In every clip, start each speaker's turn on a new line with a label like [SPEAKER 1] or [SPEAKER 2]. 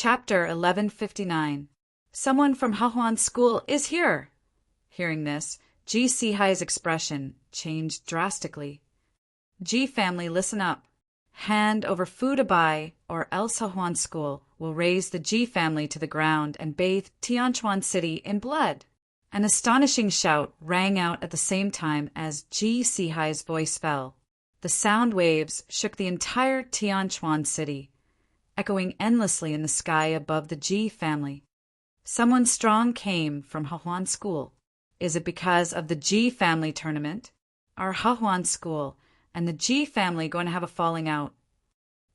[SPEAKER 1] Chapter 1159. Someone from Hahuan School is here! Hearing this, Ji Sihai's expression changed drastically. Ji family, listen up. Hand over food to buy, or else Hahuan School will raze the Ji family to the ground and bathe Tianquan City in blood. An astonishing shout rang out at the same time as Ji Sihai's voice fell. The sound waves shook the entire Tianquan City, echoing endlessly in the sky above the Ji family. Someone strong came from Hahuan School. Is it because of the Ji family tournament? Are Hahuan School and the Ji family going to have a falling out?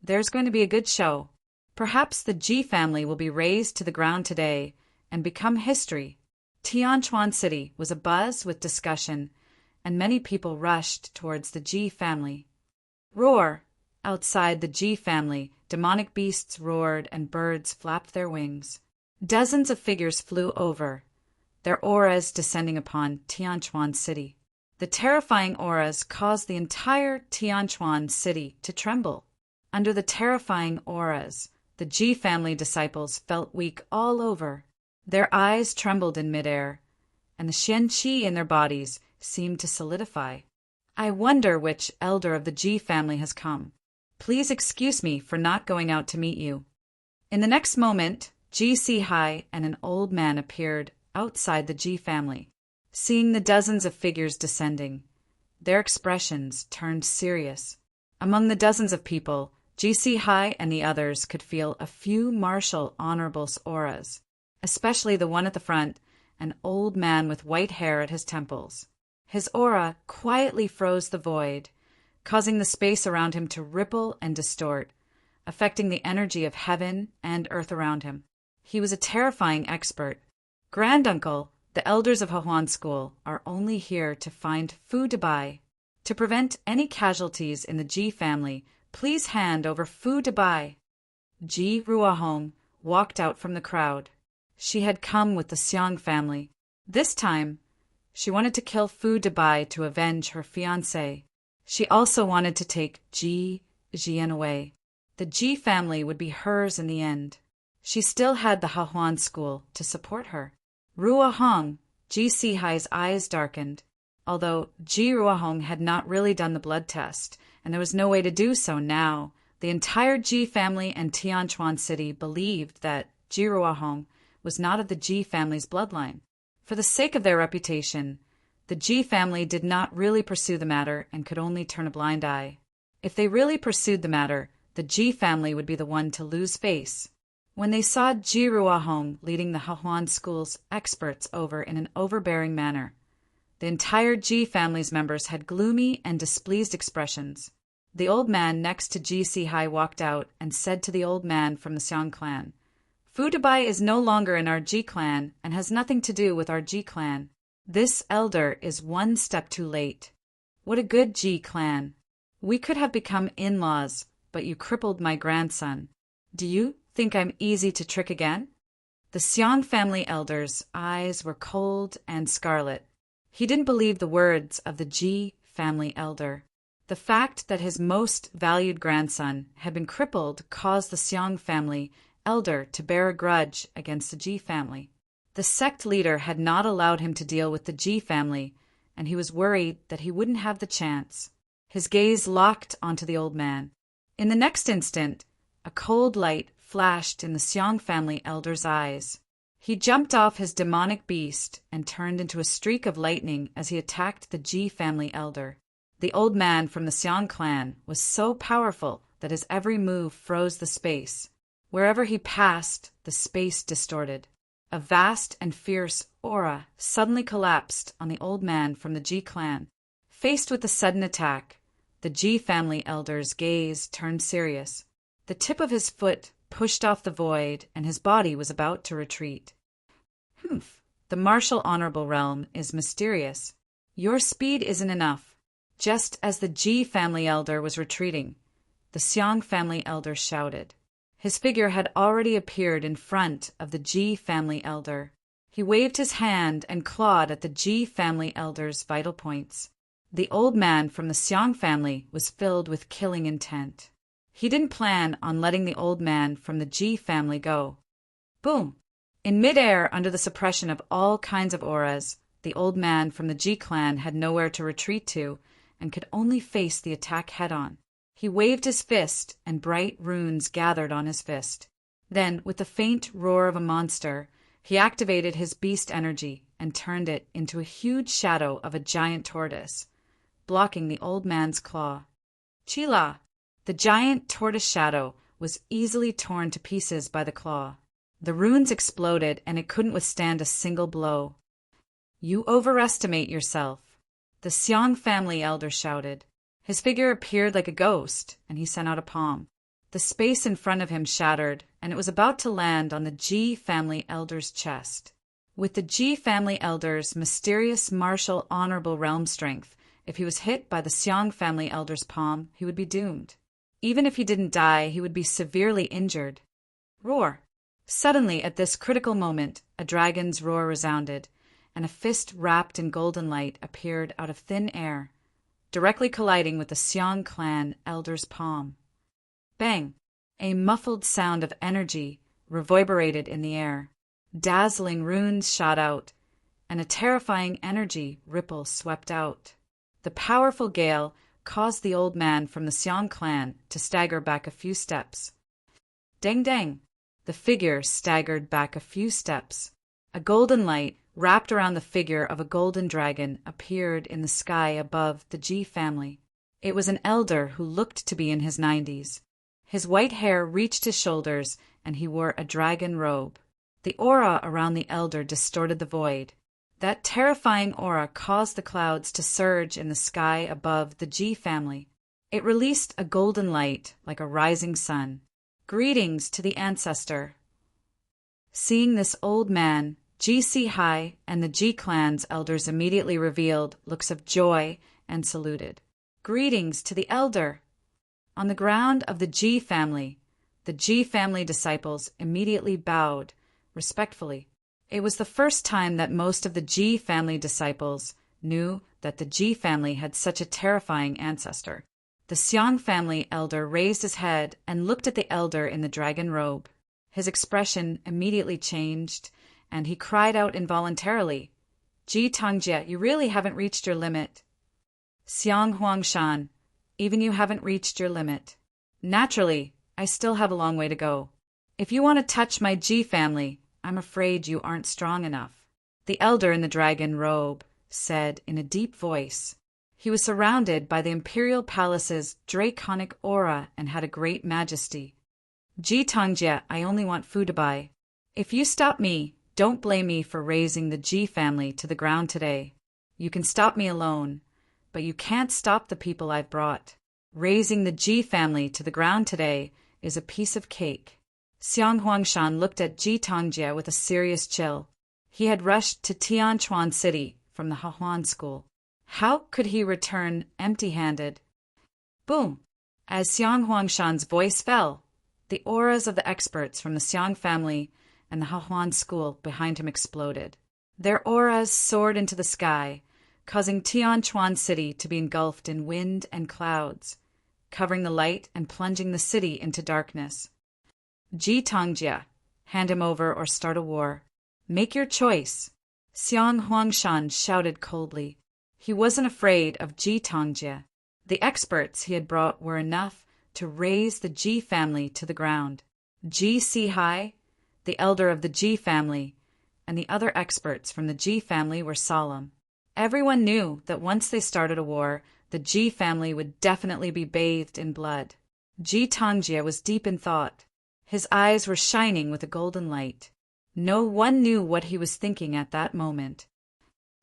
[SPEAKER 1] There's going to be a good show. Perhaps the Ji family will be razed to the ground today and become history. Tianquan City was abuzz with discussion, and many people rushed towards the Ji family. Roar! Outside the Ji family, demonic beasts roared and birds flapped their wings. Dozens of figures flew over, their auras descending upon Tianquan City. The terrifying auras caused the entire Tianquan City to tremble. Under the terrifying auras, the Ji family disciples felt weak all over. Their eyes trembled in midair, and the Xian Qi in their bodies seemed to solidify. I wonder which elder of the Ji family has come. Please excuse me for not going out to meet you. In the next moment, Ji Sihai and an old man appeared outside the Ji family. Seeing the dozens of figures descending, their expressions turned serious. Among the dozens of people, Ji Sihai and the others could feel a few martial honorable auras, especially the one at the front, an old man with white hair at his temples. His aura quietly froze the void, causing the space around him to ripple and distort, affecting the energy of heaven and earth around him. He was a terrifying expert. Granduncle, the elders of Hahuan School are only here to find food to buy. To prevent any casualties in the Ji family, please hand over food to buy. Ji Ruahong walked out from the crowd. She had come with the Xiang family. This time, she wanted to kill Fu Debai to avenge her fiancé. She also wanted to take Ji Jian away. The Ji family would be hers in the end. She still had the Hahuan School to support her. Ruahong, Ji Sihai's eyes darkened. Although Ji Ruahong had not really done the blood test, and there was no way to do so now, the entire Ji family and Tianquan City believed that Ji Ruahong was not of the Ji family's bloodline. For the sake of their reputation, the Ji family did not really pursue the matter and could only turn a blind eye. If they really pursued the matter, the Ji family would be the one to lose face. When they saw Ji Ruahong leading the Hahuan School's experts over in an overbearing manner, the entire Ji family's members had gloomy and displeased expressions. The old man next to Ji Sihai walked out and said to the old man from the Xiang clan, Fu Debai is no longer in our Ji clan and has nothing to do with our Ji clan. This elder is one step too late. What a good Ji clan. We could have become in-laws, but you crippled my grandson. Do you think I'm easy to trick again? The Xiang family elder's eyes were cold and scarlet. He didn't believe the words of the Ji family elder. The fact that his most valued grandson had been crippled caused the Xiang family elder to bear a grudge against the Ji family. The sect leader had not allowed him to deal with the Ji family, and he was worried that he wouldn't have the chance. His gaze locked onto the old man. In the next instant, a cold light flashed in the Xiang family elder's eyes. He jumped off his demonic beast and turned into a streak of lightning as he attacked the Ji family elder. The old man from the Xiang clan was so powerful that his every move froze the space. Wherever he passed, the space distorted. A vast and fierce aura suddenly collapsed on the old man from the Ji clan. Faced with the sudden attack, the Ji family elder's gaze turned serious. The tip of his foot pushed off the void, and his body was about to retreat. Humph! The martial honorable realm is mysterious. Your speed isn't enough. Just as the Ji family elder was retreating, the Xiang family elder shouted. His figure had already appeared in front of the Ji family elder. He waved his hand and clawed at the Ji family elder's vital points. The old man from the Xiang family was filled with killing intent. He didn't plan on letting the old man from the G family go. Boom! In midair, under the suppression of all kinds of auras, the old man from the G clan had nowhere to retreat to and could only face the attack head-on. He waved his fist, and bright runes gathered on his fist. Then, with the faint roar of a monster, he activated his beast energy and turned it into a huge shadow of a giant tortoise, blocking the old man's claw. Chila! The giant tortoise shadow was easily torn to pieces by the claw. The runes exploded, and it couldn't withstand a single blow. You overestimate yourself, the Xiong family elder shouted. His figure appeared like a ghost, and he sent out a palm. The space in front of him shattered, and it was about to land on the G family elder's chest. With the G family elder's mysterious martial honorable realm strength, if he was hit by the Xiong family elder's palm, he would be doomed. Even if he didn't die, he would be severely injured. Roar! Suddenly, at this critical moment, a dragon's roar resounded, and a fist wrapped in golden light appeared out of thin air, directly colliding with the Xiong clan elder's palm. Bang! A muffled sound of energy reverberated in the air. Dazzling runes shot out, and a terrifying energy ripple swept out. The powerful gale caused the old man from the Xiong clan to stagger back a few steps. Dang dang! The figure staggered back a few steps. A golden light, wrapped around the figure of a golden dragon, appeared in the sky above the G family. It was an elder who looked to be in his 90s. His white hair reached his shoulders, and he wore a dragon robe. The aura around the elder distorted the void. That terrifying aura caused the clouds to surge in the sky above the G family. It released a golden light like a rising sun. Greetings to the ancestor. Seeing this old man, GC High and the G clan's elders immediately revealed looks of joy and saluted. Greetings to the elder. On the ground of the G family, the G family disciples immediately bowed, respectfully. It was the first time that most of the G family disciples knew that the G family had such a terrifying ancestor. The Xiong family elder raised his head and looked at the elder in the dragon robe. His expression immediately changed, and he cried out involuntarily, Ji Tangjie, you really haven't reached your limit. Xiong Huangshan, even you haven't reached your limit. Naturally, I still have a long way to go. If you want to touch my G family, I'm afraid you aren't strong enough. The elder in the dragon robe said in a deep voice. He was surrounded by the imperial palace's draconic aura and had a great majesty. Ji Tangjie, I only want food to buy. If you stop me, don't blame me for raising the G family to the ground today. You can stop me alone, but you can't stop the people I've brought. Raising the Ji family to the ground today is a piece of cake. Xiong Huangshan looked at Ji Tangjie with a serious chill. He had rushed to Tianchuan City from the Hahuan school. How could he return empty-handed? Boom! As Xiong Huangshan's voice fell, the auras of the experts from the Xiong family and the Hahuan school behind him exploded. Their auras soared into the sky, causing Tianchuan City to be engulfed in wind and clouds, covering the light and plunging the city into darkness. Ji Tangjie, hand him over or start a war. Make your choice. Xiong Huangshan shouted coldly. He wasn't afraid of Ji Tangjie. The experts he had brought were enough to raise the Ji family to the ground. Ji Si Hai, the elder of the Ji family, and the other experts from the Ji family were solemn. Everyone knew that once they started a war, the Ji family would definitely be bathed in blood. Ji Tangjie was deep in thought. His eyes were shining with a golden light. No one knew what he was thinking at that moment.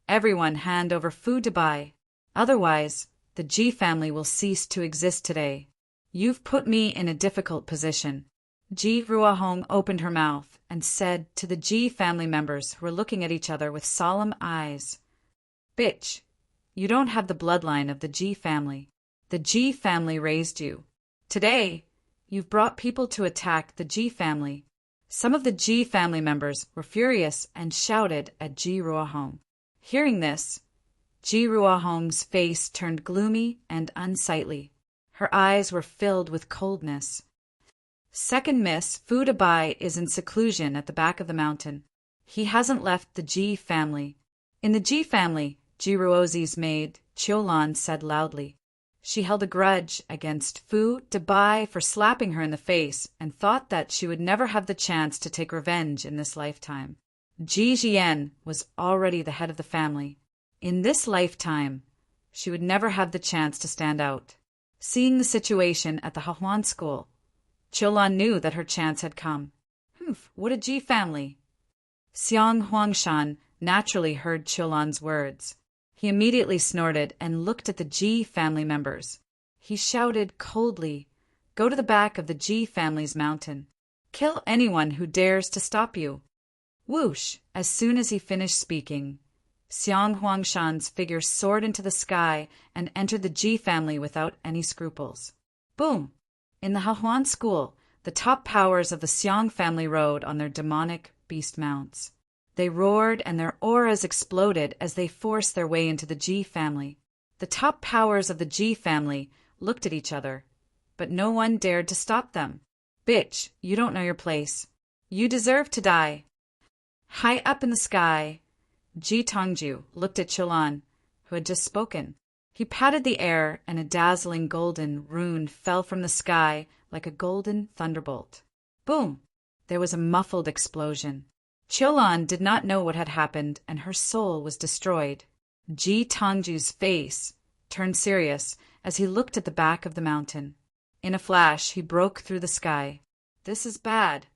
[SPEAKER 1] Everyone hand over food to buy. Otherwise, the Ji family will cease to exist today. You've put me in a difficult position. Ji Ruahong opened her mouth and said to the Ji family members who were looking at each other with solemn eyes, Bitch, you don't have the bloodline of the Ji family. The Ji family raised you. Today, you've brought people to attack the Ji family. Some of the Ji family members were furious and shouted at Ji Ruahong. Hearing this, Ji Ruahong's face turned gloomy and unsightly. Her eyes were filled with coldness. Second miss, Fu Dabai is in seclusion at the back of the mountain. He hasn't left the Ji family. In the Ji family, Jiruozi's maid, Chiolan, said loudly. She held a grudge against Fu Dabai for slapping her in the face and thought that she would never have the chance to take revenge in this lifetime. Ji Jian was already the head of the family. In this lifetime, she would never have the chance to stand out. Seeing the situation at the Hahuan school, Chiolan knew that her chance had come. What a Ji family! Xiang Huangshan naturally heard Chiolan's words. He immediately snorted and looked at the Ji family members. He shouted coldly, "Go to the back of the Ji family's mountain. Kill anyone who dares to stop you." Whoosh! As soon as he finished speaking, Xiang Huangshan's figure soared into the sky and entered the Ji family without any scruples. Boom! In the Hahuan school, the top powers of the Xiang family rode on their demonic beast mounts. They roared and their auras exploded as they forced their way into the Ji family. The top powers of the Ji family looked at each other, but no one dared to stop them. Bitch, you don't know your place. You deserve to die. High up in the sky, Ji Tongju looked at Chiolan, who had just spoken. He patted the air, and a dazzling golden rune fell from the sky like a golden thunderbolt. Boom! There was a muffled explosion. Chiolan did not know what had happened, and her soul was destroyed. Ji Tongju's face turned serious as he looked at the back of the mountain. In a flash, he broke through the sky. This is bad.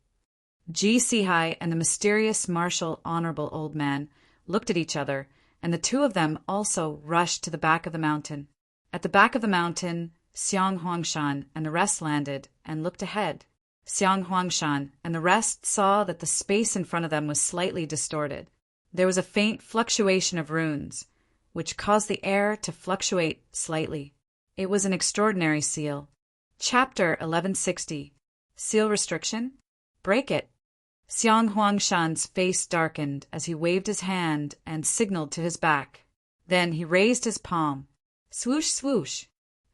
[SPEAKER 1] Ji Sihai and the mysterious martial honorable old man looked at each other, and the two of them also rushed to the back of the mountain. At the back of the mountain, Xiang Huangshan and the rest landed and looked ahead. Xiang Huangshan and the rest saw that the space in front of them was slightly distorted. There was a faint fluctuation of runes, which caused the air to fluctuate slightly. It was an extraordinary seal. Chapter 1160. Seal Restriction? Break it. Xiang Huangshan's face darkened as he waved his hand and signaled to his back. Then he raised his palm. Swoosh, swoosh.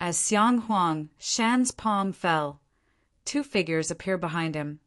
[SPEAKER 1] As Xiang Huangshan's palm fell, two figures appeared behind him,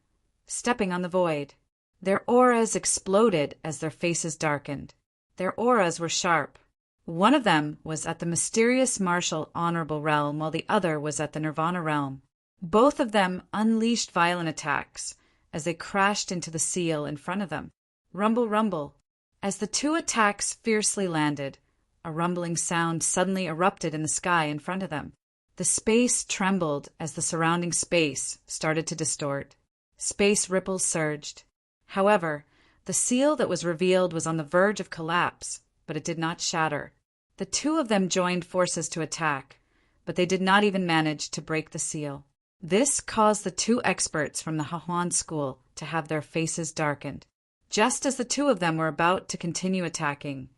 [SPEAKER 1] stepping on the void. Their auras exploded as their faces darkened. Their auras were sharp. One of them was at the mysterious martial honorable realm, while the other was at the nirvana realm. Both of them unleashed violent attacks as they crashed into the seal in front of them. Rumble, rumble. As the two attacks fiercely landed, a rumbling sound suddenly erupted in the sky in front of them. The space trembled as the surrounding space started to distort. Space ripples surged. However, the seal that was revealed was on the verge of collapse, but it did not shatter. The two of them joined forces to attack, but they did not even manage to break the seal. This caused the two experts from the Hahuan school to have their faces darkened. Just as the two of them were about to continue attacking,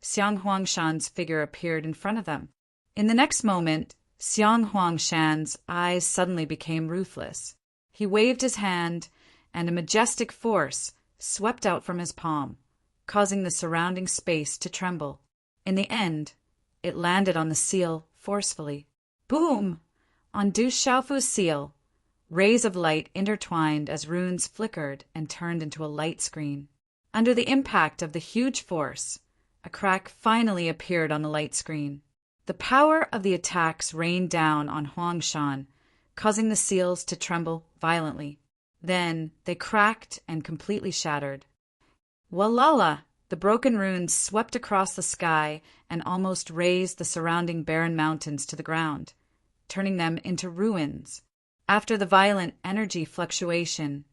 [SPEAKER 1] Xiang Huangshan's figure appeared in front of them. In the next moment, Xiang Huangshan's eyes suddenly became ruthless. He waved his hand, and a majestic force swept out from his palm, causing the surrounding space to tremble. In the end, it landed on the seal forcefully. Boom! On Du Xiaofu's seal, rays of light intertwined as runes flickered and turned into a light screen. Under the impact of the huge force, a crack finally appeared on the light screen. The power of the attacks rained down on Huangshan, causing the seals to tremble violently. Then they cracked and completely shattered. Walala! The broken runes swept across the sky and almost razed the surrounding barren mountains to the ground, turning them into ruins. After the violent energy fluctuation,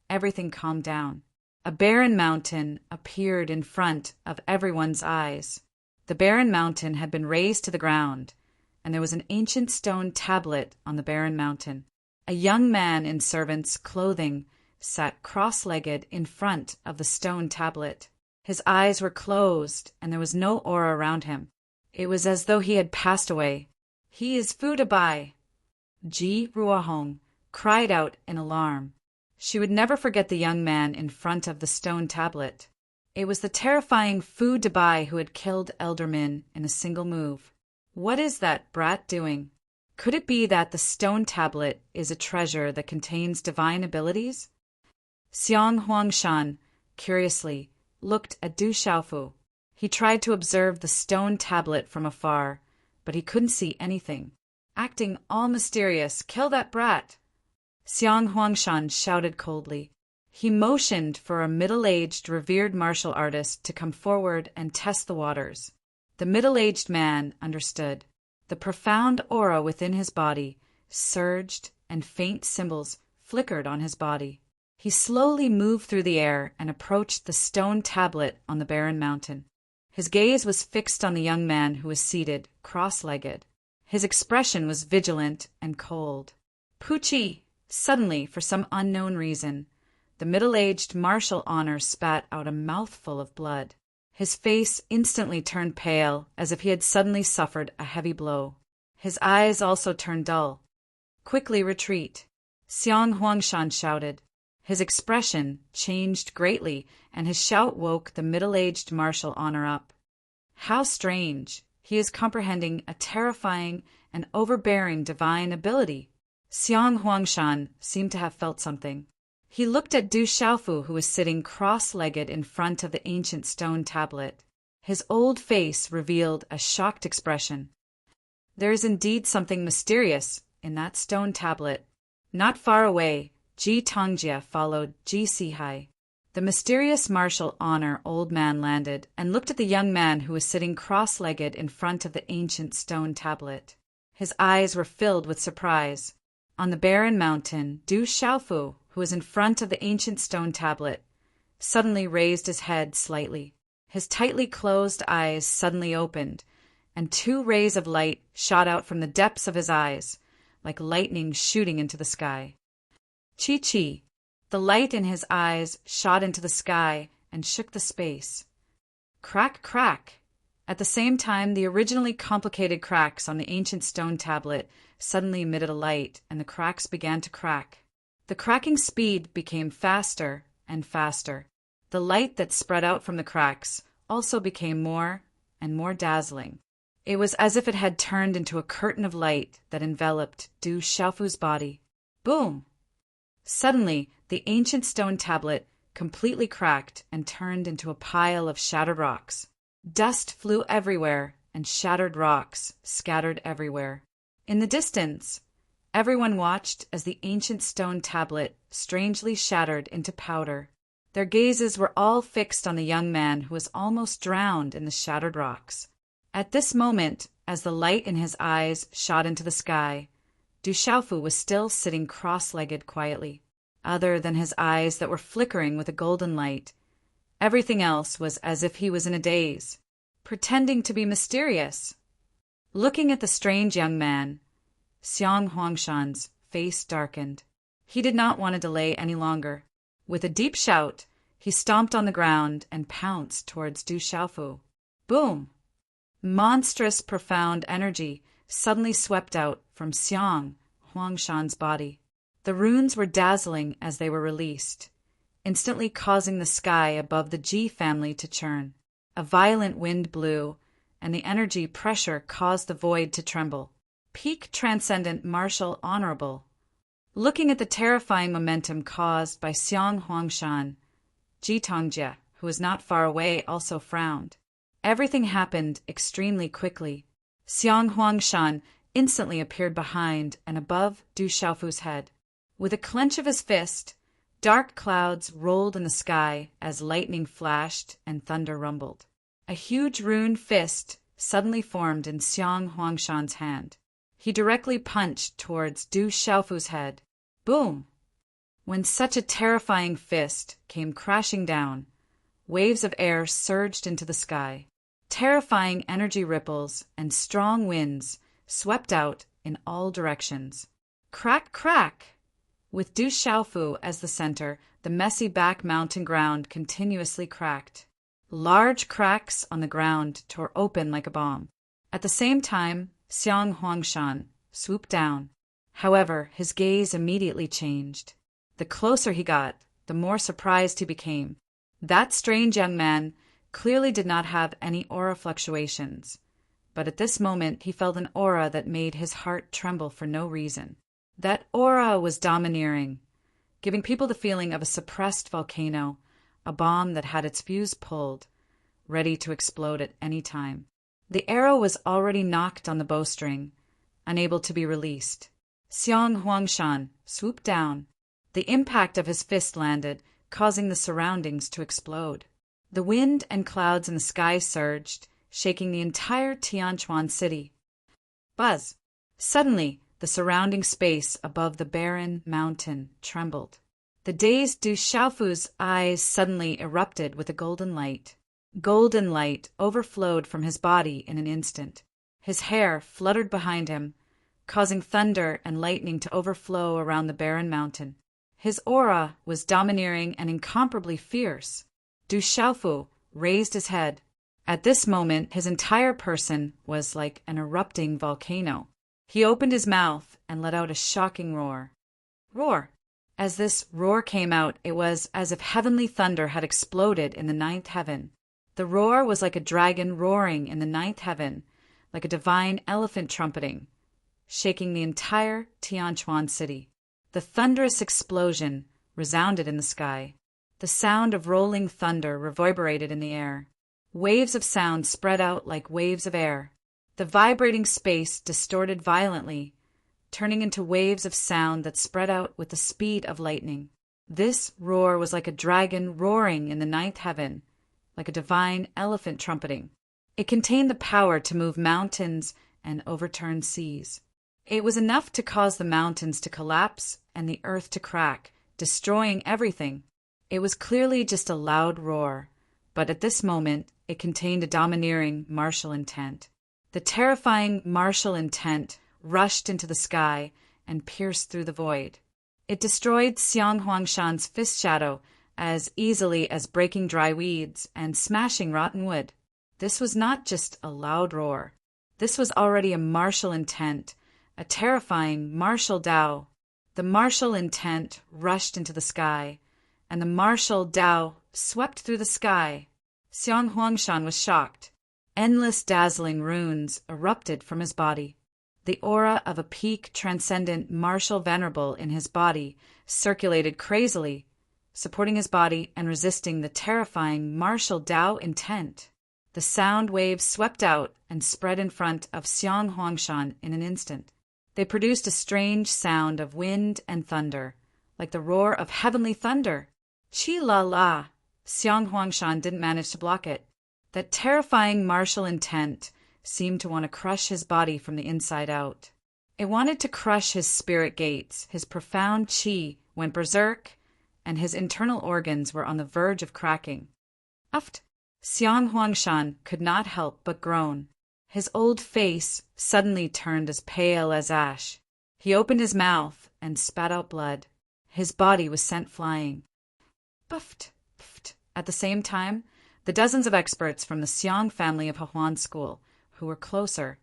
[SPEAKER 1] everything calmed down. A barren mountain appeared in front of everyone's eyes. The barren mountain had been razed to the ground, and there was an ancient stone tablet on the barren mountain. A young man in servant's clothing sat cross-legged in front of the stone tablet. His eyes were closed, and there was no aura around him. It was as though he had passed away. He is Fu Dabai! Ji Ruahong cried out in alarm. She would never forget the young man in front of the stone tablet. It was the terrifying Fu Dabai who had killed Elder Min in a single move. What is that brat doing? Could it be that the stone tablet is a treasure that contains divine abilities? Xiang Huangshan, curiously, looked at Du Xiaofu. He tried to observe the stone tablet from afar, but he couldn't see anything. Acting all mysterious, kill that brat! Xiang Huangshan shouted coldly. He motioned for a middle-aged, revered martial artist to come forward and test the waters. The middle-aged man understood. The profound aura within his body surged, and faint symbols flickered on his body. He slowly moved through the air and approached the stone tablet on the barren mountain. His gaze was fixed on the young man who was seated, cross-legged. His expression was vigilant and cold. Pucci! Suddenly, for some unknown reason, the middle-aged martial honor spat out a mouthful of blood. His face instantly turned pale, as if he had suddenly suffered a heavy blow. His eyes also turned dull. Quickly retreat! Xiang Huangshan shouted. His expression changed greatly, and his shout woke the middle-aged martial honor up. How strange! He is comprehending a terrifying and overbearing divine ability. Xiang Huangshan seemed to have felt something. He looked at Du Xiaofu, who was sitting cross-legged in front of the ancient stone tablet. His old face revealed a shocked expression. There is indeed something mysterious in that stone tablet. Not far away, Ji Tongjie followed Ji Sihai. The mysterious martial honor old man landed and looked at the young man who was sitting cross-legged in front of the ancient stone tablet. His eyes were filled with surprise. On the barren mountain, Du Xiaofu, who was in front of the ancient stone tablet, suddenly raised his head slightly. His tightly closed eyes suddenly opened, and 2 rays of light shot out from the depths of his eyes, like lightning shooting into the sky. Chi-chi! The light in his eyes shot into the sky and shook the space. Crack, crack! At the same time, the originally complicated cracks on the ancient stone tablet suddenly emitted a light, and the cracks began to crack. The cracking speed became faster and faster. The light that spread out from the cracks also became more and more dazzling. It was as if it had turned into a curtain of light that enveloped Du Xiaofu's body. Boom! Suddenly, the ancient stone tablet completely cracked and turned into a pile of shattered rocks. Dust flew everywhere, and shattered rocks scattered everywhere. In the distance, everyone watched as the ancient stone tablet strangely shattered into powder. Their gazes were all fixed on the young man who was almost drowned in the shattered rocks. At this moment, as the light in his eyes shot into the sky, Du Xiaofu was still sitting cross-legged quietly. Other than his eyes that were flickering with a golden light, everything else was as if he was in a daze, pretending to be mysterious. Looking at the strange young man, Xiang Huangshan's face darkened. He did not want to delay any longer. With a deep shout, he stomped on the ground and pounced towards Du Xiaofu. Boom! Monstrous, profound energy suddenly swept out from Xiang Huangshan's body. The runes were dazzling as they were released, instantly causing the sky above the Ji family to churn. A violent wind blew, and the energy pressure caused the void to tremble. Peak transcendent martial honorable. Looking at the terrifying momentum caused by Xiang Huangshan, Ji Tongjie, who was not far away, also frowned. Everything happened extremely quickly. Xiang Huangshan instantly appeared behind and above Du Xiaofu's head. With a clench of his fist, dark clouds rolled in the sky as lightning flashed and thunder rumbled. A huge rune fist suddenly formed in Xiang Huangshan's hand. He directly punched towards Du Xiaofu's head. Boom! When such a terrifying fist came crashing down, waves of air surged into the sky. Terrifying energy ripples and strong winds swept out in all directions. Crack, crack! With Du Xiaofu as the center, the messy back mountain ground continuously cracked. Large cracks on the ground tore open like a bomb. At the same time, Xiang Huangshan swooped down. However, his gaze immediately changed. The closer he got, the more surprised he became. That strange young man clearly did not have any aura fluctuations. But at this moment he felt an aura that made his heart tremble for no reason. That aura was domineering, giving people the feeling of a suppressed volcano, a bomb that had its fuse pulled, ready to explode at any time. The arrow was already knocked on the bowstring, unable to be released. Xiang Huangshan swooped down. The impact of his fist landed, causing the surroundings to explode. The wind and clouds in the sky surged, shaking the entire Tianquan city. Buzz! Suddenly, the surrounding space above the barren mountain trembled. The dazed Du Xiaofu's eyes suddenly erupted with a golden light. Golden light overflowed from his body in an instant. His hair fluttered behind him, causing thunder and lightning to overflow around the barren mountain. His aura was domineering and incomparably fierce. Du Xiaofu raised his head. At this moment, his entire person was like an erupting volcano. He opened his mouth and let out a shocking roar. Roar! As this roar came out, it was as if heavenly thunder had exploded in the ninth heaven. The roar was like a dragon roaring in the ninth heaven, like a divine elephant trumpeting, shaking the entire Tianquan city. The thunderous explosion resounded in the sky. The sound of rolling thunder reverberated in the air. Waves of sound spread out like waves of air. The vibrating space distorted violently, turning into waves of sound that spread out with the speed of lightning. This roar was like a dragon roaring in the ninth heaven, like a divine elephant trumpeting. It contained the power to move mountains and overturn seas. It was enough to cause the mountains to collapse and the earth to crack, destroying everything. It was clearly just a loud roar, but at this moment it contained a domineering martial intent. The terrifying martial intent rushed into the sky and pierced through the void. It destroyed Xiang Huangshan's fist shadow as easily as breaking dry weeds and smashing rotten wood. This was not just a loud roar. This was already a martial intent, a terrifying martial Tao. The martial intent rushed into the sky, and the martial Tao swept through the sky. Xiang Huangshan was shocked. Endless dazzling runes erupted from his body. The aura of a peak transcendent martial venerable in his body circulated crazily, supporting his body and resisting the terrifying martial Tao intent. The sound waves swept out and spread in front of Xiang Huangshan in an instant. They produced a strange sound of wind and thunder, like the roar of heavenly thunder. Chi la la! Xiang Huangshan didn't manage to block it. That terrifying martial intent seemed to want to crush his body from the inside out. It wanted to crush his spirit gates. His profound qi went berserk, and his internal organs were on the verge of cracking. Uft! Xiang Huangshan could not help but groan. His old face suddenly turned as pale as ash. He opened his mouth and spat out blood. His body was sent flying. Puffed, puffed. At the same time, the dozens of experts from the Xiang family of Hahuan school, who were closer,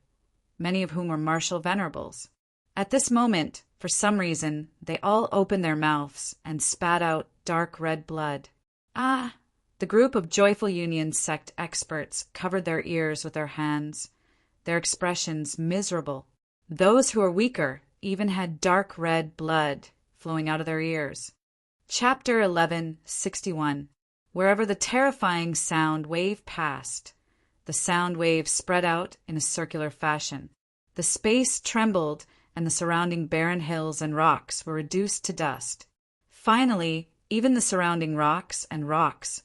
[SPEAKER 1] many of whom were martial venerables. At this moment, for some reason, they all opened their mouths and spat out dark red blood. Ah! The group of Joyful Union sect experts covered their ears with their hands, their expressions miserable. Those who were weaker even had dark red blood flowing out of their ears. Chapter 1161. Wherever the terrifying sound wave passed, the sound wave spread out in a circular fashion. The space trembled, and the surrounding barren hills and rocks were reduced to dust. Finally, even the surrounding rocks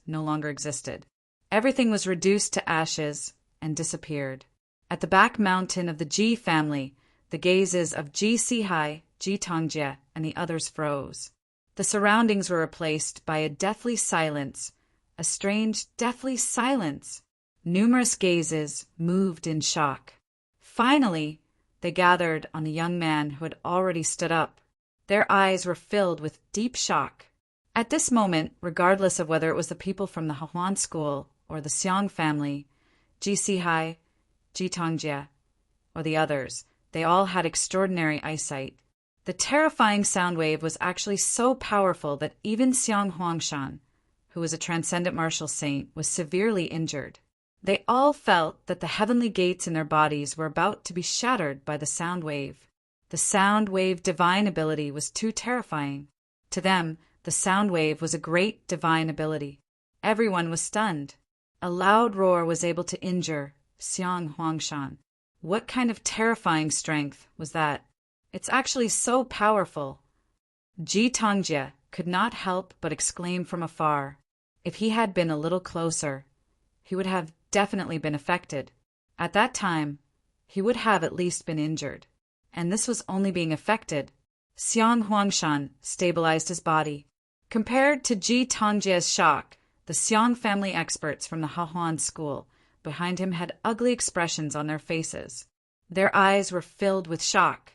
[SPEAKER 1] no longer existed. Everything was reduced to ashes and disappeared. At the back mountain of the Ji family, the gazes of Ji Sihai, Ji Tongjie, and the others froze. The surroundings were replaced by a deathly silence, a strange, deathly silence. Numerous gazes moved in shock. Finally, they gathered on the young man who had already stood up. Their eyes were filled with deep shock. At this moment, regardless of whether it was the people from the Hahuan school or the Xiang family, Ji Sihai, Ji Tongjie, or the others, they all had extraordinary eyesight. The terrifying sound wave was actually so powerful that even Xiang Huangshan, who was a transcendent martial saint, was severely injured. They all felt that the heavenly gates in their bodies were about to be shattered by the sound wave. The sound wave divine ability was too terrifying. To them, the sound wave was a great divine ability. Everyone was stunned. A loud roar was able to injure Xiang Huangshan. What kind of terrifying strength was that? It's actually so powerful. Ji Tongjie could not help but exclaim from afar. If he had been a little closer, he would have definitely been affected. At that time, he would have at least been injured. And this was only being affected. Xiang Huangshan stabilized his body. Compared to Ji Tongjie's shock, the Xiang family experts from the Hahuan school behind him had ugly expressions on their faces. Their eyes were filled with shock.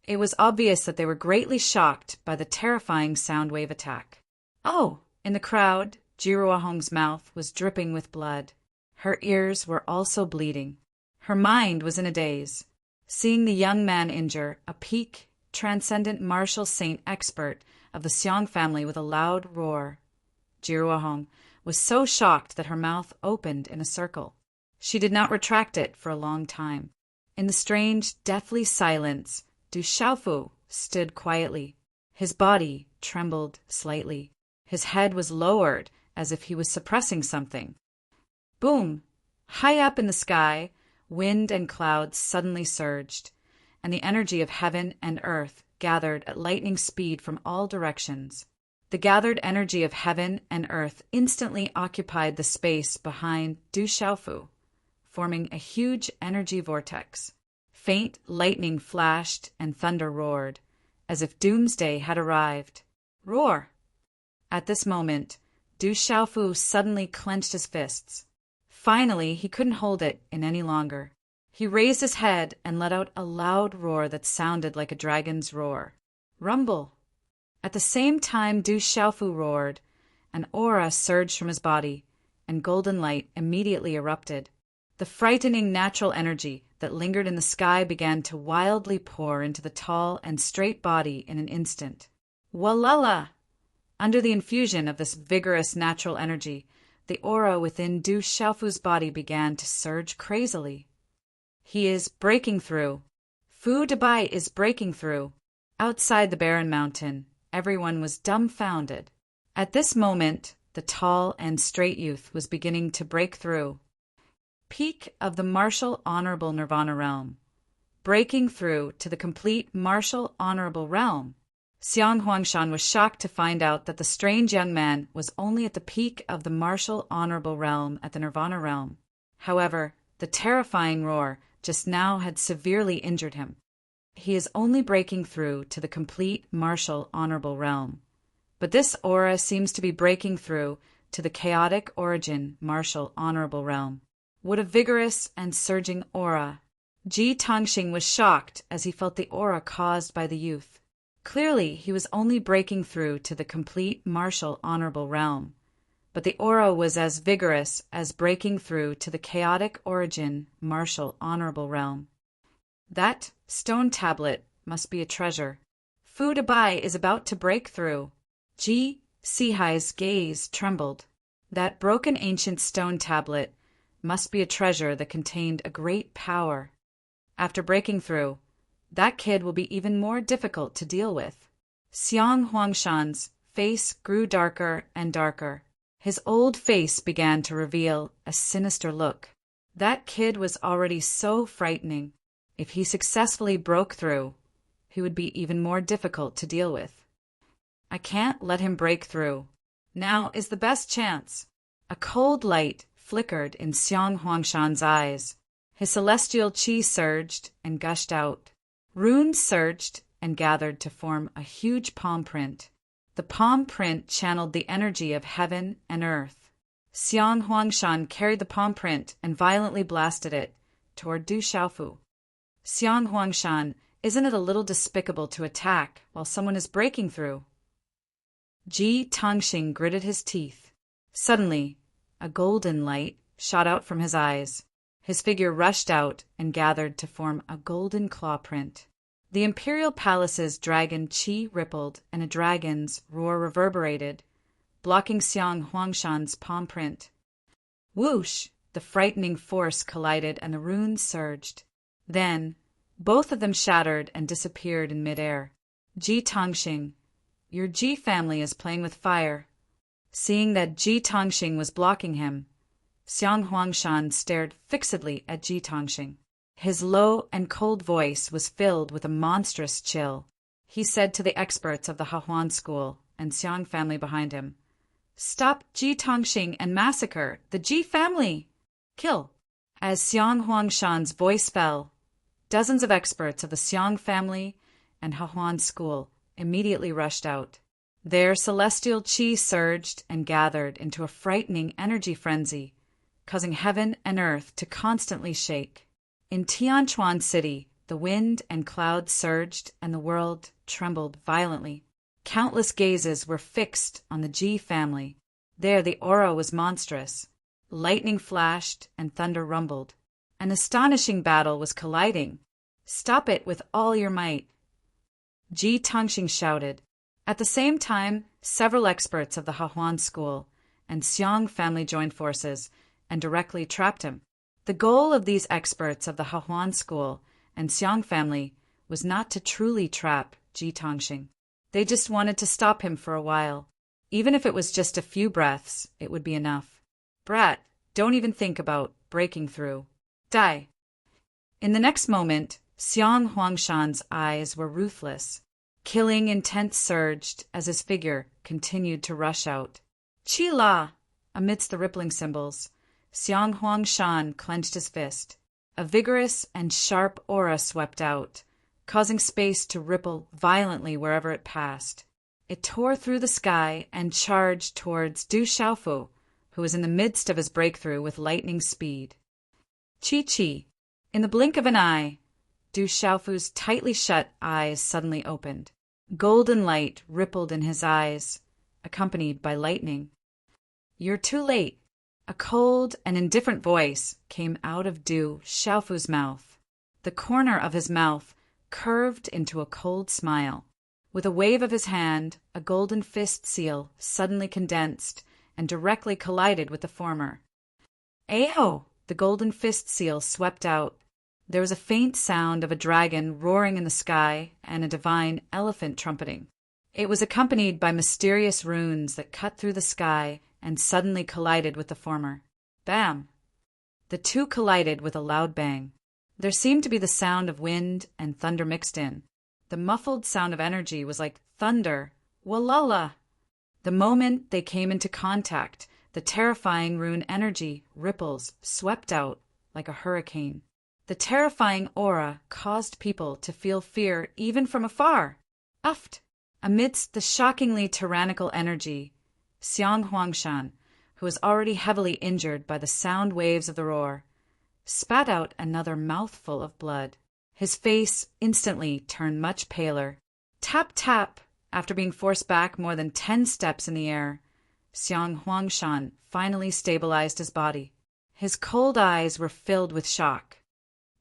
[SPEAKER 1] It was obvious that they were greatly shocked by the terrifying sound wave attack. Oh! In the crowd, Jiruahong's mouth was dripping with blood. Her ears were also bleeding. Her mind was in a daze. Seeing the young man injure a peak, transcendent martial saint expert of the Xiang family with a loud roar, Jiruahong was so shocked that her mouth opened in a circle. She did not retract it for a long time. In the strange, deathly silence, Du Xiaofu stood quietly. His body trembled slightly. His head was lowered as if he was suppressing something. Boom! High up in the sky, wind and clouds suddenly surged, and the energy of heaven and earth gathered at lightning speed from all directions. The gathered energy of heaven and earth instantly occupied the space behind Du Xiaofu, forming a huge energy vortex. Faint lightning flashed and thunder roared, as if doomsday had arrived. Roar! At this moment, Du Xiaofu suddenly clenched his fists. Finally, he couldn't hold it in any longer. He raised his head and let out a loud roar that sounded like a dragon's roar. Rumble! At the same time Du Xiaofu roared, an aura surged from his body, and golden light immediately erupted. The frightening natural energy that lingered in the sky began to wildly pour into the tall and straight body in an instant. Walala! Under the infusion of this vigorous natural energy, the aura within Du Xiaofu's body began to surge crazily. He is breaking through. Fu Dabai is breaking through. Outside the barren mountain, everyone was dumbfounded. At this moment, the tall and straight youth was beginning to break through. Peak of the martial honorable nirvana realm. Breaking through to the complete martial honorable realm. Xiang Huangshan was shocked to find out that the strange young man was only at the peak of the martial honorable realm at the nirvana realm. However, the terrifying roar just now had severely injured him. He is only breaking through to the complete martial honorable realm. But this aura seems to be breaking through to the chaotic origin martial honorable realm. What a vigorous and surging aura! Ji Tongxing was shocked as he felt the aura caused by the youth. Clearly, he was only breaking through to the complete martial honorable realm, but the aura was as vigorous as breaking through to the chaotic origin martial honorable realm. That stone tablet must be a treasure. Fu Dabai is about to break through. Ji Sihai's gaze trembled. That broken ancient stone tablet must be a treasure that contained a great power. After breaking through, that kid will be even more difficult to deal with. Xiang Huangshan's face grew darker and darker. His old face began to reveal a sinister look. That kid was already so frightening. If he successfully broke through, he would be even more difficult to deal with. I can't let him break through. Now is the best chance. A cold light flickered in Xiang Huangshan's eyes. His celestial qi surged and gushed out. Runes surged and gathered to form a huge palm print. The palm print channeled the energy of heaven and earth. Xiang Huangshan carried the palm print and violently blasted it toward Du Xiaofu. Xiang Huangshan, isn't it a little despicable to attack while someone is breaking through? Ji Tongxing gritted his teeth. Suddenly, a golden light shot out from his eyes. His figure rushed out and gathered to form a golden claw print. The imperial palace's dragon qi rippled and a dragon's roar reverberated, blocking Xiang Huangshan's palm print. Whoosh! The frightening force collided and the runes surged. Then, both of them shattered and disappeared in midair. Ji Tongxing, your Ji family is playing with fire. Seeing that Ji Tongxing was blocking him, Xiang Huangshan stared fixedly at Ji Tongxing. His low and cold voice was filled with a monstrous chill. He said to the experts of the Hahuan school and Xiang family behind him, "Stop Ji Tongxing and massacre the Ji family! Kill!" As Xiang Huangshan's voice fell, dozens of experts of the Xiang family and Hahuan school immediately rushed out. Their celestial qi surged and gathered into a frightening energy frenzy, causing heaven and earth to constantly shake. In Tianchuan City, the wind and clouds surged and the world trembled violently. Countless gazes were fixed on the Ji family. There the aura was monstrous. Lightning flashed and thunder rumbled. An astonishing battle was colliding. "Stop it with all your might," Ji Tongxing shouted. At the same time, several experts of the Hahuan school and Xiang family joined forces and directly trapped him. The goal of these experts of the Hahuan school and Xiang family was not to truly trap Ji Tongxing. They just wanted to stop him for a while. Even if it was just a few breaths, it would be enough. "Brat, don't even think about breaking through. Die." In the next moment, Xiang Huangshan's eyes were ruthless. Killing intent surged as his figure continued to rush out. "Qi La!" Amidst the rippling cymbals, Xiang Huangshan clenched his fist. A vigorous and sharp aura swept out, causing space to ripple violently wherever it passed. It tore through the sky and charged towards Du Xiaofu, who was in the midst of his breakthrough with lightning speed. Chi. In the blink of an eye, Du Xiaofu's tightly shut eyes suddenly opened. Golden light rippled in his eyes, accompanied by lightning. "You're too late." A cold and indifferent voice came out of Du Xiaofu's mouth. The corner of his mouth curved into a cold smile. With a wave of his hand, a golden fist seal suddenly condensed and directly collided with the former. "Ayo!" The golden fist seal swept out. There was a faint sound of a dragon roaring in the sky and a divine elephant trumpeting. It was accompanied by mysterious runes that cut through the sky and suddenly collided with the former. Bam! The two collided with a loud bang. There seemed to be the sound of wind and thunder mixed in. The muffled sound of energy was like thunder. Walala! The moment they came into contact, the terrifying rune energy ripples swept out like a hurricane. The terrifying aura caused people to feel fear even from afar. Uft! Amidst the shockingly tyrannical energy, Xiang Huangshan, who was already heavily injured by the sound waves of the roar, spat out another mouthful of blood. His face instantly turned much paler. Tap, tap! After being forced back more than 10 steps in the air, Xiang Huangshan finally stabilized his body. His cold eyes were filled with shock.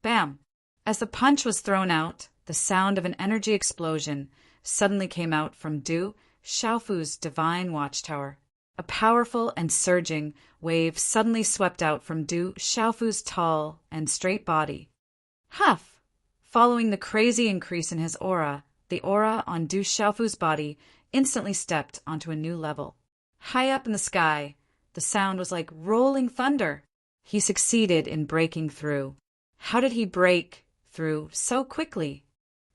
[SPEAKER 1] Bam! As the punch was thrown out, the sound of an energy explosion suddenly came out from Du Xiaofu's divine watchtower. A powerful and surging wave suddenly swept out from Du Xiaofu's tall and straight body. Huff! Following the crazy increase in his aura, the aura on Du Xiaofu's body instantly stepped onto a new level. High up in the sky, the sound was like rolling thunder. He succeeded in breaking through. How did he break through so quickly?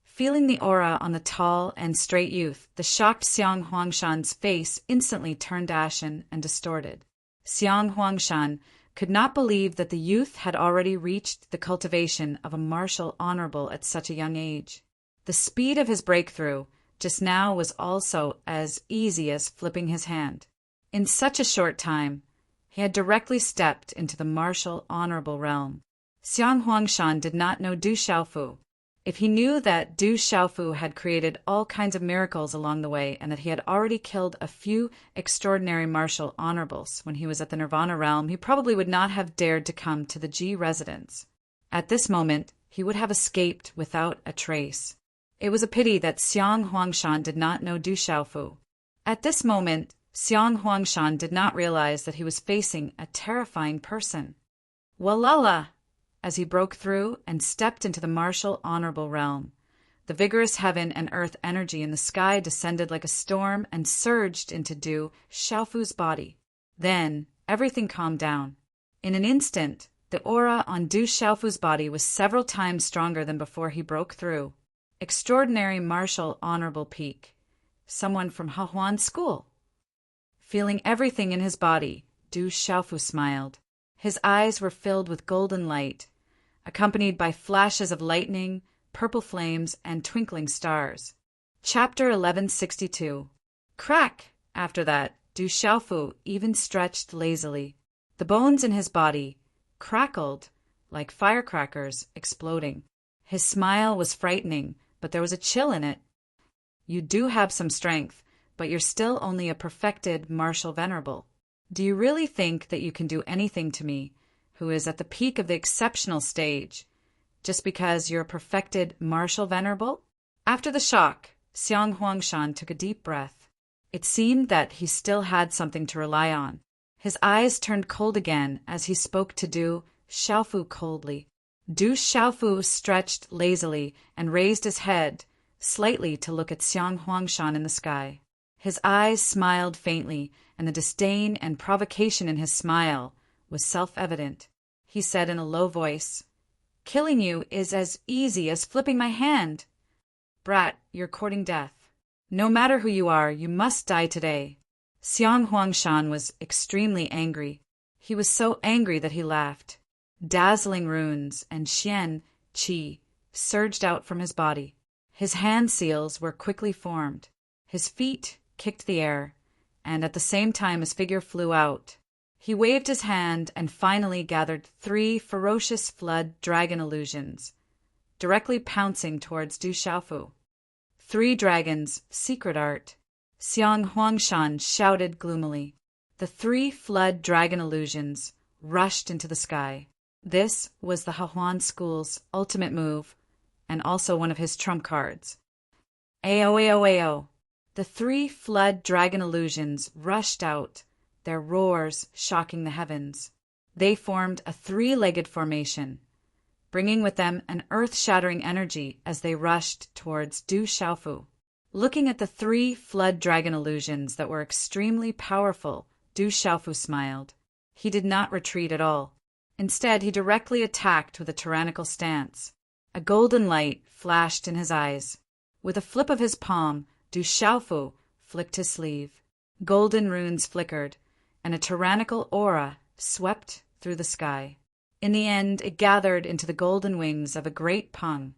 [SPEAKER 1] Feeling the aura on the tall and straight youth, the shocked Xiang Huangshan's face instantly turned ashen and distorted. Xiang Huangshan could not believe that the youth had already reached the cultivation of a martial honorable at such a young age. The speed of his breakthrough just now was also as easy as flipping his hand. In such a short time, he had directly stepped into the martial honorable realm. Xiang Huangshan did not know Du Xiaofu. If he knew that Du Xiaofu had created all kinds of miracles along the way and that he had already killed a few extraordinary martial honorables when he was at the Nirvana realm, he probably would not have dared to come to the Ji residence. At this moment, he would have escaped without a trace. It was a pity that Xiang Huangshan did not know Du Xiaofu. At this moment, Xiang Huangshan did not realize that he was facing a terrifying person. Walala! As he broke through and stepped into the martial honorable realm. The vigorous heaven and earth energy in the sky descended like a storm and surged into Du Xiaofu's body. Then, everything calmed down. In an instant, the aura on Du Xiaofu's body was several times stronger than before he broke through. Extraordinary martial honorable peak. Someone from Hahuan School. Feeling everything in his body, Du Xiaofu smiled. His eyes were filled with golden light, accompanied by flashes of lightning, purple flames, and twinkling stars. Chapter 1162. Crack! After that, Du Xiaofu even stretched lazily. The bones in his body crackled like firecrackers exploding. His smile was frightening, but there was a chill in it. You do have some strength, but you're still only a perfected martial venerable. Do you really think that you can do anything to me, who is at the peak of the exceptional stage, just because you're a perfected martial venerable? After the shock, Xiang Huangshan took a deep breath. It seemed that he still had something to rely on. His eyes turned cold again as he spoke to Du Xiaofu coldly. Du Xiaofu stretched lazily and raised his head slightly to look at Xiang Huangshan in the sky. His eyes smiled faintly, and the disdain and provocation in his smile was self-evident. He said in a low voice, "Killing you is as easy as flipping my hand. Brat, you're courting death. No matter who you are, you must die today." Xiang Huangshan was extremely angry. He was so angry that he laughed. Dazzling runes and Xian Qi surged out from his body. His hand seals were quickly formed. His feet kicked the air, and at the same time his figure flew out. He waved his hand and finally gathered 3 ferocious flood dragon illusions, directly pouncing towards Du Xiaofu. 3 dragons, secret art. Xiang Huangshan shouted gloomily. The 3 flood dragon illusions rushed into the sky. This was the Hahuan School's ultimate move, and also one of his trump cards. Ao ao ao. The 3 flood dragon illusions rushed out, their roars shocking the heavens. They formed a 3-legged formation, bringing with them an earth-shattering energy as they rushed towards Du Xiaofu. Looking at the 3 flood dragon illusions that were extremely powerful, Du Xiaofu smiled. He did not retreat at all. Instead, he directly attacked with a tyrannical stance. A golden light flashed in his eyes. With a flip of his palm, Du Xiaofu flicked his sleeve. Golden runes flickered, and a tyrannical aura swept through the sky. In the end, it gathered into the golden wings of a great pung,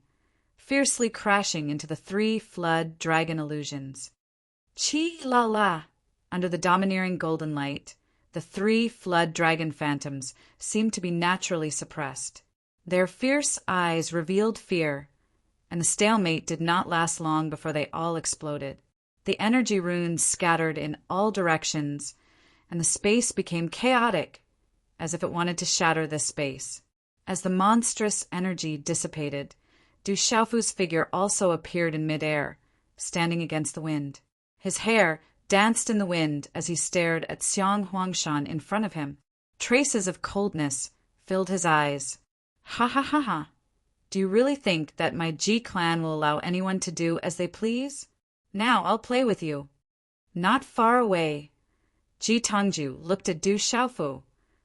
[SPEAKER 1] fiercely crashing into the 3 flood dragon illusions. Chi la la! Under the domineering golden light, the 3 flood dragon phantoms seemed to be naturally suppressed. Their fierce eyes revealed fear, and the stalemate did not last long before they all exploded. The energy runes scattered in all directions, and the space became chaotic, as if it wanted to shatter this space. As the monstrous energy dissipated, Du Xiaofu's figure also appeared in midair, standing against the wind. His hair danced in the wind as he stared at Xiang Huangshan in front of him. Traces of coldness filled his eyes. Ha ha ha ha! Do you really think that my Ji clan will allow anyone to do as they please? Now I'll play with you. Not far away, Ji Tongju looked at Du Xiaofu,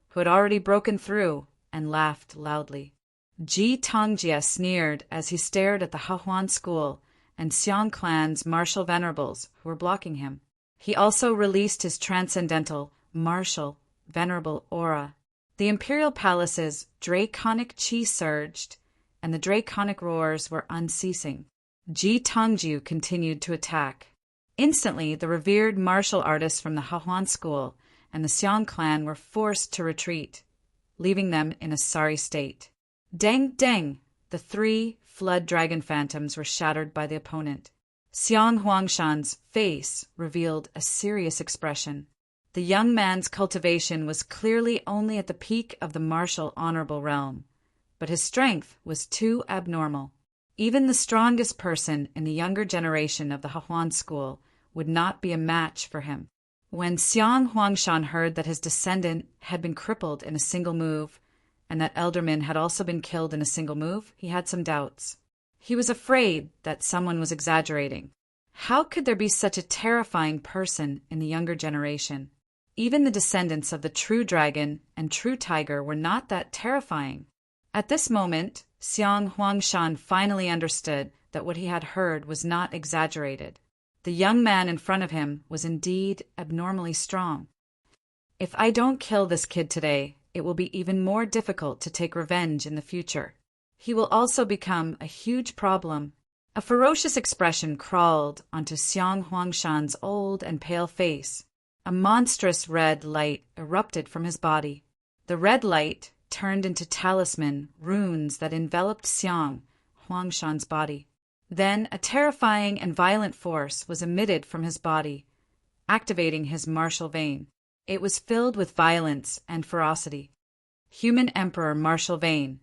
[SPEAKER 1] who had already broken through, and laughed loudly. Ji Tongjie sneered as he stared at the Hahuan School and Xiang clan's martial venerables who were blocking him. He also released his transcendental, martial, venerable aura. The imperial palace's draconic qi surged, and the draconic roars were unceasing. Ji Tongju continued to attack. Instantly, the revered martial artists from the Hahuan School and the Xiang clan were forced to retreat, leaving them in a sorry state. Deng deng! The 3 flood dragon phantoms were shattered by the opponent. Xiang Huangshan's face revealed a serious expression. The young man's cultivation was clearly only at the peak of the martial honorable realm, but his strength was too abnormal. Even the strongest person in the younger generation of the Hahuan School would not be a match for him. When Xiang Huangshan heard that his descendant had been crippled in a single move, and that Elderman had also been killed in a single move, he had some doubts. He was afraid that someone was exaggerating. How could there be such a terrifying person in the younger generation? Even the descendants of the true dragon and true tiger were not that terrifying. At this moment, Xiang Huangshan finally understood that what he had heard was not exaggerated. The young man in front of him was indeed abnormally strong. If I don't kill this kid today, it will be even more difficult to take revenge in the future. He will also become a huge problem. A ferocious expression crawled onto Xiang Huangshan's old and pale face. A monstrous red light erupted from his body. The red light turned into talisman runes that enveloped Xiang Huangshan's body. Then a terrifying and violent force was emitted from his body, activating his martial vein. It was filled with violence and ferocity. Human Emperor Martial Vein.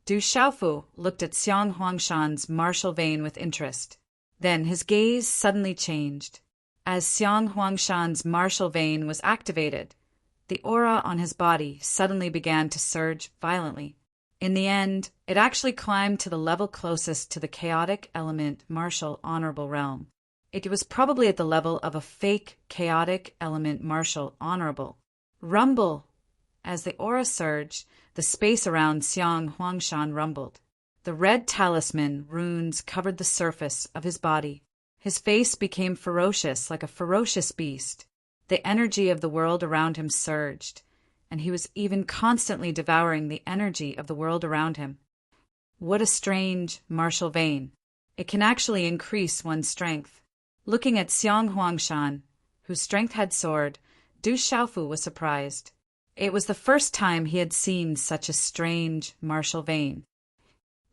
[SPEAKER 1] Du Xiaofu looked at Xiang Huangshan's martial vein with interest. Then his gaze suddenly changed. As Xiang Huangshan's martial vein was activated, the aura on his body suddenly began to surge violently. In the end, it actually climbed to the level closest to the chaotic element martial honorable realm. It was probably at the level of a fake chaotic element martial honorable. Rumble! As the aura surged, the space around Xiang Huangshan rumbled. The red talisman runes covered the surface of his body. His face became ferocious like a ferocious beast. The energy of the world around him surged, and he was even constantly devouring the energy of the world around him. What a strange martial vein. It can actually increase one's strength. Looking at Xiang Huangshan, whose strength had soared, Du Xiaofu was surprised. It was the first time he had seen such a strange martial vein.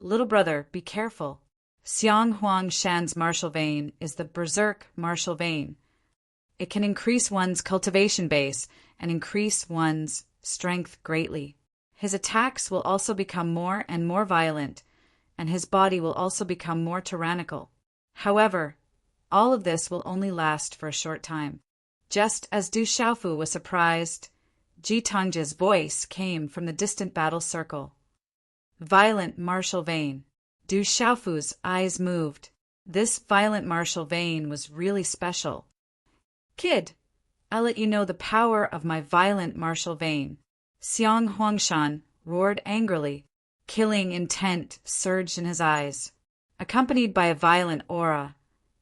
[SPEAKER 1] Little brother, be careful. Xiang Huangshan's martial vein is the berserk martial vein. It can increase one's cultivation base and increase one's strength greatly. His attacks will also become more and more violent, and his body will also become more tyrannical. However, all of this will only last for a short time. Just as Du Xiaofu was surprised, Ji Tongji's voice came from the distant battle circle. Violent martial vein. Du Xiaofu's eyes moved. This violent martial vein was really special. Kid, I'll let you know the power of my violent martial vein. Xiang Huangshan roared angrily. Killing intent surged in his eyes. Accompanied by a violent aura,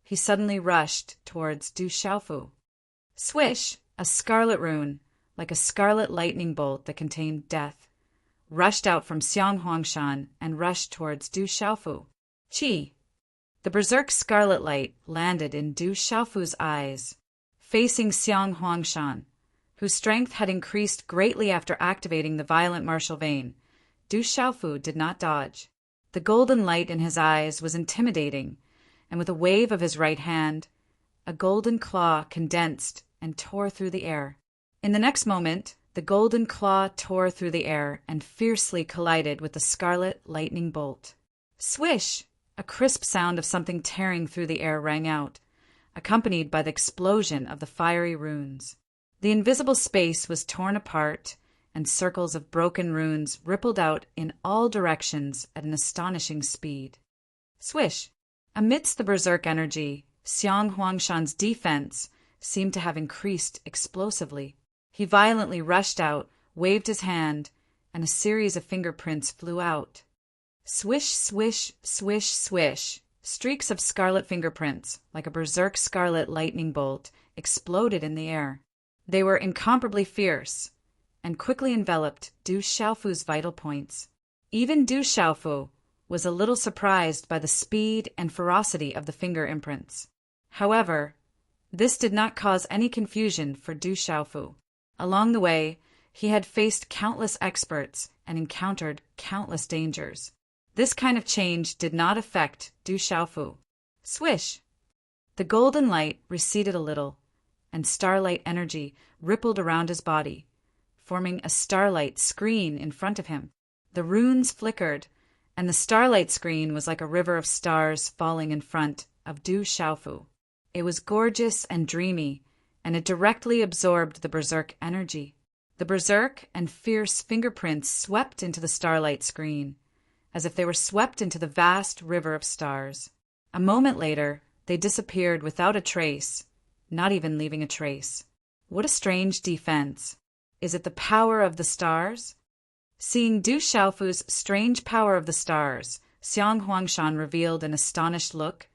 [SPEAKER 1] he suddenly rushed towards Du Xiaofu. Swish! A scarlet rune, like a scarlet lightning bolt that contained death, rushed out from Xiang Huangshan and rushed towards Du Xiaofu. Qi! The berserk scarlet light landed in Du Xiaofu's eyes, facing Xiang Huangshan, whose strength had increased greatly after activating the violent martial vein. Du Xiaofu did not dodge. The golden light in his eyes was intimidating, and with a wave of his right hand, a golden claw condensed and tore through the air. In the next moment, the golden claw tore through the air and fiercely collided with the scarlet lightning bolt. Swish! A crisp sound of something tearing through the air rang out, accompanied by the explosion of the fiery runes. The invisible space was torn apart, and circles of broken runes rippled out in all directions at an astonishing speed. Swish! Amidst the berserk energy, Xiang Huangshan's defense seemed to have increased explosively. He violently rushed out, waved his hand, and a series of fingerprints flew out. Swish, swish, swish, swish. Streaks of scarlet fingerprints, like a berserk scarlet lightning bolt, exploded in the air. They were incomparably fierce, and quickly enveloped Du Xiaofu's vital points. Even Du Xiaofu was a little surprised by the speed and ferocity of the finger imprints. However, this did not cause any confusion for Du Xiaofu. Along the way, he had faced countless experts and encountered countless dangers. This kind of change did not affect Du Xiaofu. Swish! The golden light receded a little, and starlight energy rippled around his body, forming a starlight screen in front of him. The runes flickered, and the starlight screen was like a river of stars falling in front of Du Xiaofu. It was gorgeous and dreamy, and it directly absorbed the berserk energy. The berserk and fierce fingerprints swept into the starlight screen, as if they were swept into the vast river of stars. A moment later, they disappeared without a trace, not even leaving a trace. What a strange defense. Is it the power of the stars? Seeing Du Xiaofu's strange power of the stars, Xiang Huangshan revealed an astonished look,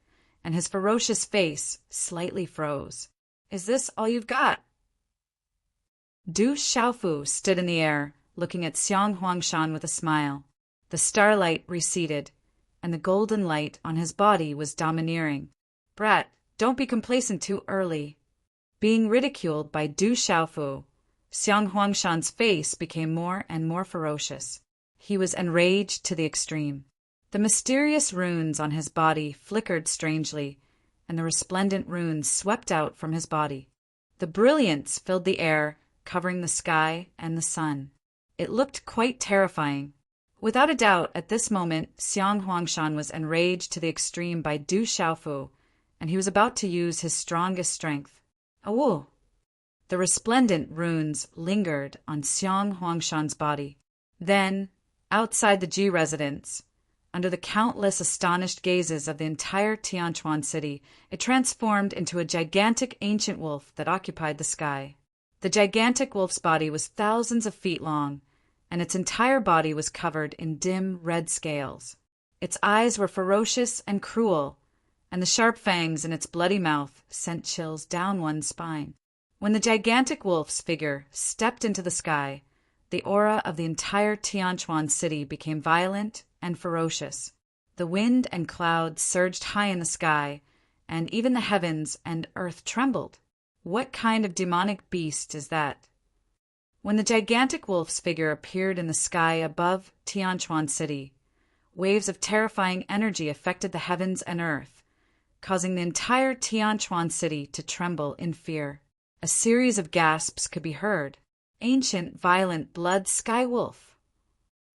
[SPEAKER 1] and his ferocious face slightly froze. Is this all you've got? Du Xiaofu stood in the air, looking at Xiang Huangshan with a smile. The starlight receded, and the golden light on his body was domineering. Brat, don't be complacent too early. Being ridiculed by Du Xiaofu, Xiang Huangshan's face became more and more ferocious. He was enraged to the extreme. The mysterious runes on his body flickered strangely, and the resplendent runes swept out from his body. The brilliance filled the air, covering the sky and the sun. It looked quite terrifying. Without a doubt, at this moment, Xiang Huangshan was enraged to the extreme by Du Xiaofu, and he was about to use his strongest strength. Awoo! The resplendent runes lingered on Xiang Huangshan's body. Then, outside the Ji residence, under the countless astonished gazes of the entire Tianquan city, it transformed into a gigantic ancient wolf that occupied the sky. The gigantic wolf's body was thousands of feet long, and its entire body was covered in dim red scales. Its eyes were ferocious and cruel, and the sharp fangs in its bloody mouth sent chills down one's spine. When the gigantic wolf's figure stepped into the sky, the aura of the entire Tianquan city became violent and ferocious. The wind and clouds surged high in the sky, and even the heavens and earth trembled. What kind of demonic beast is that? When the gigantic wolf's figure appeared in the sky above Tianquan city, waves of terrifying energy affected the heavens and earth, causing the entire Tianquan city to tremble in fear. A series of gasps could be heard. Ancient, violent, blood sky wolf.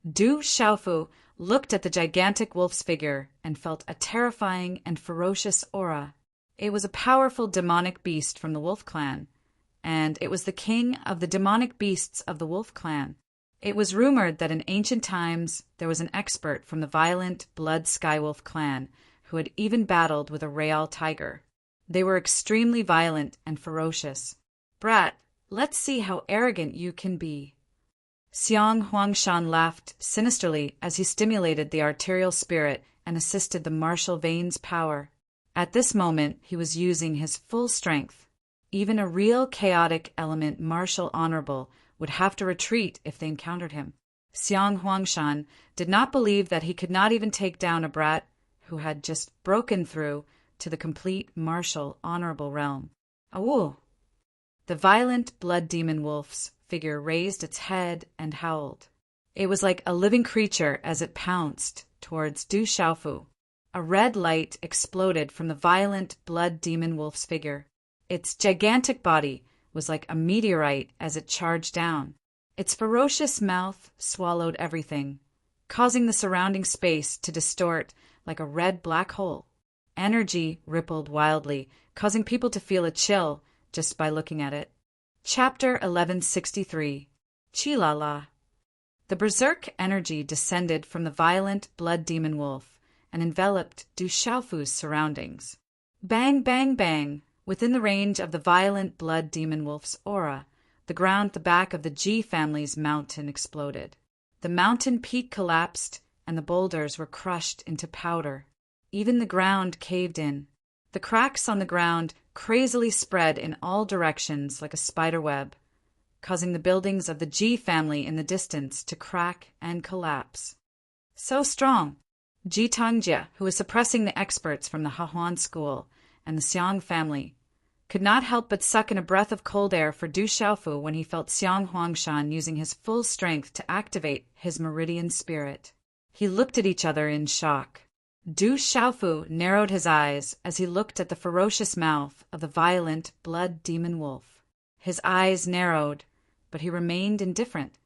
[SPEAKER 1] Du Xiaofu looked at the gigantic wolf's figure and felt a terrifying and ferocious aura. It was a powerful demonic beast from the wolf clan, and it was the king of the demonic beasts of the wolf clan. It was rumored that in ancient times there was an expert from the violent blood skywolf clan who had even battled with a real tiger. They were extremely violent and ferocious. Brat, let's see how arrogant you can be. Xiang Huangshan laughed sinisterly as he stimulated the arterial spirit and assisted the martial vein's power. At this moment, he was using his full strength. Even a real chaotic element martial honorable would have to retreat if they encountered him. Xiang Huangshan did not believe that he could not even take down a brat who had just broken through to the complete martial honorable realm. Awoo! The violent blood demon wolf's figure raised its head and howled. It was like a living creature as it pounced towards Du Xiaofu. A red light exploded from the violent blood demon wolf's figure. Its gigantic body was like a meteorite as it charged down. Its ferocious mouth swallowed everything, causing the surrounding space to distort like a red black hole. Energy rippled wildly, causing people to feel a chill just by looking at it. Chapter 1163. Chilala. The berserk energy descended from the violent blood demon wolf and enveloped Du Xiaofu's surroundings. Bang, bang, bang! Within the range of the violent blood demon wolf's aura, the ground at the back of the Ji family's mountain exploded. The mountain peak collapsed, and the boulders were crushed into powder. Even the ground caved in. The cracks on the ground crazily spread in all directions like a spider web, causing the buildings of the Ji family in the distance to crack and collapse. So strong! Ji Tangjia, who was suppressing the experts from the Hahuan school and the Xiang family, could not help but suck in a breath of cold air for Du Xiaofu when he felt Xiang Huangshan using his full strength to activate his meridian spirit. He looked at each other in shock. Du Xiaofu narrowed his eyes as he looked at the ferocious mouth of the violent blood demon wolf. His eyes narrowed, but he remained indifferent.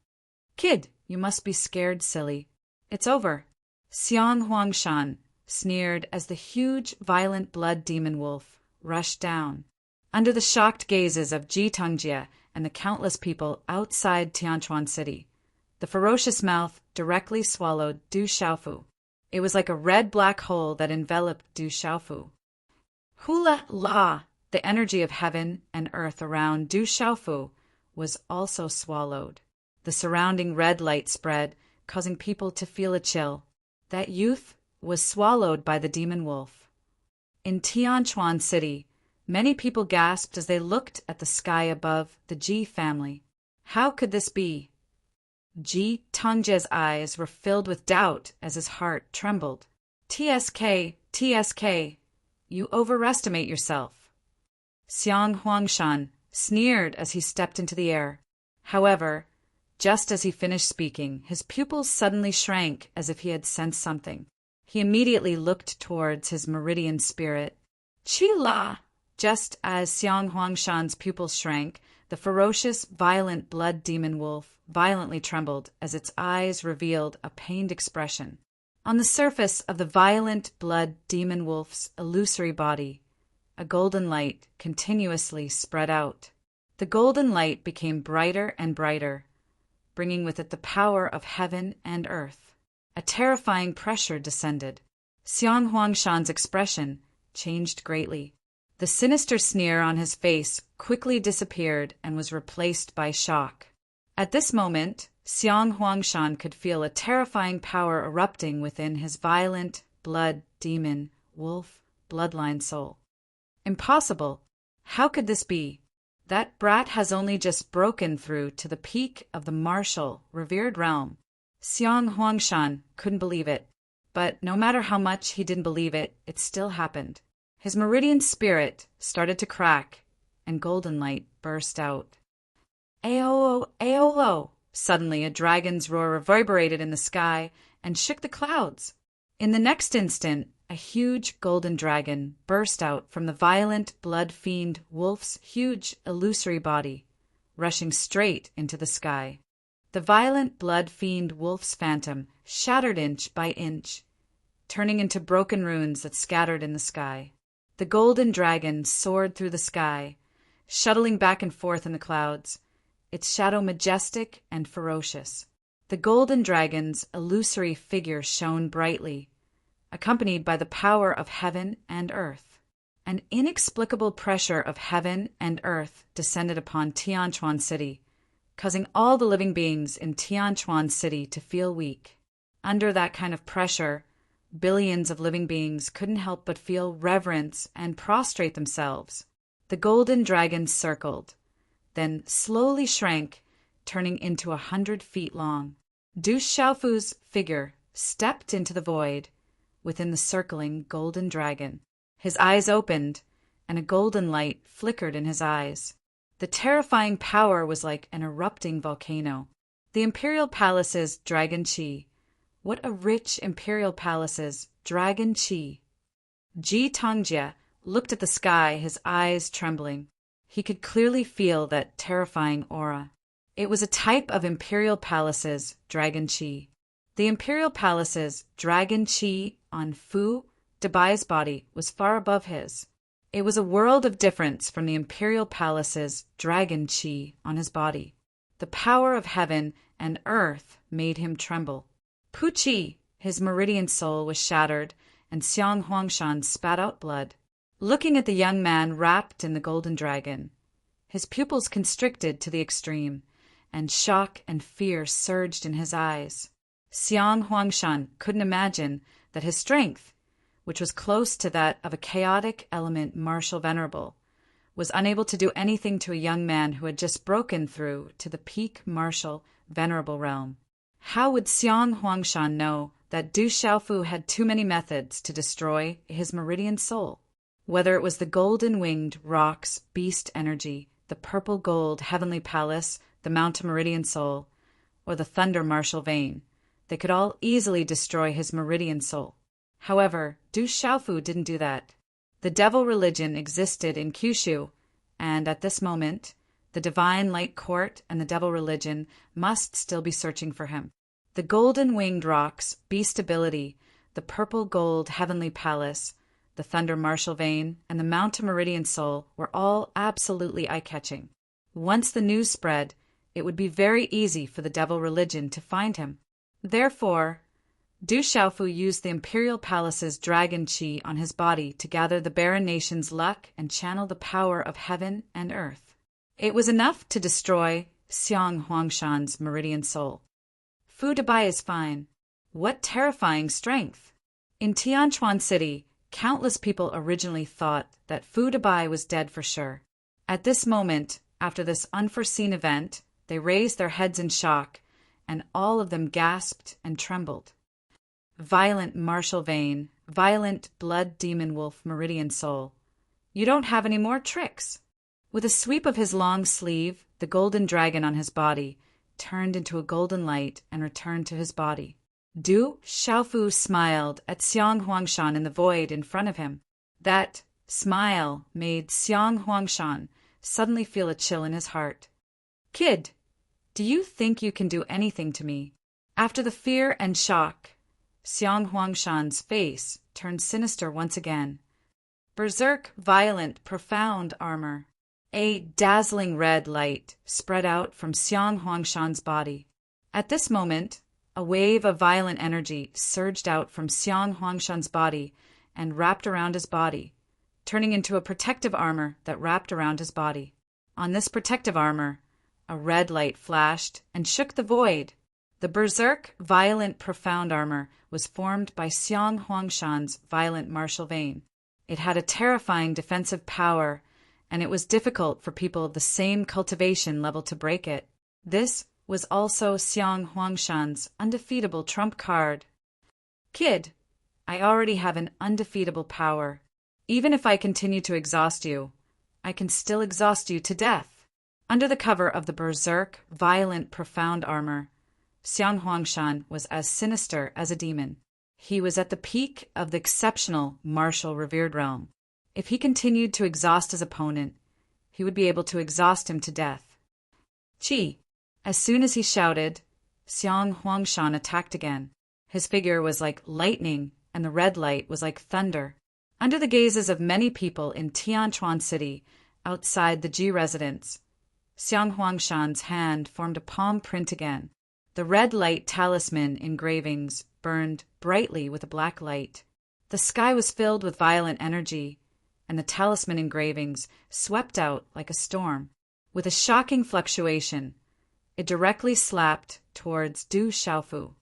[SPEAKER 1] "Kid, you must be scared, silly. It's over." Xiang Huangshan sneered as the huge, violent blood demon wolf rushed down. Under the shocked gazes of Ji Tangjia and the countless people outside Tianchuan City. The ferocious mouth directly swallowed Du Xiaofu. It was like a red-black hole that enveloped Du Xiaofu. Hula la! The energy of heaven and earth around Du Xiaofu was also swallowed. The surrounding red light spread, causing people to feel a chill. That youth was swallowed by the demon wolf. In Tianchuan City, many people gasped as they looked at the sky above the Ji family. How could this be? Ji Tongjia's eyes were filled with doubt as his heart trembled. TSK, you overestimate yourself. Xiang Huangshan sneered as he stepped into the air. However, just as he finished speaking, his pupils suddenly shrank as if he had sensed something. He immediately looked towards his meridian spirit. Qi-la! Just as Xiang Huangshan's pupils shrank, the ferocious, violent blood demon wolf violently trembled as its eyes revealed a pained expression. On the surface of the violent blood demon wolf's illusory body, a golden light continuously spread out. The golden light became brighter and brighter, bringing with it the power of heaven and earth. A terrifying pressure descended. Xiang Huangshan's expression changed greatly. The sinister sneer on his face quickly disappeared and was replaced by shock. At this moment, Xiang Huangshan could feel a terrifying power erupting within his violent, blood demon, wolf, bloodline soul. Impossible! How could this be? That brat has only just broken through to the peak of the martial, revered realm. Xiang Huangshan couldn't believe it, but no matter how much he didn't believe it, it still happened. His meridian spirit started to crack, and golden light burst out. Aolo, Aolo! Suddenly a dragon's roar reverberated in the sky and shook the clouds. In the next instant, a huge golden dragon burst out from the violent blood fiend wolf's huge illusory body, rushing straight into the sky. The violent blood fiend wolf's phantom shattered inch by inch, turning into broken runes that scattered in the sky. The golden dragon soared through the sky, shuttling back and forth in the clouds, its shadow majestic and ferocious. The golden dragon's illusory figure shone brightly, accompanied by the power of heaven and earth. An inexplicable pressure of heaven and earth descended upon Tianchuan City, causing all the living beings in Tianchuan City to feel weak. Under that kind of pressure, billions of living beings couldn't help but feel reverence and prostrate themselves. The golden dragon circled, then slowly shrank, turning into 100 feet long. Du Xiaofu's figure stepped into the void within the circling golden dragon. His eyes opened, and a golden light flickered in his eyes. The terrifying power was like an erupting volcano. The imperial palace's dragon qi. What a rich imperial palace's dragon qi. Ji Tongjia looked at the sky, his eyes trembling. He could clearly feel that terrifying aura. It was a type of imperial palace's dragon qi. The imperial palace's dragon qi on Fu Debai's body was far above his. It was a world of difference from the imperial palace's dragon qi on his body. The power of heaven and earth made him tremble. Puqi, his meridian soul, was shattered, and Xiang Huangshan spat out blood. Looking at the young man wrapped in the golden dragon, his pupils constricted to the extreme, and shock and fear surged in his eyes. Xiang Huangshan couldn't imagine that his strength, which was close to that of a chaotic element martial venerable, was unable to do anything to a young man who had just broken through to the peak martial venerable realm. How would Xiang Huangshan know that Du Xiaofu had too many methods to destroy his meridian soul? Whether it was the golden-winged rock's beast energy, the purple gold heavenly palace, the mountain meridian soul, or the thunder martial vein, they could all easily destroy his meridian soul. However, Du Xiaofu didn't do that. The devil religion existed in Kyushu, and at this moment, the divine light court and the devil religion must still be searching for him. The golden-winged rock's beast ability, the purple gold heavenly palace, the thunder martial vein, and the mountain meridian soul were all absolutely eye-catching. Once the news spread, it would be very easy for the devil religion to find him. Therefore, Du Xiaofu used the imperial palace's dragon qi on his body to gather the barren nation's luck and channel the power of heaven and earth. It was enough to destroy Xiang Huangshan's meridian soul. Fu Dabai is fine. What terrifying strength! In Tianquan City, countless people originally thought that Fu Dabai was dead for sure. At this moment, after this unforeseen event, they raised their heads in shock, and all of them gasped and trembled. Violent martial vein, violent blood demon wolf meridian soul. You don't have any more tricks. With a sweep of his long sleeve, the golden dragon on his body turned into a golden light and returned to his body. Du Xiaofu smiled at Xiang Huangshan in the void in front of him. That smile made Xiang Huangshan suddenly feel a chill in his heart. Kid, do you think you can do anything to me? After the fear and shock, Xiang Huangshan's face turned sinister once again. Berserk violent profound armor. A dazzling red light spread out from Xiang Huangshan's body. At this moment, a wave of violent energy surged out from Xiang Huangshan's body and wrapped around his body, turning into a protective armor that wrapped around his body. On this protective armor, a red light flashed and shook the void. The berserk, violent, profound armor was formed by Xiang Huangshan's violent martial vein. It had a terrifying defensive power, and it was difficult for people of the same cultivation level to break it. This was also Xiang Huangshan's undefeatable trump card. Kid, I already have an undefeatable power. Even if I continue to exhaust you, I can still exhaust you to death. Under the cover of the berserk, violent, profound armor, Xiang Huangshan was as sinister as a demon. He was at the peak of the exceptional, martial, revered realm. If he continued to exhaust his opponent, he would be able to exhaust him to death. Qi. As soon as he shouted, Xiang Huangshan attacked again. His figure was like lightning, and the red light was like thunder. Under the gazes of many people in Tianquan City, outside the Ji residence, Xiang Huangshan's hand formed a palm print again. The red light talisman engravings burned brightly with a black light. The sky was filled with violent energy, and the talisman engravings swept out like a storm. With a shocking fluctuation, it directly slapped towards Du Xiaofu.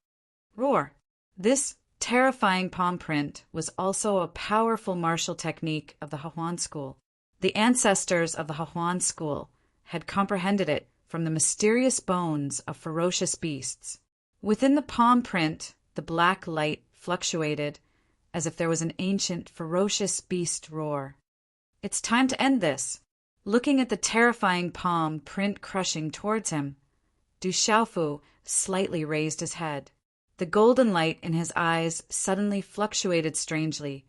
[SPEAKER 1] Roar! This terrifying palm print was also a powerful martial technique of the Hahuan school. The ancestors of the Hahuan school had comprehended it from the mysterious bones of ferocious beasts. Within the palm print, the black light fluctuated as if there was an ancient, ferocious beast roar. It's time to end this. Looking at the terrifying palm print crushing towards him, Du Xiaofu slightly raised his head. The golden light in his eyes suddenly fluctuated strangely,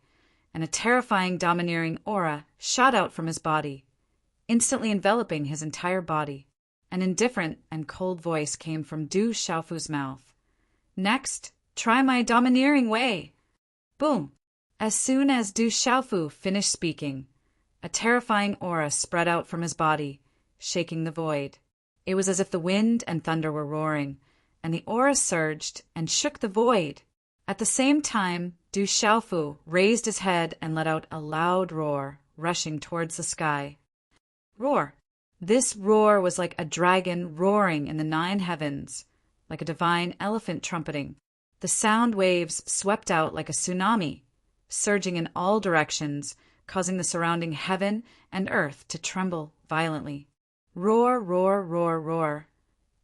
[SPEAKER 1] and a terrifying domineering aura shot out from his body, instantly enveloping his entire body. An indifferent and cold voice came from Du Xiaofu's mouth. Next, try my domineering way. Boom! As soon as Du Xiaofu finished speaking, a terrifying aura spread out from his body, shaking the void. It was as if the wind and thunder were roaring, and the aura surged and shook the void. At the same time, Du Xiaofu raised his head and let out a loud roar, rushing towards the sky. Roar! This roar was like a dragon roaring in the 9 heavens, like a divine elephant trumpeting. The sound waves swept out like a tsunami, surging in all directions, causing the surrounding heaven and earth to tremble violently. Roar, roar, roar, roar.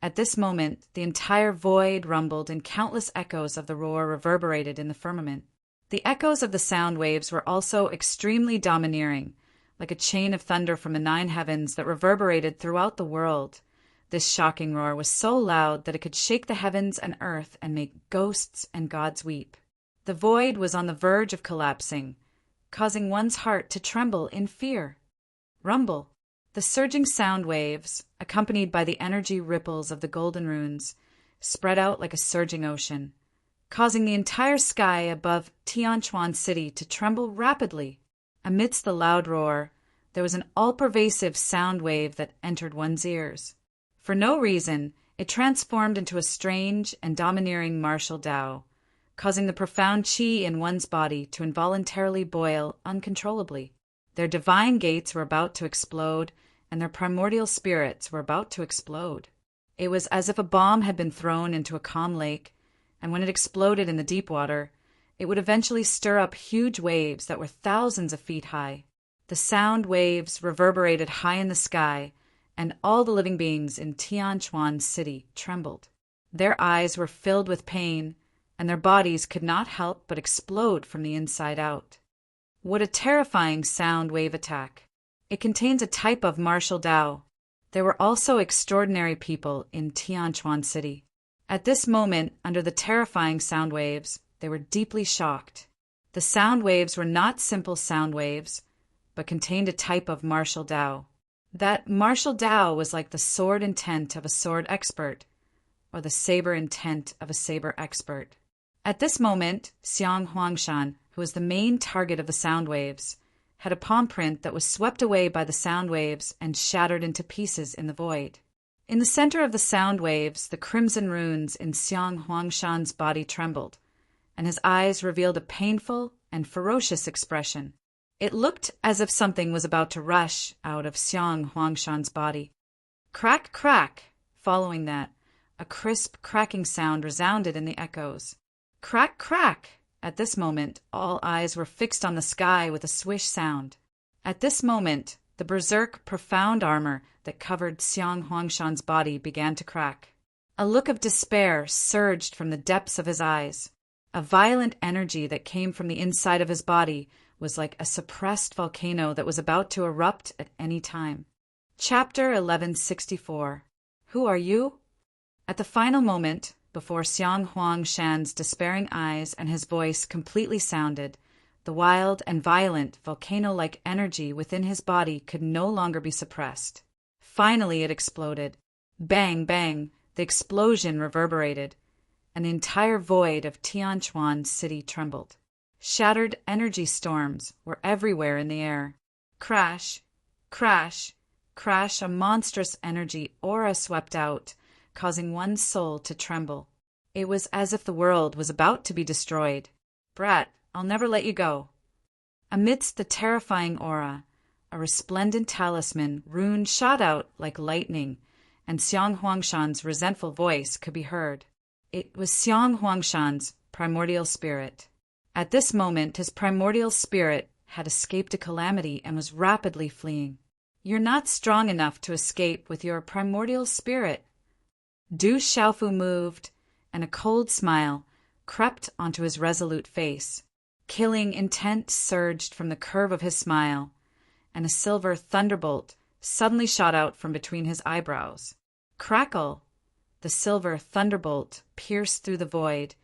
[SPEAKER 1] At this moment, the entire void rumbled and countless echoes of the roar reverberated in the firmament. The echoes of the sound waves were also extremely domineering, like a chain of thunder from the 9 heavens that reverberated throughout the world. This shocking roar was so loud that it could shake the heavens and earth and make ghosts and gods weep. The void was on the verge of collapsing, causing one's heart to tremble in fear. Rumble. The surging sound waves, accompanied by the energy ripples of the golden runes, spread out like a surging ocean, causing the entire sky above Tianquan City to tremble rapidly. Amidst the loud roar, there was an all-pervasive sound wave that entered one's ears. For no reason, it transformed into a strange and domineering martial Tao, causing the profound qi in one's body to involuntarily boil uncontrollably. Their divine gates were about to explode, and their primordial spirits were about to explode. It was as if a bomb had been thrown into a calm lake, and when it exploded in the deep water, it would eventually stir up huge waves that were thousands of feet high. The sound waves reverberated high in the sky, and all the living beings in Tianquan City trembled. Their eyes were filled with pain, and their bodies could not help but explode from the inside out. What a terrifying sound wave attack! It contains a type of martial Tao. There were also extraordinary people in Tianquan City. At this moment, under the terrifying sound waves, they were deeply shocked. The sound waves were not simple sound waves, but contained a type of martial Tao. That martial Tao was like the sword intent of a sword expert, or the saber intent of a saber expert. At this moment, Xiang Huangshan, who was the main target of the sound waves, had a palm print that was swept away by the sound waves and shattered into pieces in the void. In the center of the sound waves, the crimson runes in Xiang Huangshan's body trembled, and his eyes revealed a painful and ferocious expression. It looked as if something was about to rush out of Xiang Huangshan's body. Crack, crack! Following that, a crisp cracking sound resounded in the echoes. Crack, crack! At this moment, all eyes were fixed on the sky with a swish sound. At this moment, the berserk profound armor that covered Xiang Huangshan's body began to crack. A look of despair surged from the depths of his eyes. A violent energy that came from the inside of his body was like a suppressed volcano that was about to erupt at any time. Chapter 1164. Who are you? At the final moment, before Xiang Huangshan's despairing eyes and his voice completely sounded, the wild and violent volcano-like energy within his body could no longer be suppressed. Finally it exploded. Bang, bang, the explosion reverberated, and the entire void of Tianquan City trembled. Shattered energy storms were everywhere in the air. Crash, crash, crash, a monstrous energy aura swept out, causing one's soul to tremble. It was as if the world was about to be destroyed. Brat, I'll never let you go. Amidst the terrifying aura, a resplendent talisman rune shot out like lightning, and Xiang Huangshan's resentful voice could be heard. It was Xiang Huangshan's primordial spirit. At this moment, his primordial spirit had escaped a calamity and was rapidly fleeing. You're not strong enough to escape with your primordial spirit. Du Xiaofu moved, and a cold smile crept onto his resolute face. Killing intent surged from the curve of his smile, and a silver thunderbolt suddenly shot out from between his eyebrows. Crackle! The silver thunderbolt pierced through the void,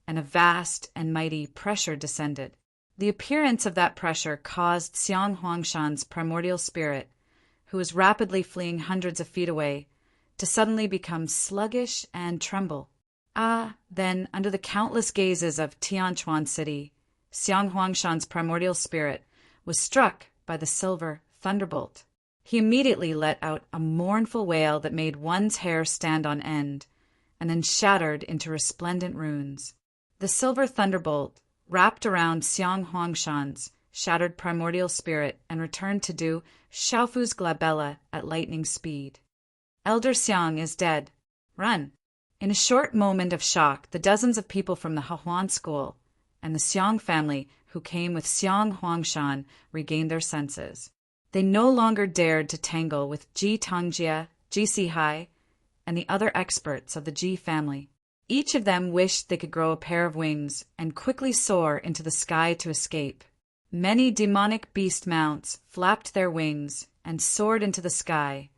[SPEAKER 1] and a vast and mighty pressure descended. The appearance of that pressure caused Xiang Huangshan's primordial spirit, who was rapidly fleeing hundreds of feet away, to suddenly become sluggish and tremble. Then, under the countless gazes of Tianquan City, Xiang Huangshan's primordial spirit was struck by the silver thunderbolt. He immediately let out a mournful wail that made one's hair stand on end, and then shattered into resplendent runes. The silver thunderbolt wrapped around Xiang Huangshan's shattered primordial spirit and returned to Du Xiaofu's glabella at lightning speed. Elder Xiang is dead. Run! In a short moment of shock, the dozens of people from the Hahuan school and the Xiang family who came with Xiang Huangshan regained their senses. They no longer dared to tangle with Ji Tangjia, Ji Sihai, and the other experts of the Ji family. Each of them wished they could grow a pair of wings and quickly soar into the sky to escape. Many demonic beast mounts flapped their wings and soared into the sky,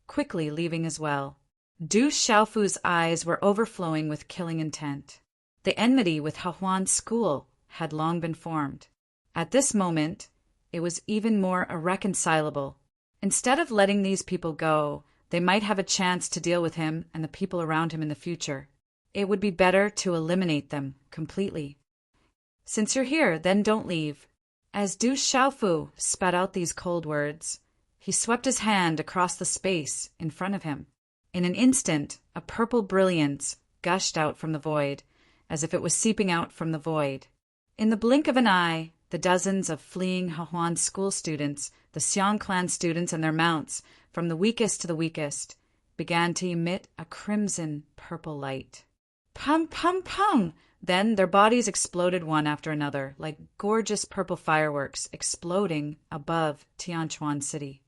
[SPEAKER 1] quickly leaving as well. Du Xiaofu's eyes were overflowing with killing intent. The enmity with Hahuan school had long been formed. At this moment, it was even more irreconcilable. Instead of letting these people go, they might have a chance to deal with him and the people around him in the future. It would be better to eliminate them completely. Since you're here, then don't leave. As Du Xiaofu spat out these cold words, he swept his hand across the space in front of him. In an instant, a purple brilliance gushed out from the void, as if it was seeping out from the void. In the blink of an eye, the dozens of fleeing Hahuan school students, the Xiang clan students and their mounts, from the weakest to the weakest, began to emit a crimson purple light. Pum, pum, pum! Then their bodies exploded one after another, like gorgeous purple fireworks exploding above Tianchuan City.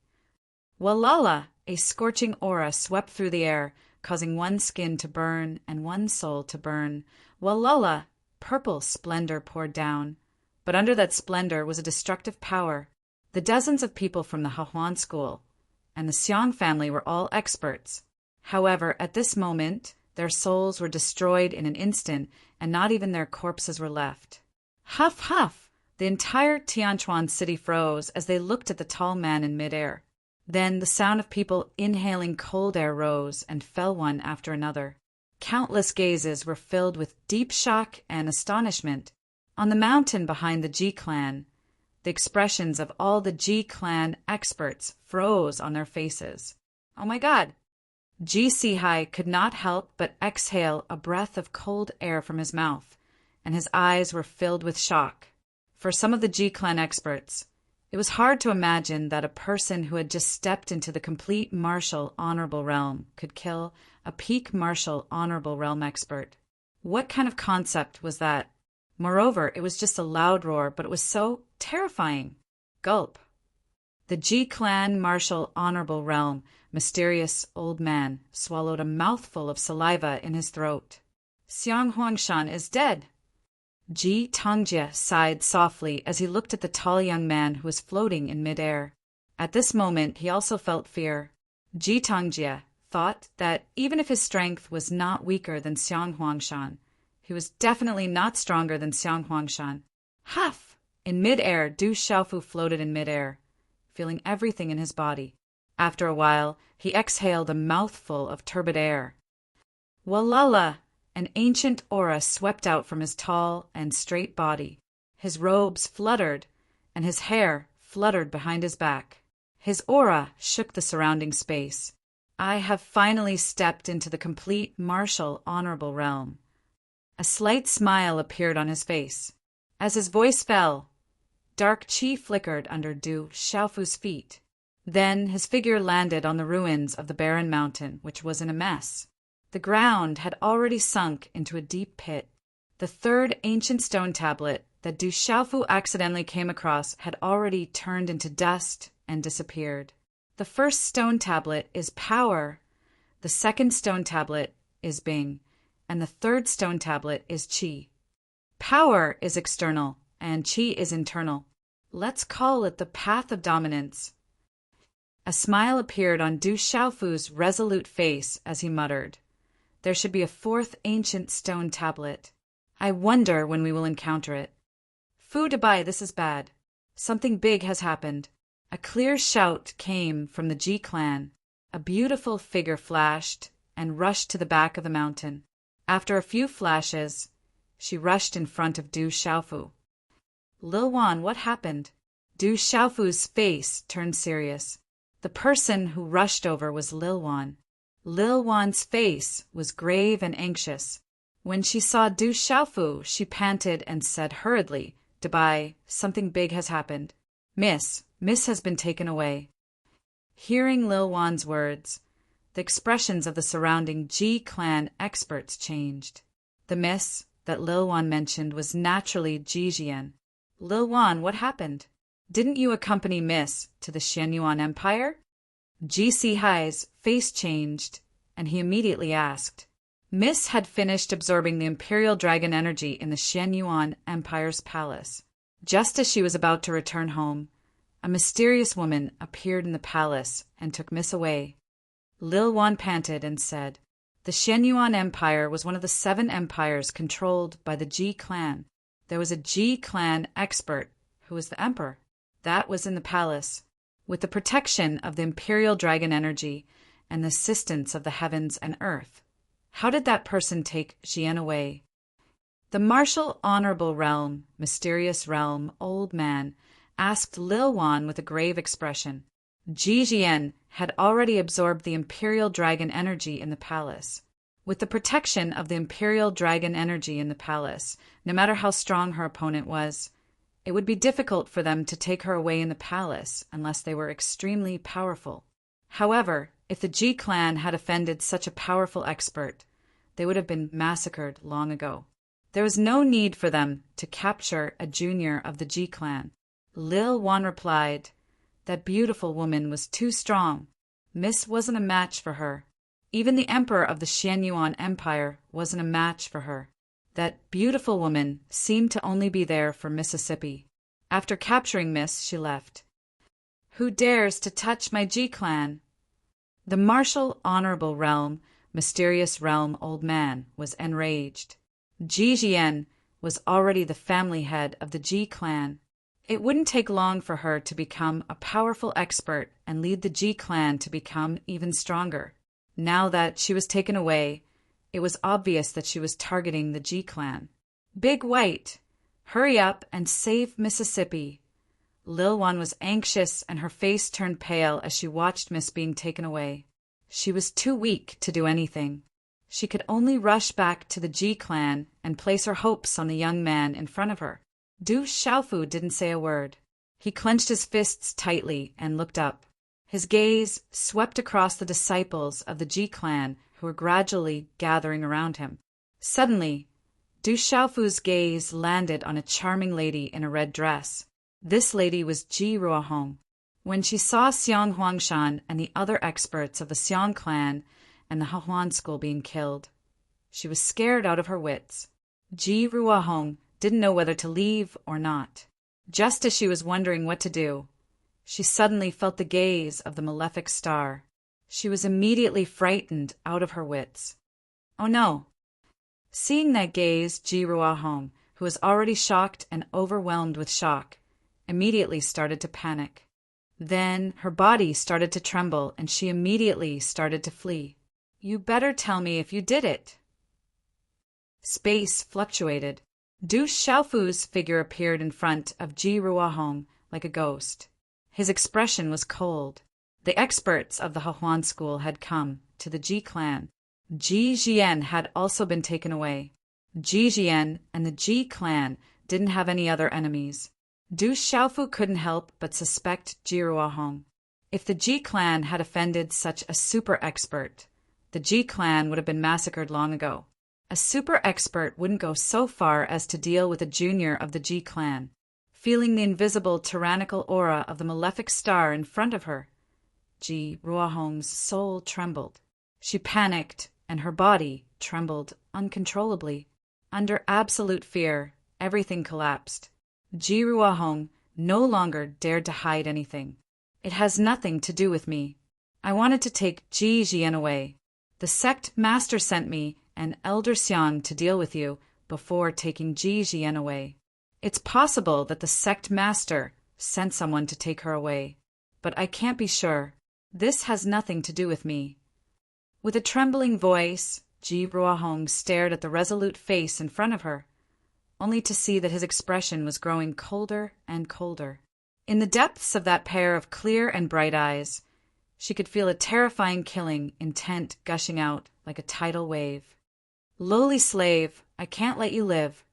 [SPEAKER 1] Walala! A scorching aura swept through the air, causing one skin to burn and one soul to burn. Walala! Purple splendor poured down. But under that splendor was a destructive power. The dozens of people from the Hahuan school and the Xiang family were all experts. However, at this moment, their souls were destroyed in an instant, and not even their corpses were left. Huff, huff! The entire Tianchuan city froze as they looked at the tall man in midair. Then the sound of people inhaling cold air rose and fell one after another. Countless gazes were filled with deep shock and astonishment. On the mountain behind the Ji clan, the expressions of all the Ji clan experts froze on their faces. Oh my God! Ji Sihai could not help but exhale a breath of cold air from his mouth, and his eyes were filled with shock. For some of the Ji clan experts, it was hard to imagine that a person who had just stepped into the complete martial honorable realm could kill a peak martial honorable realm expert. What kind of concept was that? Moreover, it was just a loud roar, but it was so terrifying. Gulp. The Ji clan martial honorable realm mysterious old man swallowed a mouthful of saliva in his throat. Xiang Huangshan is dead. Ji Tangjie sighed softly as he looked at the tall young man who was floating in midair. At this moment, he also felt fear. Ji Tangjie thought that even if his strength was not weaker than Xiang Huangshan, he was definitely not stronger than Xiang Huangshan. Huff! In midair, Du Xiaofu floated in midair, feeling everything in his body. After a while, he exhaled a mouthful of turbid air. Walala! An ancient aura swept out from his tall and straight body. His robes fluttered, and his hair fluttered behind his back. His aura shook the surrounding space. I have finally stepped into the complete martial honorable realm. A slight smile appeared on his face. As his voice fell, dark chi flickered under Du Xiaofu's feet. Then his figure landed on the ruins of the barren mountain, which was in a mess. The ground had already sunk into a deep pit. The third ancient stone tablet that Du Xiaofu accidentally came across had already turned into dust and disappeared. The first stone tablet is power, the second stone tablet is Bing, and the third stone tablet is Qi. Power is external, and Qi is internal. Let's call it the path of dominance. A smile appeared on Du Xiaofu's resolute face as he muttered, "There should be a fourth ancient stone tablet. I wonder when we will encounter it. Fu Dabai, this is bad. Something big has happened." A clear shout came from the Ji clan. A beautiful figure flashed and rushed to the back of the mountain. After a few flashes, she rushed in front of Du Xiaofu. "Lil Wan, what happened?" Du Xiaofu's face turned serious. The person who rushed over was Lil Wan. Lil Wan's face was grave and anxious. When she saw Du Xiaofu, she panted and said hurriedly, "Dabai, something big has happened. Miss has been taken away." Hearing Lil Wan's words, the expressions of the surrounding Ji clan experts changed. The miss that Lil Wan mentioned was naturally Ji Jian. "Lil Wan, what happened? Didn't you accompany Miss to the Xianyuan Empire?" Ji Sihai's face changed, and he immediately asked. Miss had finished absorbing the Imperial Dragon energy in the Xianyuan Empire's palace. Just as she was about to return home, a mysterious woman appeared in the palace and took Miss away. Lil Wan panted and said, "The Xianyuan Empire was one of the 7 empires controlled by the Ji clan. There was a Ji clan expert who was the emperor. That was in the palace, with the protection of the Imperial Dragon energy and the assistance of the heavens and earth. How did that person take Jian away?" The martial honorable realm, mysterious realm, old man, asked Lil Wan with a grave expression. Ji Jian had already absorbed the Imperial Dragon energy in the palace. With the protection of the Imperial Dragon energy in the palace, no matter how strong her opponent was, it would be difficult for them to take her away in the palace unless they were extremely powerful. However, if the Ji clan had offended such a powerful expert, they would have been massacred long ago. There was no need for them to capture a junior of the Ji clan. Lil Wan replied, "That beautiful woman was too strong. Miss wasn't a match for her. Even the emperor of the Xianyuan Empire wasn't a match for her. That beautiful woman seemed to only be there for Mississippi. After capturing Miss, she left. Who dares to touch my Ji clan?" The martial, honorable realm, mysterious realm old man was enraged. Ji Jian was already the family head of the Ji clan. It wouldn't take long for her to become a powerful expert and lead the Ji clan to become even stronger. Now that she was taken away, it was obvious that she was targeting the Ji clan. "Big White, hurry up and save Mississippi." Lil Wan was anxious and her face turned pale as she watched Miss being taken away. She was too weak to do anything. She could only rush back to the Ji clan and place her hopes on the young man in front of her. Du Xiaofu didn't say a word. He clenched his fists tightly and looked up. His gaze swept across the disciples of the Ji clan who were gradually gathering around him. Suddenly, Du Xiaofu's gaze landed on a charming lady in a red dress. This lady was Ji Ruohong. When she saw Xiong Huangshan and the other experts of the Xiong clan and the Hahuan school being killed, she was scared out of her wits. Ji Ruohong didn't know whether to leave or not. Just as she was wondering what to do, she suddenly felt the gaze of the malefic star. She was immediately frightened out of her wits. Oh no! Seeing that gaze, Ji Ruohong, who was already shocked and overwhelmed with shock, immediately started to panic. Then her body started to tremble and she immediately started to flee. "You better tell me if you did it." Space fluctuated. Du Xiaofu's figure appeared in front of Ji Ruohong like a ghost. His expression was cold. The experts of the Hahuan school had come to the Ji clan. Ji Jian had also been taken away. Ji Jian and the Ji clan didn't have any other enemies. Du Xiaofu couldn't help but suspect Ji Ruohong. If the Ji clan had offended such a super expert, the Ji clan would have been massacred long ago. A super expert wouldn't go so far as to deal with a junior of the Ji clan. Feeling the invisible tyrannical aura of the malefic star in front of her, Ji Ruohong's soul trembled. She panicked, and her body trembled uncontrollably. Under absolute fear, everything collapsed. Ji Ruohong no longer dared to hide anything. "It has nothing to do with me. I wanted to take Ji Jian away. The sect master sent me and Elder Xiang to deal with you before taking Ji Jian away. It's possible that the sect master sent someone to take her away, but I can't be sure. This has nothing to do with me." With a trembling voice, Ji Ruohong stared at the resolute face in front of her, only to see that his expression was growing colder and colder. In the depths of that pair of clear and bright eyes, she could feel a terrifying killing intent gushing out like a tidal wave. "Lowly slave, I can't let you live."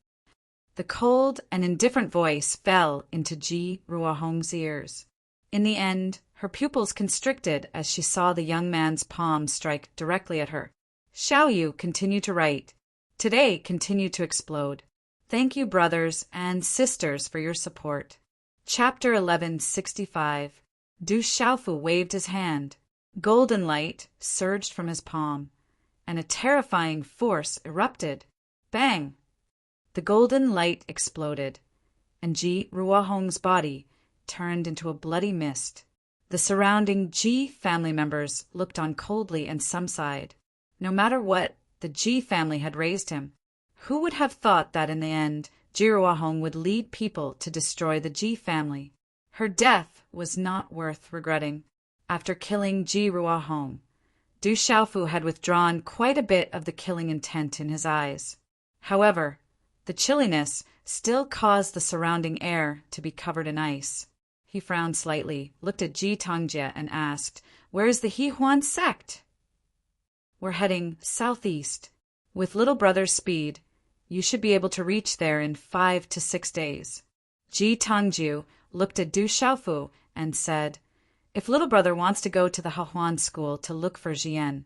[SPEAKER 1] The cold and indifferent voice fell into Ji Ruohong's ears. In the end, her pupils constricted as she saw the young man's palm strike directly at her. Xiaoyu continued to write. Today continued to explode. Thank you, brothers and sisters, for your support. Chapter 1165. Du Xiaofu waved his hand. Golden light surged from his palm, and a terrifying force erupted. Bang! The golden light exploded, and Ji Ruohong's body turned into a bloody mist. The surrounding Ji family members looked on coldly, and some sighed. No matter what, the Ji family had raised him. Who would have thought that in the end, Ji Ruohong would lead people to destroy the Ji family? Her death was not worth regretting. After killing Ji Ruohong, Du Xiaofu had withdrawn quite a bit of the killing intent in his eyes. However, the chilliness still caused the surrounding air to be covered in ice. He frowned slightly, looked at Ji Tangjie and asked, "Where is the Hehuan sect?" "We're heading southeast. With little brother's speed, you should be able to reach there in 5 to 6 days." Ji Tangjiu looked at Du Xiaofu and said, "If little brother wants to go to the Hehuan school to look for Jian,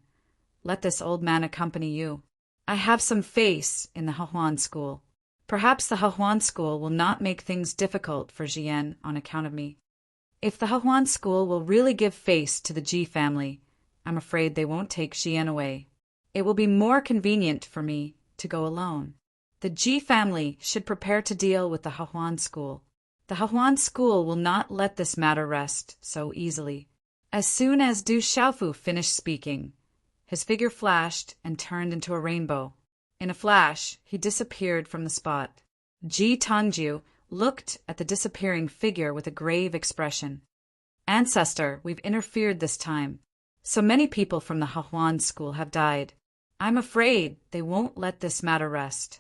[SPEAKER 1] let this old man accompany you. I have some face in the Hehuan school. Perhaps the Hehuan school will not make things difficult for Jian on account of me. If the Hehuan school will really give face to the Ji family, I'm afraid they won't take Jian away. It will be more convenient for me to go alone. The Ji family should prepare to deal with the Hehuan school. The Hehuan school will not let this matter rest so easily." As soon as Du Xiaofu finished speaking, his figure flashed and turned into a rainbow. In a flash, he disappeared from the spot. Ji Tangjiu looked at the disappearing figure with a grave expression. "Ancestor, we've interfered this time. So many people from the Hehuan school have died. I'm afraid they won't let this matter rest."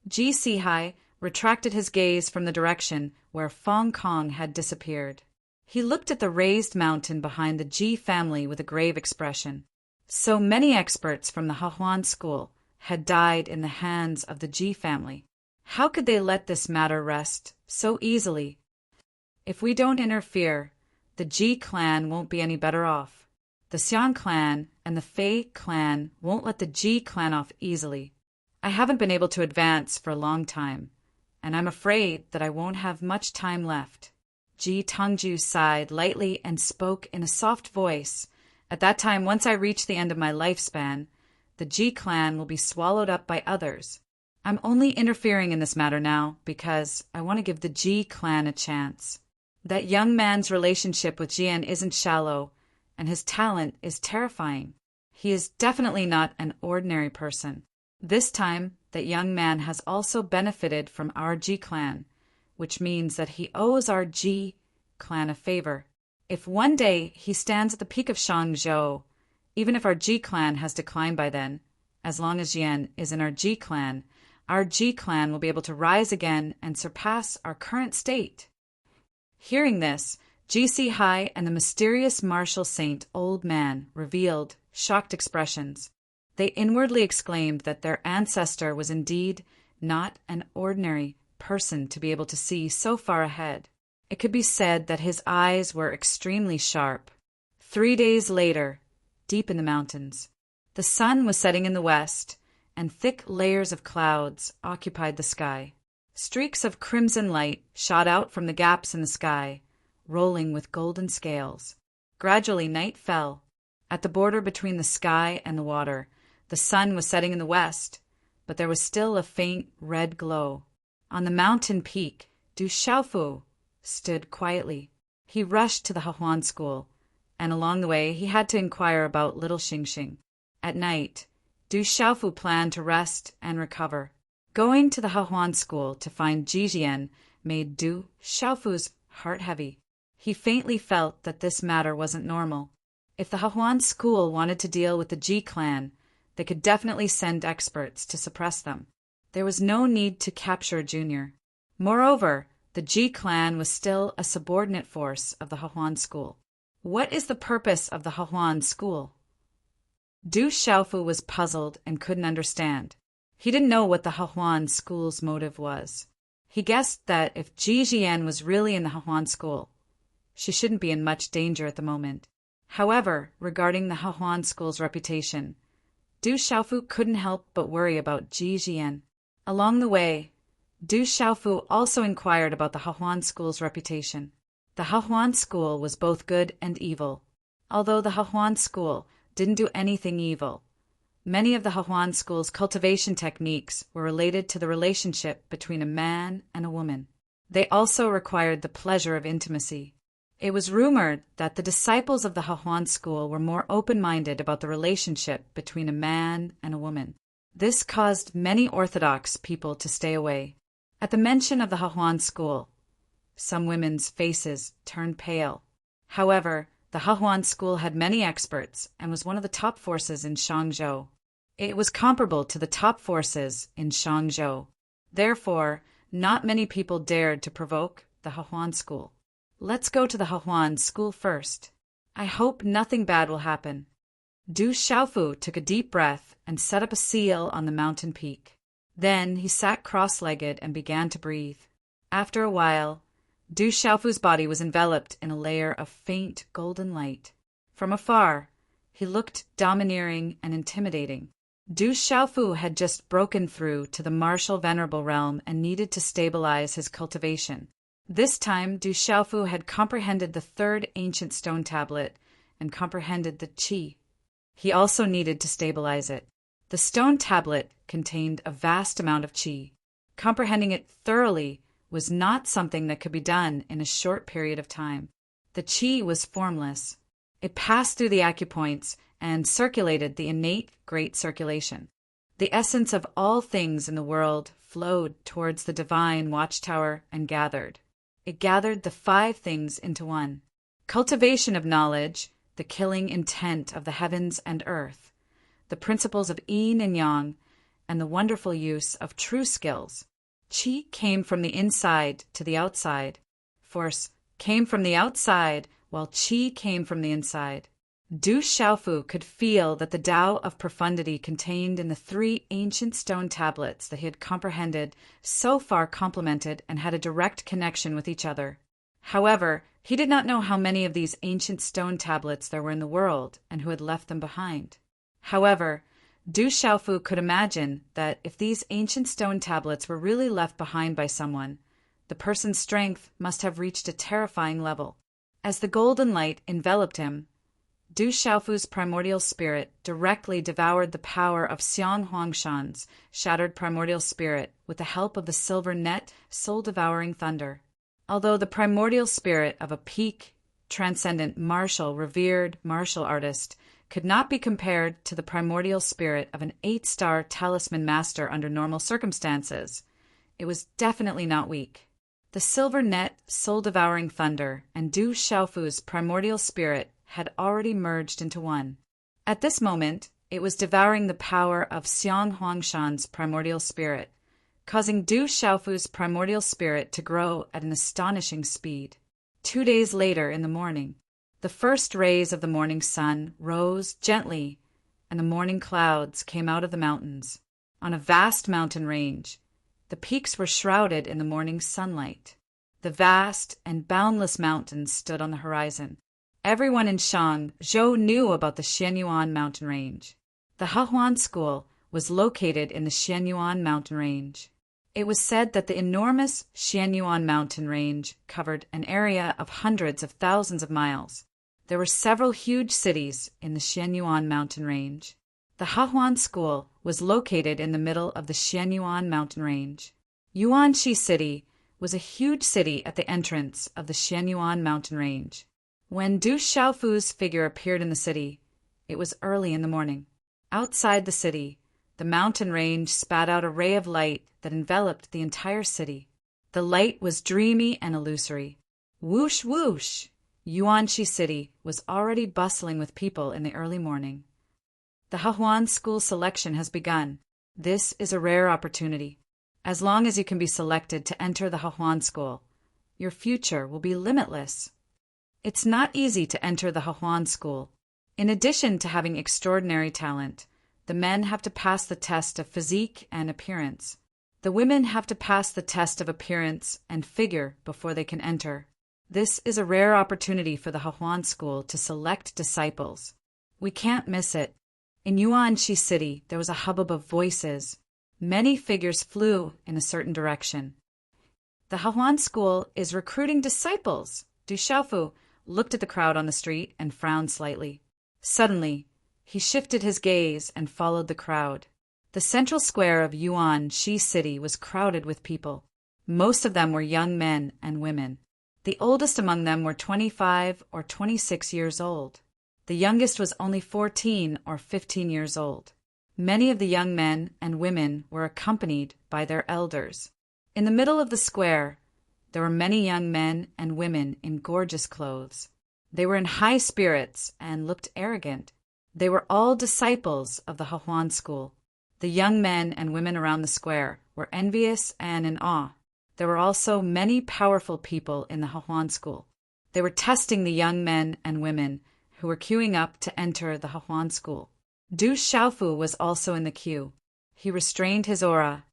[SPEAKER 1] Ji Sihai retracted his gaze from the direction where Fong Kong had disappeared. He looked at the raised mountain behind the Ji family with a grave expression. So many experts from the Hehuan school had died in the hands of the Ji family. How could they let this matter rest so easily? If we don't interfere, the Ji clan won't be any better off. The Xiang clan and the Fei clan won't let the Ji clan off easily. I haven't been able to advance for a long time, and I'm afraid that I won't have much time left. Ji Tangjiu sighed lightly and spoke in a soft voice. "At that time, once I reach the end of my lifespan, the Ji clan will be swallowed up by others. I'm only interfering in this matter now because I want to give the Ji clan a chance. That young man's relationship with Jian isn't shallow, and his talent is terrifying. He is definitely not an ordinary person. This time, that young man has also benefited from our Ji clan, which means that he owes our Ji clan a favor. If one day he stands at the peak of Shangzhou, even if our Ji clan has declined by then, as long as Jian is in our Ji clan will be able to rise again and surpass our current state." Hearing this, Ji Sihai and the mysterious martial saint old man revealed shocked expressions. They inwardly exclaimed that their ancestor was indeed not an ordinary person to be able to see so far ahead. It could be said that his eyes were extremely sharp. 3 days later, deep in the mountains, the sun was setting in the west, and thick layers of clouds occupied the sky. Streaks of crimson light shot out from the gaps in the sky, rolling with golden scales. Gradually night fell. At the border between the sky and the water, the sun was setting in the west, but there was still a faint red glow. On the mountain peak, Du Xiaofu stood quietly. He rushed to the Hehuan school, and along the way he had to inquire about little Xingxing. At night, Du Xiaofu planned to rest and recover. Going to the Hehuan school to find Jijian made Du Xiaofu's heart heavy. He faintly felt that this matter wasn't normal. If the Hehuan school wanted to deal with the Ji clan, they could definitely send experts to suppress them. There was no need to capture Junior. Moreover, the Ji clan was still a subordinate force of the Hehuan school. What is the purpose of the Hehuan school? Du Xiaofu was puzzled and couldn't understand. He didn't know what the Hehuan school's motive was. He guessed that if Ji Jian was really in the Hehuan school, she shouldn't be in much danger at the moment. However, regarding the Hehuan school's reputation, Du Xiaofu couldn't help but worry about Ji Jian. Along the way, Du Xiaofu also inquired about the Hehuan school's reputation. The Hehuan school was both good and evil. Although the Hehuan school didn't do anything evil, many of the Hehuan school's cultivation techniques were related to the relationship between a man and a woman. They also required the pleasure of intimacy. It was rumored that the disciples of the Hehuan school were more open-minded about the relationship between a man and a woman. This caused many Orthodox people to stay away. At the mention of the Hehuan school, some women's faces turned pale. However, the Hehuan school had many experts and was one of the top forces in Shangzhou. It was comparable to the top forces in Shangzhou. Therefore, not many people dared to provoke the Hehuan school. Let's go to the Hahuan school first. I hope nothing bad will happen. Du Xiaofu took a deep breath and set up a seal on the mountain peak. Then he sat cross-legged and began to breathe. After a while, Du Xiaofu's body was enveloped in a layer of faint golden light. From afar, he looked domineering and intimidating. Du Xiaofu had just broken through to the martial venerable realm and needed to stabilize his cultivation. This time, Du Xiaofu had comprehended the third ancient stone tablet and comprehended the qi. He also needed to stabilize it. The stone tablet contained a vast amount of qi. Comprehending it thoroughly was not something that could be done in a short period of time. The qi was formless. It passed through the acupoints and circulated the innate great circulation. The essence of all things in the world flowed towards the divine watchtower and gathered. It gathered the 5 things into one. Cultivation of knowledge, the killing intent of the heavens and earth, the principles of yin and yang, and the wonderful use of true skills. Qi came from the inside to the outside. Force came from the outside, while qi came from the inside. Du Xiaofu could feel that the Tao of profundity contained in the 3 ancient stone tablets that he had comprehended so far complemented and had a direct connection with each other. However, he did not know how many of these ancient stone tablets there were in the world and who had left them behind. However, Du Xiaofu could imagine that if these ancient stone tablets were really left behind by someone, the person's strength must have reached a terrifying level. As the golden light enveloped him, Du Xiaofu's primordial spirit directly devoured the power of Xiang Huangshan's shattered primordial spirit with the help of the silver net soul-devouring thunder. Although the primordial spirit of a peak, transcendent, revered martial artist could not be compared to the primordial spirit of an 8-star talisman master under normal circumstances, it was definitely not weak. The silver net soul-devouring thunder and Du Xiaofu's primordial spirit had already merged into one. At this moment, it was devouring the power of Xiang Huangshan's primordial spirit, causing Du Xiaofu's primordial spirit to grow at an astonishing speed. 2 days later in the morning, the first rays of the morning sun rose gently, and the morning clouds came out of the mountains. On a vast mountain range, the peaks were shrouded in the morning sunlight. The vast and boundless mountains stood on the horizon. Everyone in Shangzhou knew about the Xianyuan mountain range. The Hahuan school was located in the Xianyuan mountain range. It was said that the enormous Xianyuan mountain range covered an area of hundreds of thousands of miles. There were several huge cities in the Xianyuan mountain range. The Hahuan school was located in the middle of the Xianyuan mountain range. Yuanxi City was a huge city at the entrance of the Xianyuan mountain range. When Du Xiaofu's figure appeared in the city, it was early in the morning. Outside the city, the mountain range spat out a ray of light that enveloped the entire city. The light was dreamy and illusory. Whoosh, whoosh! Yuanxi City was already bustling with people in the early morning. The Hahuan school selection has begun. This is a rare opportunity. As long as you can be selected to enter the Hahuan school, your future will be limitless. It's not easy to enter the Hahuan school. In addition to having extraordinary talent, the men have to pass the test of physique and appearance. The women have to pass the test of appearance and figure before they can enter. This is a rare opportunity for the Hahuan school to select disciples. We can't miss it. In Yuanxi City, there was a hubbub of voices. Many figures flew in a certain direction. The Hahuan school is recruiting disciples. Du Xiaofu looked at the crowd on the street and frowned slightly. Suddenly, he shifted his gaze and followed the crowd. The central square of Yuanxi City was crowded with people. Most of them were young men and women. The oldest among them were 25 or 26 years old. The youngest was only 14 or 15 years old. Many of the young men and women were accompanied by their elders. In the middle of the square, there were many young men and women in gorgeous clothes. They were in high spirits and looked arrogant. They were all disciples of the Hahuan school. The young men and women around the square were envious and in awe. There were also many powerful people in the Hahuan school. They were testing the young men and women who were queuing up to enter the Hahuan school. Du Xiaofu was also in the queue. He restrained his aura.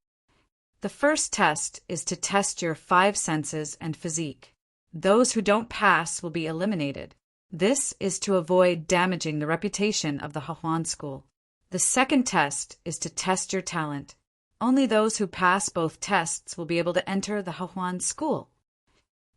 [SPEAKER 1] The first test is to test your 5 senses and physique. Those who don't pass will be eliminated. This is to avoid damaging the reputation of the Hahuan school. The second test is to test your talent. Only those who pass both tests will be able to enter the Hahuan school.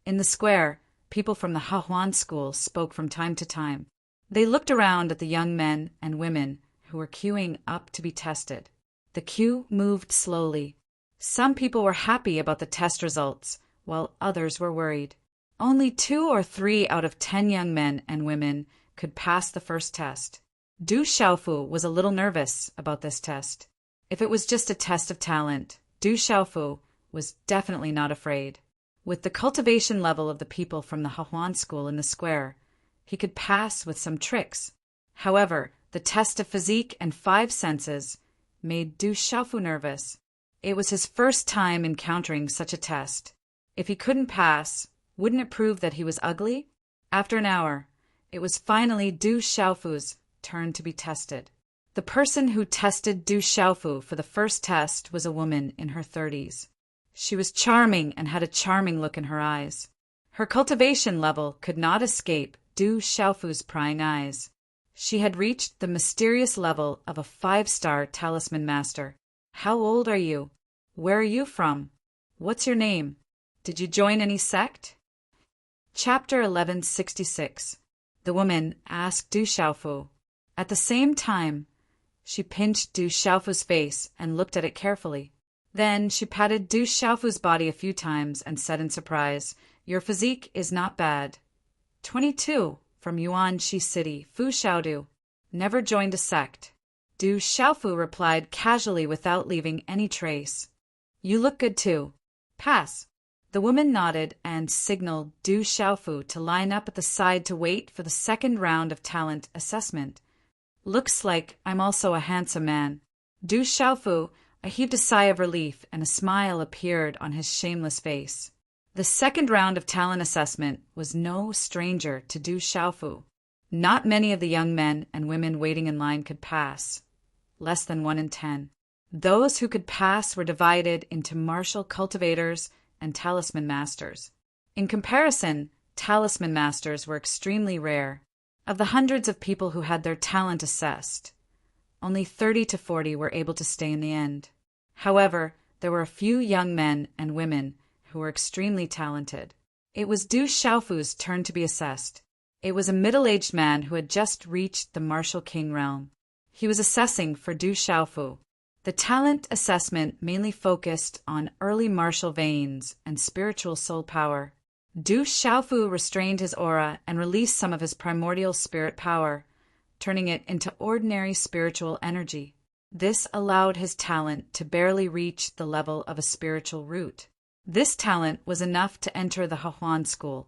[SPEAKER 1] In the square, people from the Hahuan school spoke from time to time. They looked around at the young men and women who were queuing up to be tested. The queue moved slowly. Some people were happy about the test results, while others were worried. Only 2 or 3 out of 10 young men and women could pass the first test. Du Xiaofu was a little nervous about this test. If it was just a test of talent, Du Xiaofu was definitely not afraid. With the cultivation level of the people from the Hahuan school in the square, he could pass with some tricks. However, the test of physique and 5 senses made Du Xiaofu nervous. It was his first time encountering such a test. If he couldn't pass, wouldn't it prove that he was ugly? After an hour, it was finally Du Xiaofu's turn to be tested. The person who tested Du Xiaofu for the first test was a woman in her 30s. She was charming and had a charming look in her eyes. Her cultivation level could not escape Du Xiaofu's prying eyes. She had reached the mysterious level of a 5-star talisman master. How old are you? Where are you from? What's your name? Did you join any sect? Chapter 1166. The woman asked Du Xiaofu. At the same time, she pinched Du Xiaofu's face and looked at it carefully. Then she patted Du Xiaofu's body a few times and said in surprise, "Your physique is not bad. 22, from Yuanxi City, Fu Xiaodu. Never joined a sect." Du Xiaofu replied casually without leaving any trace. "You look good too. Pass." The woman nodded and signaled Du Xiaofu to line up at the side to wait for the second round of talent assessment. "Looks like I'm also a handsome man." Du Xiaofu heaved a sigh of relief and a smile appeared on his shameless face. The second round of talent assessment was no stranger to Du Xiaofu. Not many of the young men and women waiting in line could pass. Less than 1 in 10. Those who could pass were divided into martial cultivators and talisman masters. In comparison, talisman masters were extremely rare. Of the hundreds of people who had their talent assessed, only 30 to 40 were able to stay in the end. However, there were a few young men and women who were extremely talented. It was Du Xiaofu's turn to be assessed. It was a middle-aged man who had just reached the martial king realm. He was assessing for Du Xiaofu. The talent assessment mainly focused on early martial veins and spiritual soul power. Du Xiaofu restrained his aura and released some of his primordial spirit power, turning it into ordinary spiritual energy. This allowed his talent to barely reach the level of a spiritual root. This talent was enough to enter the Hahuan school.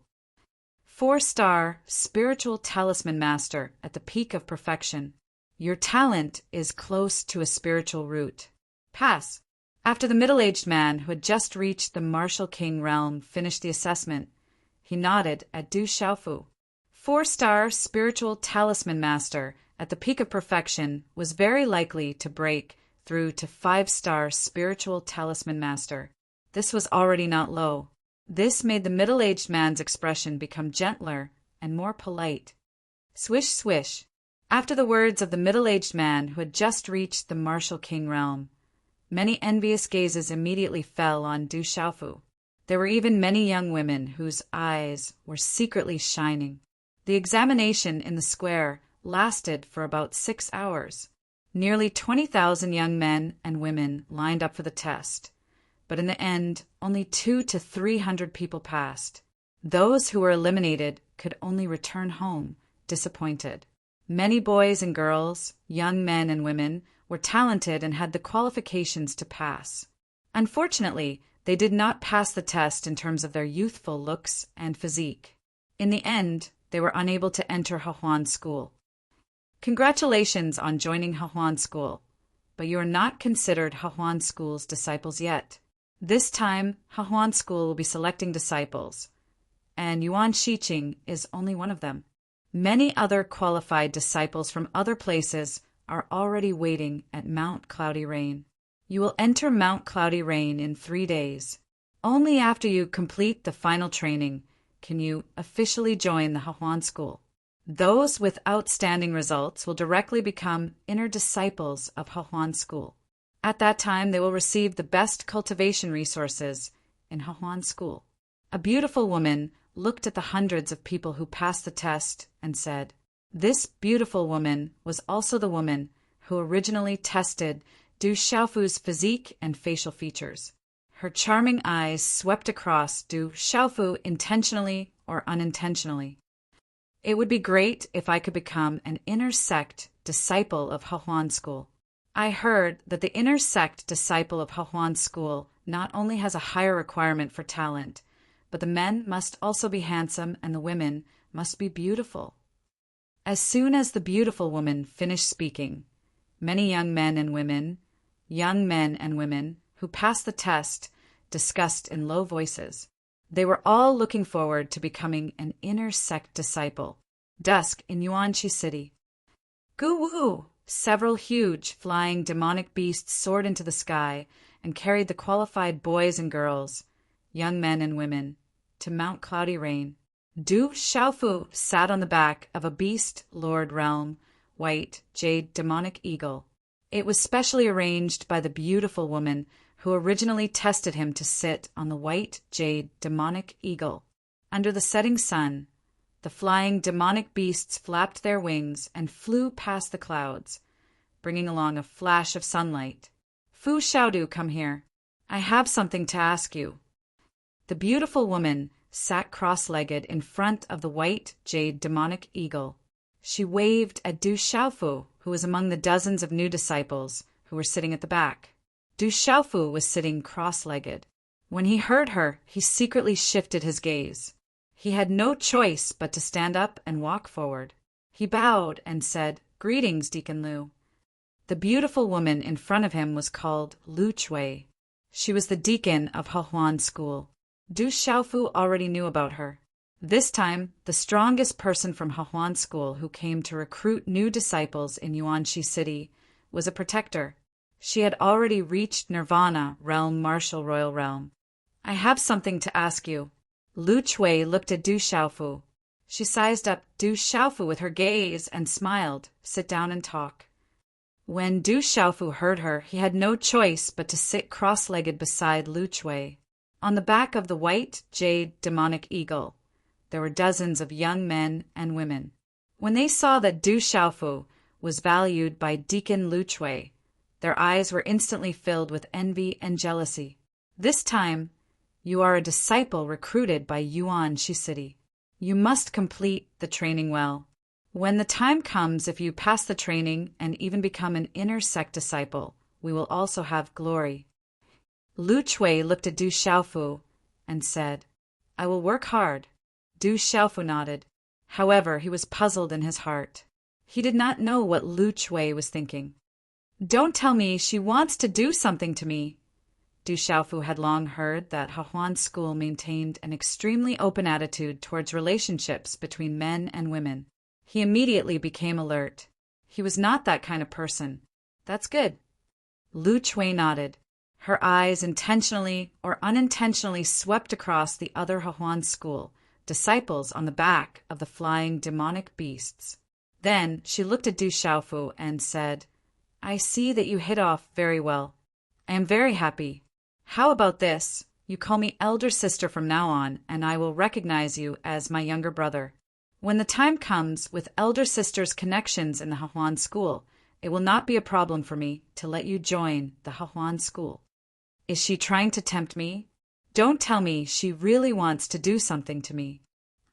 [SPEAKER 1] 4-star spiritual talisman master at the peak of perfection. Your talent is close to a spiritual root. Pass. After the middle-aged man who had just reached the martial king realm finished the assessment, he nodded at Du Xiaofu. 4-star spiritual talisman master at the peak of perfection was very likely to break through to 5-star spiritual talisman master. This was already not low. This made the middle-aged man's expression become gentler and more polite. Swish, swish. After the words of the middle-aged man who had just reached the martial king realm, many envious gazes immediately fell on Du Xiaofu. There were even many young women whose eyes were secretly shining. The examination in the square lasted for about 6 hours. Nearly 20,000 young men and women lined up for the test, but in the end, only 200 to 300 people passed. Those who were eliminated could only return home, disappointed. Many boys and girls, young men and women, were talented and had the qualifications to pass. Unfortunately, they did not pass the test in terms of their youthful looks and physique. In the end, they were unable to enter Hahuan school. Congratulations on joining Hahuan school, but you are not considered Hahuan school's disciples yet. This time, Hahuan school will be selecting disciples, and Yuan Shiqing is only one of them. Many other qualified disciples from other places are already waiting at Mount Cloudy Rain. You will enter Mount Cloudy Rain in 3 days. Only after you complete the final training can you officially join the Hahuan School. Those with outstanding results will directly become inner disciples of Hahuan School. At that time, they will receive the best cultivation resources in Hahuan School. A beautiful woman looked at the hundreds of people who passed the test and said, "This beautiful woman was also the woman who originally tested Du Xiaofu's physique and facial features." Her charming eyes swept across Du Xiaofu intentionally or unintentionally. It would be great if I could become an inner sect disciple of Hahuan School. I heard that the inner sect disciple of Hahuan School not only has a higher requirement for talent, but the men must also be handsome and the women must be beautiful. As soon as the beautiful woman finished speaking, many young men and women who passed the test discussed in low voices. They were all looking forward to becoming an inner sect disciple. Dusk in Yuanqi City. Gu-woo! Several huge, flying demonic beasts soared into the sky and carried the qualified boys and girls, young men and women, to Mount Cloudy Rain. Du Xiaofu sat on the back of a beast lord realm, white, jade demonic eagle. It was specially arranged by the beautiful woman who originally tested him to sit on the white jade demonic eagle. Under the setting sun, the flying demonic beasts flapped their wings and flew past the clouds, bringing along a flash of sunlight. "Fu Xiaodu, come here. I have something to ask you." The beautiful woman sat cross-legged in front of the white jade demonic eagle. She waved at Du Xiaofu, who was among the dozens of new disciples who were sitting at the back. Du Xiaofu was sitting cross-legged. When he heard her, he secretly shifted his gaze. He had no choice but to stand up and walk forward. He bowed and said, "Greetings, Deacon Lu." The beautiful woman in front of him was called Lu Chui. She was the deacon of Hahuan School. Du Xiaofu already knew about her. This time, the strongest person from Hahuan School who came to recruit new disciples in Yuanqi City was a protector. She had already reached Nirvana realm, martial royal realm. "I have something to ask you." Lu Chui looked at Du Xiaofu. She sized up Du Xiaofu with her gaze and smiled. "Sit down and talk." When Du Xiaofu heard her, he had no choice but to sit cross-legged beside Lu Chui. On the back of the white jade demonic eagle, there were dozens of young men and women. When they saw that Du Xiaofu was valued by Deacon Lu Chui, their eyes were instantly filled with envy and jealousy. "This time, you are a disciple recruited by Yuanqi City. You must complete the training well. When the time comes, if you pass the training and even become an inner sect disciple, we will also have glory." Lu Chui looked at Du Xiaofu and said, "I will work hard." Du Xiaofu nodded. However, he was puzzled in his heart. He did not know what Lu Chui was thinking. "Don't tell me she wants to do something to me." Du Xiaofu had long heard that Hahuan School maintained an extremely open attitude towards relationships between men and women. He immediately became alert. He was not that kind of person. "That's good." Lu Chui nodded. Her eyes intentionally or unintentionally swept across the other Hahuan School disciples on the back of the flying demonic beasts. Then she looked at Du Xiaofu and said, "I see that you hit off very well. I am very happy. How about this? You call me elder sister from now on, and I will recognize you as my younger brother. When the time comes with elder sister's connections in the Hahuan School, it will not be a problem for me to let you join the Hahuan School." Is she trying to tempt me? Don't tell me she really wants to do something to me.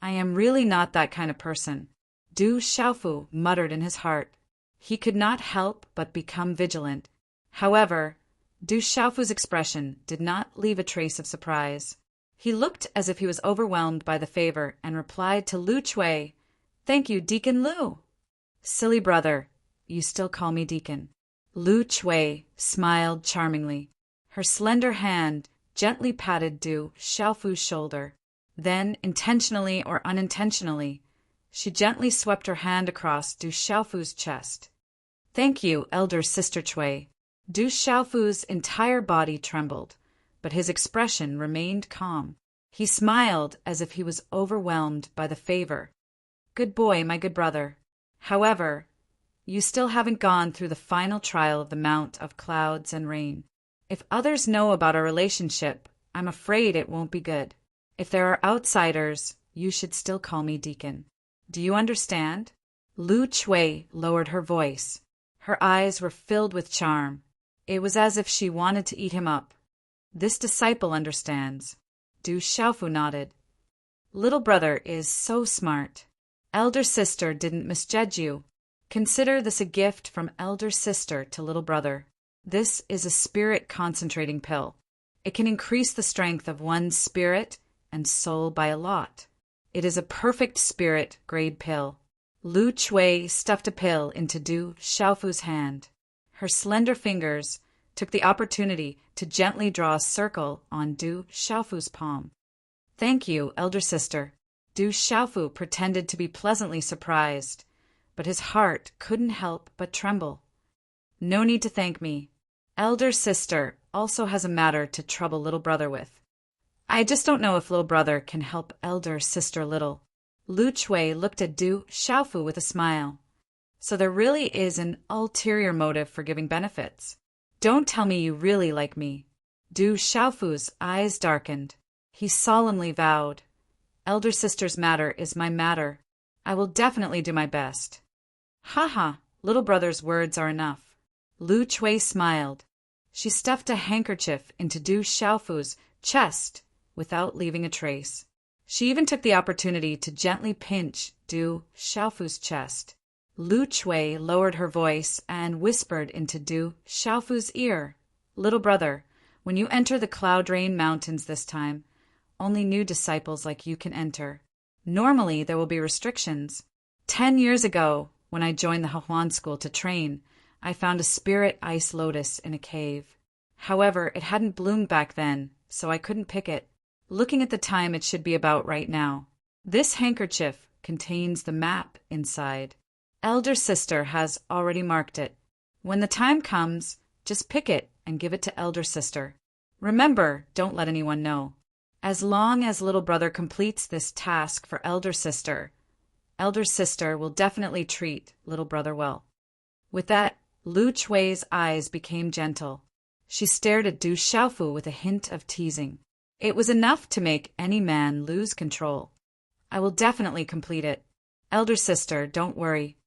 [SPEAKER 1] I am really not that kind of person. Du Xiaofu muttered in his heart. He could not help but become vigilant. However, Du Xiaofu's expression did not leave a trace of surprise. He looked as if he was overwhelmed by the favor and replied to Lu Chui, "Thank you, Deacon Lu." "Silly brother, you still call me Deacon." Lu Chui smiled charmingly. Her slender hand gently patted Du Xiaofu's shoulder. Then, intentionally or unintentionally, she gently swept her hand across Du Xiaofu's chest. "Thank you, elder sister Cui." Du Xiaofu's entire body trembled, but his expression remained calm. He smiled as if he was overwhelmed by the favor. "Good boy, my good brother. However, you still haven't gone through the final trial of the Mount of Clouds and Rain. If others know about our relationship, I'm afraid it won't be good. If there are outsiders, you should still call me Deacon. Do you understand?" Lu Chui lowered her voice. Her eyes were filled with charm. It was as if she wanted to eat him up. "This disciple understands." Du Xiaofu nodded. "Little brother is so smart. Elder sister didn't misjudge you. Consider this a gift from elder sister to little brother. This is a spirit concentrating pill. It can increase the strength of one's spirit and soul by a lot. It is a perfect spirit grade pill." Lu Chui stuffed a pill into Du Xiaofu's hand. Her slender fingers took the opportunity to gently draw a circle on Du Xiaofu's palm. "Thank you, elder sister." Du Xiaofu pretended to be pleasantly surprised, but his heart couldn't help but tremble. "No need to thank me. Elder sister also has a matter to trouble little brother with. I just don't know if little brother can help elder sister little." Lu Chui looked at Du Xiaofu with a smile. "So there really is an ulterior motive for giving benefits. Don't tell me you really like me." Du Xiaofu's eyes darkened. He solemnly vowed, "Elder sister's matter is my matter. I will definitely do my best." "Ha ha, little brother's words are enough." Lu Chui smiled. She stuffed a handkerchief into Du Xiaofu's chest without leaving a trace. She even took the opportunity to gently pinch Du Xiaofu's chest. Lu Chui lowered her voice and whispered into Du Xiaofu's ear, "Little brother, when you enter the Cloud Rain Mountains this time, only new disciples like you can enter. Normally there will be restrictions. 10 years ago, when I joined the Hahuan school to train, I found a spirit ice lotus in a cave. However, it hadn't bloomed back then, so I couldn't pick it. Looking at the time, it should be about right now. This handkerchief contains the map inside. Elder sister has already marked it. When the time comes, just pick it and give it to elder sister. Remember, don't let anyone know. As long as little brother completes this task for elder sister will definitely treat little brother well." With that, Lu Chui's eyes became gentle. She stared at Du Xiaofu with a hint of teasing. It was enough to make any man lose control. "I will definitely complete it. Elder sister, don't worry."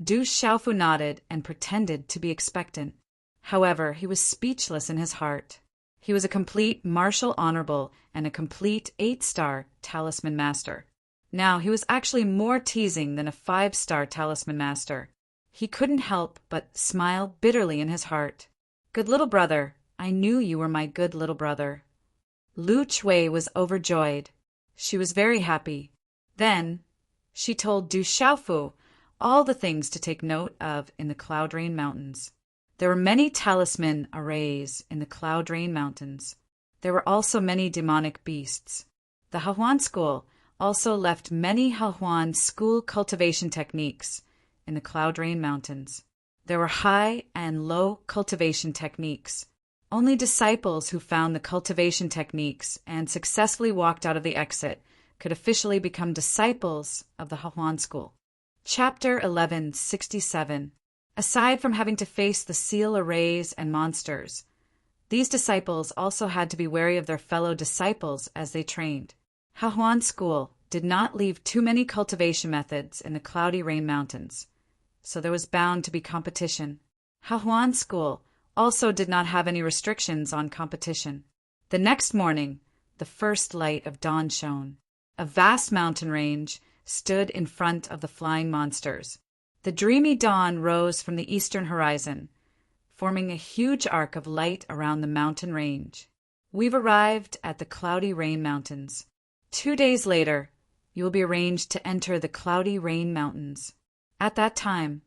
[SPEAKER 1] Du Xiaofu nodded and pretended to be expectant. However, he was speechless in his heart. He was a complete martial honorable and a complete 8-star talisman master. Now he was actually more teasing than a 5-star talisman master. He couldn't help but smile bitterly in his heart. "Good little brother, I knew you were my good little brother." Lu Chui was overjoyed. She was very happy. Then she told Du Xiaofu all the things to take note of in the Cloud Rain Mountains. There were many talisman arrays in the Cloud Rain Mountains. There were also many demonic beasts. The Hahuan school also left many Hahuan school cultivation techniques in the Cloud Rain Mountains. There were high and low cultivation techniques. Only disciples who found the cultivation techniques and successfully walked out of the exit could officially become disciples of the Hahuan school. Chapter 1167. Aside from having to face the seal arrays and monsters, these disciples also had to be wary of their fellow disciples as they trained. Hahuan school did not leave too many cultivation methods in the Cloudy Rain Mountains, so there was bound to be competition. Hahuan school also did not have any restrictions on competition. The next morning, the first light of dawn shone. A vast mountain range stood in front of the flying monsters. The dreamy dawn rose from the eastern horizon, forming a huge arc of light around the mountain range. "We've arrived at the Cloudy Rain Mountains. 2 days later, you will be arranged to enter the Cloudy Rain Mountains. At that time,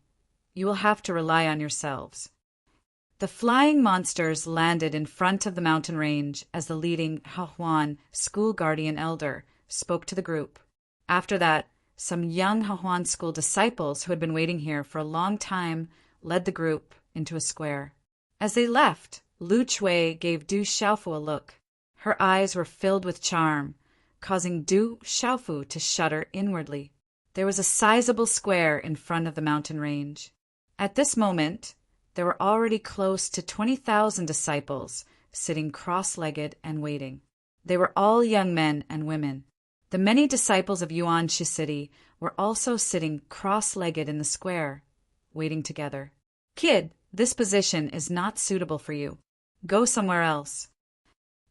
[SPEAKER 1] you will have to rely on yourselves." The flying monsters landed in front of the mountain range as the leading Hahuan school guardian elder spoke to the group. After that, some young Hahuan school disciples who had been waiting here for a long time led the group into a square. As they left, Lu Chui gave Du Xiaofu a look. Her eyes were filled with charm, causing Du Xiaofu to shudder inwardly. There was a sizable square in front of the mountain range. At this moment, there were already close to 20,000 disciples sitting cross-legged and waiting. They were all young men and women. The many disciples of Yuanshi City were also sitting cross-legged in the square, waiting together. "Kid, this position is not suitable for you. Go somewhere else."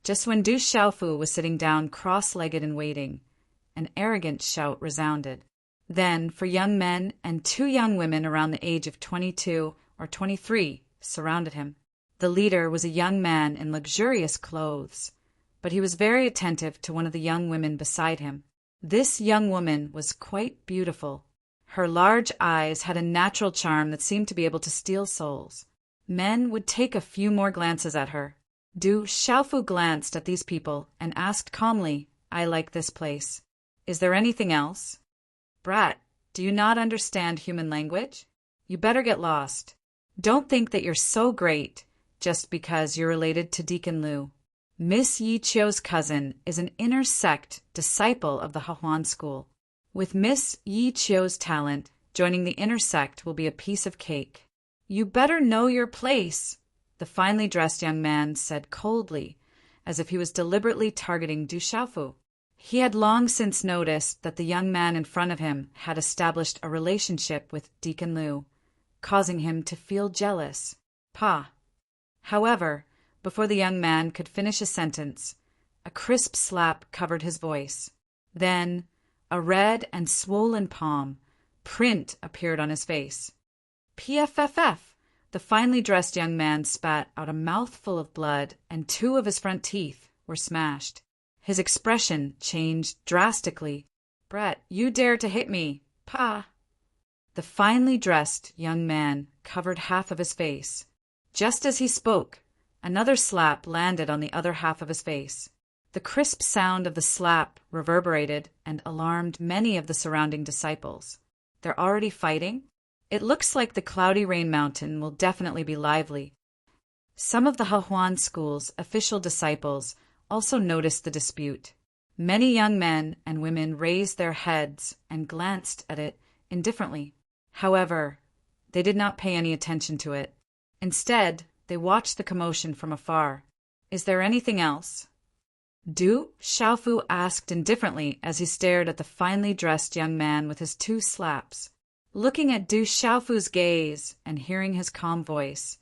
[SPEAKER 1] Just when Du Xiaofu was sitting down cross-legged and waiting, an arrogant shout resounded. Then, for young men and 2 young women around the age of 22 or 23 surrounded him. The leader was a young man in luxurious clothes, but he was very attentive to one of the young women beside him. This young woman was quite beautiful. Her large eyes had a natural charm that seemed to be able to steal souls. Men would take a few more glances at her. Du Xiaofu glanced at these people and asked calmly, "I like this place. Is there anything else?" "Brat, do you not understand human language? You better get lost. Don't think that you're so great just because you're related to Deacon Lu. Miss Yi Chio's cousin is an inner sect disciple of the Hahuan school. With Miss Yi Chio's talent, joining the inner sect will be a piece of cake. You better know your place," the finely dressed young man said coldly, as if he was deliberately targeting Du Xiaofu. He had long since noticed that the young man in front of him had established a relationship with Deacon Lu, causing him to feel jealous. However, before the young man could finish a sentence, a crisp slap covered his voice. Then, a red and swollen palm print appeared on his face. "PFFF!" The finely dressed young man spat out a mouthful of blood, and 2 of his front teeth were smashed. His expression changed drastically. "Brett, you dare to hit me! Pa!" The finely dressed young man covered half of his face. Just as he spoke, another slap landed on the other half of his face. The crisp sound of the slap reverberated and alarmed many of the surrounding disciples. "They're already fighting? It looks like the Cloudy Rain Mountain will definitely be lively." Some of the Hahuan school's official disciples also noticed the dispute. Many young men and women raised their heads and glanced at it indifferently. However, they did not pay any attention to it. Instead, they watched the commotion from afar. "Is there anything else?" Du Xiaofu asked indifferently as he stared at the finely dressed young man with his 2 slaps. Looking at Du Xiaofu's gaze and hearing his calm voice,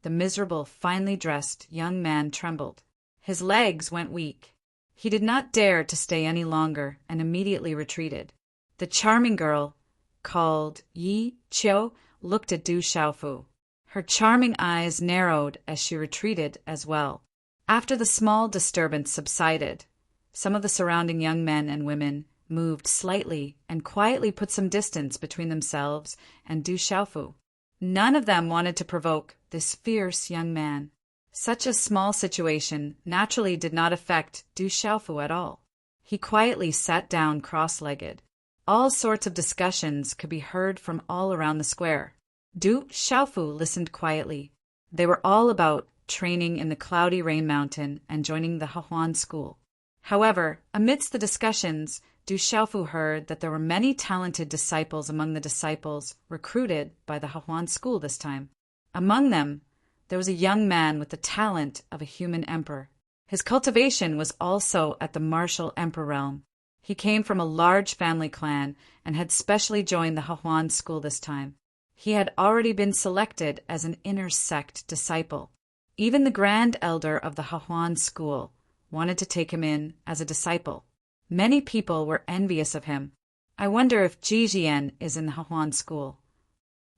[SPEAKER 1] the miserable, finely dressed young man trembled. His legs went weak. He did not dare to stay any longer and immediately retreated. The charming girl, called Yi Chio, looked at Du Xiaofu. Her charming eyes narrowed as she retreated as well. After the small disturbance subsided, some of the surrounding young men and women moved slightly and quietly put some distance between themselves and Du Xiaofu. None of them wanted to provoke this fierce young man. Such a small situation naturally did not affect Du Xiaofu at all. He quietly sat down cross-legged. All sorts of discussions could be heard from all around the square. Du Xiaofu listened quietly. They were all about training in the Cloudy Rain Mountain and joining the Hahuan school. However, amidst the discussions, Du Xiaofu heard that there were many talented disciples among the disciples recruited by the Hahuan school this time. Among them, there was a young man with the talent of a human emperor. His cultivation was also at the martial emperor realm. He came from a large family clan and had specially joined the Hahuan school this time. He had already been selected as an inner sect disciple. Even the grand elder of the Hahuan school wanted to take him in as a disciple. Many people were envious of him. "I wonder if Jijian is in the Hahuan school."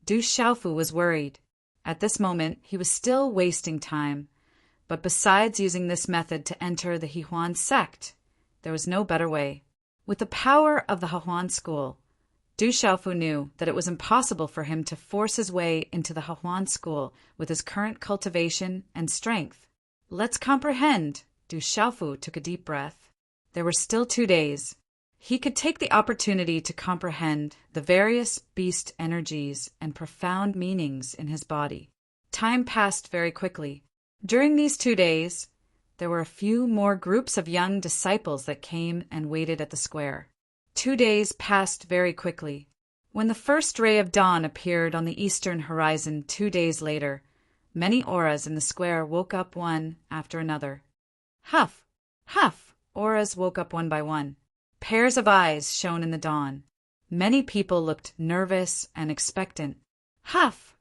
[SPEAKER 1] Du Xiaofu was worried. At this moment, he was still wasting time. But besides using this method to enter the Hahuan sect, there was no better way. With the power of the Hahuan school, Du Xiaofu knew that it was impossible for him to force his way into the Hahuan school with his current cultivation and strength. "Let's comprehend." Du Xiaofu took a deep breath. There were still 2 days. He could take the opportunity to comprehend the various beast energies and profound meanings in his body. Time passed very quickly. During these 2 days, there were a few more groups of young disciples that came and waited at the square. 2 days passed very quickly. When the first ray of dawn appeared on the eastern horizon 2 days later, many auras in the square woke up one after another. Huff, huff, auras woke up one by one. Pairs of eyes shone in the dawn. Many people looked nervous and expectant. Huff!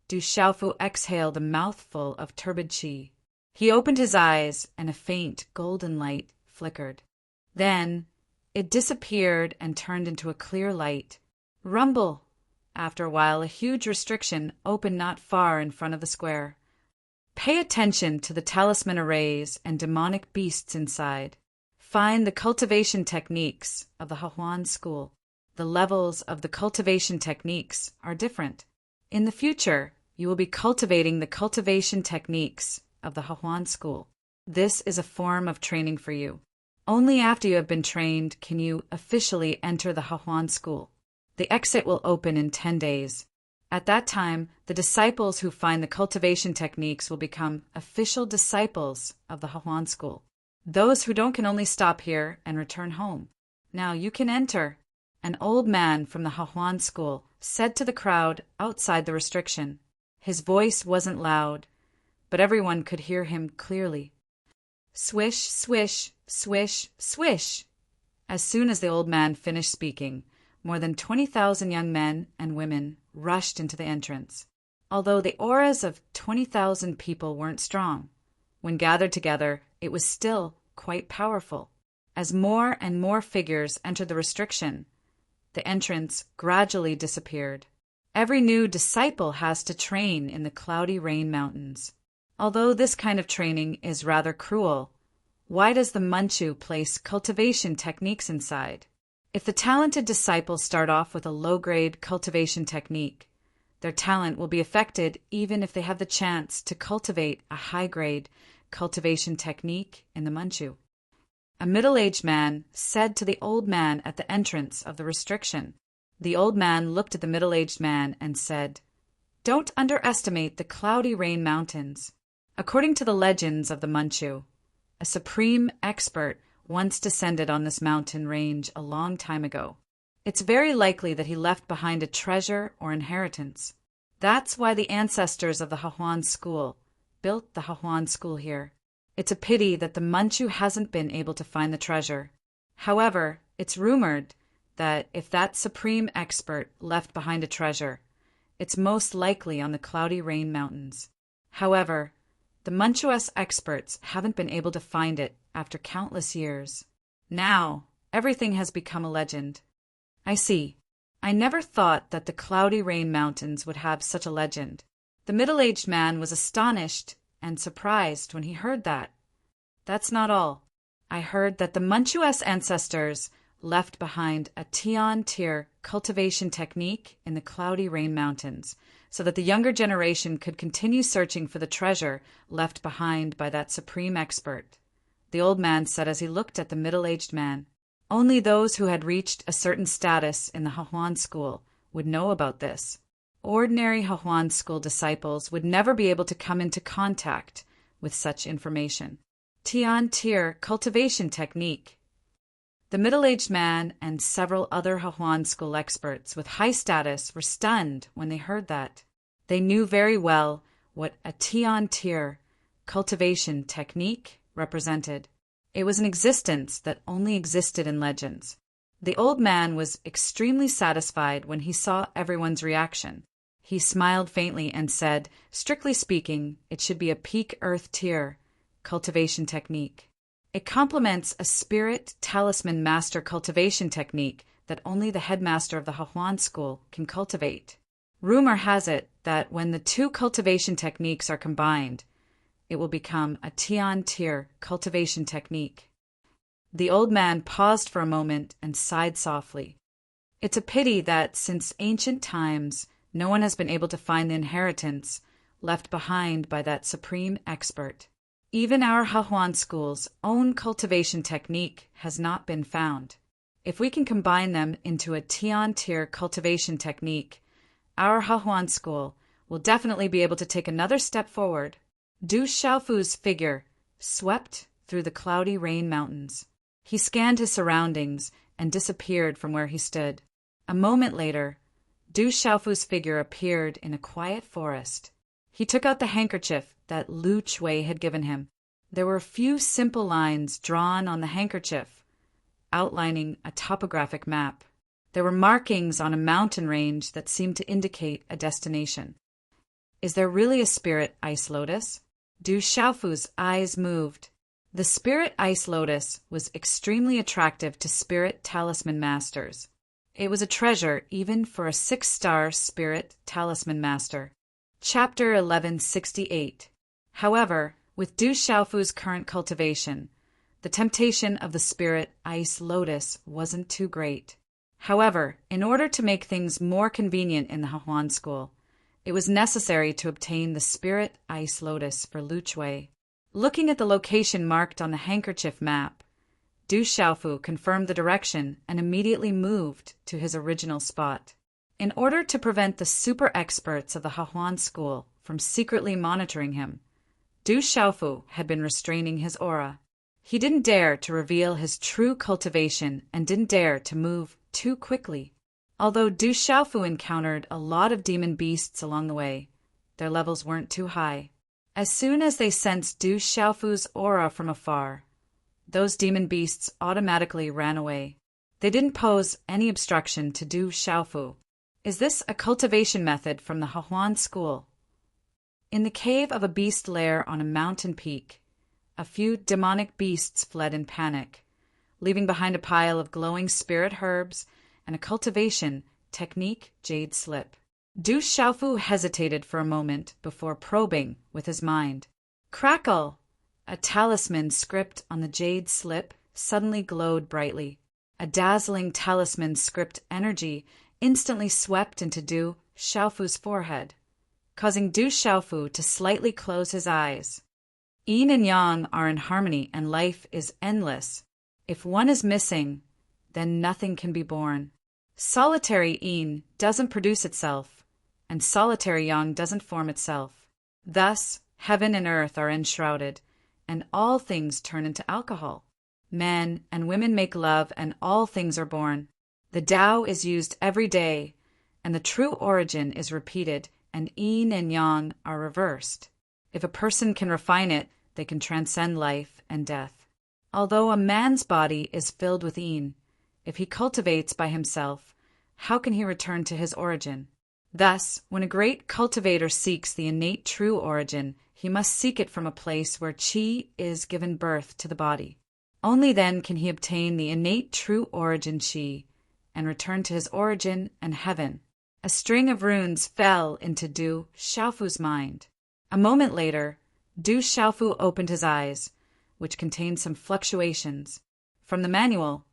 [SPEAKER 1] Du Xiaofu exhaled a mouthful of turbid qi. He opened his eyes, and a faint golden light flickered. Then it disappeared and turned into a clear light. Rumble! After a while, a huge restriction opened not far in front of the square. Pay attention to the talisman arrays and demonic beasts inside. Find the cultivation techniques of the Hahuan school. The levels of the cultivation techniques are different. In the future, you will be cultivating the cultivation techniques of the Hahuan school. This is a form of training for you. Only after you have been trained can you officially enter the Hahuan school. The exit will open in 10 days. At that time, the disciples who find the cultivation techniques will become official disciples of the Hahuan school. Those who don't can only stop here and return home. Now you can enter. An old man from the Hahuan school said to the crowd outside the restriction. His voice wasn't loud, but everyone could hear him clearly. Swish, swish, swish, swish. As soon as the old man finished speaking, more than 20,000 young men and women rushed into the entrance. Although the auras of 20,000 people weren't strong, when gathered together, it was still quite powerful. As more and more figures entered the restriction, the entrance gradually disappeared. Every new disciple has to train in the Cloudy Rain Mountains. Although this kind of training is rather cruel, why does the Manchu place cultivation techniques inside? If the talented disciples start off with a low-grade cultivation technique, their talent will be affected even if they have the chance to cultivate a high-grade cultivation technique in the Manchu. A middle-aged man said to the old man at the entrance of the restriction. The old man looked at the middle-aged man and said, "Don't underestimate the Cloudy Rain Mountains. According to the legends of the Manchu, a supreme expert once descended on this mountain range a long time ago. It's very likely that he left behind a treasure or inheritance. That's why the ancestors of the Hahuan school built the Hahuan school here. It's a pity that the Manchu hasn't been able to find the treasure. However, it's rumored that if that supreme expert left behind a treasure, it's most likely on the Cloudy Rain Mountains. However, the Manchuese experts haven't been able to find it after countless years. Now, everything has become a legend." "I see. I never thought that the Cloudy Rain Mountains would have such a legend." The middle-aged man was astonished and surprised when he heard that. "That's not all. I heard that the Manchuese ancestors left behind a Tian-tier cultivation technique in the Cloudy Rain Mountains, so that the younger generation could continue searching for the treasure left behind by that supreme expert," the old man said as he looked at the middle-aged man. "Only those who had reached a certain status in the Hahuan school would know about this. Ordinary Hahuan school disciples would never be able to come into contact with such information. Tian-tier cultivation technique." The middle-aged man and several other Hahuan school experts with high status were stunned when they heard that. They knew very well what a Tian-tier cultivation technique represented. It was an existence that only existed in legends. The old man was extremely satisfied when he saw everyone's reaction. He smiled faintly and said, "Strictly speaking, it should be a peak earth tier cultivation technique. It complements a spirit talisman master cultivation technique that only the headmaster of the Hahuan school can cultivate. Rumor has it that when the two cultivation techniques are combined, it will become a Tian-tier cultivation technique." The old man paused for a moment and sighed softly. "It's a pity that since ancient times, no one has been able to find the inheritance left behind by that supreme expert. Even our Hahuan school's own cultivation technique has not been found. If we can combine them into a tier cultivation technique, our Hahuan school will definitely be able to take another step forward. Du Xiaofu's figure swept through the cloudy rain mountains. He scanned his surroundings and disappeared from where he stood. A moment later, Du Xiaofu's figure appeared in a quiet forest. He took out the handkerchief that Lu Chui had given him. There were a few simple lines drawn on the handkerchief, outlining a topographic map. There were markings on a mountain range that seemed to indicate a destination. Is there really a spirit ice lotus? Du Xiaofu's eyes moved. The spirit ice lotus was extremely attractive to spirit talisman masters. It was a treasure even for a 6-star spirit talisman master. Chapter 1168. However, with Du Xiaofu's current cultivation, the temptation of the spirit ice lotus wasn't too great. However, in order to make things more convenient in the Hahuan school, it was necessary to obtain the spirit ice lotus for Lu Chui. Looking at the location marked on the handkerchief map, Du Xiaofu confirmed the direction and immediately moved to his original spot. In order to prevent the super experts of the Hahuan school from secretly monitoring him, Du Xiaofu had been restraining his aura. He didn't dare to reveal his true cultivation and didn't dare to move too quickly. Although Du Xiaofu encountered a lot of demon beasts along the way, their levels weren't too high. As soon as they sensed Du Xiaofu's aura from afar, those demon beasts automatically ran away. They didn't pose any obstruction to Du Xiaofu. Is this a cultivation method from the Hahuan school? In the cave of a beast lair on a mountain peak, a few demonic beasts fled in panic, leaving behind a pile of glowing spirit herbs and a cultivation technique jade slip. Du Xiaofu hesitated for a moment before probing with his mind. Crackle! A talisman script on the jade slip suddenly glowed brightly. A dazzling talisman script energy instantly swept into Du Xiaofu's forehead, causing Du Xiaofu to slightly close his eyes. Yin and Yang are in harmony and life is endless. If one is missing, then nothing can be born. Solitary Yin doesn't produce itself, and solitary Yang doesn't form itself. Thus, heaven and earth are enshrouded, and all things turn into alcohol. Men and women make love, and all things are born. The Tao is used every day, and the true origin is repeated, and Yin and Yang are reversed. If a person can refine it, they can transcend life and death. Although a man's body is filled with Yin, if he cultivates by himself, how can he return to his origin? Thus, when a great cultivator seeks the innate true origin, he must seek it from a place where Qi is given birth to the body. Only then can he obtain the innate true origin Qi and return to his origin and heaven. A string of runes fell into Du Xiaofu's mind. A moment later, Du Xiaofu opened his eyes, which contained some fluctuations. From the manual,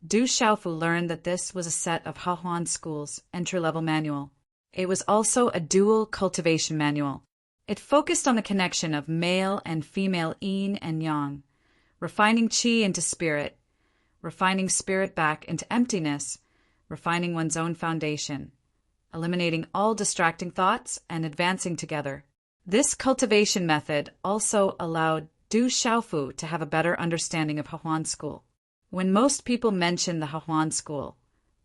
[SPEAKER 1] Du Xiaofu learned that this was a set of Hahuan School's entry-level manual. It was also a dual cultivation manual. It focused on the connection of male and female yin and yang, refining qi into spirit, refining spirit back into emptiness, refining one's own foundation, eliminating all distracting thoughts and advancing together. This cultivation method also allowed Du Xiaofu to have a better understanding of Hahuan School. When most people mention the Hahuan School,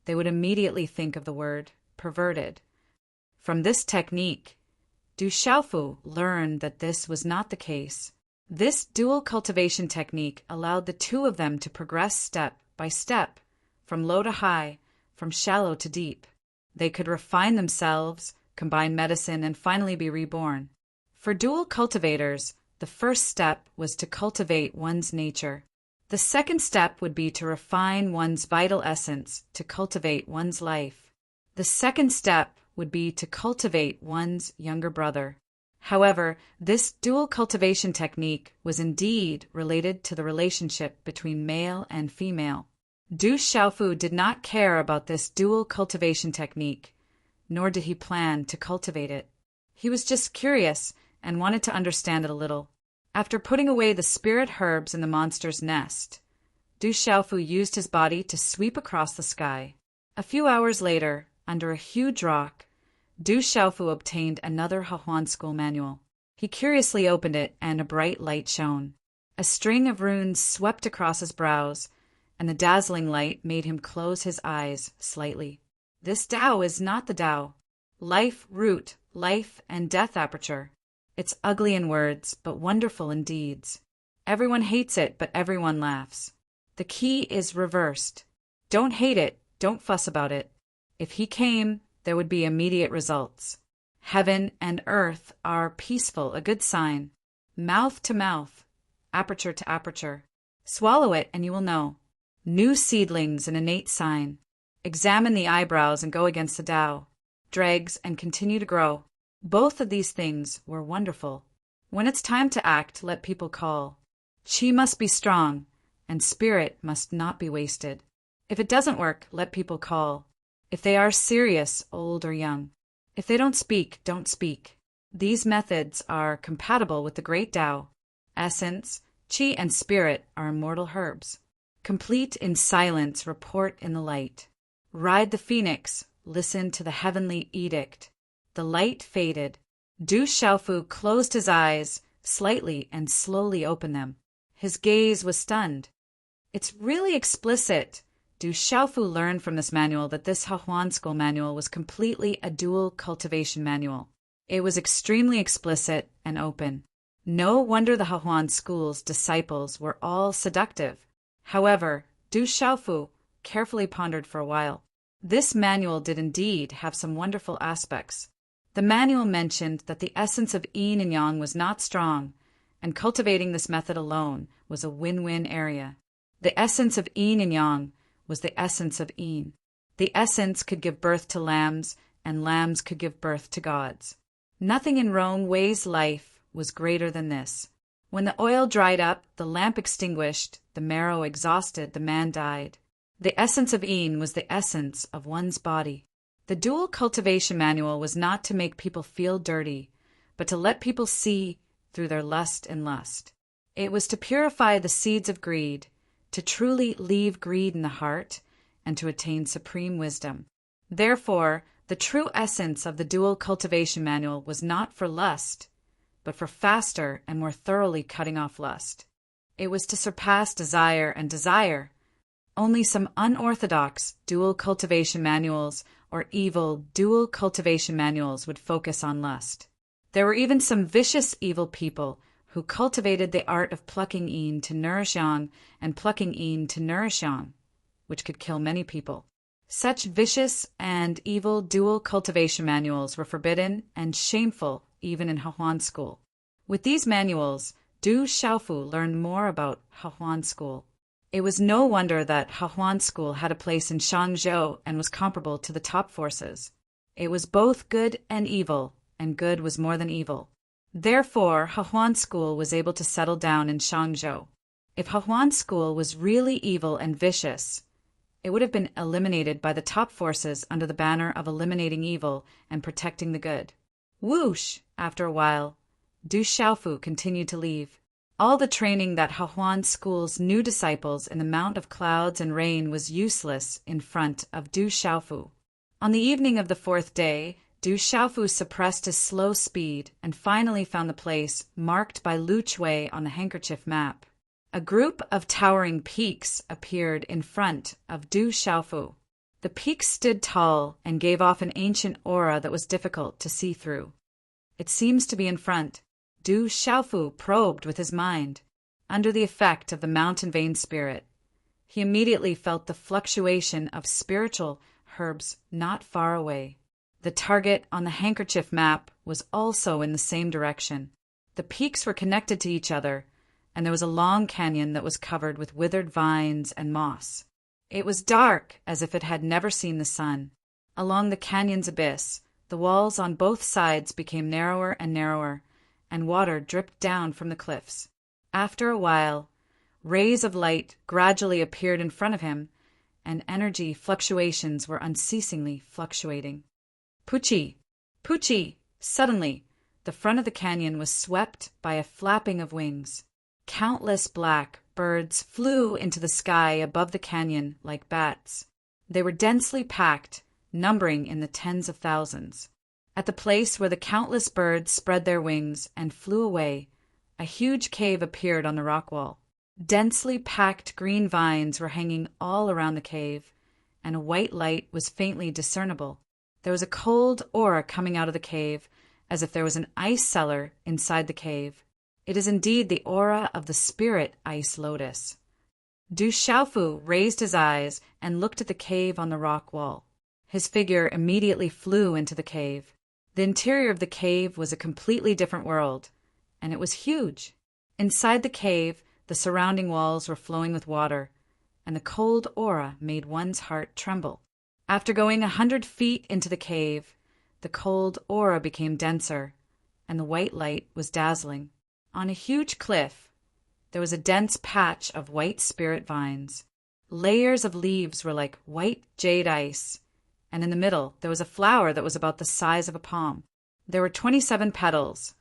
[SPEAKER 1] they would immediately think of the word perverted. From this technique, Du Xiaofu learned that this was not the case. This dual cultivation technique allowed the two of them to progress step by step, from low to high, from shallow to deep. They could refine themselves, combine medicine, and finally be reborn. For dual cultivators, the first step was to cultivate one's nature. The second step would be to refine one's vital essence, to cultivate one's life. The second step would be to cultivate one's younger brother. However, this dual cultivation technique was indeed related to the relationship between male and female. Du Xiaofu did not care about this dual cultivation technique, nor did he plan to cultivate it. He was just curious and wanted to understand it a little. After putting away the spirit herbs in the monster's nest, Du Xiaofu used his body to sweep across the sky. A few hours later, under a huge rock, Du Xiaofu obtained another Hahuan school manual. He curiously opened it, and a bright light shone. A string of runes swept across his brows, and the dazzling light made him close his eyes slightly. This Tao is not the Tao. Life root, life and death aperture. It's ugly in words, but wonderful in deeds. Everyone hates it, but everyone laughs. The key is reversed. Don't hate it, don't fuss about it. If he came, there would be immediate results. Heaven and earth are peaceful, a good sign. Mouth to mouth, aperture to aperture. Swallow it and you will know. New seedlings, an innate sign. Examine the eyebrows and go against the Tao. Dregs and continue to grow. Both of these things were wonderful. When it's time to act, let people call. Qi must be strong, and spirit must not be wasted. If it doesn't work, let people call. If they are serious, old or young. If they don't speak, don't speak. These methods are compatible with the great Tao. Essence, Qi and spirit are immortal herbs. Complete in silence, report in the light. Ride the phoenix, listen to the heavenly edict. The light faded. Du Xiaofu closed his eyes slightly and slowly opened them. His gaze was stunned. It's really explicit. Du Xiaofu learned from this manual that this Hahuan school manual was completely a dual cultivation manual. It was extremely explicit and open. No wonder the Hahuan school's disciples were all seductive. However, Du Xiaofu carefully pondered for a while. This manual did indeed have some wonderful aspects. The manual mentioned that the essence of yin and yang was not strong, and cultivating this method alone was a win-win area. The essence of yin and yang was the essence of yin. The essence could give birth to lambs, and lambs could give birth to gods. Nothing in Rong Wei's life was greater than this. When the oil dried up, the lamp extinguished, the marrow exhausted, the man died. The essence of yin was the essence of one's body. The dual cultivation manual was not to make people feel dirty, but to let people see through their lust and lust. It was to purify the seeds of greed, to truly leave greed in the heart, and to attain supreme wisdom. Therefore, the true essence of the dual cultivation manual was not for lust, but for faster and more thoroughly cutting off lust. It was to surpass desire and desire. Only some unorthodox dual cultivation manuals or evil dual cultivation manuals would focus on lust. There were even some vicious evil people who cultivated the art of plucking yin to nourish yang and plucking yin to nourish yang, which could kill many people. Such vicious and evil dual cultivation manuals were forbidden and shameful even in Hahuan school. With these manuals, Du Xiaofu learned more about Hahuan school. It was no wonder that Hahuan school had a place in Shangzhou and was comparable to the top forces. It was both good and evil, and good was more than evil. Therefore, Hahuan school was able to settle down in Shangzhou. If Hahuan school was really evil and vicious, it would have been eliminated by the top forces under the banner of eliminating evil and protecting the good. Whoosh! After a while, Du Xiaofu continued to leave. All the training that Hahuan school's new disciples in the Mount of Clouds and Rain was useless in front of Du Xiaofu. On the evening of the fourth day, Du Xiaofu suppressed his slow speed and finally found the place marked by Lu Chui on the handkerchief map. A group of towering peaks appeared in front of Du Xiaofu. The peaks stood tall and gave off an ancient aura that was difficult to see through. It seems to be in front. Du Xiaofu probed with his mind. Under the effect of the mountain vein spirit, he immediately felt the fluctuation of spiritual herbs not far away. The target on the handkerchief map was also in the same direction. The peaks were connected to each other, and there was a long canyon that was covered with withered vines and moss. It was dark, as if it had never seen the sun. Along the canyon's abyss, the walls on both sides became narrower and narrower, and water dripped down from the cliffs. After a while, rays of light gradually appeared in front of him, and energy fluctuations were unceasingly fluctuating. Puchi! Puchi! Suddenly, the front of the canyon was swept by a flapping of wings. Countless black birds flew into the sky above the canyon like bats. They were densely packed, numbering in the tens of thousands. At the place where the countless birds spread their wings and flew away, a huge cave appeared on the rock wall. Densely packed green vines were hanging all around the cave, and a white light was faintly discernible. There was a cold aura coming out of the cave, as if there was an ice cellar inside the cave. It is indeed the aura of the spirit ice lotus. Du Xiaofu raised his eyes and looked at the cave on the rock wall. His figure immediately flew into the cave. The interior of the cave was a completely different world, and it was huge. Inside the cave, the surrounding walls were flowing with water, and the cold aura made one's heart tremble. After going 100 feet into the cave, the cold aura became denser, and the white light was dazzling. On a huge cliff, there was a dense patch of white spirit vines. Layers of leaves were like white jade ice, and in the middle there was a flower that was about the size of a palm. There were 27 petals,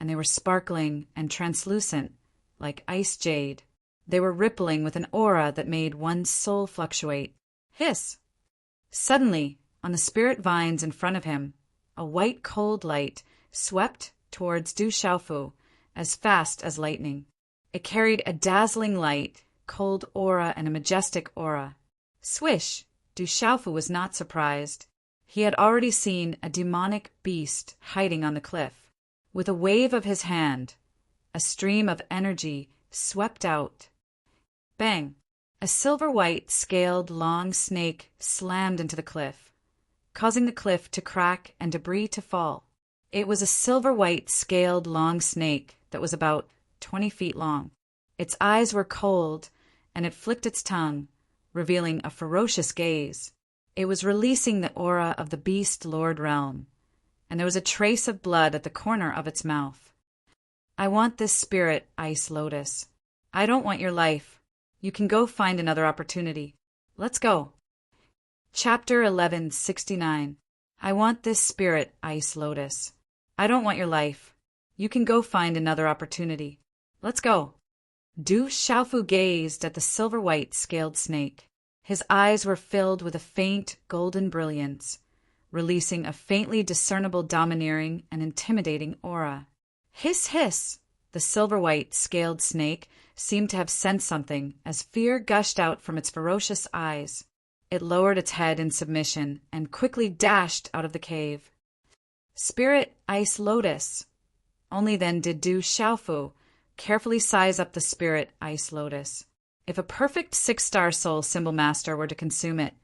[SPEAKER 1] and they were sparkling and translucent, like ice jade. They were rippling with an aura that made one's soul fluctuate. Hiss! Suddenly, on the spirit vines in front of him, a white cold light swept towards Du Xiaofu as fast as lightning. It carried a dazzling light, cold aura, and a majestic aura. Swish! Du Xiaofu was not surprised. He had already seen a demonic beast hiding on the cliff. With a wave of his hand, a stream of energy swept out. Bang! A silver-white, scaled, long snake slammed into the cliff, causing the cliff to crack and debris to fall. It was a silver-white, scaled, long snake that was about 20 feet long. Its eyes were cold, and it flicked its tongue, revealing a ferocious gaze. It was releasing the aura of the beast lord realm, and there was a trace of blood at the corner of its mouth. I want this spirit, Ice Lotus. I don't want your life. You can go find another opportunity. Let's go. Chapter 1169. I want this spirit, Ice Lotus. I don't want your life. You can go find another opportunity. Let's go. Du Xiaofu gazed at the silver-white scaled snake. His eyes were filled with a faint golden brilliance, releasing a faintly discernible domineering and intimidating aura. Hiss, hiss! The silver-white scaled snake seemed to have sensed something as fear gushed out from its ferocious eyes. It lowered its head in submission and quickly dashed out of the cave. Spirit Ice Lotus. Only then did Du Xiaofu carefully size up the spirit Ice Lotus. If a perfect 6-star soul symbol master were to consume it,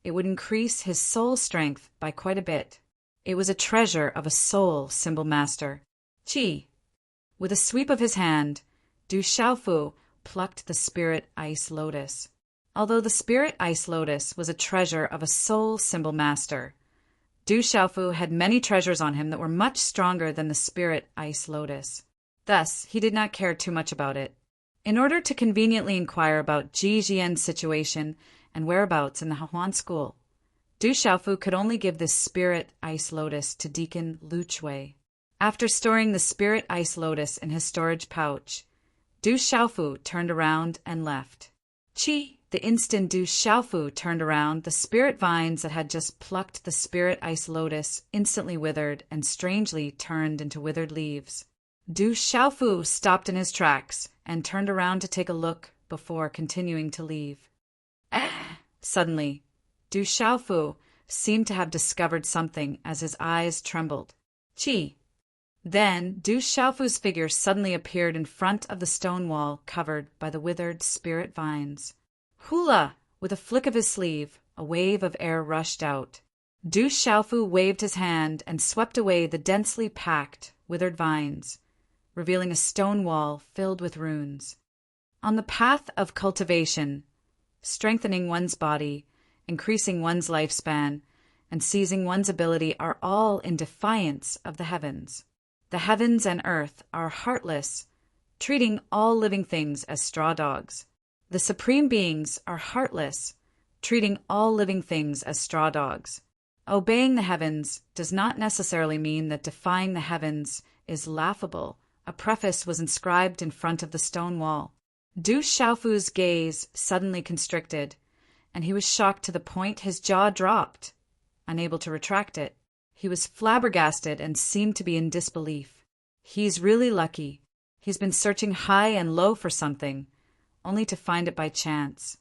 [SPEAKER 1] it would increase his soul strength by quite a bit. It was a treasure of a soul symbol master. Chi. With a sweep of his hand, Du Xiaofu plucked the spirit Ice Lotus. Although the spirit Ice Lotus was a treasure of a soul symbol master, Du Xiaofu had many treasures on him that were much stronger than the spirit Ice Lotus. Thus, he did not care too much about it. In order to conveniently inquire about Ji Jian's situation and whereabouts in the Hahuan school, Du Xiaofu could only give this spirit Ice Lotus to Deacon Lu Chui. After storing the spirit Ice Lotus in his storage pouch, Du Xiaofu turned around and left. Chi! The instant Du Xiaofu turned around, the spirit vines that had just plucked the spirit Ice Lotus instantly withered and strangely turned into withered leaves. Du Xiaofu stopped in his tracks and turned around to take a look before continuing to leave. Suddenly, Du Xiaofu seemed to have discovered something as his eyes trembled. Chi! Then Du Xiaofu's figure suddenly appeared in front of the stone wall covered by the withered spirit vines. Hula! With a flick of his sleeve, a wave of air rushed out. Du Xiaofu waved his hand and swept away the densely packed, withered vines, revealing a stone wall filled with runes. On the path of cultivation, strengthening one's body, increasing one's lifespan, and seizing one's ability are all in defiance of the heavens. The heavens and earth are heartless, treating all living things as straw dogs. The supreme beings are heartless, treating all living things as straw dogs. Obeying the heavens does not necessarily mean that defying the heavens is laughable A preface was inscribed in front of the stone wall. Du Xiaofu's gaze suddenly constricted, and he was shocked to the point his jaw dropped. Unable to retract it, he was flabbergasted and seemed to be in disbelief. He's really lucky. He's been searching high and low for something, only to find it by chance.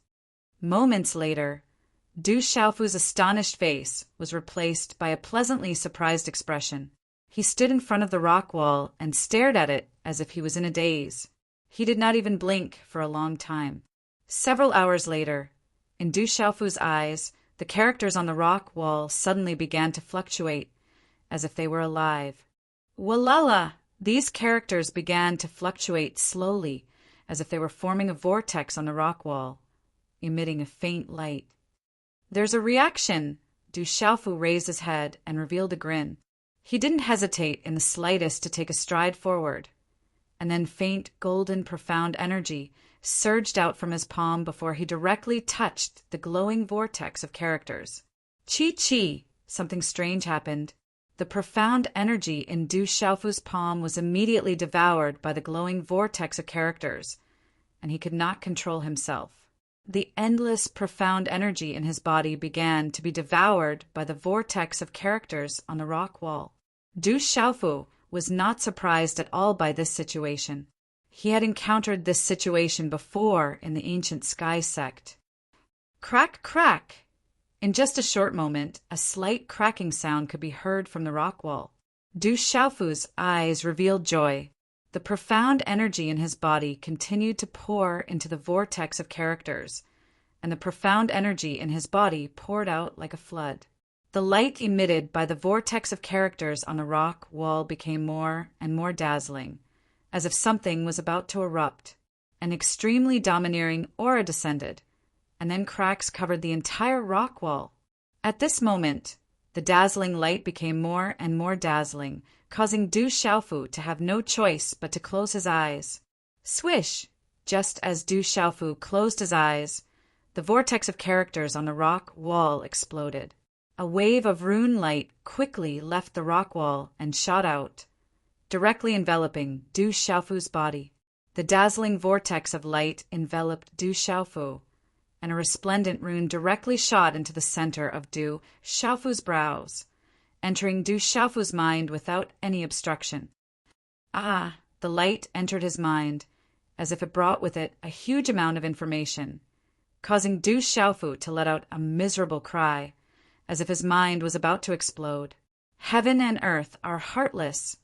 [SPEAKER 1] Moments later, Du Xiaofu's astonished face was replaced by a pleasantly surprised expression. He stood in front of the rock wall and stared at it as if he was in a daze. He did not even blink for a long time. Several hours later, in Du Xiaofu's eyes, the characters on the rock wall suddenly began to fluctuate, as if they were alive. Walala! These characters began to fluctuate slowly, as if they were forming a vortex on the rock wall, emitting a faint light. There's a reaction! Du Xiaofu raised his head and revealed a grin. He didn't hesitate in the slightest to take a stride forward, and then faint, golden, profound energy surged out from his palm before he directly touched the glowing vortex of characters. Chi! Something strange happened. The profound energy in Du Xiaofu's palm was immediately devoured by the glowing vortex of characters, and he could not control himself. The endless, profound energy in his body began to be devoured by the vortex of characters on the rock wall. Du Xiaofu was not surprised at all by this situation. He had encountered this situation before in the ancient Sky sect. Crack, crack! In just a short moment, a slight cracking sound could be heard from the rock wall. Du Xiaofu's eyes revealed joy. The profound energy in his body continued to pour into the vortex of characters, and the profound energy in his body poured out like a flood. The light emitted by the vortex of characters on the rock wall became more and more dazzling, as if something was about to erupt. An extremely domineering aura descended, and then cracks covered the entire rock wall. At this moment, the dazzling light became more and more dazzling, causing Du Xiaofu to have no choice but to close his eyes. Swish! Just as Du Xiaofu closed his eyes, the vortex of characters on the rock wall exploded. A wave of rune light quickly left the rock wall and shot out, directly enveloping Du Xiaofu's body. The dazzling vortex of light enveloped Du Xiaofu, and a resplendent rune directly shot into the center of Du Xiaofu's brows, entering Du Xiaofu's mind without any obstruction. Ah! The light entered his mind, as if it brought with it a huge amount of information, causing Du Xiaofu to let out a miserable cry, as if his mind was about to explode. Heaven and earth are heartless,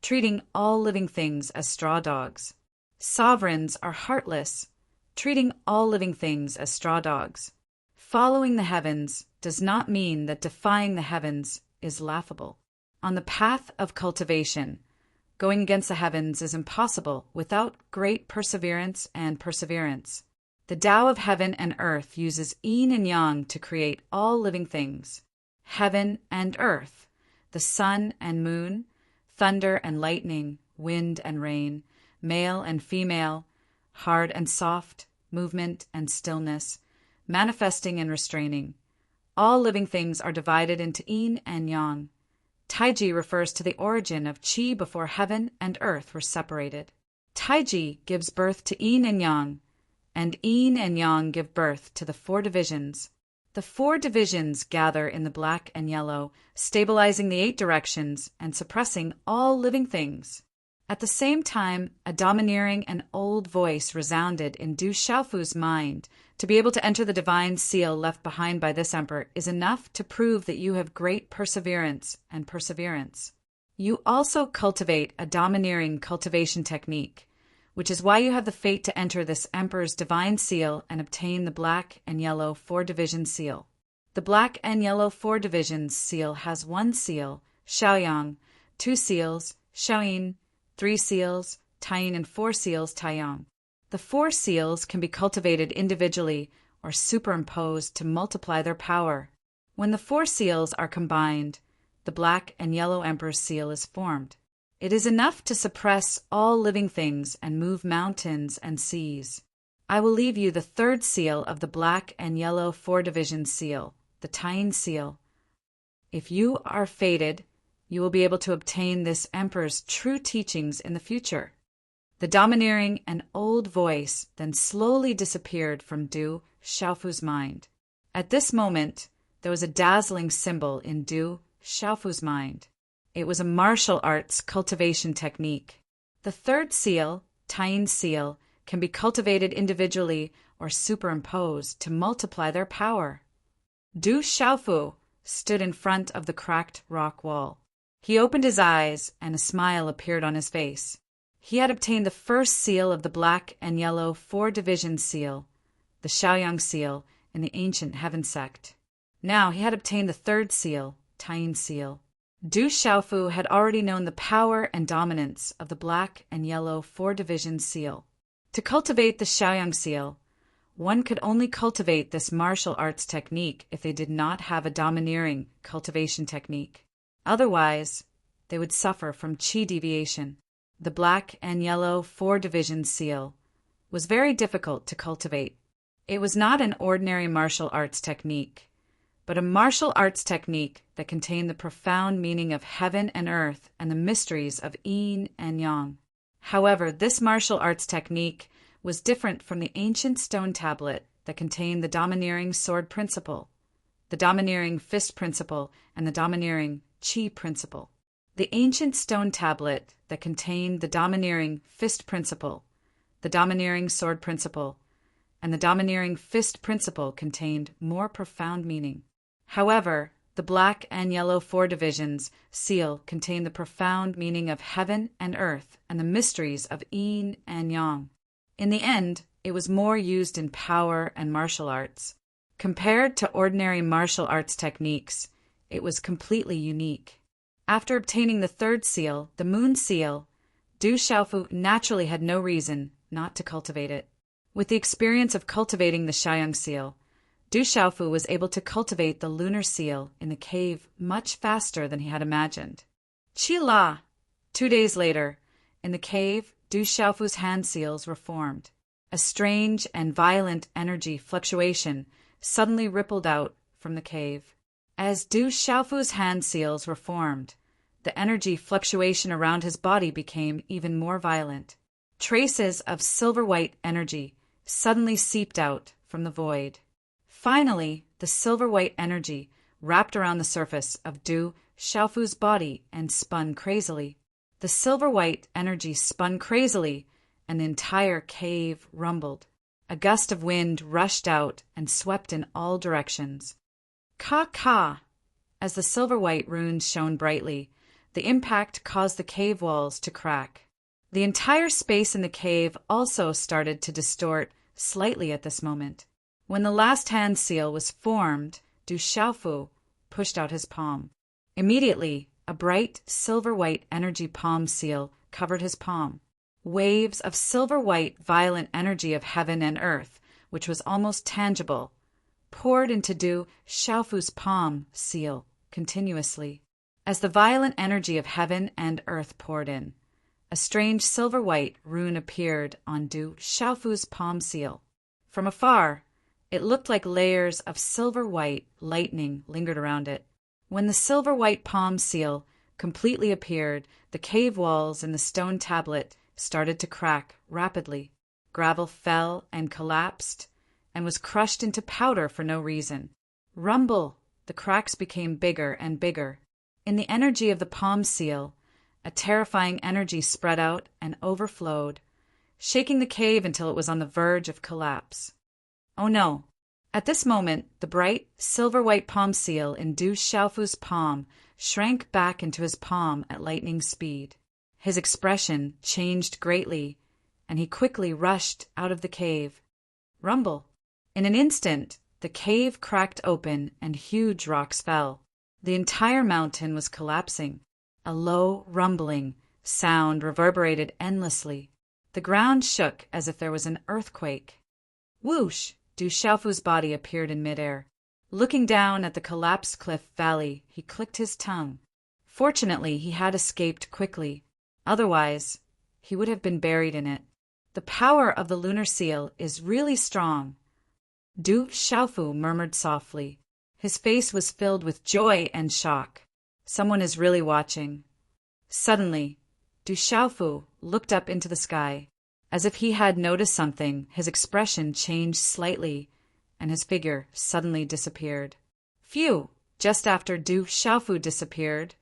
[SPEAKER 1] treating all living things as straw dogs. Sovereigns are heartless, treating all living things as straw dogs. Following the heavens does not mean that defying the heavens is laughable. On the path of cultivation, going against the heavens is impossible without great perseverance and perseverance. The Tao of heaven and earth uses yin and yang to create all living things. Heaven and earth, the sun and moon, thunder and lightning, wind and rain, male and female, hard and soft, movement and stillness, manifesting and restraining. All living things are divided into yin and yang. Taiji refers to the origin of qi before heaven and earth were separated. Taiji gives birth to yin and yang give birth to the four divisions. The four divisions gather in the black and yellow, stabilizing the 8 directions and suppressing all living things. At the same time, a domineering and old voice resounded in Du Xiaofu's mind. To be able to enter the divine seal left behind by this emperor is enough to prove that you have great perseverance and perseverance. You also cultivate a domineering cultivation technique, which is why you have the fate to enter this emperor's divine seal and obtain the black and yellow 4-division seal. The black and yellow 4 divisions seal has 1 seal, Xiaoyang, 2 seals, Xiaoyin, 3 seals, Taiyin, and 4 seals, Taiyang. The 4 seals can be cultivated individually or superimposed to multiply their power. When the 4 seals are combined, the black and yellow emperor's seal is formed. It is enough to suppress all living things and move mountains and seas. I will leave you the 3rd seal of the black and yellow 4-division seal, the Taiyin seal. If you are fated You will be able to obtain this emperor's true teachings in the future. The domineering and old voice then slowly disappeared from Du Xiaofu's mind. At this moment, there was a dazzling symbol in Du Xiaofu's mind. It was a martial arts cultivation technique. The third seal, Taiyin seal, can be cultivated individually or superimposed to multiply their power. Du Xiaofu stood in front of the cracked rock wall. He opened his eyes, and a smile appeared on his face. He had obtained the first seal of the black and yellow 4-division seal, the Shaoyang seal, in the ancient heaven sect. Now he had obtained the third seal, Taiyin seal. Du Xiaofu had already known the power and dominance of the black and yellow 4-division seal. To cultivate the Shaoyang seal, one could only cultivate this martial arts technique if they did not have a domineering cultivation technique. Otherwise, they would suffer from qi deviation. The black and yellow 4-division seal was very difficult to cultivate. It was not an ordinary martial arts technique, but a martial arts technique that contained the profound meaning of heaven and earth and the mysteries of yin and yang. However, this martial arts technique was different from the ancient stone tablet that contained the domineering sword principle, the domineering fist principle, and the domineering qi principle. The ancient stone tablet that contained the domineering fist principle, the domineering sword principle, and the domineering fist principle contained more profound meaning. However, the black and yellow 4-divisions seal contained the profound meaning of heaven and earth and the mysteries of yin and yang. In the end, it was more used in power and martial arts. Compared to ordinary martial arts techniques, it was completely unique. After obtaining the third seal, the moon seal, Du Xiaofu naturally had no reason not to cultivate it. With the experience of cultivating the Shaoyang seal, Du Xiaofu was able to cultivate the lunar seal in the cave much faster than he had imagined. Qi La! 2 days later, in the cave, Du Xiaofu's hand seals were formed. A strange and violent energy fluctuation suddenly rippled out from the cave. As Du Xiaofu's hand seals were formed, the energy fluctuation around his body became even more violent. Traces of silver-white energy suddenly seeped out from the void. Finally, the silver-white energy wrapped around the surface of Du Xiaofu's body and spun crazily. The silver-white energy spun crazily, and the entire cave rumbled. A gust of wind rushed out and swept in all directions. Ka! As the silver-white runes shone brightly, the impact caused the cave walls to crack. The entire space in the cave also started to distort slightly at this moment. When the last hand seal was formed, Du Xiaofu pushed out his palm. Immediately, a bright silver-white energy palm seal covered his palm. Waves of silver-white violent energy of heaven and earth, which was almost tangible, poured into Du Xiaofu's palm seal continuously. As the violent energy of heaven and earth poured in, a strange silver-white rune appeared on Du Xiaofu's palm seal. From afar, it looked like layers of silver-white lightning lingered around it. When the silver-white palm seal completely appeared, the cave walls and the stone tablet started to crack rapidly. Gravel fell and collapsed and was crushed into powder for no reason. Rumble! The cracks became bigger and bigger. In the energy of the palm seal, a terrifying energy spread out and overflowed, shaking the cave until it was on the verge of collapse. Oh no! At this moment, the bright, silver-white palm seal in Du Xiaofu's palm shrank back into his palm at lightning speed. His expression changed greatly, and he quickly rushed out of the cave. Rumble! In an instant, the cave cracked open and huge rocks fell. The entire mountain was collapsing. A low, rumbling sound reverberated endlessly. The ground shook as if there was an earthquake. Whoosh! Du Xiaofu's body appeared in midair. Looking down at the collapsed cliff valley, he clicked his tongue. Fortunately, he had escaped quickly. Otherwise, he would have been buried in it. The power of the lunar seal is really strong. Du Xiaofu murmured softly. His face was filled with joy and shock. Someone is really watching. Suddenly, Du Xiaofu looked up into the sky. As if he had noticed something, his expression changed slightly, and his figure suddenly disappeared. Phew! Just after Du Xiaofu disappeared,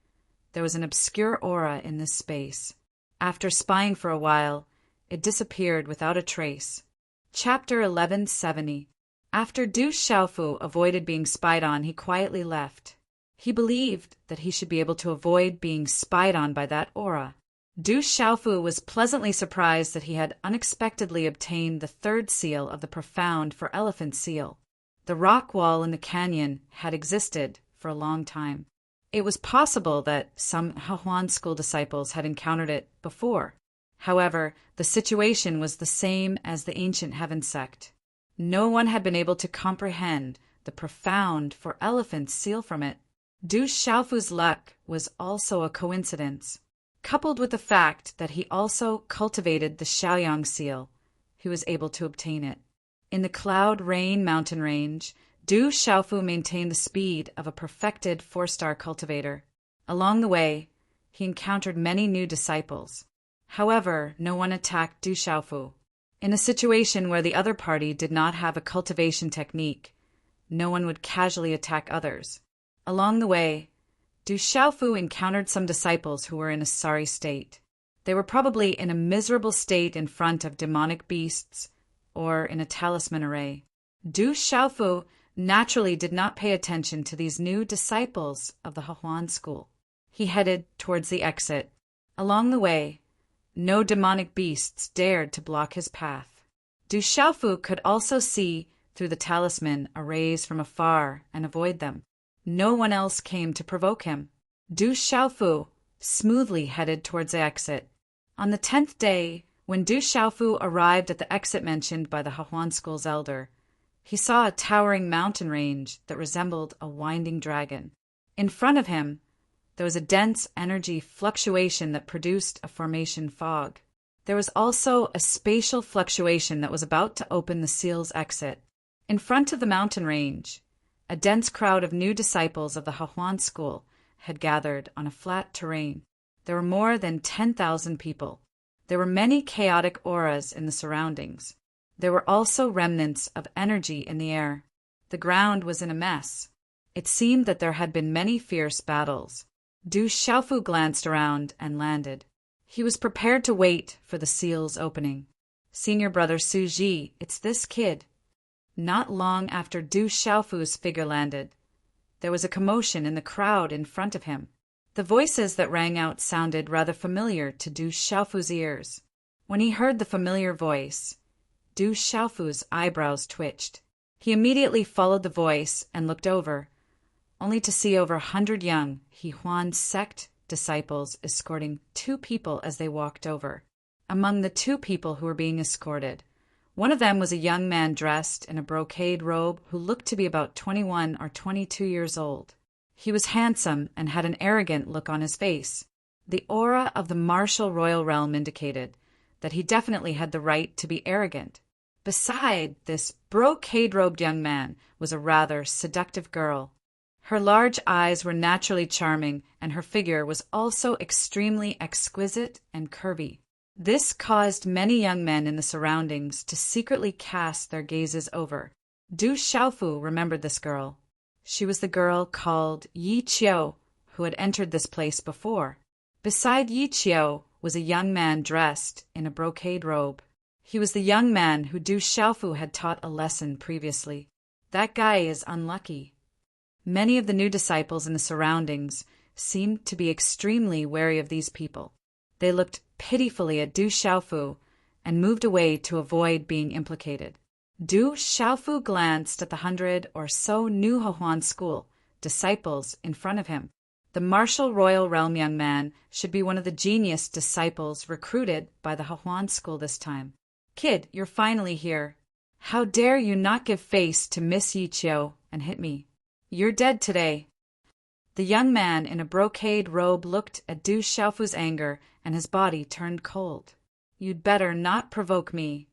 [SPEAKER 1] there was an obscure aura in this space. After spying for a while, it disappeared without a trace. Chapter 1170. After Du Xiaofu avoided being spied on, he quietly left. He believed that he should be able to avoid being spied on by that aura. Du Xiaofu was pleasantly surprised that he had unexpectedly obtained the third seal of the profound for elephant seal. The rock wall in the canyon had existed for a long time. It was possible that some Hahuan school disciples had encountered it before. However, the situation was the same as the ancient heaven sect. No one had been able to comprehend the profound for elephant seal from it. Du Xiaofu's luck was also a coincidence. Coupled with the fact that he also cultivated the Shaoyang seal, he was able to obtain it. In the Cloud Rain mountain range, Du Xiaofu maintained the speed of a perfected 4-star cultivator. Along the way, he encountered many new disciples. However, no one attacked Du Xiaofu. In a situation where the other party did not have a cultivation technique, no one would casually attack others. Along the way, Du Xiaofu encountered some disciples who were in a sorry state. They were probably in a miserable state in front of demonic beasts or in a talisman array. Du Xiaofu naturally did not pay attention to these new disciples of the Hahuan school. He headed towards the exit. Along the way, no demonic beasts dared to block his path. Du Xiaofu could also see through the talisman arrays from afar and avoid them. No one else came to provoke him. Du Xiaofu smoothly headed towards the exit. On the 10th day, when Du Xiaofu arrived at the exit mentioned by the Hahuan school's elder, he saw a towering mountain range that resembled a winding dragon. In front of him, there was a dense energy fluctuation that produced a formation fog. There was also a spatial fluctuation that was about to open the seal's exit. In front of the mountain range, a dense crowd of new disciples of the Hahuan school had gathered on a flat terrain. There were more than 10,000 people. There were many chaotic auras in the surroundings. There were also remnants of energy in the air. The ground was in a mess. It seemed that there had been many fierce battles. Du Xiaofu glanced around and landed. He was prepared to wait for the seal's opening. Senior brother Su Ji, it's this kid. Not long after Du Xiaofu's figure landed, there was a commotion in the crowd in front of him. The voices that rang out sounded rather familiar to Du Xiaofu's ears. When he heard the familiar voice, Du Xiaofu's eyebrows twitched. He immediately followed the voice and looked over, only to see over 100 young Hahuan sect disciples escorting 2 people as they walked over. Among the 2 people who were being escorted, one of them was a young man dressed in a brocade robe who looked to be about 21 or 22 years old. He was handsome and had an arrogant look on his face. The aura of the martial royal realm indicated that he definitely had the right to be arrogant. Beside this brocade-robed young man was a rather seductive girl. Her large eyes were naturally charming, and her figure was also extremely exquisite and curvy. This caused many young men in the surroundings to secretly cast their gazes over. Du Xiaofu remembered this girl. She was the girl called Yi Qiu, who had entered this place before. Beside Yi Qiu was a young man dressed in a brocade robe. He was the young man who Du Xiaofu had taught a lesson previously. That guy is unlucky. Many of the new disciples in the surroundings seemed to be extremely wary of these people. They looked pitifully at Du Xiaofu and moved away to avoid being implicated. Du Xiaofu glanced at the 100 or so new Hahuan school disciples in front of him. The martial royal realm young man should be one of the genius disciples recruited by the Hahuan school this time. Kid, you're finally here. How dare you not give face to Miss Yi Qiu and hit me? You're dead today. The young man in a brocade robe looked at Du Xiaofu's anger, and his body turned cold. You'd better not provoke me.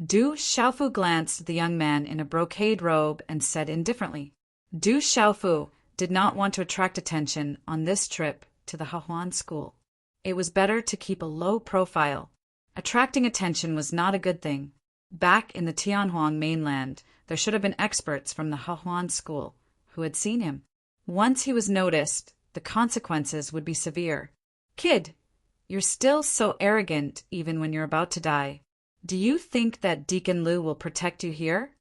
[SPEAKER 1] Du Xiaofu glanced at the young man in a brocade robe and said indifferently, Du Xiaofu, did not want to attract attention on this trip to the Hahuan school. It was better to keep a low profile. Attracting attention was not a good thing. Back in the Tianhuang mainland, there should have been experts from the Hahuan school who had seen him. Once he was noticed, the consequences would be severe. Kid, you're still so arrogant even when you're about to die. Do you think that Deacon Liu will protect you here?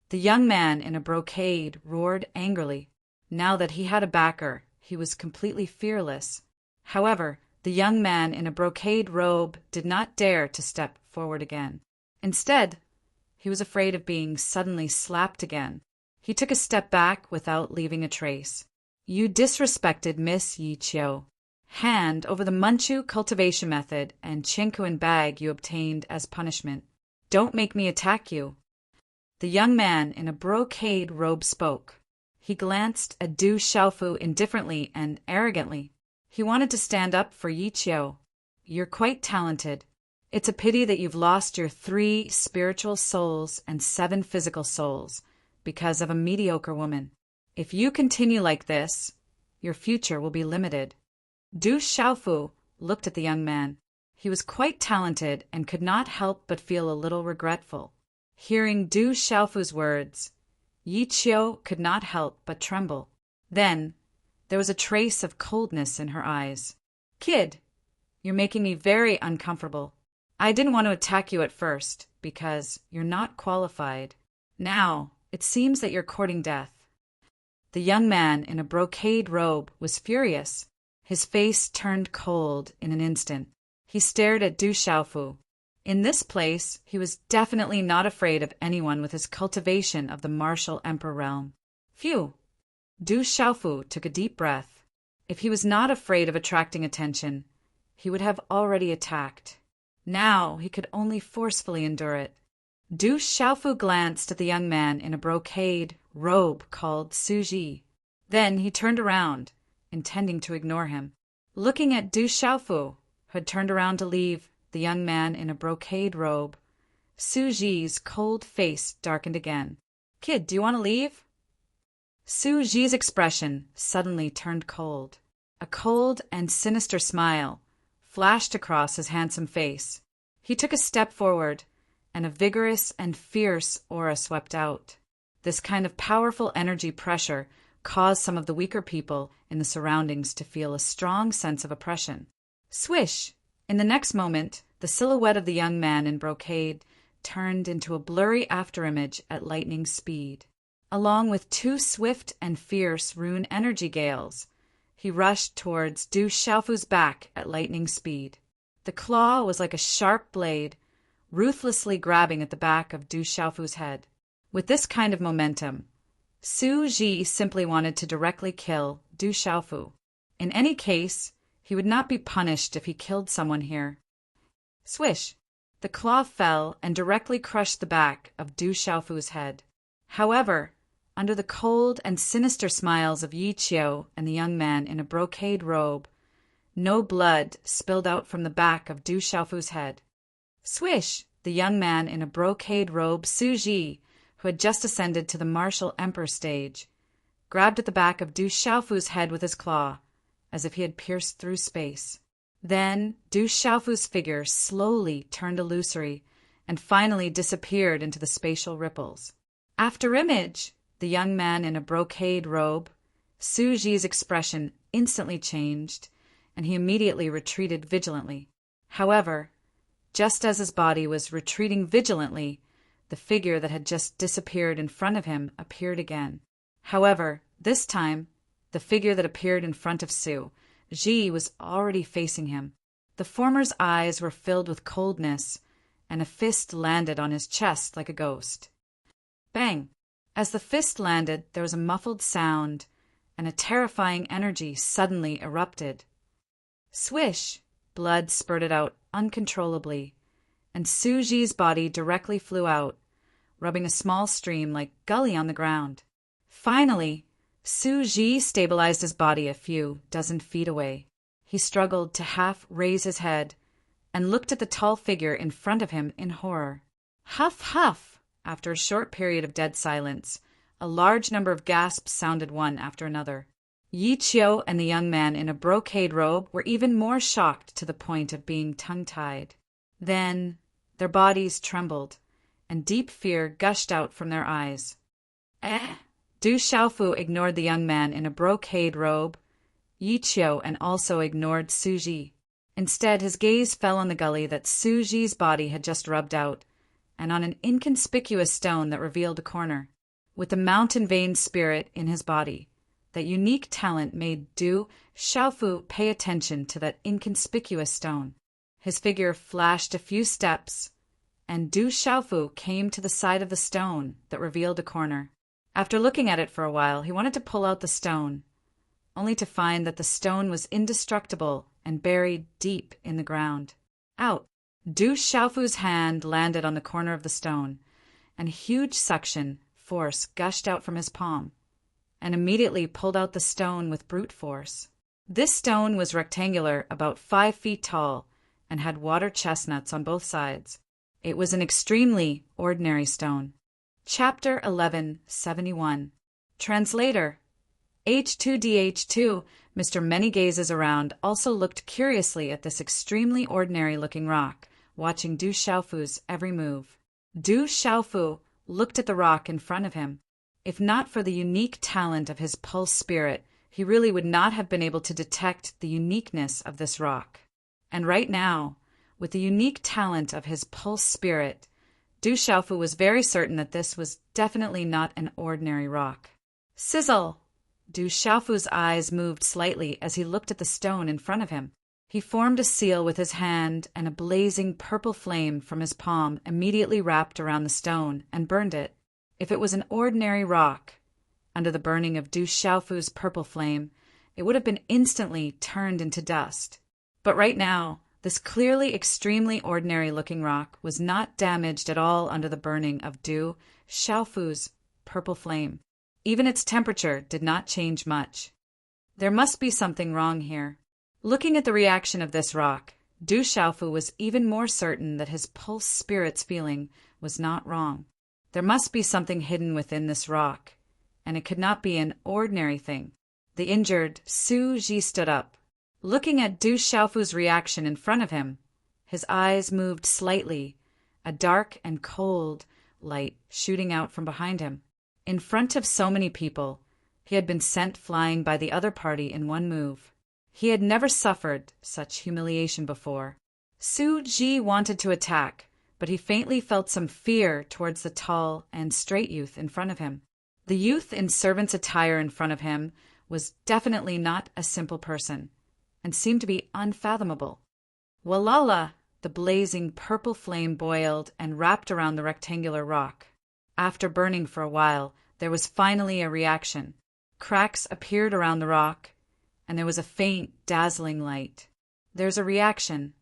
[SPEAKER 1] The young man in a brocade roared angrily. Now that he had a backer, he was completely fearless. However, the young man in a brocade robe did not dare to step forward again. Instead, he was afraid of being suddenly slapped again. He took a step back without leaving a trace. You disrespected Miss Yi Qiu. Hand over the Manchu cultivation method and Qingkuan bag you obtained as punishment. Don't make me attack you. The young man in a brocade robe spoke. He glanced at Du Xiaofu indifferently and arrogantly. He wanted to stand up for Yi Qiu. You're quite talented. It's a pity that you've lost your 3 spiritual souls and 7 physical souls because of a mediocre woman. If you continue like this, your future will be limited. Du Xiaofu looked at the young man. He was quite talented and could not help but feel a little regretful. Hearing Du Xiaofu's words, Yi Qiu could not help but tremble. Then, there was a trace of coldness in her eyes. Kid, you're making me very uncomfortable. I didn't want to attack you at first, because you're not qualified. Now, it seems that you're courting death. The young man in a brocade robe was furious. His face turned cold in an instant. He stared at Du Xiaofu. In this place, he was definitely not afraid of anyone with his cultivation of the martial emperor realm. Phew! Du Xiaofu took a deep breath. If he was not afraid of attracting attention, he would have already attacked. Now he could only forcefully endure it. Du Xiaofu glanced at the young man in a brocade robe called Su Ji. Then he turned around, intending to ignore him. Looking at Du Xiaofu, who had turned around to leave the young man in a brocade robe, Su Ji's cold face darkened again. Kid, do you want to leave? Su Ji's expression suddenly turned cold. A cold and sinister smile flashed across his handsome face. He took a step forward, and a vigorous and fierce aura swept out. This kind of powerful energy pressure caused some of the weaker people in the surroundings to feel a strong sense of oppression. Swish! In the next moment, the silhouette of the young man in brocade turned into a blurry afterimage at lightning speed. Along with 2 swift and fierce rune energy gales, he rushed towards Du Xiaofu's back at lightning speed. The claw was like a sharp blade, ruthlessly grabbing at the back of Du Xiaofu's head. With this kind of momentum, Su Ji simply wanted to directly kill Du Xiaofu. In any case, he would not be punished if he killed someone here. Swish! The claw fell and directly crushed the back of Du Xiaofu's head. However, under the cold and sinister smiles of Yi Qiu and the young man in a brocade robe, no blood spilled out from the back of Du Xiaofu's head. Swish! The young man in a brocade robe, Su Ji, who had just ascended to the martial emperor stage, grabbed at the back of Du Xiaofu's head with his claw, as if he had pierced through space. Then Du Xiaofu's figure slowly turned illusory and finally disappeared into the spatial ripples. After image! The young man in a brocade robe, Su Ji's expression instantly changed, and he immediately retreated vigilantly. However, just as his body was retreating vigilantly, the figure that had just disappeared in front of him appeared again. However, this time, the figure that appeared in front of Su Ji was already facing him. The former's eyes were filled with coldness, and a fist landed on his chest like a ghost. Bang! As the fist landed, there was a muffled sound, and a terrifying energy suddenly erupted. Swish! Blood spurted out uncontrollably, and Su Ji's body directly flew out, rubbing a small stream like gully on the ground. Finally, Su Ji stabilized his body a few dozen feet away. He struggled to half raise his head and looked at the tall figure in front of him in horror. Huff, huff! After a short period of dead silence, A large number of gasps sounded one after another. Yi Qiu and the young man in a brocade robe were even more shocked to the point of being tongue-tied. Then their bodies trembled, and deep fear gushed out from their eyes. Du Xiaofu ignored the young man in a brocade robe, Yi Qiu, and also ignored Su Ji. Instead, his gaze fell on the gully that Su Ji's body had just rubbed out, and on an inconspicuous stone that revealed a corner. With the mountain vein spirit in his body, that unique talent made Du Xiaofu pay attention to that inconspicuous stone. His figure flashed a few steps, and Du Xiaofu came to the side of the stone that revealed a corner. After looking at it for a while, he wanted to pull out the stone, only to find that the stone was indestructible and buried deep in the ground. Out! Du Xiaofu's hand landed on the corner of the stone, and a huge suction force gushed out from his palm, and immediately pulled out the stone with brute force. This stone was rectangular, about 5 feet tall, and had water chestnuts on both sides. It was an extremely ordinary stone. Chapter 1171. Translator. H2DH2, Mr. Many Gazes Around, also looked curiously at this extremely ordinary-looking rock, watching Du Xiaofu's every move. Du Xiaofu looked at the rock in front of him. If not for the unique talent of his pulse spirit, he really would not have been able to detect the uniqueness of this rock. And right now, with the unique talent of his pulse spirit, Du Xiaofu was very certain that this was definitely not an ordinary rock. Sizzle! Du Xiaofu's eyes moved slightly as he looked at the stone in front of him. He formed a seal with his hand, and a blazing purple flame from his palm immediately wrapped around the stone and burned it. If it was an ordinary rock, under the burning of Du Xiaofu's purple flame, it would have been instantly turned into dust. But right now, this clearly extremely ordinary-looking rock was not damaged at all under the burning of Du Xiaofu's purple flame. Even its temperature did not change much. There must be something wrong here. Looking at the reaction of this rock, Du Xiaofu was even more certain that his pulse spirit's feeling was not wrong. There must be something hidden within this rock, and it could not be an ordinary thing. The injured Su Ji stood up. Looking at Du Xiaofu's reaction in front of him, his eyes moved slightly, a dark and cold light shooting out from behind him. In front of so many people, he had been sent flying by the other party in one move. He had never suffered such humiliation before. Su Ji wanted to attack, but he faintly felt some fear towards the tall and straight youth in front of him. The youth in servant's attire in front of him was definitely not a simple person, and seemed to be unfathomable. Walala! The blazing purple flame boiled and wrapped around the rectangular rock. After burning for a while, there was finally a reaction. Cracks appeared around the rock, and there was a faint, dazzling light. There's a reaction.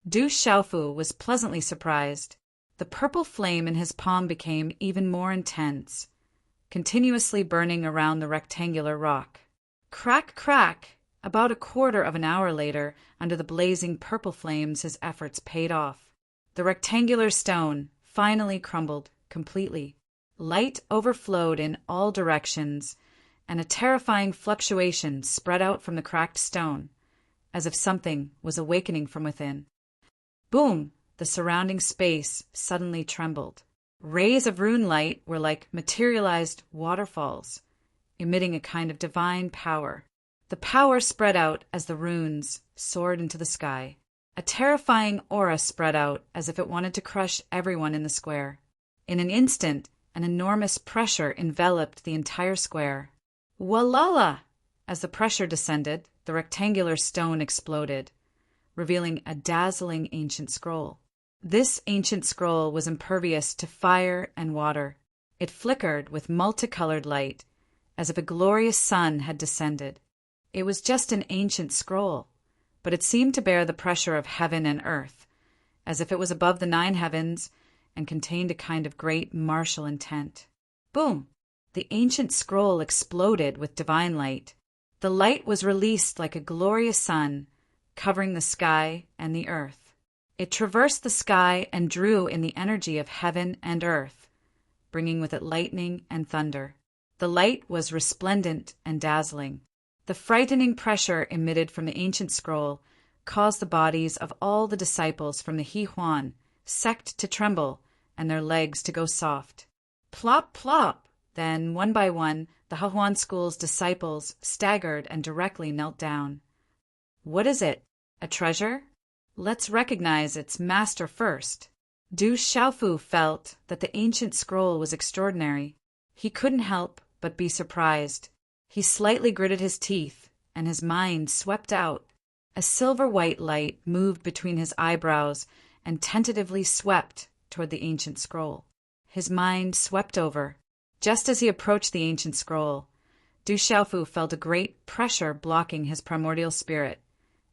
[SPEAKER 1] Du Xiaofu was pleasantly surprised. The purple flame in his palm became even more intense, continuously burning around the rectangular rock. Crack, crack! About a quarter of an hour later, under the blazing purple flames, his efforts paid off. The rectangular stone finally crumbled completely. Light overflowed in all directions, and a terrifying fluctuation spread out from the cracked stone, as if something was awakening from within. Boom! The surrounding space suddenly trembled. Rays of rune light were like materialized waterfalls, emitting a kind of divine power. The power spread out as the runes soared into the sky. A terrifying aura spread out as if it wanted to crush everyone in the square. In an instant, an enormous pressure enveloped the entire square. Walala! As the pressure descended, the rectangular stone exploded, revealing a dazzling ancient scroll. This ancient scroll was impervious to fire and water. It flickered with multicolored light, as if a glorious sun had descended. It was just an ancient scroll, but it seemed to bear the pressure of heaven and earth, as if it was above the 9 heavens and contained a kind of great martial intent. Boom! The ancient scroll exploded with divine light. The light was released like a glorious sun, covering the sky and the earth. It traversed the sky and drew in the energy of heaven and earth, bringing with it lightning and thunder. The light was resplendent and dazzling. The frightening pressure emitted from the ancient scroll caused the bodies of all the disciples from the Huan sect to tremble and their legs to go soft. Plop, plop! Then, one by one, the Huan school's disciples staggered and directly knelt down. What is it? A treasure? Let's recognize its master first. Du Xiaofu felt that the ancient scroll was extraordinary. He couldn't help but be surprised. He slightly gritted his teeth, and his mind swept out. A silver-white light moved between his eyebrows and tentatively swept toward the ancient scroll. His mind swept over. Just as he approached the ancient scroll, Du Xiaofu felt a great pressure blocking his primordial spirit,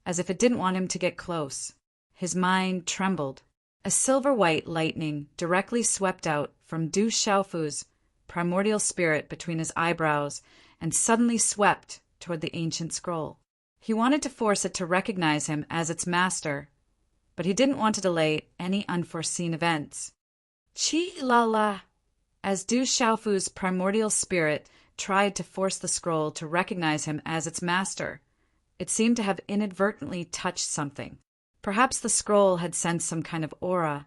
[SPEAKER 1] as if it didn't want him to get close. His mind trembled. A silver-white lightning directly swept out from Du Xiaofu's primordial spirit between his eyebrows and suddenly swept toward the ancient scroll. He wanted to force it to recognize him as its master, but he didn't want to delay any unforeseen events. Chi-la-la! As Du Xiaofu's primordial spirit tried to force the scroll to recognize him as its master, it seemed to have inadvertently touched something. Perhaps the scroll had sensed some kind of aura,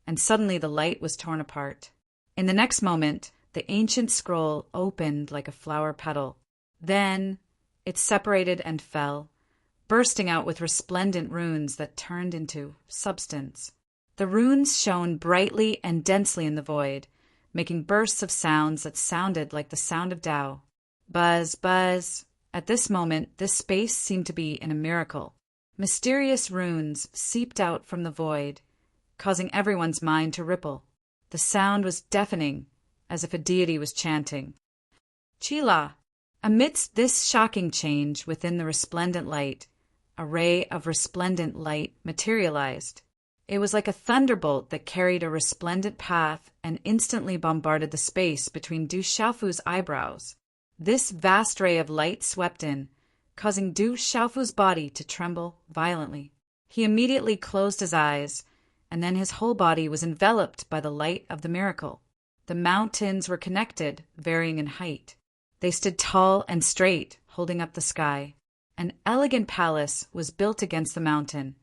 [SPEAKER 1] and suddenly the light was torn apart. In the next moment, the ancient scroll opened like a flower petal. Then it separated and fell, bursting out with resplendent runes that turned into substance. The runes shone brightly and densely in the void, making bursts of sounds that sounded like the sound of Tao. Buzz, buzz. At this moment, this space seemed to be in a miracle. Mysterious runes seeped out from the void, causing everyone's mind to ripple. The sound was deafening, as if a deity was chanting. Chila! Amidst this shocking change within the resplendent light, a ray of resplendent light materialized. It was like a thunderbolt that carried a resplendent path and instantly bombarded the space between Du Xiaofu's eyebrows. This vast ray of light swept in, causing Du Xiaofu's body to tremble violently. He immediately closed his eyes, and then his whole body was enveloped by the light of the miracle. The mountains were connected, varying in height. They stood tall and straight, holding up the sky. An elegant palace was built against the mountain,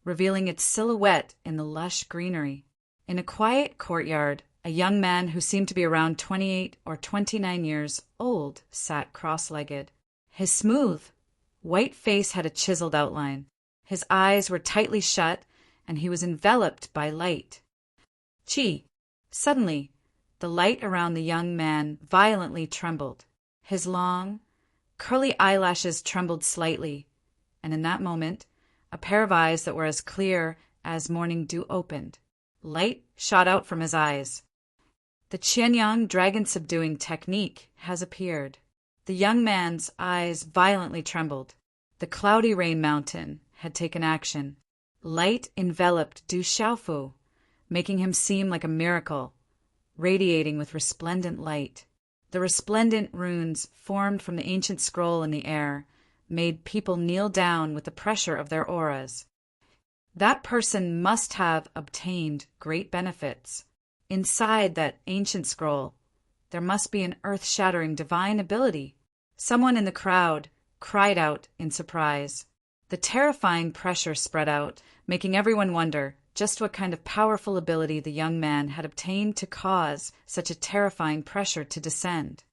[SPEAKER 1] revealing its silhouette in the lush greenery. In a quiet courtyard, a young man who seemed to be around 28 or 29 years old sat cross-legged. His smooth, white face had a chiseled outline. His eyes were tightly shut, and he was enveloped by light. Chi! Suddenly, the light around the young man violently trembled. His long, curly eyelashes trembled slightly, and in that moment, a pair of eyes that were as clear as morning dew opened. Light shot out from his eyes. The Qianyang dragon-subduing technique has appeared. The young man's eyes violently trembled. The cloudy rain mountain had taken action. Light enveloped Du Xiaofu, making him seem like a miracle, radiating with resplendent light. The resplendent runes formed from the ancient scroll in the air made people kneel down with the pressure of their auras. That person must have obtained great benefits. Inside that ancient scroll, there must be an earth-shattering divine ability. Someone in the crowd cried out in surprise. The terrifying pressure spread out, making everyone wonder just what kind of powerful ability the young man had obtained to cause such a terrifying pressure to descend.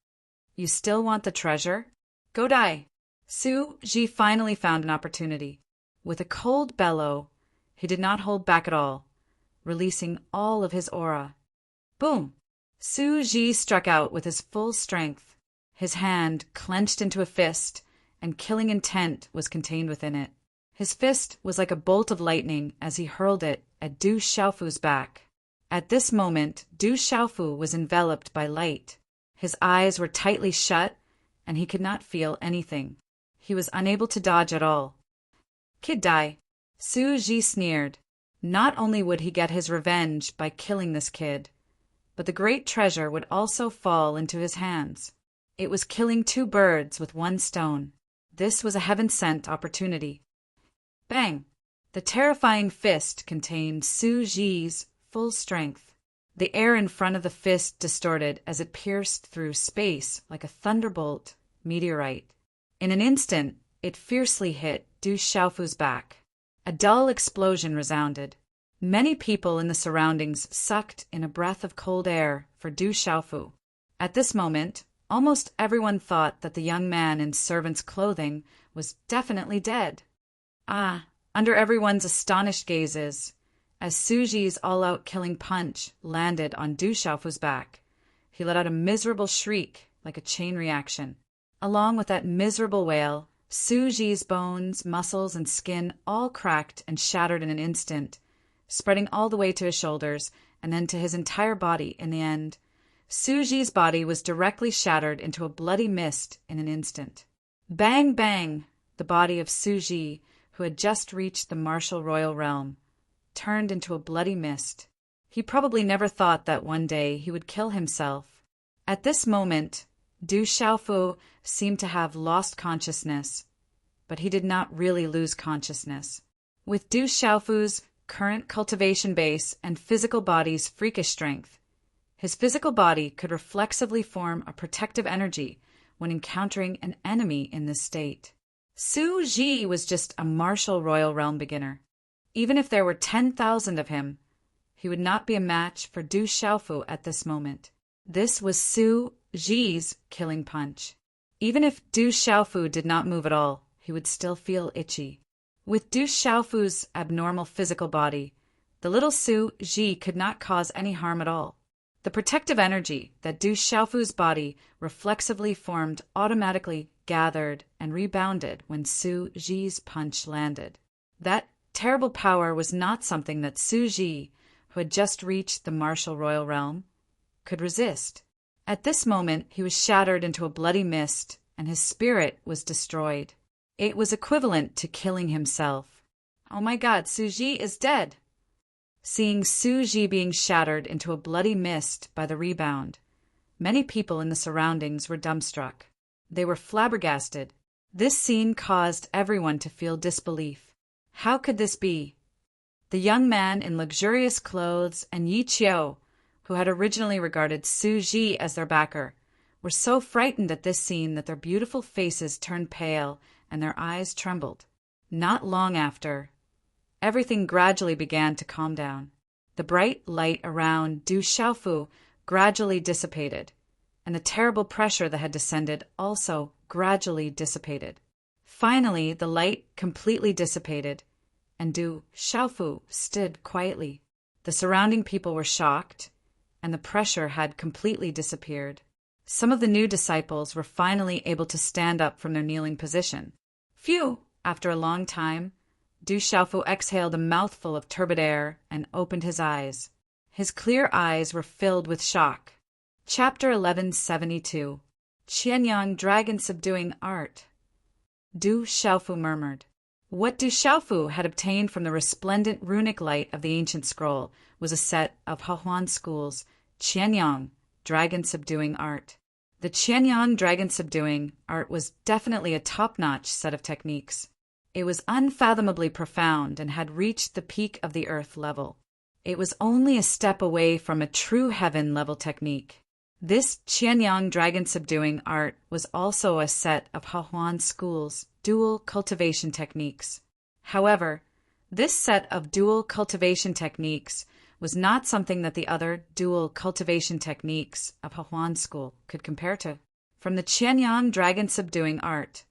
[SPEAKER 1] You still want the treasure? Go die! Su Ji finally found an opportunity. With a cold bellow, he did not hold back at all, releasing all of his aura. Boom! Su Ji struck out with his full strength. His hand clenched into a fist, and killing intent was contained within it. His fist was like a bolt of lightning as he hurled it at Du Xiaofu's back. At this moment, Du Xiaofu was enveloped by light. His eyes were tightly shut, and he could not feel anything. He was unable to dodge at all. Kid die. Su Ji sneered. Not only would he get his revenge by killing this kid, but the great treasure would also fall into his hands. It was killing two birds with one stone. This was a heaven-sent opportunity. Bang! The terrifying fist contained Su Ji's full strength. The air in front of the fist distorted as it pierced through space like a thunderbolt meteorite. In an instant, it fiercely hit Du Xiaofu's back. A dull explosion resounded. Many people in the surroundings sucked in a breath of cold air for Du Xiaofu. At this moment, almost everyone thought that the young man in servant's clothing was definitely dead. Under everyone's astonished gazes, as Su Ji's all-out killing punch landed on Du Xiaofu's back, he let out a miserable shriek like a chain reaction. Along with that miserable wail, Su Ji's bones, muscles, and skin all cracked and shattered in an instant, spreading all the way to his shoulders and then to his entire body in the end. Su Ji's body was directly shattered into a bloody mist in an instant. Bang, bang! The body of Su Ji, who had just reached the martial royal realm, turned into a bloody mist. He probably never thought that one day he would kill himself. At this moment, Du Xiaofu seemed to have lost consciousness, but he did not really lose consciousness. With Du Xiaofu's current cultivation base and physical body's freakish strength, his physical body could reflexively form a protective energy when encountering an enemy in this state. Su Ji was just a martial royal realm beginner. Even if there were 10,000 of him, he would not be a match for Du Xiaofu at this moment. This was Su Ji's killing punch. Even if Du Xiaofu did not move at all, he would still feel itchy. With Du Xiaofu's abnormal physical body, the little Su Ji could not cause any harm at all. The protective energy that Du Xiaofu's body reflexively formed automatically gathered and rebounded when Su Ji's punch landed. That terrible power was not something that Su Ji, who had just reached the martial royal realm, could resist. At this moment, he was shattered into a bloody mist, and his spirit was destroyed. It was equivalent to killing himself. Oh my God, Su Ji is dead! Seeing Su Ji being shattered into a bloody mist by the rebound, many people in the surroundings were dumbstruck. They were flabbergasted. This scene caused everyone to feel disbelief. How could this be? The young man in luxurious clothes and Yi Qiu, who had originally regarded Su Ji as their backer, were so frightened at this scene that their beautiful faces turned pale and their eyes trembled. Not long after, everything gradually began to calm down. The bright light around Du Xiaofu gradually dissipated, and the terrible pressure that had descended also gradually dissipated. Finally, the light completely dissipated, and Du Xiaofu stood quietly. The surrounding people were shocked, and the pressure had completely disappeared. Some of the new disciples were finally able to stand up from their kneeling position. Phew! After a long time, Du Xiaofu exhaled a mouthful of turbid air and opened his eyes. His clear eyes were filled with shock. Chapter 1172. Qianyang Dragon Subduing Art. Du Xiaofu murmured. What Du Xiaofu had obtained from the resplendent runic light of the ancient scroll was a set of Hahuan School's Qianyang Dragon Subduing Art. The Qianyang Dragon Subduing Art was definitely a top-notch set of techniques. It was unfathomably profound and had reached the peak of the earth level. It was only a step away from a true heaven-level technique. This Qianyang Dragon Subduing Art was also a set of Hahuan School's dual cultivation techniques. However, this set of dual cultivation techniques was not something that the other dual cultivation techniques of Hahuan School could compare to. From the Qianyang Dragon Subduing Art,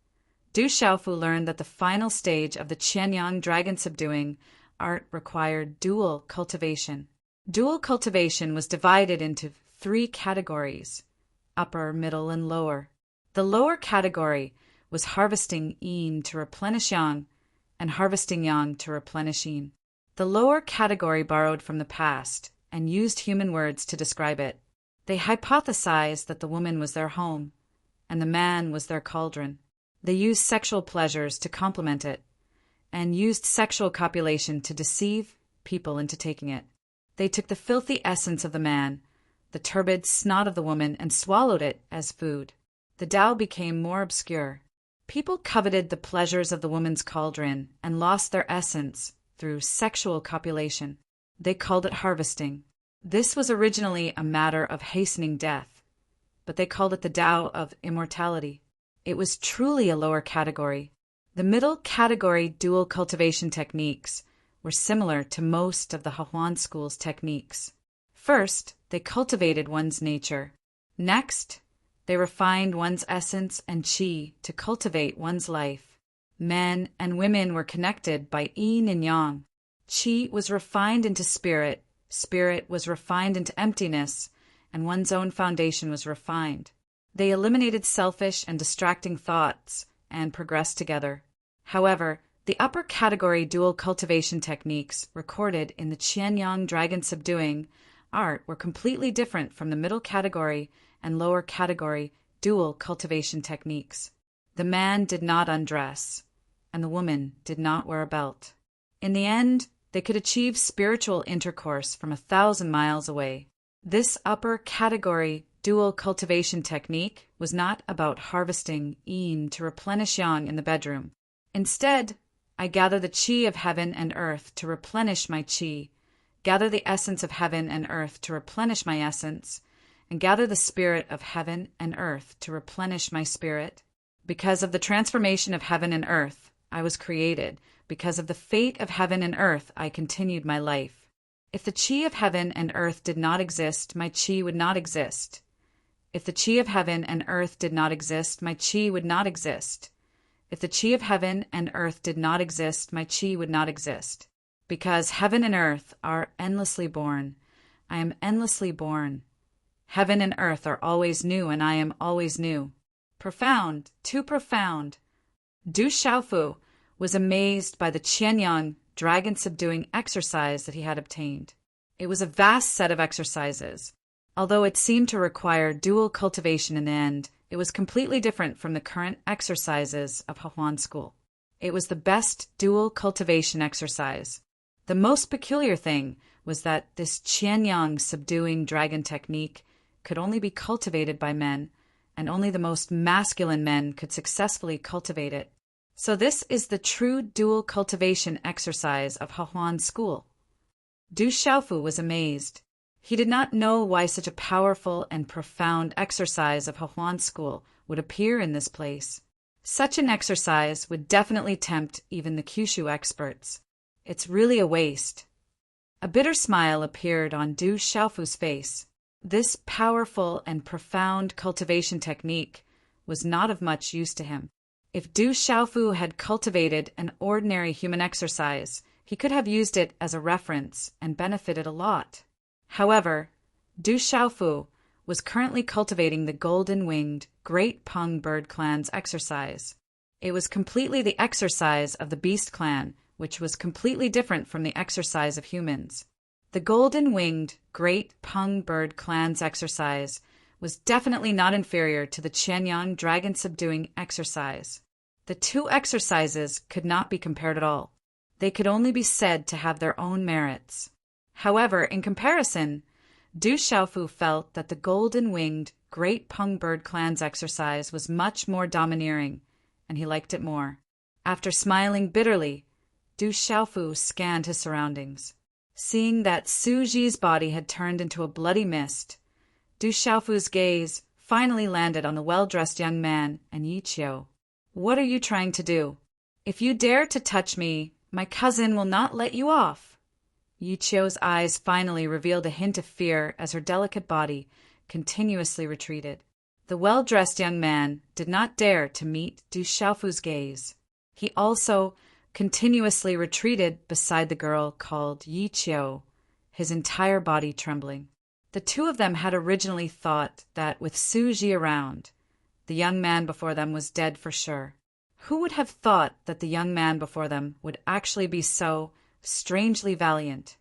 [SPEAKER 1] Du Xiaofu learned that the final stage of the Qianyang Dragon Subduing Art required dual cultivation. Dual cultivation was divided into 3 categories: upper, middle, and lower. The lower category was harvesting yin to replenish yang and harvesting yang to replenish yin. The lower category borrowed from the past and used human words to describe it. They hypothesized that the woman was their home and the man was their cauldron. They used sexual pleasures to complement it and used sexual copulation to deceive people into taking it. They took the filthy essence of the man, the turbid snot of the woman, and swallowed it as food. The Tao became more obscure. People coveted the pleasures of the woman's cauldron and lost their essence through sexual copulation. They called it harvesting. This was originally a matter of hastening death, but they called it the Tao of immortality. It was truly a lower category. The middle category dual cultivation techniques were similar to most of the Hahuan school's techniques. First, they cultivated one's nature. Next, they refined one's essence and qi to cultivate one's life. Men and women were connected by yin and yang. Qi was refined into spirit, spirit was refined into emptiness, and one's own foundation was refined. They eliminated selfish and distracting thoughts and progressed together. However, the upper category dual cultivation techniques recorded in the Qianyang dragon subduing art were completely different from the middle category and lower category dual cultivation techniques. The man did not undress, and the woman did not wear a belt. In the end, they could achieve spiritual intercourse from 1,000 miles away. This upper category dual cultivation technique was not about harvesting yin to replenish yang in the bedroom. Instead, I gather the qi of heaven and earth to replenish my qi, gather the essence of heaven and earth to replenish my essence, and gather the spirit of heaven and earth to replenish my spirit. Because of the transformation of heaven and earth, I was created. Because of the fate of heaven and earth, I continued my life. If the qi of heaven and earth did not exist, my qi would not exist. If the qi of heaven and earth did not exist, my qi would not exist. If the qi of heaven and earth did not exist, my qi would not exist. Because heaven and earth are endlessly born, I am endlessly born. Heaven and earth are always new, and I am always new. Profound, too profound. Du Xiaofu was amazed by the Qianyang dragon-subduing exercise that he had obtained. It was a vast set of exercises. Although it seemed to require dual cultivation in the end, it was completely different from the current exercises of Hahuan school. It was the best dual cultivation exercise. The most peculiar thing was that this Qianyang subduing dragon technique could only be cultivated by men, and only the most masculine men could successfully cultivate it. So this is the true dual cultivation exercise of Hahuan school. Du Xiaofu was amazed. He did not know why such a powerful and profound exercise of Hahuan school would appear in this place. Such an exercise would definitely tempt even the Kyushu experts. It's really a waste. A bitter smile appeared on Du Xiaofu's face. This powerful and profound cultivation technique was not of much use to him. If Du Xiaofu had cultivated an ordinary human exercise, he could have used it as a reference and benefited a lot. However, Du Xiaofu was currently cultivating the golden-winged Great Peng Bird Clan's exercise. It was completely the exercise of the Beast Clan, which was completely different from the exercise of humans. The golden-winged Great Peng Bird Clan's exercise was definitely not inferior to the Qianyang dragon-subduing exercise. The two exercises could not be compared at all. They could only be said to have their own merits. However, in comparison, Du Xiaofu felt that the golden-winged Great Peng Bird Clan's exercise was much more domineering, and he liked it more. After smiling bitterly, Du Xiaofu scanned his surroundings. Seeing that Su Ji's body had turned into a bloody mist, Du Xiaofu's gaze finally landed on the well-dressed young man and Yi Qiu. "What are you trying to do? If you dare to touch me, my cousin will not let you off." Yi Qiu's eyes finally revealed a hint of fear as her delicate body continuously retreated. The well-dressed young man did not dare to meet Du Xiaofu's gaze. He also continuously retreated beside the girl called Yi Qiu, his entire body trembling. The two of them had originally thought that with Su Ji around, the young man before them was dead for sure. Who would have thought that the young man before them would actually be so strangely valiant?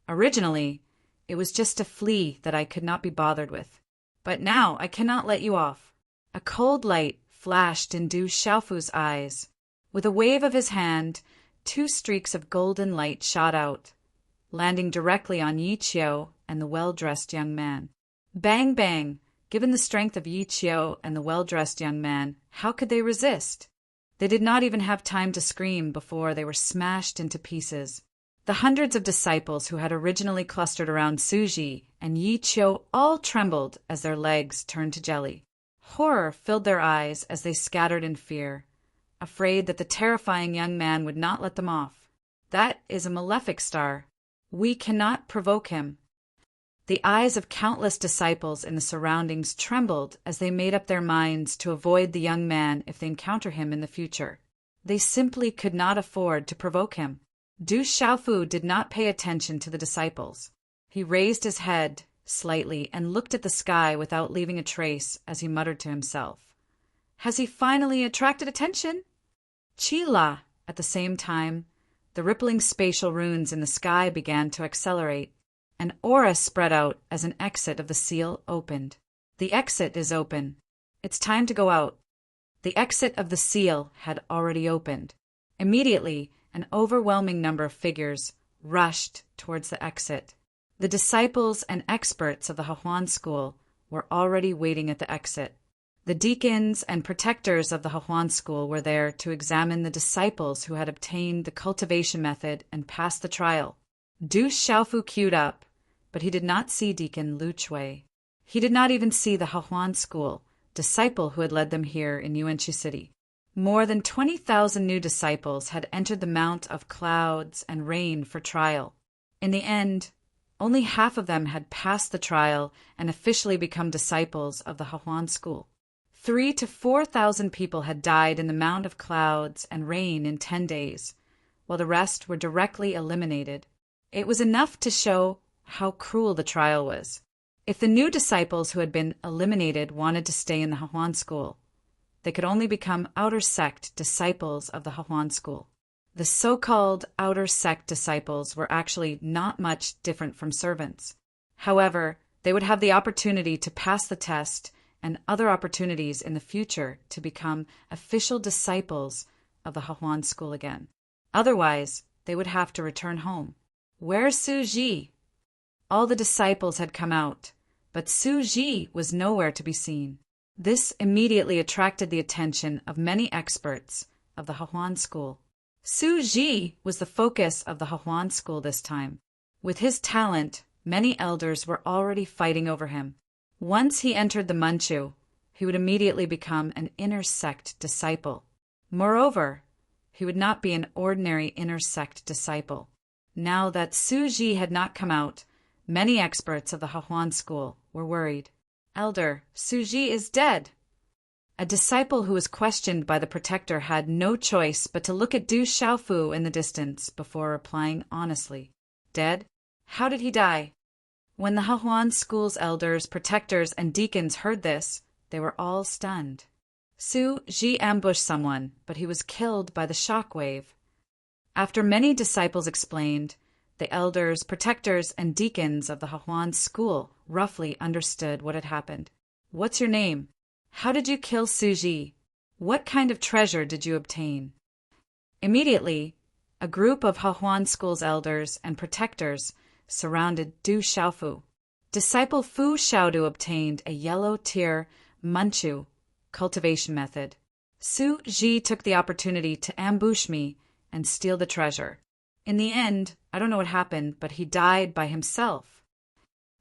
[SPEAKER 1] Originally, it was just a flea that I could not be bothered with. But now I cannot let you off. A cold light flashed in Du Xiaofu's eyes. With a wave of his hand, 2 streaks of golden light shot out, landing directly on Yi Qiu and the well-dressed young man. Bang, bang! Given the strength of Yi Qiu and the well-dressed young man, how could they resist? They did not even have time to scream before they were smashed into pieces. The hundreds of disciples who had originally clustered around Suji and Yi Qiu all trembled as their legs turned to jelly. Horror filled their eyes as they scattered in fear, afraid that the terrifying young man would not let them off. That is a malefic star. We cannot provoke him. The eyes of countless disciples in the surroundings trembled as they made up their minds to avoid the young man if they encounter him in the future. They simply could not afford to provoke him. Du Xiaofu did not pay attention to the disciples. He raised his head slightly and looked at the sky without leaving a trace as he muttered to himself. Has he finally attracted attention? Qi-la! At the same time, the rippling spatial runes in the sky began to accelerate. An aura spread out as an exit of the seal opened. The exit is open. It's time to go out. The exit of the seal had already opened. Immediately, an overwhelming number of figures rushed towards the exit. The disciples and experts of the Hahuan school were already waiting at the exit. The deacons and protectors of the Hahuan school were there to examine the disciples who had obtained the cultivation method and passed the trial. Du Xiaofu queued up, but he did not see Deacon Lu Chui. He did not even see the Hahuan school disciple who had led them here in Yuanqi City. More than 20,000 new disciples had entered the Mount of Clouds and Rain for trial. In the end, only half of them had passed the trial and officially become disciples of the Hahuan school. 3,000 to 4,000 people had died in the Mount of Clouds and Rain in 10 days, while the rest were directly eliminated. It was enough to show how cruel the trial was. If the new disciples who had been eliminated wanted to stay in the Hahuan school, they could only become outer sect disciples of the Hahuan school. The so-called outer sect disciples were actually not much different from servants. However, they would have the opportunity to pass the test and other opportunities in the future to become official disciples of the Hahuan school again. Otherwise, they would have to return home. Where's Su Ji? All the disciples had come out, but Su Ji was nowhere to be seen. This immediately attracted the attention of many experts of the Hahuan school. Su Ji was the focus of the Hahuan school this time. With his talent, many elders were already fighting over him. Once he entered the Manchu, he would immediately become an inner sect disciple. Moreover, he would not be an ordinary inner sect disciple. Now that Su Ji had not come out, many experts of the Hahuan school were worried. Elder, Su Ji is dead. A disciple who was questioned by the protector had no choice but to look at Du Xiaofu in the distance before replying honestly. Dead? How did he die? When the Hahuan school's elders, protectors, and deacons heard this, they were all stunned. Su Ji ambushed someone, but he was killed by the shock wave. After many disciples explained, the elders, protectors, and deacons of the Hahuan school roughly understood what had happened. What's your name? How did you kill Su Ji? What kind of treasure did you obtain? Immediately, a group of Hahuan school's elders and protectors surrounded Du Xiaofu. Disciple Fu Xiaodu obtained a yellow tier Manchu cultivation method. Su Ji took the opportunity to ambush me and steal the treasure. In the end, I don't know what happened, but he died by himself.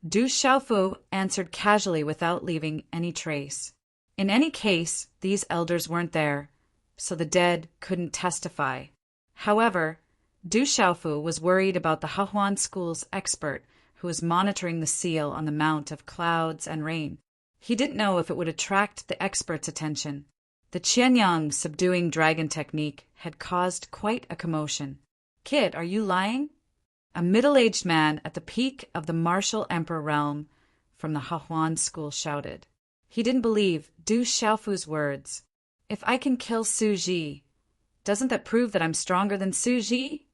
[SPEAKER 1] Du Xiaofu answered casually without leaving any trace. In any case, these elders weren't there, so the dead couldn't testify. However, Du Xiaofu was worried about the Hahuan school's expert who was monitoring the seal on the Mount of Clouds and Rain. He didn't know if it would attract the expert's attention. The Qianyang subduing dragon technique had caused quite a commotion. Kid, are you lying? A middle-aged man at the peak of the martial emperor realm from the Hahuan school shouted. He didn't believe Du Xiaofu's words. If I can kill Su Ji, doesn't that prove that I'm stronger than Su Ji?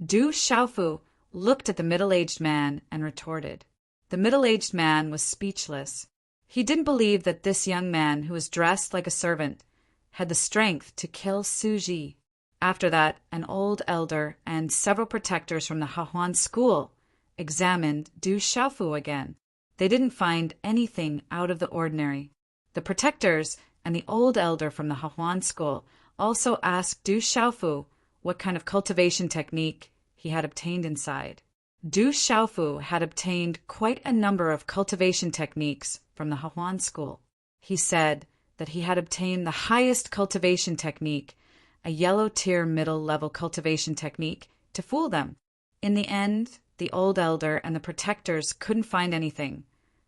[SPEAKER 1] Du Xiaofu looked at the middle-aged man and retorted. The middle-aged man was speechless. He didn't believe that this young man, who was dressed like a servant, had the strength to kill Su Ji. After that, an old elder and several protectors from the Hahuan school examined Du Xiaofu again. They didn't find anything out of the ordinary. The protectors and the old elder from the Hahuan school also asked Du Xiaofu what kind of cultivation technique he he had obtained inside. Du Xiaofu had obtained quite a number of cultivation techniques from the Hahuan school. He said that he had obtained the highest cultivation technique, a yellow-tier middle-level cultivation technique, to fool them. In the end, the old elder and the protectors couldn't find anything,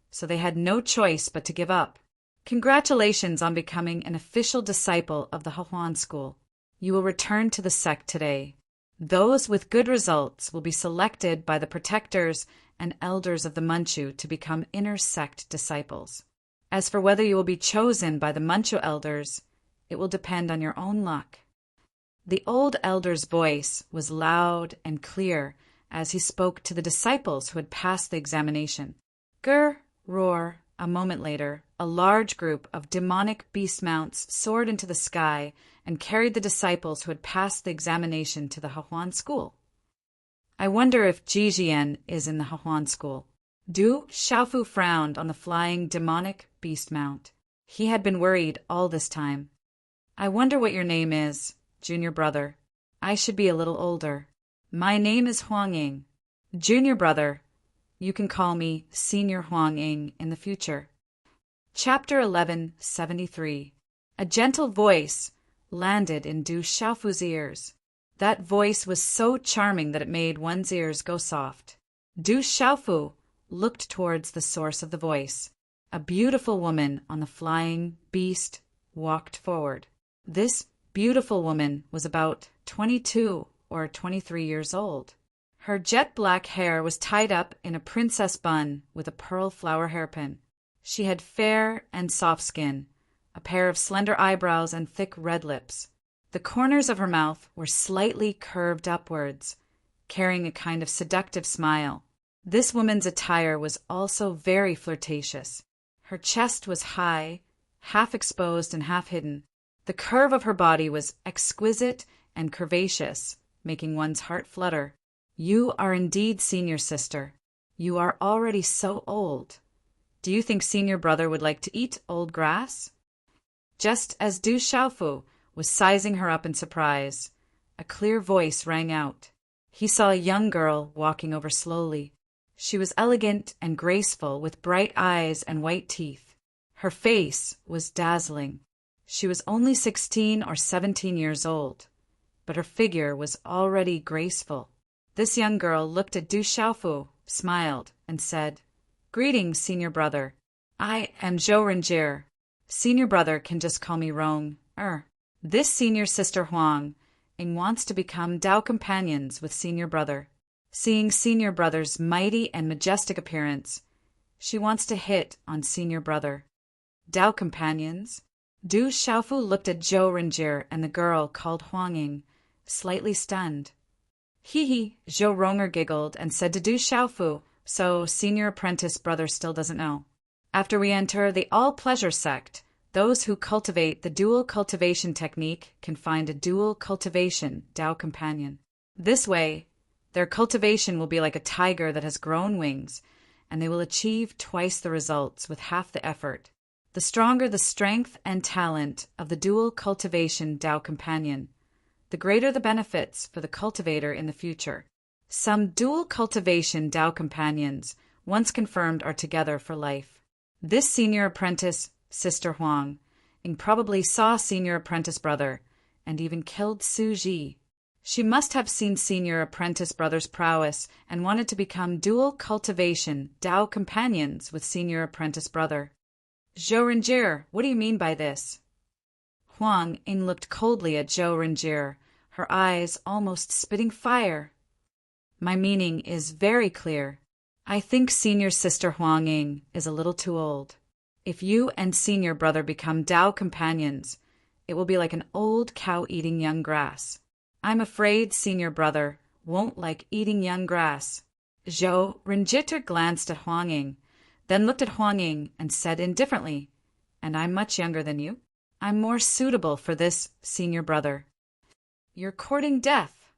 [SPEAKER 1] so they had no choice but to give up. Congratulations on becoming an official disciple of the Hahuan school. You will return to the sect today. Those with good results will be selected by the protectors and elders of the Manchu to become inner sect disciples. As for whether you will be chosen by the Manchu elders, it will depend on your own luck. The old elder's voice was loud and clear as he spoke to the disciples who had passed the examination. Grr, roar. A moment later, a large group of demonic beast mounts soared into the sky and carried the disciples who had passed the examination to the Hahuan school. I wonder if Jijian is in the Hahuan school. Du Xiaofu frowned on the flying demonic beast mount. He had been worried all this time. I wonder what your name is, junior brother. I should be a little older. My name is Huang Ying. Junior brother. You can call me Senior Huang Ying in the future. Chapter 1173. A gentle voice landed in Du Xiaofu's ears. That voice was so charming that it made one's ears go soft. Du Xiaofu looked towards the source of the voice. A beautiful woman on the flying beast walked forward. This beautiful woman was about 22 or 23 years old. Her jet-black hair was tied up in a princess bun with a pearl flower hairpin. She had fair and soft skin, a pair of slender eyebrows and thick red lips. The corners of her mouth were slightly curved upwards, carrying a kind of seductive smile. This woman's attire was also very flirtatious. Her chest was high, half exposed and half hidden. The curve of her body was exquisite and curvaceous, making one's heart flutter. You are indeed senior sister. You are already so old. Do you think senior brother would like to eat old grass? Just as Du Xiaofu was sizing her up in surprise, a clear voice rang out. He saw a young girl walking over slowly. She was elegant and graceful with bright eyes and white teeth. Her face was dazzling. She was only 16 or 17 years old, but her figure was already graceful. This young girl looked at Du Xiaofu, smiled, and said, Greetings, senior brother. I am Zhou Renjie. Senior brother can just call me Rong. This senior sister Huang Ying wants to become Dao companions with senior brother. Seeing senior brother's mighty and majestic appearance, she wants to hit on senior brother. Dao companions? Du Xiaofu looked at Zhou Renjie and the girl called Huang Ying, slightly stunned. Hee, Zhou Ronger giggled and said to Du Xiaofu, so senior apprentice brother still doesn't know. After we enter the all-pleasure sect, those who cultivate the dual cultivation technique can find a dual cultivation Dao companion. This way, their cultivation will be like a tiger that has grown wings, and they will achieve twice the results with half the effort. The stronger the strength and talent of the dual cultivation Dao companion, the greater the benefits for the cultivator in the future. Some dual cultivation Dao companions, once confirmed, are together for life. This senior apprentice, Sister Huang Ying, probably saw senior apprentice brother and even killed Su Ji. She must have seen senior apprentice brother's prowess and wanted to become dual cultivation Dao companions with senior apprentice brother. Zhou Renjie, what do you mean by this? Huang Ying looked coldly at Zhou Renjie, her eyes almost spitting fire. My meaning is very clear. I think senior sister Huang Ying is a little too old. If you and senior brother become Dao companions, it will be like an old cow eating young grass. I'm afraid senior brother won't like eating young grass. Zhou Renjie glanced at Huang Ying, then looked at Huang Ying and said indifferently, And I'm much younger than you. I'm more suitable for this, senior brother. You're courting death.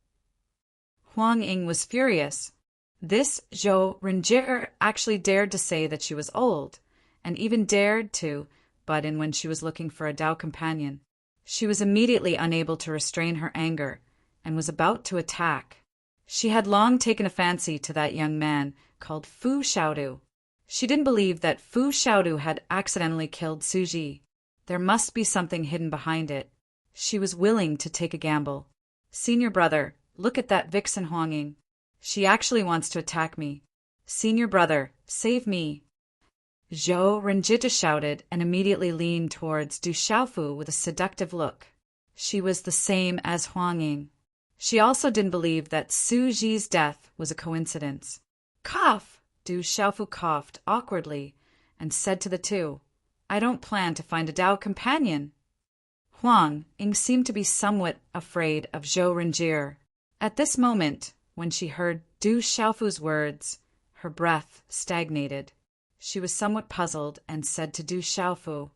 [SPEAKER 1] Huang Ying was furious. This Zhou Renjie actually dared to say that she was old, and even dared to butt in when she was looking for a Dao companion. She was immediately unable to restrain her anger, and was about to attack. She had long taken a fancy to that young man called Fu Xiaodu. She didn't believe that Fu Xiaodu had accidentally killed Suji. There must be something hidden behind it. She was willing to take a gamble. Senior brother, look at that vixen Huanging. She actually wants to attack me. Senior brother, save me. Zhou Renjita shouted and immediately leaned towards Du Xiaofu with a seductive look. She was the same as Huanging. She also didn't believe that Su Ji's death was a coincidence. Cough! Du Xiaofu coughed awkwardly and said to the two, I don't plan to find a Dao companion. Huang Ying seemed to be somewhat afraid of Zhou Renjie. At this moment, when she heard Du Xiaofu's words, her breath stagnated. She was somewhat puzzled and said to Du Xiaofu,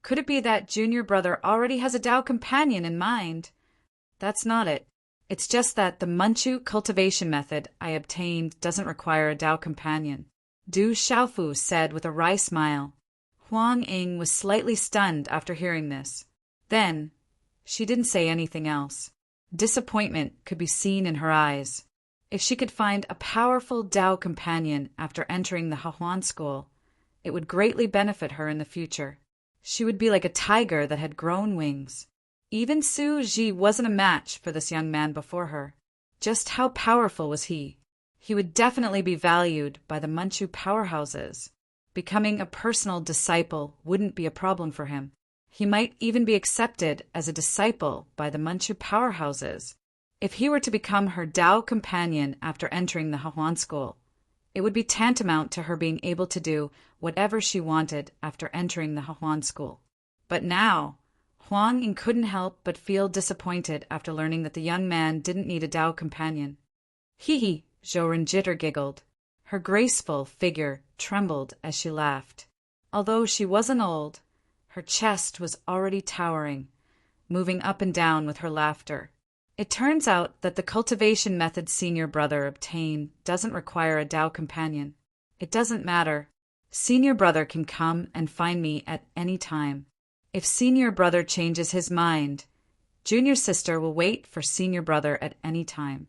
[SPEAKER 1] Could it be that junior brother already has a Dao companion in mind? That's not it. It's just that the Manchu cultivation method I obtained doesn't require a Dao companion. Du Xiaofu said with a wry smile. Huang Ying was slightly stunned after hearing this. Then, she didn't say anything else. Disappointment could be seen in her eyes. If she could find a powerful Dao companion after entering the Hahuan school, it would greatly benefit her in the future. She would be like a tiger that had grown wings. Even Su Ji wasn't a match for this young man before her. Just how powerful was he? He would definitely be valued by the Manchu powerhouses. Becoming a personal disciple wouldn't be a problem for him. He might even be accepted as a disciple by the Manchu powerhouses. If he were to become her Dao companion after entering the Hahuan school, it would be tantamount to her being able to do whatever she wanted after entering the Hahuan school. But now, Huang Ying couldn't help but feel disappointed after learning that the young man didn't need a Dao companion. Hee, Zhou Renjie giggled. Her graceful figure trembled as she laughed. Although she wasn't old, her chest was already towering, moving up and down with her laughter. It turns out that the cultivation method senior brother obtained doesn't require a Dao companion. It doesn't matter. Senior brother can come and find me at any time. If senior brother changes his mind, junior sister will wait for senior brother at any time.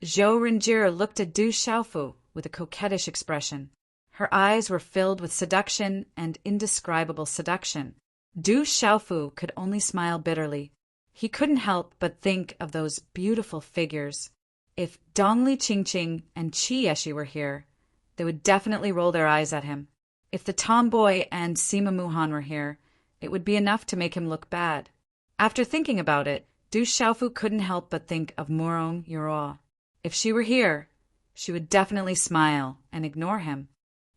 [SPEAKER 1] Zhou Renjie looked at Du Xiaofu with a coquettish expression. Her eyes were filled with seduction and indescribable seduction. Du Xiaofu could only smile bitterly. He couldn't help but think of those beautiful figures. If Dongli Qingqing and Qi Yeshi were here, they would definitely roll their eyes at him. If the tomboy and Sima Muhan were here, it would be enough to make him look bad. After thinking about it, Du Xiaofu couldn't help but think of Murong Yuro. If she were here, she would definitely smile and ignore him.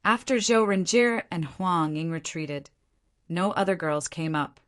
[SPEAKER 1] After Zhou Renjie and Huang Ying retreated, no other girls came up.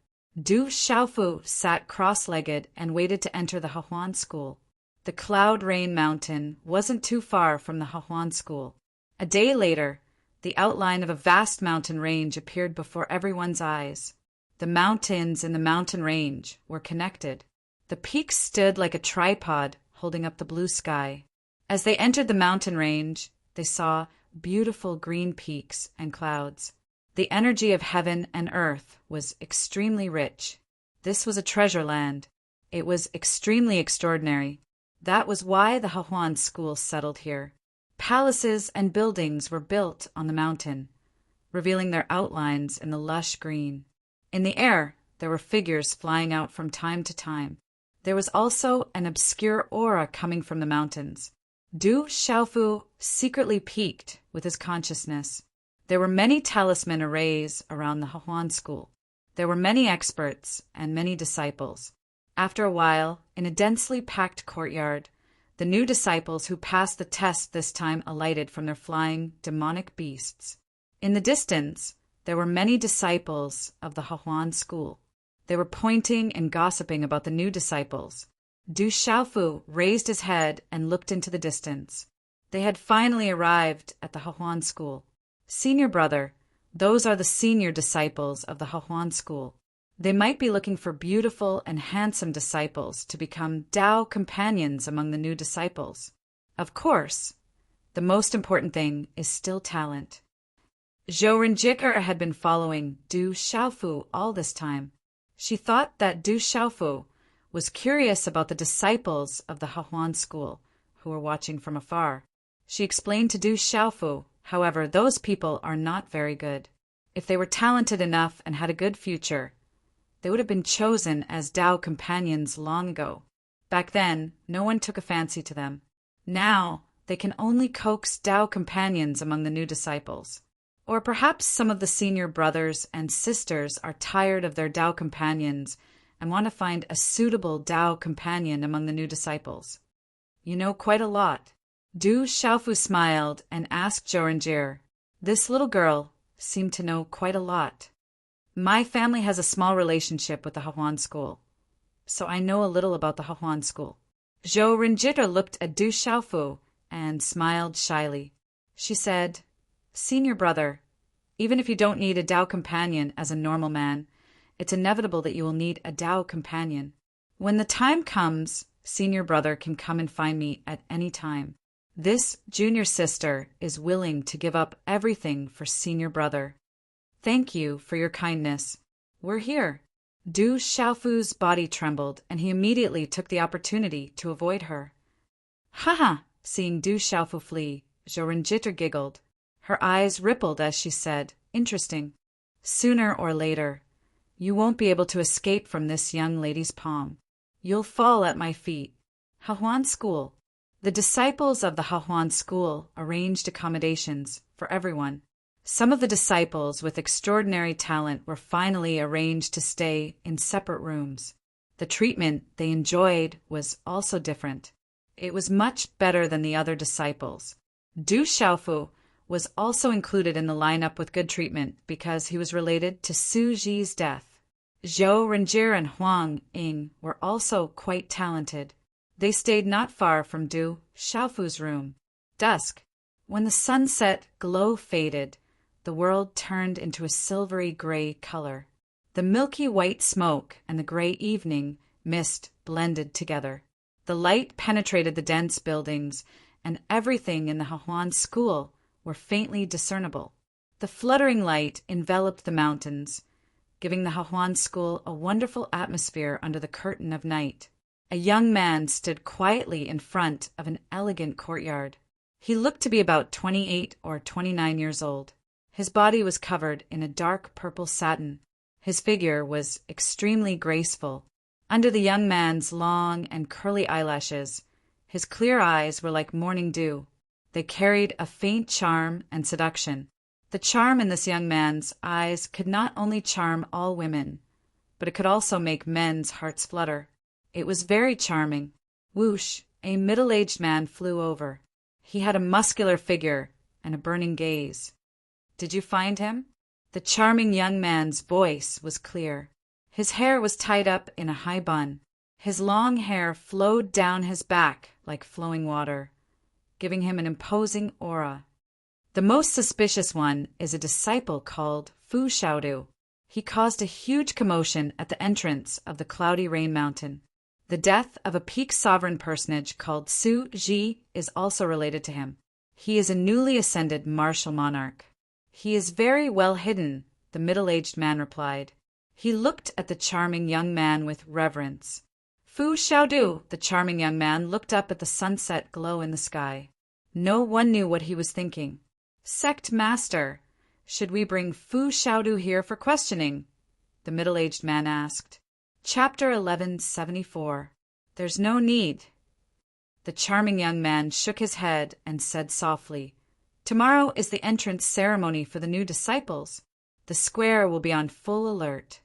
[SPEAKER 1] Du Xiaofu sat cross-legged and waited to enter the Hahuan school. The Cloud Rain Mountain wasn't too far from the Hahuan school. A day later, the outline of a vast mountain range appeared before everyone's eyes. The mountains in the mountain range were connected. The peaks stood like a tripod holding up the blue sky. As they entered the mountain range, they saw beautiful green peaks and clouds. The energy of heaven and earth was extremely rich. This was a treasure land. It was extremely extraordinary. That was why the Hahuan school settled here. Palaces and buildings were built on the mountain, revealing their outlines in the lush green. In the air, there were figures flying out from time to time. There was also an obscure aura coming from the mountains. Du Xiaofu secretly piqued with his consciousness. There were many talisman arrays around the Hahuan school. There were many experts and many disciples. After a while, in a densely packed courtyard, the new disciples who passed the test this time alighted from their flying demonic beasts. In the distance, there were many disciples of the Hahuan school. They were pointing and gossiping about the new disciples. Du Xiaofu raised his head and looked into the distance. They had finally arrived at the Hahuan school. Senior brother, those are the senior disciples of the Hahuan school. They might be looking for beautiful and handsome disciples to become Dao companions among the new disciples. Of course, the most important thing is still talent. Zhou Renjie had been following Du Xiaofu all this time. She thought that Du Xiaofu was curious about the disciples of the Hahuan school, who were watching from afar. She explained to Du Xiaofu, however, those people are not very good. If they were talented enough and had a good future, they would have been chosen as Dao companions long ago. Back then, no one took a fancy to them. Now, they can only coax Dao companions among the new disciples. Or perhaps some of the senior brothers and sisters are tired of their Dao companions and want to find a suitable Dao companion among the new disciples. You know quite a lot. Du Xiaofu smiled and asked Zhou Renjie. This little girl seemed to know quite a lot. My family has a small relationship with the Hahuan school, so I know a little about the Hahuan school. Zhou Renjie looked at Du Xiaofu and smiled shyly. She said, Senior brother, even if you don't need a Dao companion as a normal man, it's inevitable that you will need a Dao companion. When the time comes, senior brother can come and find me at any time. This junior sister is willing to give up everything for senior brother. Thank you for your kindness. We're here. Du Xiaofu's body trembled, and he immediately took the opportunity to avoid her. Ha! Seeing Du Xiaofu flee, Zhou Renjie giggled. Her eyes rippled as she said, Interesting. Sooner or later, you won't be able to escape from this young lady's palm. You'll fall at my feet. Hahuan School. The disciples of the Hahuan School arranged accommodations for everyone. Some of the disciples with extraordinary talent were finally arranged to stay in separate rooms. The treatment they enjoyed was also different. It was much better than the other disciples. Du Xiaofu was also included in the lineup with good treatment because he was related to Su Ji's death. Zhou Renjie and Huang Ying were also quite talented. They stayed not far from Du Xiaofu's room. Dusk. When the sunset glow faded, the world turned into a silvery gray color. The milky white smoke and the gray evening mist blended together. The light penetrated the dense buildings, and everything in the Hahuan school were faintly discernible. The fluttering light enveloped the mountains, giving the Hahuan school a wonderful atmosphere under the curtain of night. A young man stood quietly in front of an elegant courtyard. He looked to be about 28 or 29 years old. His body was covered in a dark purple satin. His figure was extremely graceful. Under the young man's long and curly eyelashes, his clear eyes were like morning dew. They carried a faint charm and seduction. The charm in this young man's eyes could not only charm all women, but it could also make men's hearts flutter. It was very charming. Whoosh, a middle-aged man flew over. He had a muscular figure and a burning gaze. Did you find him? The charming young man's voice was clear. His hair was tied up in a high bun. His long hair flowed down his back like flowing water, giving him an imposing aura. The most suspicious one is a disciple called Fu Xiaodu. He caused a huge commotion at the entrance of the Cloudy Rain Mountain. The death of a peak sovereign personage called Su Ji is also related to him. He is a newly ascended martial monarch. He is very well hidden, the middle-aged man replied. He looked at the charming young man with reverence. Fu Xiaodu, the charming young man, looked up at the sunset glow in the sky. No one knew what he was thinking. Sect Master, should we bring Fu Xiaodu here for questioning? The middle-aged man asked. Chapter 1174. There's no need. The charming young man shook his head and said softly, Tomorrow is the entrance ceremony for the new disciples. The square will be on full alert.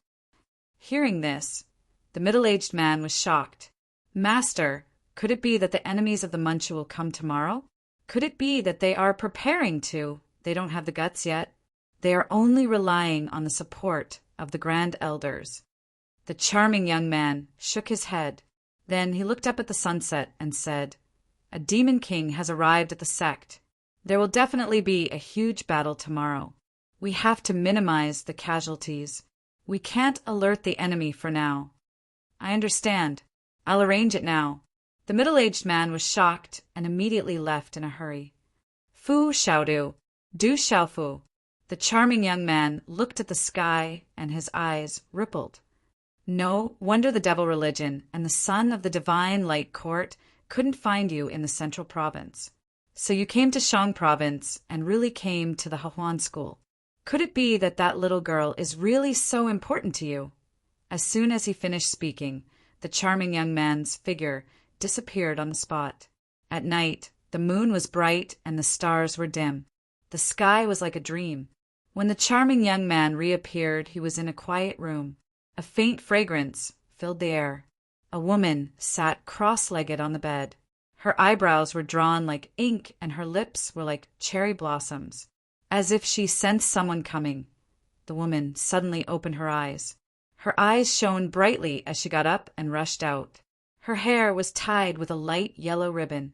[SPEAKER 1] Hearing this, the middle-aged man was shocked. Master, could it be that the enemies of the Manchu will come tomorrow? Could it be that they are preparing to? They don't have the guts yet. They are only relying on the support of the grand elders. The charming young man shook his head. Then he looked up at the sunset and said, A demon king has arrived at the sect. There will definitely be a huge battle tomorrow. We have to minimize the casualties. We can't alert the enemy for now. I understand. I'll arrange it now. The middle-aged man was shocked and immediately left in a hurry. Fu Xiaodu, Du Xiaofu. The charming young man looked at the sky and his eyes rippled. No wonder the devil religion and the son of the divine light court couldn't find you in the central province. So you came to Shang province and really came to the Hahuan school. Could it be that that little girl is really so important to you?" As soon as he finished speaking, the charming young man's figure disappeared on the spot. At night, the moon was bright and the stars were dim. The sky was like a dream. When the charming young man reappeared, he was in a quiet room. A faint fragrance filled the air. A woman sat cross-legged on the bed. Her eyebrows were drawn like ink and her lips were like cherry blossoms. As if she sensed someone coming, the woman suddenly opened her eyes. Her eyes shone brightly as she got up and rushed out. Her hair was tied with a light yellow ribbon.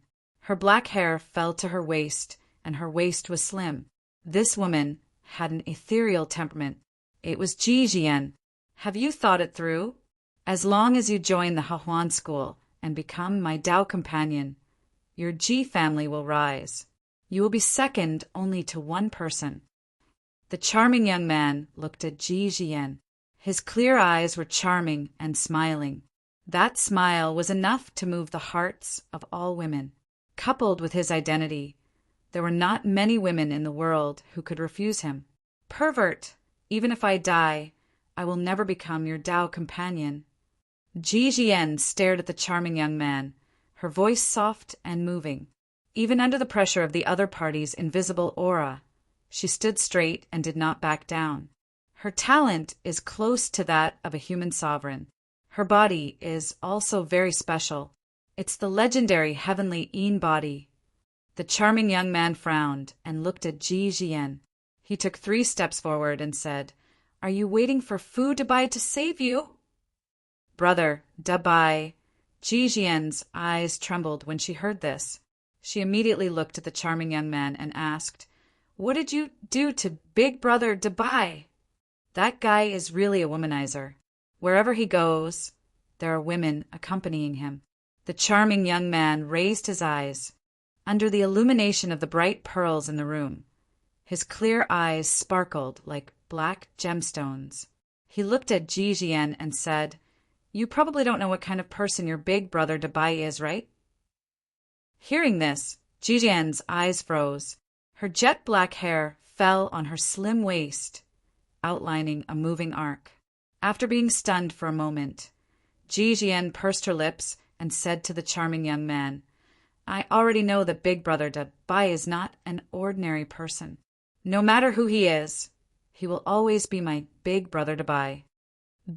[SPEAKER 1] Her black hair fell to her waist, and her waist was slim. This woman had an ethereal temperament. It was Ji Jian. "Have you thought it through? As long as you join the Hahuan school and become my Tao companion, your Ji family will rise. You will be second only to one person." The charming young man looked at Ji Jian. His clear eyes were charming and smiling. That smile was enough to move the hearts of all women. Coupled with his identity, there were not many women in the world who could refuse him. "Pervert! Even if I die, I will never become your Tao companion." Ji Jian stared at the charming young man, her voice soft and moving. Even under the pressure of the other party's invisible aura, she stood straight and did not back down. Her talent is close to that of a human sovereign. Her body is also very special. It's the legendary heavenly Yin body. The charming young man frowned and looked at Ji Jian. He took 3 steps forward and said, "Are you waiting for Fu Dabai to save you?" "Brother, Dabai." Ji Jian's eyes trembled when she heard this. She immediately looked at the charming young man and asked, "What did you do to Big Brother Dabai?" "That guy is really a womanizer. Wherever he goes, there are women accompanying him." The charming young man raised his eyes. Under the illumination of the bright pearls in the room, his clear eyes sparkled like black gemstones. He looked at Ji Jian and said, "You probably don't know what kind of person your big brother Dabai is, right?" Hearing this, Ji Jian's eyes froze. Her jet black hair fell on her slim waist, outlining a moving arc. After being stunned for a moment, Ji Jian pursed her lips and said to the charming young man, "I already know that Big Brother Dabai is not an ordinary person. No matter who he is, he will always be my Big Brother Dabai."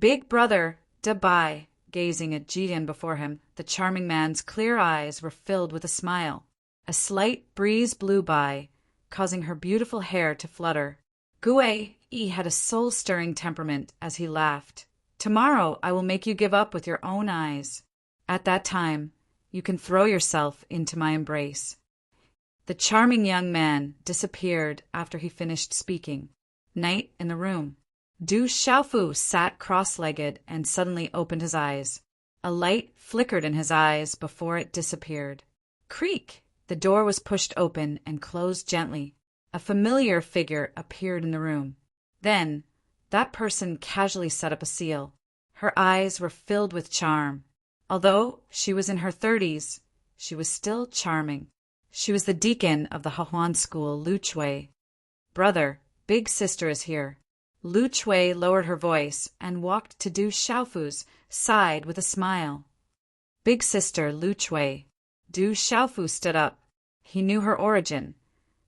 [SPEAKER 1] Big Brother Dabai, gazing at Ji Jian before him, the charming man's clear eyes were filled with a smile. A slight breeze blew by, causing her beautiful hair to flutter. Gue Yi had a soul-stirring temperament as he laughed. "Tomorrow I will make you give up with your own eyes. At that time, you can throw yourself into my embrace." The charming young man disappeared after he finished speaking. Night in the room. Du Xiaofu sat cross-legged and suddenly opened his eyes. A light flickered in his eyes before it disappeared. Creak! The door was pushed open and closed gently. A familiar figure appeared in the room. Then, that person casually set up a seal. Her eyes were filled with charm. Although she was in her 30s, she was still charming. She was the deacon of the Hahuan school, Lu Chui. "Brother, big sister is here." Lu Chui lowered her voice and walked to Du Xiaofu's side with a smile. "Big sister Lu Chui." Du Xiaofu stood up. He knew her origin,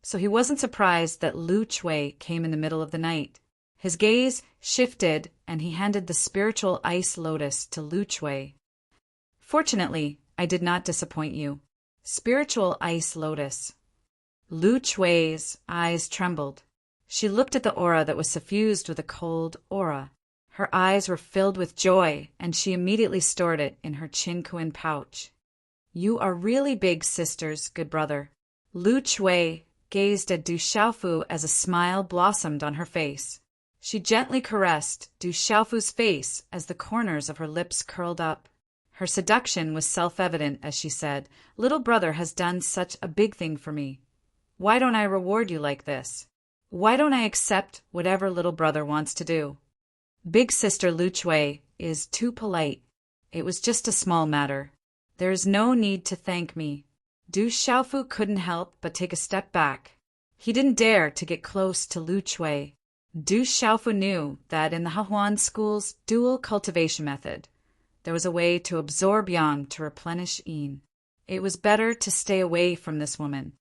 [SPEAKER 1] so he wasn't surprised that Lu Chui came in the middle of the night. His gaze shifted and he handed the spiritual ice lotus to Lu Chui. "Fortunately, I did not disappoint you." Spiritual ice lotus. Lu Chui's eyes trembled. She looked at the aura that was suffused with a cold aura. Her eyes were filled with joy, and she immediately stored it in her Qin pouch. "You are really big sisters, good brother." Lu Chui gazed at Du Xiaofu as a smile blossomed on her face. She gently caressed Du Xiaofu's face as the corners of her lips curled up. Her seduction was self-evident as she said, "Little brother has done such a big thing for me. Why don't I reward you like this? Why don't I accept whatever little brother wants to do?" Big sister Lu Chui is too polite. It was just a small matter. There is no need to thank me. Du Xiaofu couldn't help but take a step back. He didn't dare to get close to Lu Chui. Du Xiaofu knew that in the Hahuan school's dual cultivation method, there was a way to absorb yang to replenish yin. It was better to stay away from this woman.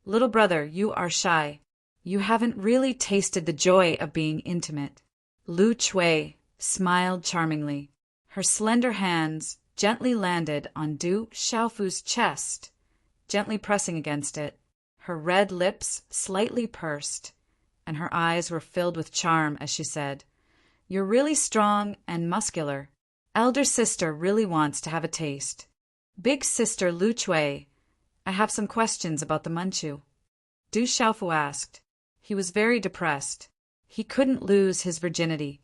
[SPEAKER 1] Little brother, you are shy. You haven't really tasted the joy of being intimate. Lu Chui smiled charmingly. Her slender hands gently landed on Du Xiaofu's chest, gently pressing against it. Her red lips slightly pursed, and her eyes were filled with charm as she said, "You're really strong and muscular. Elder sister really wants to have a taste. Big sister Lu Chui, I have some questions about the Manchu." Du Xiaofu asked. He was very depressed. He couldn't lose his virginity.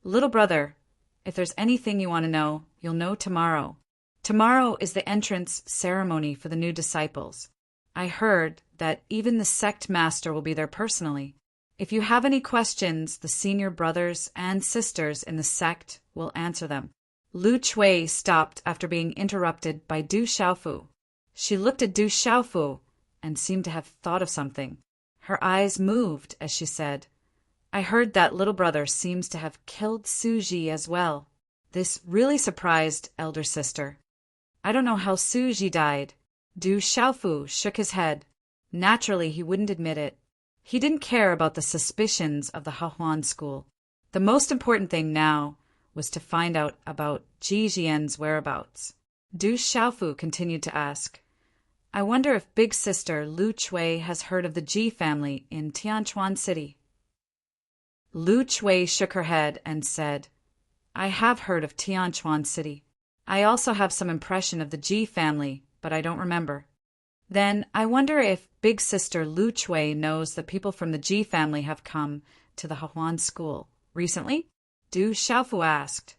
[SPEAKER 1] "Little brother, if there's anything you want to know, you'll know tomorrow. Tomorrow is the entrance ceremony for the new disciples. I heard that even the sect master will be there personally. If you have any questions, the senior brothers and sisters in the sect will answer them." Lu Chui stopped after being interrupted by Du Xiaofu. She looked at Du Xiaofu and seemed to have thought of something. Her eyes moved as she said, "I heard that little brother seems to have killed Su Ji as well." This really surprised elder sister. "I don't know how Su Ji died." Du Xiaofu shook his head. Naturally, he wouldn't admit it. He didn't care about the suspicions of the Hahuan school. The most important thing now was to find out about Ji Jian's whereabouts. Du Xiaofu continued to ask, "I wonder if big sister Lu Chui has heard of the Ji family in Tianchuan City." Lu Chui shook her head and said, "I have heard of Tianchuan City. I also have some impression of the Ji family, but I don't remember." "Then I wonder if big sister Lu Chui knows that people from the Ji family have come to the Hahuan school recently?" Du Xiaofu asked.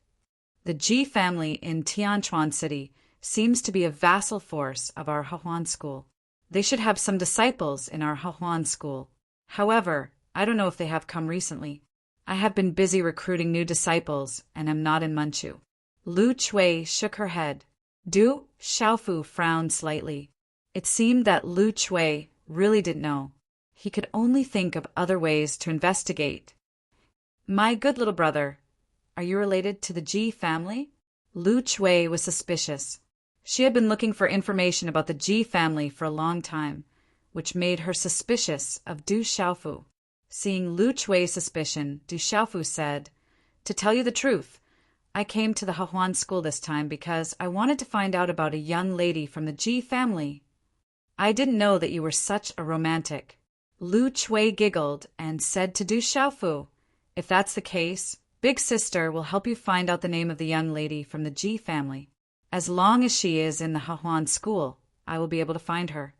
[SPEAKER 1] "The Ji family in Tianchuan City seems to be a vassal force of our Hahuan school. They should have some disciples in our Hahuan school. However, I don't know if they have come recently. I have been busy recruiting new disciples and am not in Manchu." Lu Chui shook her head. Du Xiaofu frowned slightly. It seemed that Lu Chui really didn't know. He could only think of other ways to investigate. "My good little brother, are you related to the Ji family?" Lu Chui was suspicious. She had been looking for information about the Ji family for a long time, which made her suspicious of Du Xiaofu. Seeing Lu Chui's suspicion, Du Xiaofu said, "To tell you the truth, I came to the Hahuan school this time because I wanted to find out about a young lady from the Ji family. I didn't know that you were such a romantic." Lu Chui giggled and said to Du Xiaofu, "If that's the case, big sister will help you find out the name of the young lady from the Ji family. As long as she is in the Hahuan school, I will be able to find her."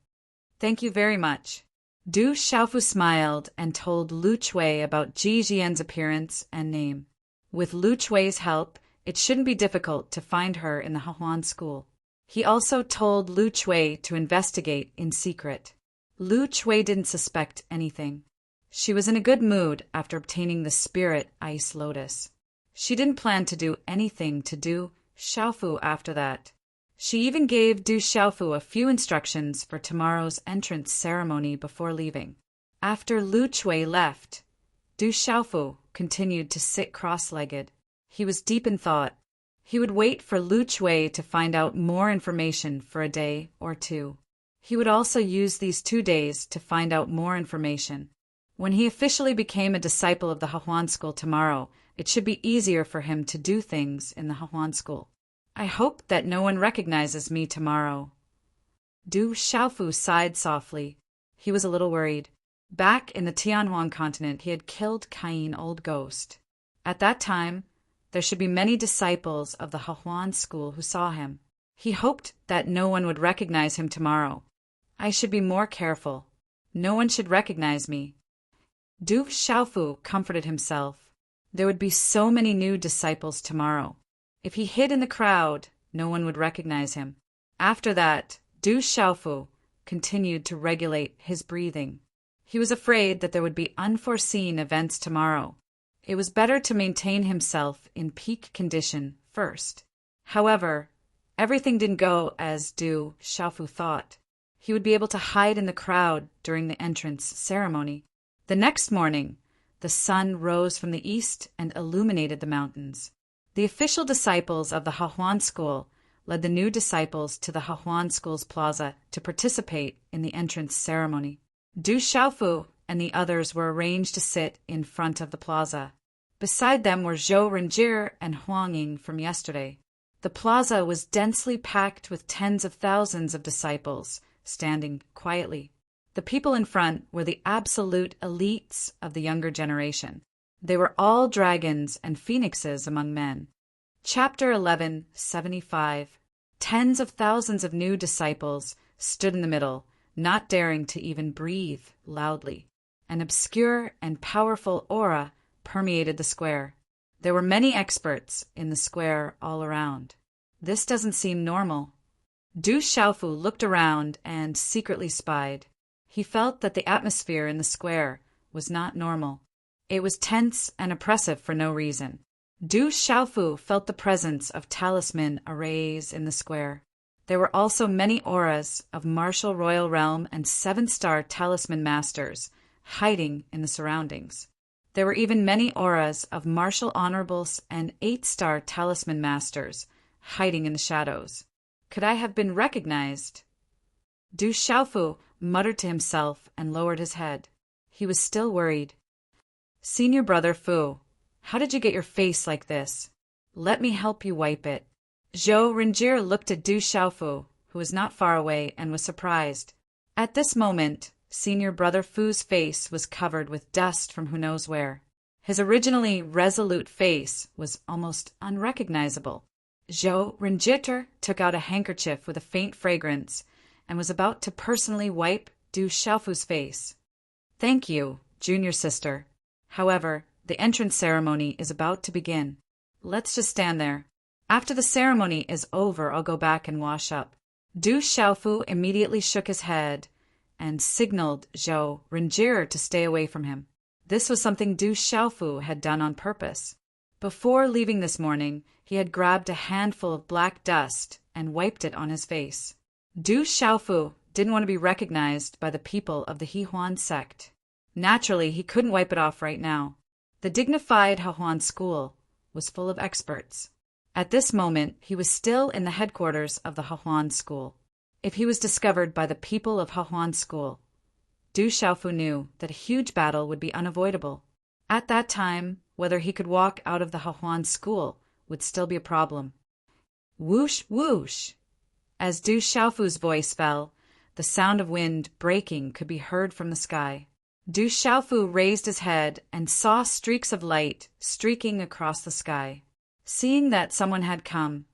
[SPEAKER 1] "Thank you very much." Du Xiaofu smiled and told Lu Chui about Ji Jian's appearance and name. With Lu Chui's help, it shouldn't be difficult to find her in the Hahuan school. He also told Lu Chui to investigate in secret. Lu Chui didn't suspect anything. She was in a good mood after obtaining the spirit ice lotus. She didn't plan to do anything to Du Xiaofu after that. She even gave Du Xiaofu a few instructions for tomorrow's entrance ceremony before leaving. After Lu Chui left, Du Xiaofu continued to sit cross-legged. He was deep in thought. He would wait for Lu Chui to find out more information for a day or two. He would also use these 2 days to find out more information. When he officially became a disciple of the Hahuan school tomorrow, it should be easier for him to do things in the Hahuan school. "I hope that no one recognizes me tomorrow." Du Xiaofu sighed softly. He was a little worried. Back in the Tianhuan continent, he had killed Cain Old Ghost. At that time, there should be many disciples of the Hahuan school who saw him. He hoped that no one would recognize him tomorrow. "I should be more careful. No one should recognize me." Du Xiaofu comforted himself. There would be so many new disciples tomorrow. If he hid in the crowd, no one would recognize him. After that, Du Xiaofu continued to regulate his breathing. He was afraid that there would be unforeseen events tomorrow. It was better to maintain himself in peak condition first. However, Everything didn't go as Du Xiaofu thought. He would be able to hide in the crowd during the entrance ceremony. The next morning, the sun rose from the east and illuminated the mountains. The official disciples of the Hahuan school led the new disciples to the Hahuan school's plaza to participate in the entrance ceremony. Du Xiaofu and the others were arranged to sit in front of the plaza. Beside them were Zhou Renjie and Huang Ying from yesterday. The plaza was densely packed with tens of thousands of disciples, standing quietly. The people in front were the absolute elites of the younger generation. They were all dragons and phoenixes among men. Chapter 1175. Tens of thousands of new disciples stood in the middle, not daring to even breathe loudly. An obscure and powerful aura permeated the square. There were many experts in the square all around. This doesn't seem normal. Du Xiaofu looked around and secretly spied. He felt that the atmosphere in the square was not normal. It was tense and oppressive for no reason. Du Xiaofu felt the presence of talisman arrays in the square. There were also many auras of martial royal realm and 7-star talisman masters hiding in the surroundings. There were even many auras of martial honorables and 8-star talisman masters hiding in the shadows. Could I have been recognized? Du Xiaofu muttered to himself and lowered his head. He was still worried. Senior brother Fu, how did you get your face like this? Let me help you wipe it. Zhou Renjie looked at Du Xiaofu, who was not far away, and was surprised. At this moment, Senior brother Fu's face was covered with dust from who knows where. His originally resolute face was almost unrecognizable. Zhou Renjie took out a handkerchief with a faint fragrance and was about to personally wipe Du Xiaofu's face. Thank you, junior sister. However, the entrance ceremony is about to begin. Let's just stand there. After the ceremony is over, I'll go back and wash up. Du Xiaofu immediately shook his head and signaled Zhou Renjie to stay away from him. This was something Du Xiaofu had done on purpose. Before leaving this morning, he had grabbed a handful of black dust and wiped it on his face. Du Xiaofu didn't want to be recognized by the people of the Hehuan sect. Naturally, he couldn't wipe it off right now. The dignified Hahuan school was full of experts. At this moment, he was still in the headquarters of the Hahuan school. If he was discovered by the people of Hahuan school, Du Xiaofu knew that a huge battle would be unavoidable. At that time, whether he could walk out of the Hahuan school would still be a problem. Whoosh, whoosh! As Du Xiaofu's voice fell, the sound of wind breaking could be heard from the sky. Du Xiaofu raised his head and saw streaks of light streaking across the sky. Seeing that someone had come,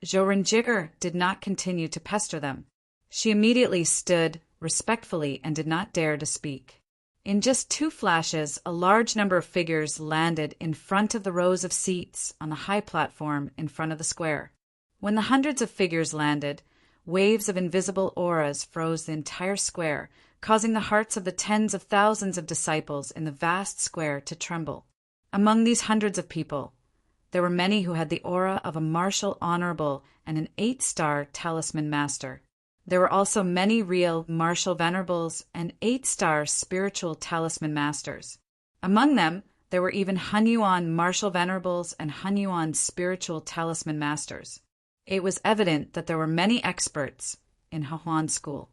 [SPEAKER 1] Zhou Renjie did not continue to pester them. She immediately stood respectfully and did not dare to speak. In just 2 flashes, a large number of figures landed in front of the rows of seats on the high platform in front of the square. When the hundreds of figures landed, waves of invisible auras froze the entire square, causing the hearts of the tens of thousands of disciples in the vast square to tremble. Among these hundreds of people, there were many who had the aura of a martial honorable and an 8-star talisman master. There were also many real martial venerables and 8-star spiritual talisman masters. Among them, there were even Hunyuan martial venerables and Hunyuan spiritual talisman masters. It was evident that there were many experts in Hahuan school.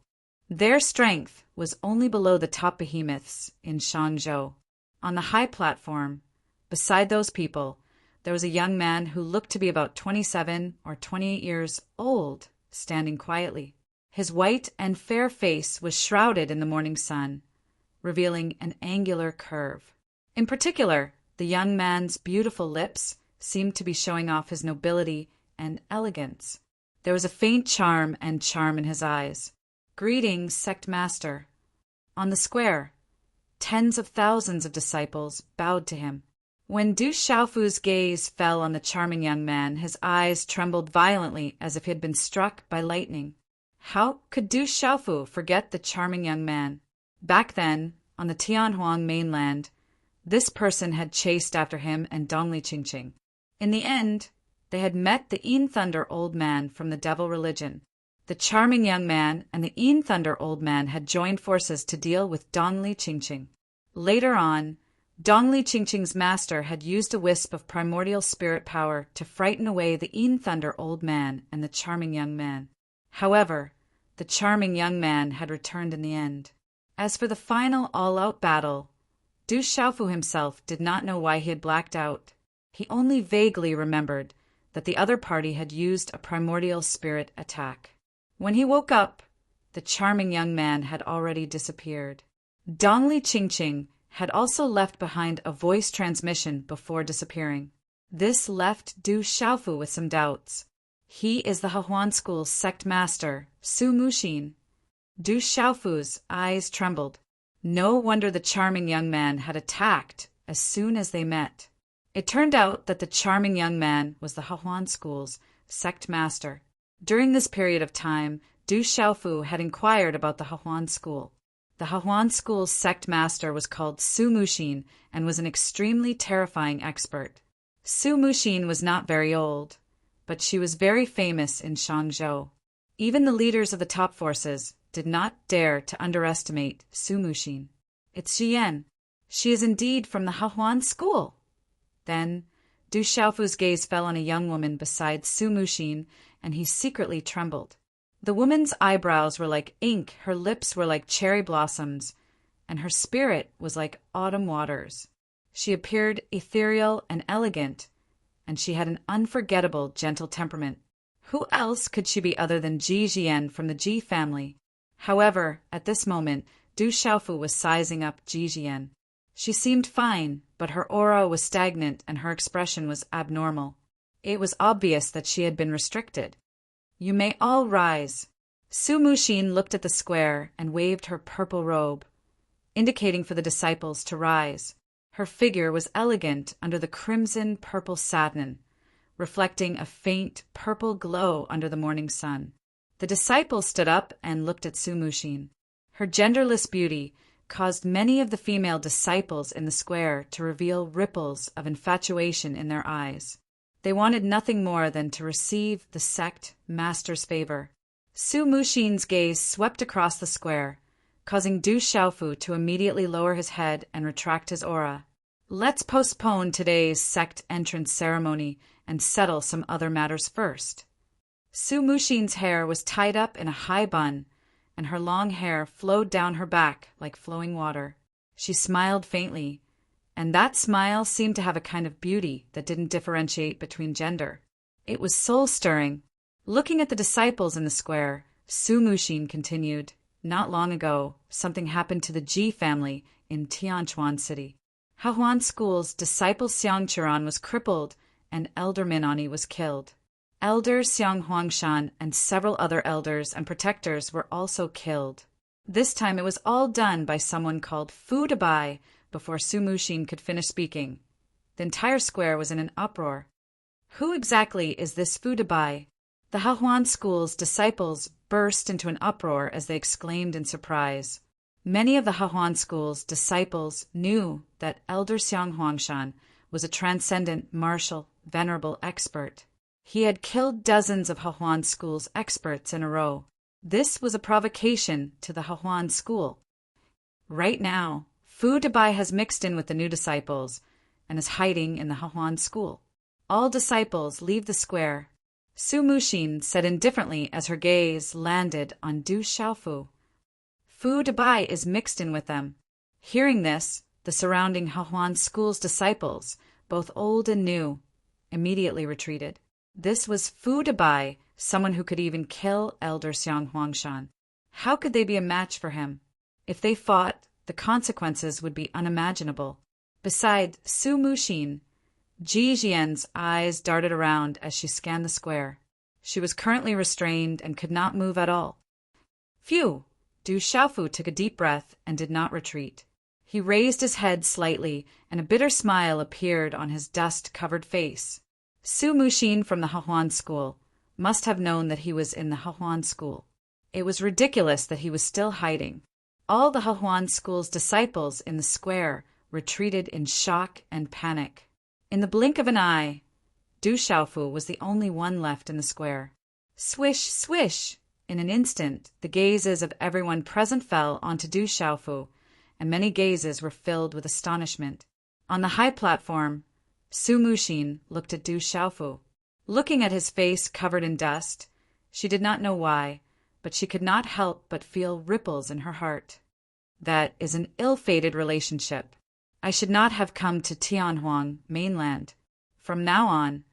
[SPEAKER 1] Their strength was only below the top behemoths in Shangzhou. On the high platform, beside those people, there was a young man who looked to be about 27 or 28 years old, standing quietly. His white and fair face was shrouded in the morning sun, revealing an angular curve. In particular, the young man's beautiful lips seemed to be showing off his nobility and elegance. There was a faint charm in his eyes. Greetings, sect master. On the square, tens of thousands of disciples bowed to him. When Du Xiaofu's gaze fell on the charming young man, his eyes trembled violently as if he had been struck by lightning. How could Du Xiaofu forget the charming young man? Back then, on the Tianhuang mainland, this person had chased after him and Dongli Qingqing. In the end, They had met the Een Thunder old man from the devil religion. The charming young man and the Een Thunder old man had joined forces to deal with Dong Li Chingching. Later on, Dong Li Chingching's master had used a wisp of primordial spirit power to frighten away the Een Thunder old man and the charming young man. However, the charming young man had returned in the end. As for the final all-out battle, Du Xiaofu himself did not know why he had blacked out. He only vaguely remembered that the other party had used a primordial spirit attack. When he woke up, the charming young man had already disappeared. Dong Li Chingching had also left behind a voice transmission before disappearing. This left Du Xiaofu with some doubts. He is the Hahuan School's sect master, Su Muxin. Du Xiaofu's eyes trembled. No wonder the charming young man had attacked as soon as they met. It turned out that the charming young man was the Hahuan School's sect master. During this period of time, Du Xiaofu had inquired about the Hahuan School. The Hahuan School's sect master was called Su Muxin and was an extremely terrifying expert. Su Muxin was not very old, but she was very famous in Shangzhou. Even the leaders of the top forces did not dare to underestimate Su Muxin. It's Jian. She is indeed from the Hahuan School. Then, Du Xiaofu's gaze fell on a young woman beside Su Muxin, and he secretly trembled. The woman's eyebrows were like ink, her lips were like cherry blossoms, and her spirit was like autumn waters. She appeared ethereal and elegant, and she had an unforgettable, gentle temperament. Who else could she be other than Ji Jian from the Ji family? However, at this moment, Du Xiaofu was sizing up Ji Jian. She seemed fine, but her aura was stagnant and her expression was abnormal. It was obvious that she had been restricted. You may all rise. Su Muxin looked at the square and waved her purple robe, indicating for the disciples to rise. Her figure was elegant under the crimson purple satin, reflecting a faint purple glow under the morning sun. The disciples stood up and looked at Su Muxin. Her genderless beauty caused many of the female disciples in the square to reveal ripples of infatuation in their eyes. They wanted nothing more than to receive the sect master's favor. Su Muxin's gaze swept across the square, causing Du Xiaofu to immediately lower his head and retract his aura. Let's postpone today's sect entrance ceremony and settle some other matters first. Su Muxin's hair was tied up in a high bun, and her long hair flowed down her back like flowing water. She smiled faintly, and that smile seemed to have a kind of beauty that didn't differentiate between gender. It was soul-stirring. Looking at the disciples in the square, Su Muxin continued, "Not long ago, something happened to the Ji family in Tianchuan City. Hahuan School's disciple Xiang Churan was crippled, and Elder Minani was killed. Elder Xiang Huangshan and several other elders and protectors were also killed. This time it was all done by someone called Fu Dabai." Before Su Muxin could finish speaking, the entire square was in an uproar. Who exactly is this Fu Dabai? The Hahuan School's disciples burst into an uproar as they exclaimed in surprise. Many of the Hahuan School's disciples knew that Elder Xiang Huangshan was a transcendent, martial, venerable expert. He had killed dozens of Hahuan School's experts in a row. This was a provocation to the Hahuan School. Right now, Fu Dabai has mixed in with the new disciples and is hiding in the Hahuan School. All disciples leave the square. Su Muxin said indifferently as her gaze landed on Du Xiaofu. Fu Dabai is mixed in with them. Hearing this, the surrounding Hahuan School's disciples, both old and new, immediately retreated. This was Fu Dabai, someone who could even kill Elder Xiang Huangshan. How could they be a match for him? If they fought, the consequences would be unimaginable. Beside Su Muxin, Ji Jian's eyes darted around as she scanned the square. She was currently restrained and could not move at all. Phew! Du Xiaofu took a deep breath and did not retreat. He raised his head slightly, and a bitter smile appeared on his dust-covered face. Su Muxin from the Hahuan School must have known that he was in the Hahuan School. It was ridiculous that he was still hiding. All the Hahuan School's disciples in the square retreated in shock and panic. In the blink of an eye, Du Xiaofu was the only one left in the square. Swish, swish! In an instant, the gazes of everyone present fell onto Du Xiaofu, and many gazes were filled with astonishment. On the high platform, Su Muxin looked at Du Xiaofu. Looking at his face covered in dust, she did not know why, but she could not help but feel ripples in her heart. That is an ill-fated relationship. I should not have come to Tianhuang mainland. From now on,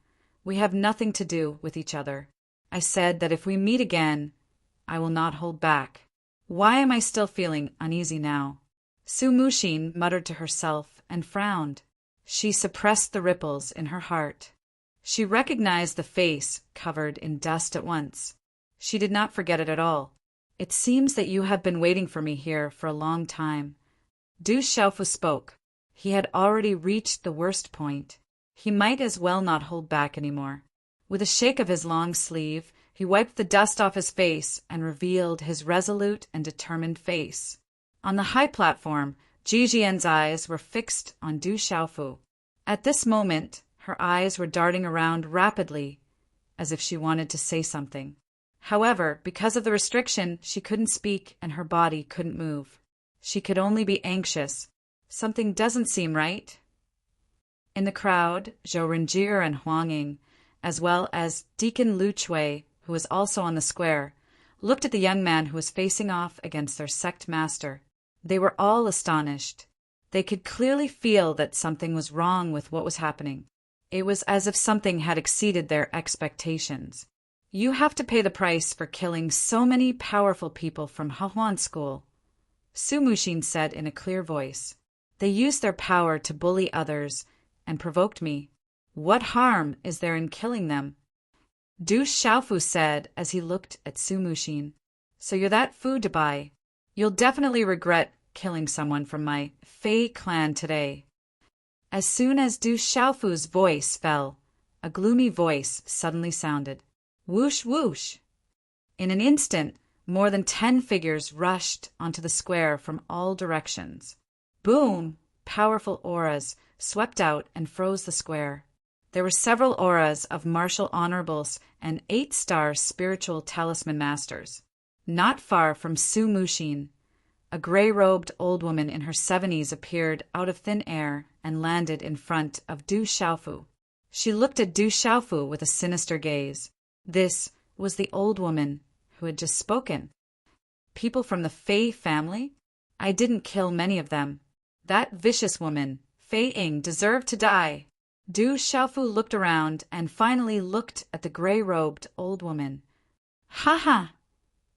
[SPEAKER 1] we have nothing to do with each other. I said that if we meet again, I will not hold back. Why am I still feeling uneasy now? Su Muxin muttered to herself and frowned. She suppressed the ripples in her heart. She recognized the face covered in dust at once. She did not forget it at all. It seems that you have been waiting for me here for a long time. Du Xiaofu spoke. He had already reached the worst point. He might as well not hold back anymore. With a shake of his long sleeve, he wiped the dust off his face and revealed his resolute and determined face. On the high platform, Jijian's eyes were fixed on Du Xiaofu. At this moment, her eyes were darting around rapidly, as if she wanted to say something. However, because of the restriction, she couldn't speak and her body couldn't move. She could only be anxious. Something doesn't seem right. In the crowd, Zhou Renjie and Huang Ying, as well as Deacon Lu Chui, who was also on the square, looked at the young man who was facing off against their sect master. They were all astonished. They could clearly feel that something was wrong with what was happening. It was as if something had exceeded their expectations. You have to pay the price for killing so many powerful people from Hahuan School, Su Muxin said in a clear voice. They used their power to bully others and provoked me. What harm is there in killing them? Du Xiaofu said as he looked at Su Muxin. So you're that food to buy. You'll definitely regret killing someone from my Fei clan today. As soon as Du Xiaofu's voice fell, a gloomy voice suddenly sounded. Whoosh, whoosh! In an instant, more than 10 figures rushed onto the square from all directions. Boom! Powerful auras swept out and froze the square. There were several auras of martial honorables and 8-star spiritual talisman masters. Not far from Su Muxin, a gray-robed old woman in her 70s appeared out of thin air and landed in front of Du Xiaofu. She looked at Du Xiaofu with a sinister gaze. This was the old woman who had just spoken. People from the Fei family? I didn't kill many of them. That vicious woman, Fei Ying, deserved to die. Du Xiaofu looked around and finally looked at the gray-robed old woman. Ha ha!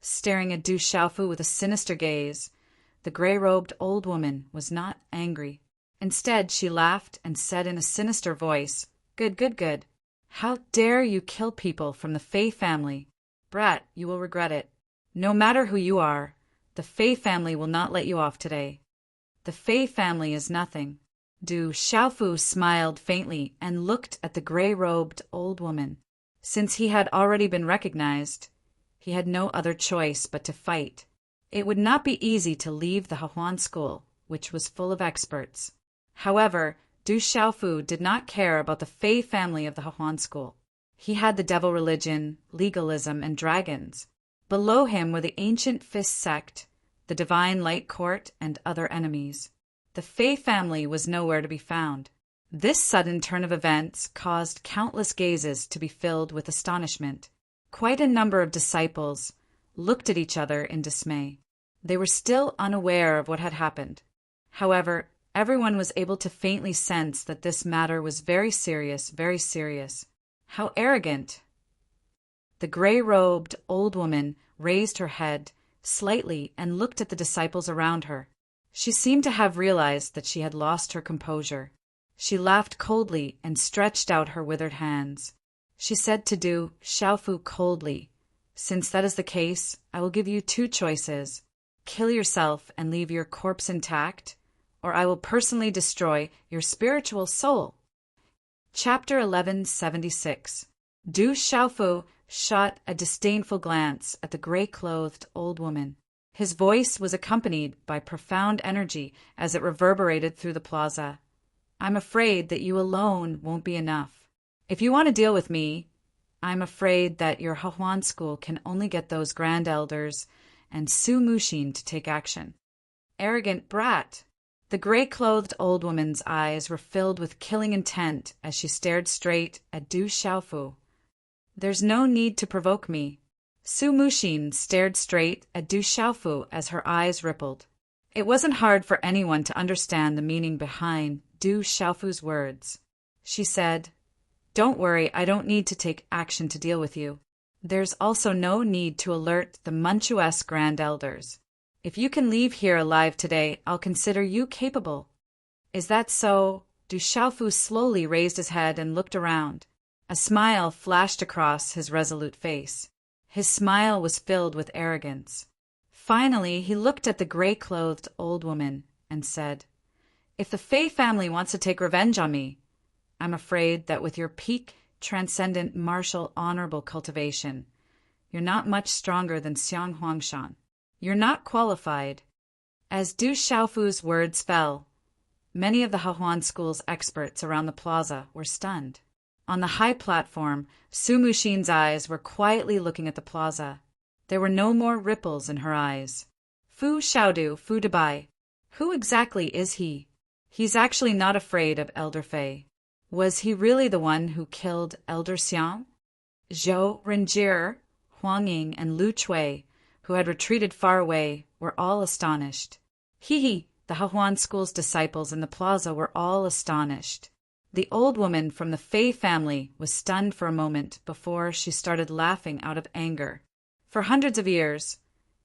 [SPEAKER 1] Staring at Du Xiaofu with a sinister gaze, the gray-robed old woman was not angry. Instead, she laughed and said in a sinister voice, Good, good, good. How dare you kill people from the Fei family? Brat, you will regret it. No matter who you are, the Fei family will not let you off today. The Fei family is nothing. Du Xiaofu smiled faintly and looked at the gray-robed old woman. Since he had already been recognized, he had no other choice but to fight. It would not be easy to leave the Hahuan school, which was full of experts. However, Du Xiaofu did not care about the Fei family of the Hahuan school. He had the devil religion, legalism, and dragons. Below him were the ancient Fist sect, the divine light court, and other enemies. The Fei family was nowhere to be found. This sudden turn of events caused countless gazes to be filled with astonishment. Quite a number of disciples looked at each other in dismay. They were still unaware of what had happened. However, everyone was able to faintly sense that this matter was very serious, very serious. How arrogant! The gray-robed old woman raised her head slightly and looked at the disciples around her. She seemed to have realized that she had lost her composure. She laughed coldly and stretched out her withered hands. She said to Du Xiaofu coldly, Since that is the case, I will give you 2 choices. Kill yourself and leave your corpse intact, or I will personally destroy your spiritual soul. Chapter 1176. Du Xiaofu shot a disdainful glance at the gray-clothed old woman. His voice was accompanied by profound energy as it reverberated through the plaza. I'm afraid that you alone won't be enough. If you want to deal with me, I'm afraid that your Hahuan school can only get those grand elders and Su Mushin to take action. Arrogant brat! The gray-clothed old woman's eyes were filled with killing intent as she stared straight at Du Xiaofu. There's no need to provoke me. Su Mushin stared straight at Du Xiaofu as her eyes rippled. It wasn't hard for anyone to understand the meaning behind Du Xiaofu's words. She said, "Don't worry, I don't need to take action to deal with you. There's also no need to alert the Manchuesque Grand Elders. If you can leave here alive today, I'll consider you capable." "Is that so?" Du Xiaofu slowly raised his head and looked around. A smile flashed across his resolute face. His smile was filled with arrogance. Finally, he looked at the gray-clothed old woman and said, "If the Fei family wants to take revenge on me, I'm afraid that with your peak, transcendent, martial, honorable cultivation, you're not much stronger than Xiang Huangshan. You're not qualified." As Du Xiaofu's words fell, many of the Hahuan school's experts around the plaza were stunned. On the high platform, Su Mushin's eyes were quietly looking at the plaza. There were no more ripples in her eyes. "Fu Xiaodu, Fu Debai. Who exactly is he? He's actually not afraid of Elder Fei. Was he really the one who killed Elder Xiang?" Zhou Renjie, Huang Ying, and Lu Chui, who had retreated far away, were all astonished. He, the Hahuan school's disciples in the plaza were all astonished. The old woman from the Fei family was stunned for a moment before she started laughing out of anger. For hundreds of years,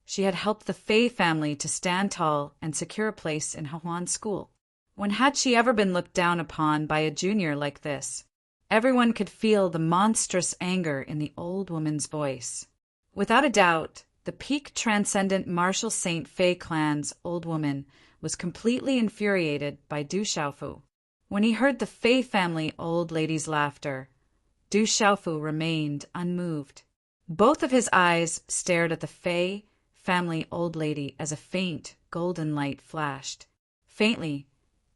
[SPEAKER 1] she had helped the Fei family to stand tall and secure a place in Hahuan school. When had she ever been looked down upon by a junior like this? Everyone could feel the monstrous anger in the old woman's voice. Without a doubt, the peak transcendent martial Saint Fei clan's old woman was completely infuriated by Du Xiaofu. When he heard the Fei family old lady's laughter, Du Xiaofu remained unmoved. Both of his eyes stared at the Fei family old lady as a faint, golden light flashed. Faintly,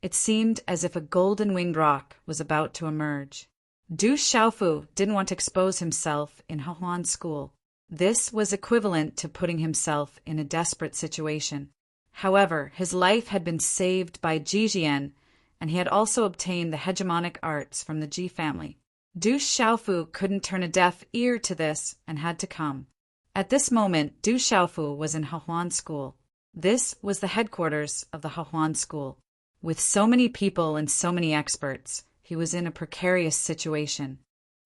[SPEAKER 1] it seemed as if a golden-winged rock was about to emerge. Du Xiaofu didn't want to expose himself in Hahuan school. This was equivalent to putting himself in a desperate situation. However, his life had been saved by Jijian, and he had also obtained the hegemonic arts from the Ji family. Du Xiaofu couldn't turn a deaf ear to this and had to come. At this moment, Du Xiaofu was in Hahuan school. This was the headquarters of the Hahuan school. With so many people and so many experts, he was in a precarious situation.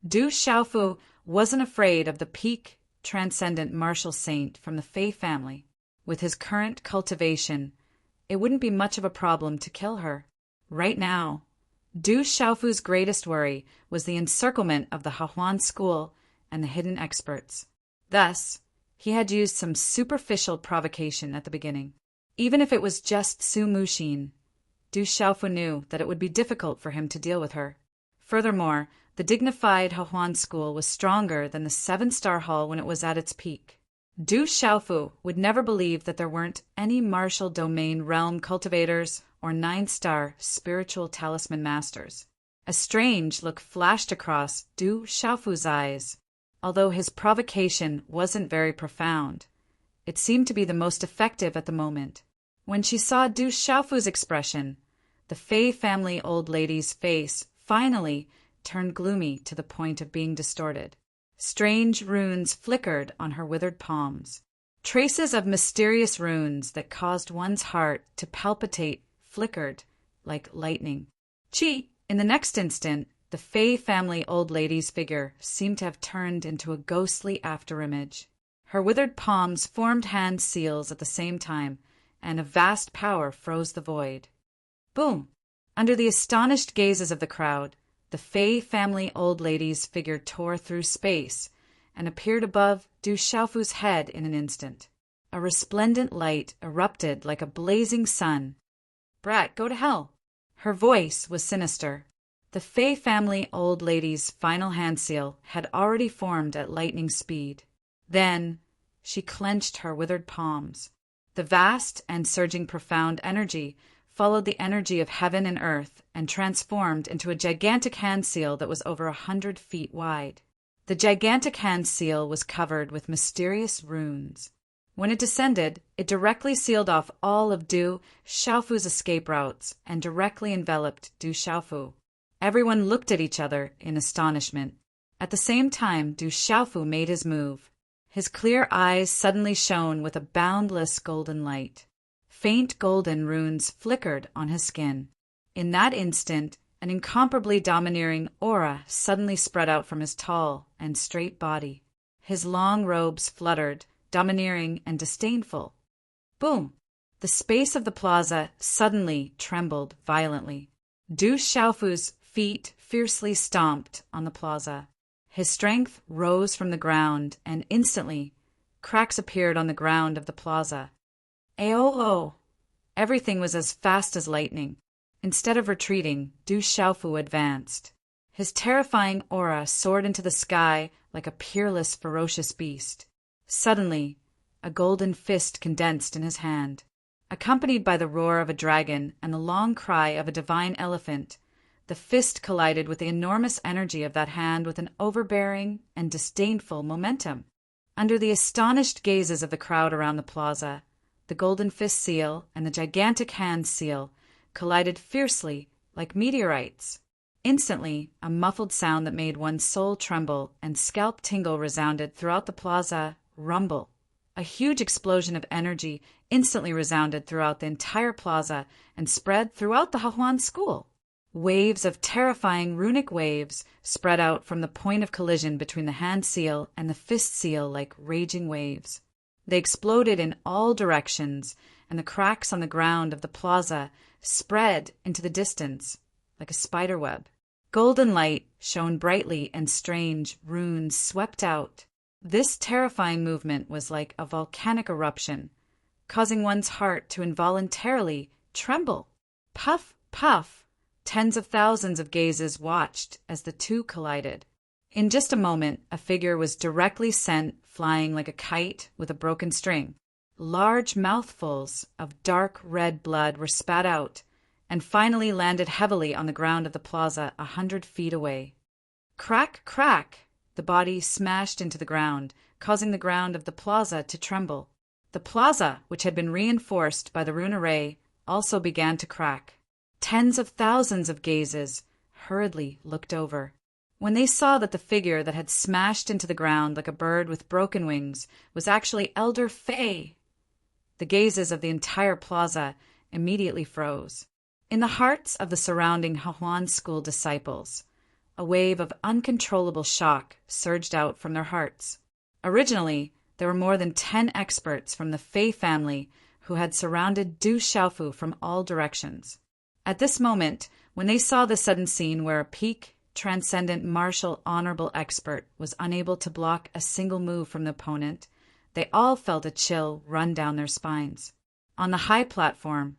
[SPEAKER 1] Du Xiaofu wasn't afraid of the peak, transcendent martial saint from the Fei family. With his current cultivation, it wouldn't be much of a problem to kill her. Right now, Du Xiaofu's greatest worry was the encirclement of the Hahuan school and the hidden experts. Thus, he had used some superficial provocation at the beginning. Even if it was just Su Mushin, Du Xiaofu knew that it would be difficult for him to deal with her. Furthermore, the dignified Hahuan school was stronger than the 7-star hall when it was at its peak. Du Xiaofu would never believe that there weren't any martial domain realm cultivators or 9-star spiritual talisman masters. A strange look flashed across Du Xiaofu's eyes. Although his provocation wasn't very profound, it seemed to be the most effective at the moment. When she saw Du Xiaofu's expression, the Fei family old lady's face finally turned gloomy to the point of being distorted. Strange runes flickered on her withered palms. Traces of mysterious runes that caused one's heart to palpitate flickered like lightning. Chi! In the next instant, the Fei family old lady's figure seemed to have turned into a ghostly afterimage. Her withered palms formed hand seals at the same time, and a vast power froze the void. Boom! Under the astonished gazes of the crowd, the Fei family old lady's figure tore through space and appeared above Du Xiaofu's head in an instant. A resplendent light erupted like a blazing sun. "Brat, go to hell!" Her voice was sinister. The Fei family old lady's final hand seal had already formed at lightning speed. Then she clenched her withered palms. The vast and surging profound energy followed the energy of heaven and earth and transformed into a gigantic hand seal that was over 100 feet wide. The gigantic hand seal was covered with mysterious runes. When it descended, it directly sealed off all of Du Xiaofu's escape routes and directly enveloped Du Xiaofu. Everyone looked at each other in astonishment. At the same time, Du Xiaofu made his move. His clear eyes suddenly shone with a boundless golden light. Faint golden runes flickered on his skin. In that instant, an incomparably domineering aura suddenly spread out from his tall and straight body. His long robes fluttered, domineering and disdainful. Boom! The space of the plaza suddenly trembled violently. Du Xiaofu's feet fiercely stomped on the plaza. His strength rose from the ground, and instantly, cracks appeared on the ground of the plaza. Ayo! Everything was as fast as lightning. Instead of retreating, Du Xiaofu advanced. His terrifying aura soared into the sky like a peerless, ferocious beast. Suddenly, a golden fist condensed in his hand. Accompanied by the roar of a dragon and the long cry of a divine elephant, the fist collided with the enormous energy of that hand with an overbearing and disdainful momentum. Under the astonished gazes of the crowd around the plaza, the golden fist seal and the gigantic hand seal collided fiercely like meteorites. Instantly, a muffled sound that made one's soul tremble and scalp tingle resounded throughout the plaza. Rumble. A huge explosion of energy instantly resounded throughout the entire plaza and spread throughout the Hahuan school. Waves of terrifying runic waves spread out from the point of collision between the hand seal and the fist seal like raging waves. They exploded in all directions, and the cracks on the ground of the plaza spread into the distance like a spider web. Golden light shone brightly and strange runes swept out. This terrifying movement was like a volcanic eruption, causing one's heart to involuntarily tremble. Puff, puff. Tens of thousands of gazes watched as the two collided. In just a moment, a figure was directly sent flying like a kite with a broken string. Large mouthfuls of dark red blood were spat out and finally landed heavily on the ground of the plaza 100 feet away. Crack, crack! The body smashed into the ground, causing the ground of the plaza to tremble. The plaza, which had been reinforced by the rune array, also began to crack. Tens of thousands of gazes hurriedly looked over. When they saw that the figure that had smashed into the ground like a bird with broken wings was actually Elder Fei, the gazes of the entire plaza immediately froze. In the hearts of the surrounding Hahuan school disciples, a wave of uncontrollable shock surged out from their hearts. Originally, there were more than 10 experts from the Fei family who had surrounded Du Xiaofu from all directions. At this moment, when they saw the sudden scene where a peak, transcendent, martial, honorable expert was unable to block a single move from the opponent, they all felt a chill run down their spines. On the high platform,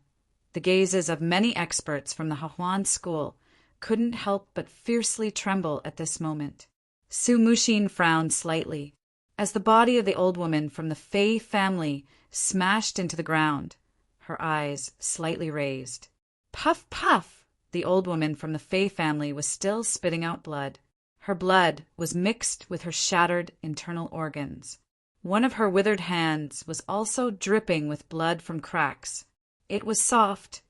[SPEAKER 1] the gazes of many experts from the Hahuan school couldn't help but fiercely tremble at this moment. Su Muxin frowned slightly. As the body of the old woman from the Fei family smashed into the ground, her eyes slightly raised. Puff, puff! The old woman from the Fei family was still spitting out blood. Her blood was mixed with her shattered internal organs. One of her withered hands was also dripping with blood from cracks. It was soft,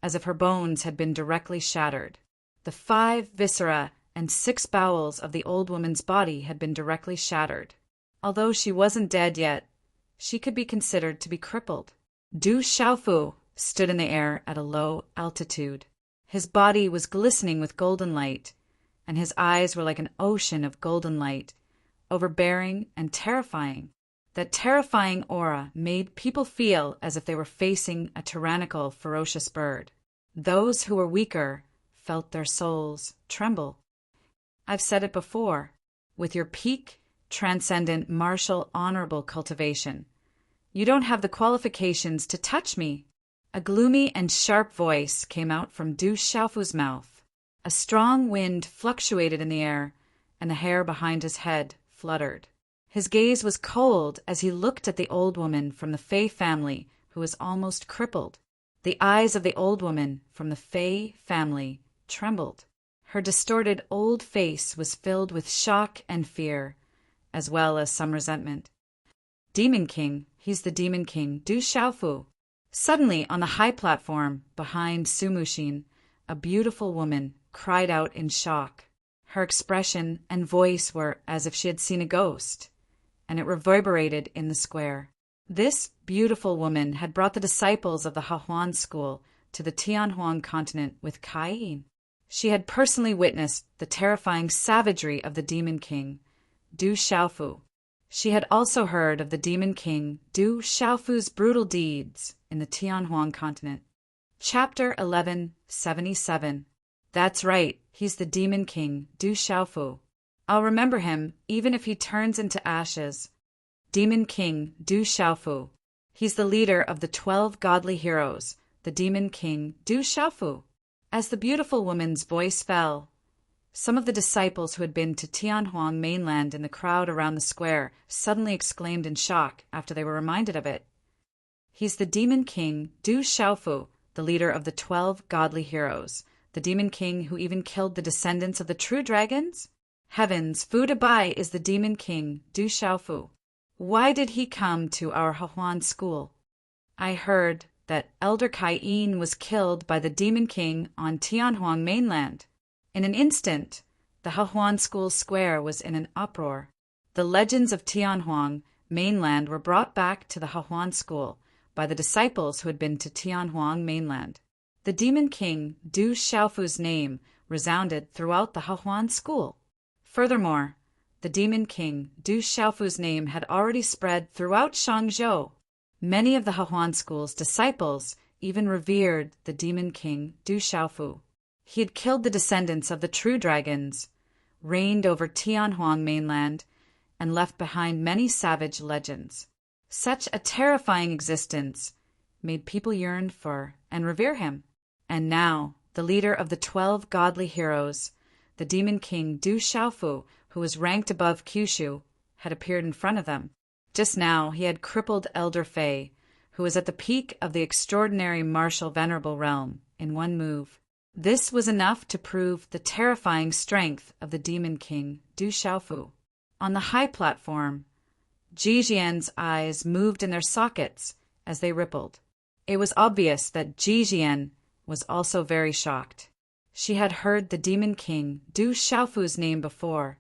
[SPEAKER 1] as if her bones had been directly shattered. The 5 viscera and 6 bowels of the old woman's body had been directly shattered. Although she wasn't dead yet, she could be considered to be crippled. Du Xiaofu stood in the air at a low altitude. His body was glistening with golden light, and his eyes were like an ocean of golden light, overbearing and terrifying. That terrifying aura made people feel as if they were facing a tyrannical, ferocious bird. Those who were weaker felt their souls tremble. I've said it before, with your peak, transcendent, martial, honorable cultivation, you don't have the qualifications to touch me. A gloomy and sharp voice came out from Du Xiaofu's mouth. A strong wind fluctuated in the air, and the hair behind his head fluttered. His gaze was cold as he looked at the old woman from the Fei family who was almost crippled. The eyes of the old woman from the Fey family trembled. Her distorted old face was filled with shock and fear, as well as some resentment. Demon King, he's the Demon King, Du Xiaofu. Suddenly, on the high platform behind Su Muxin, a beautiful woman cried out in shock. Her expression and voice were as if she had seen a ghost, and it reverberated in the square. This beautiful woman had brought the disciples of the Hahuan school to the Tianhuang continent with Kai. She had personally witnessed the terrifying savagery of the Demon King, Du Xiaofu. She had also heard of the Demon King Du Xiaofu's brutal deeds in the Tianhuang continent. Chapter 1177. That's right, he's the Demon King, Du Xiaofu. I'll remember him even if he turns into ashes. Demon King Du Xiaofu. He's the leader of the 12 godly heroes, the Demon King Du Xiaofu. As the beautiful woman's voice fell, some of the disciples who had been to Tianhuang mainland in the crowd around the square suddenly exclaimed in shock after they were reminded of it. He's the Demon King Du Xiaofu, the leader of the 12 godly heroes, the Demon King who even killed the descendants of the true dragons? Heavens, Fu Dabai is the Demon King Du Xiaofu. Why did he come to our Hahuan school? I heard that Elder Kai-yin was killed by the Demon King on Tianhuang mainland. In an instant, the Hahuan school square was in an uproar. The legends of Tianhuang mainland were brought back to the Hahuan school by the disciples who had been to Tianhuang mainland. The Demon King Du Xiaofu's name resounded throughout the Hahuan school. Furthermore, the Demon King Du Xiaofu's name had already spread throughout Shangzhou. Many of the Hahuan school's disciples even revered the Demon King Du Xiaofu. He had killed the descendants of the true dragons, reigned over Tianhuang mainland, and left behind many savage legends. Such a terrifying existence made people yearn for and revere him. And now, the leader of the 12 godly heroes, the Demon King Du Xiaofu, who was ranked above Kyushu, had appeared in front of them. Just now he had crippled Elder Fei, who was at the peak of the extraordinary martial venerable realm, in one move. This was enough to prove the terrifying strength of the Demon King Du Xiaofu. On the high platform, Ji Jian's eyes moved in their sockets as they rippled. It was obvious that Ji Jian was also very shocked. She had heard the Demon King Du Xiaofu's name before,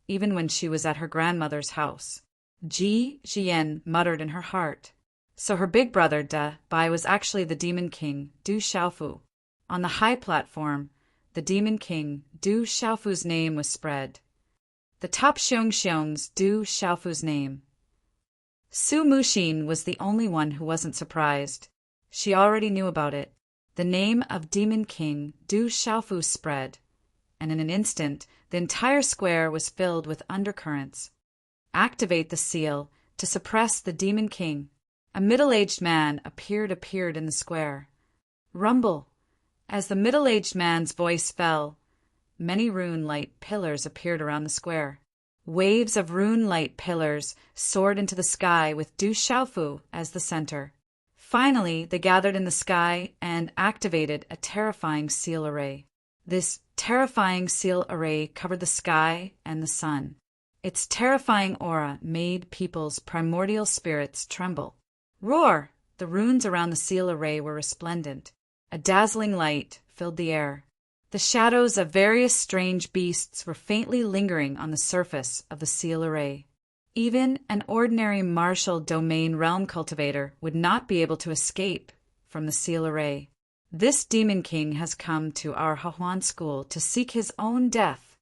[SPEAKER 1] even when she was at her grandmother's house. Ji Jian muttered in her heart. So her big brother Da Bai was actually the Demon King Du Xiaofu. On the high platform, the Demon King Du Xiaofu's name was spread. The top Xiong's Du Xiaofu's name. Su Muxin was the only one who wasn't surprised. She already knew about it. The name of Demon King Du Xiaofu spread, and in an instant the entire square was filled with undercurrents. Activate the seal to suppress the Demon King. A middle-aged man appeared in the square. Rumble. As the middle-aged man's voice fell, many rune-light pillars appeared around the square. Waves of rune-light pillars soared into the sky with Du Xiaofu as the center. Finally, they gathered in the sky and activated a terrifying seal array. This terrifying seal array covered the sky and the sun. Its terrifying aura made people's primordial spirits tremble. Roar! The runes around the seal array were resplendent. A dazzling light filled the air. The shadows of various strange beasts were faintly lingering on the surface of the seal array. Even an ordinary martial domain realm cultivator would not be able to escape from the seal array. This Demon King has come to our Hahuan school to seek his own death.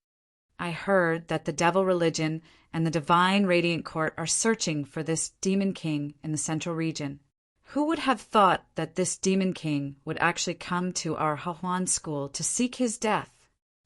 [SPEAKER 1] I heard that the devil religion and the divine radiant court are searching for this Demon King in the central region. Who would have thought that this Demon King would actually come to our Hahuan school to seek his death?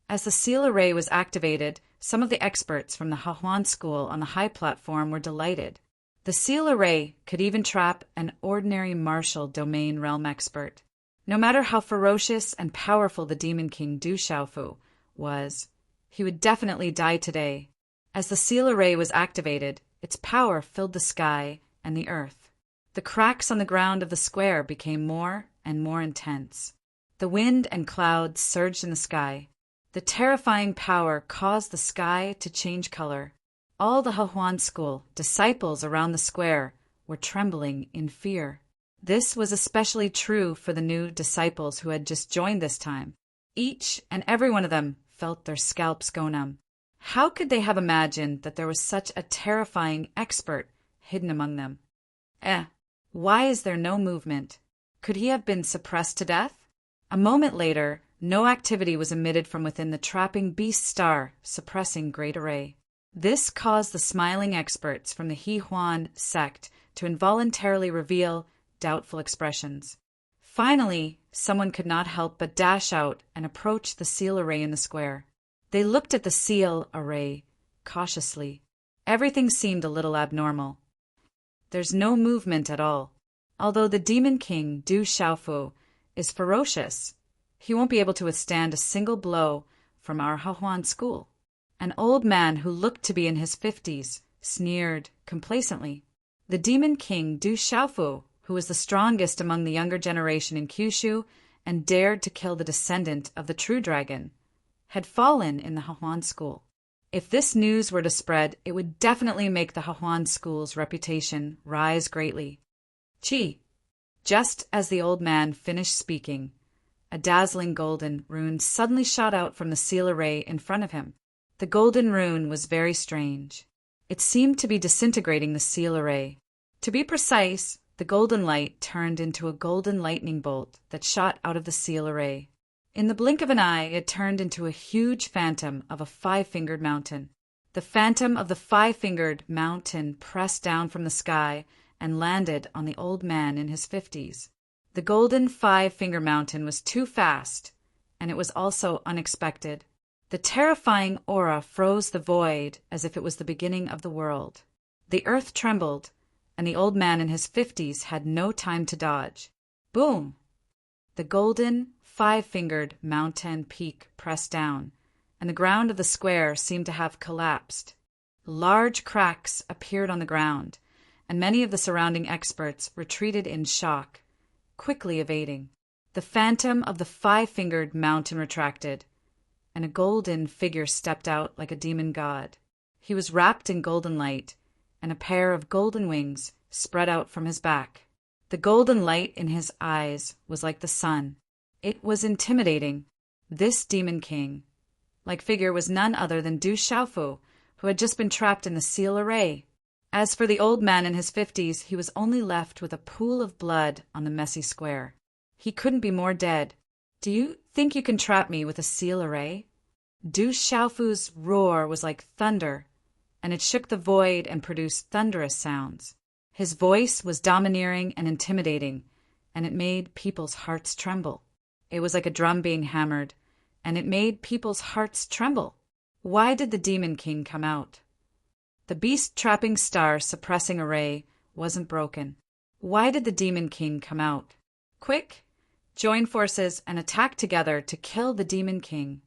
[SPEAKER 1] As the seal array was activated, some of the experts from the Hahuan school on the high platform were delighted. The seal array could even trap an ordinary martial domain realm expert. No matter how ferocious and powerful the Demon King Du Xiaofu was, he would definitely die today. As the seal array was activated, its power filled the sky and the earth. The cracks on the ground of the square became more and more intense. The wind and clouds surged in the sky. The terrifying power caused the sky to change color. All the Hahuan school disciples around the square were trembling in fear. This was especially true for the new disciples who had just joined this time. Each and every one of them felt their scalps go numb. How could they have imagined that there was such a terrifying expert hidden among them? Why is there no movement? Could he have been suppressed to death? A moment later, no activity was emitted from within the trapping beast star, suppressing great array. This caused the smiling experts from the Hehuan sect to involuntarily reveal doubtful expressions. Finally, someone could not help but dash out and approach the seal array in the square. They looked at the seal array cautiously. Everything seemed a little abnormal. There's no movement at all. Although the Demon King, Du Xiaofu, is ferocious, he won't be able to withstand a single blow from our Hahuan school. An old man who looked to be in his 50s sneered complacently. The Demon King, Du Xiaofu, who was the strongest among the younger generation in Kyushu and dared to kill the descendant of the true dragon, had fallen in the Hahuan school. If this news were to spread, it would definitely make the Hahuan school's reputation rise greatly. Just as the old man finished speaking, a dazzling golden rune suddenly shot out from the seal array in front of him. The golden rune was very strange. It seemed to be disintegrating the seal array. To be precise, the golden light turned into a golden lightning bolt that shot out of the seal array. In the blink of an eye, it turned into a huge phantom of a five-fingered mountain. The phantom of the five-fingered mountain pressed down from the sky and landed on the old man in his 50s. The golden five-finger mountain was too fast, and it was also unexpected. The terrifying aura froze the void as if it was the beginning of the world. The earth trembled, and the old man in his 50s had no time to dodge. Boom! The golden, five-fingered mountain peak pressed down, and the ground of the square seemed to have collapsed. Large cracks appeared on the ground, and many of the surrounding experts retreated in shock, quickly evading. The phantom of the five-fingered mountain retracted, and a golden figure stepped out like a demon god. He was wrapped in golden light, and a pair of golden wings spread out from his back. The golden light in his eyes was like the sun. It was intimidating. This demon king-like figure was none other than Du Xiaofu, who had just been trapped in the seal array. As for the old man in his 50s, he was only left with a pool of blood on the messy square. He couldn't be more dead. Do you think you can trap me with a seal array? Du Xiaofu's roar was like thunder, and it shook the void and produced thunderous sounds. His voice was domineering and intimidating, and it made people's hearts tremble. It was like a drum being hammered, and it made people's hearts tremble. Why did the Demon King come out? The beast-trapping star suppressing array wasn't broken. Why did the Demon King come out? Quick! Join forces and attack together to kill the Demon King.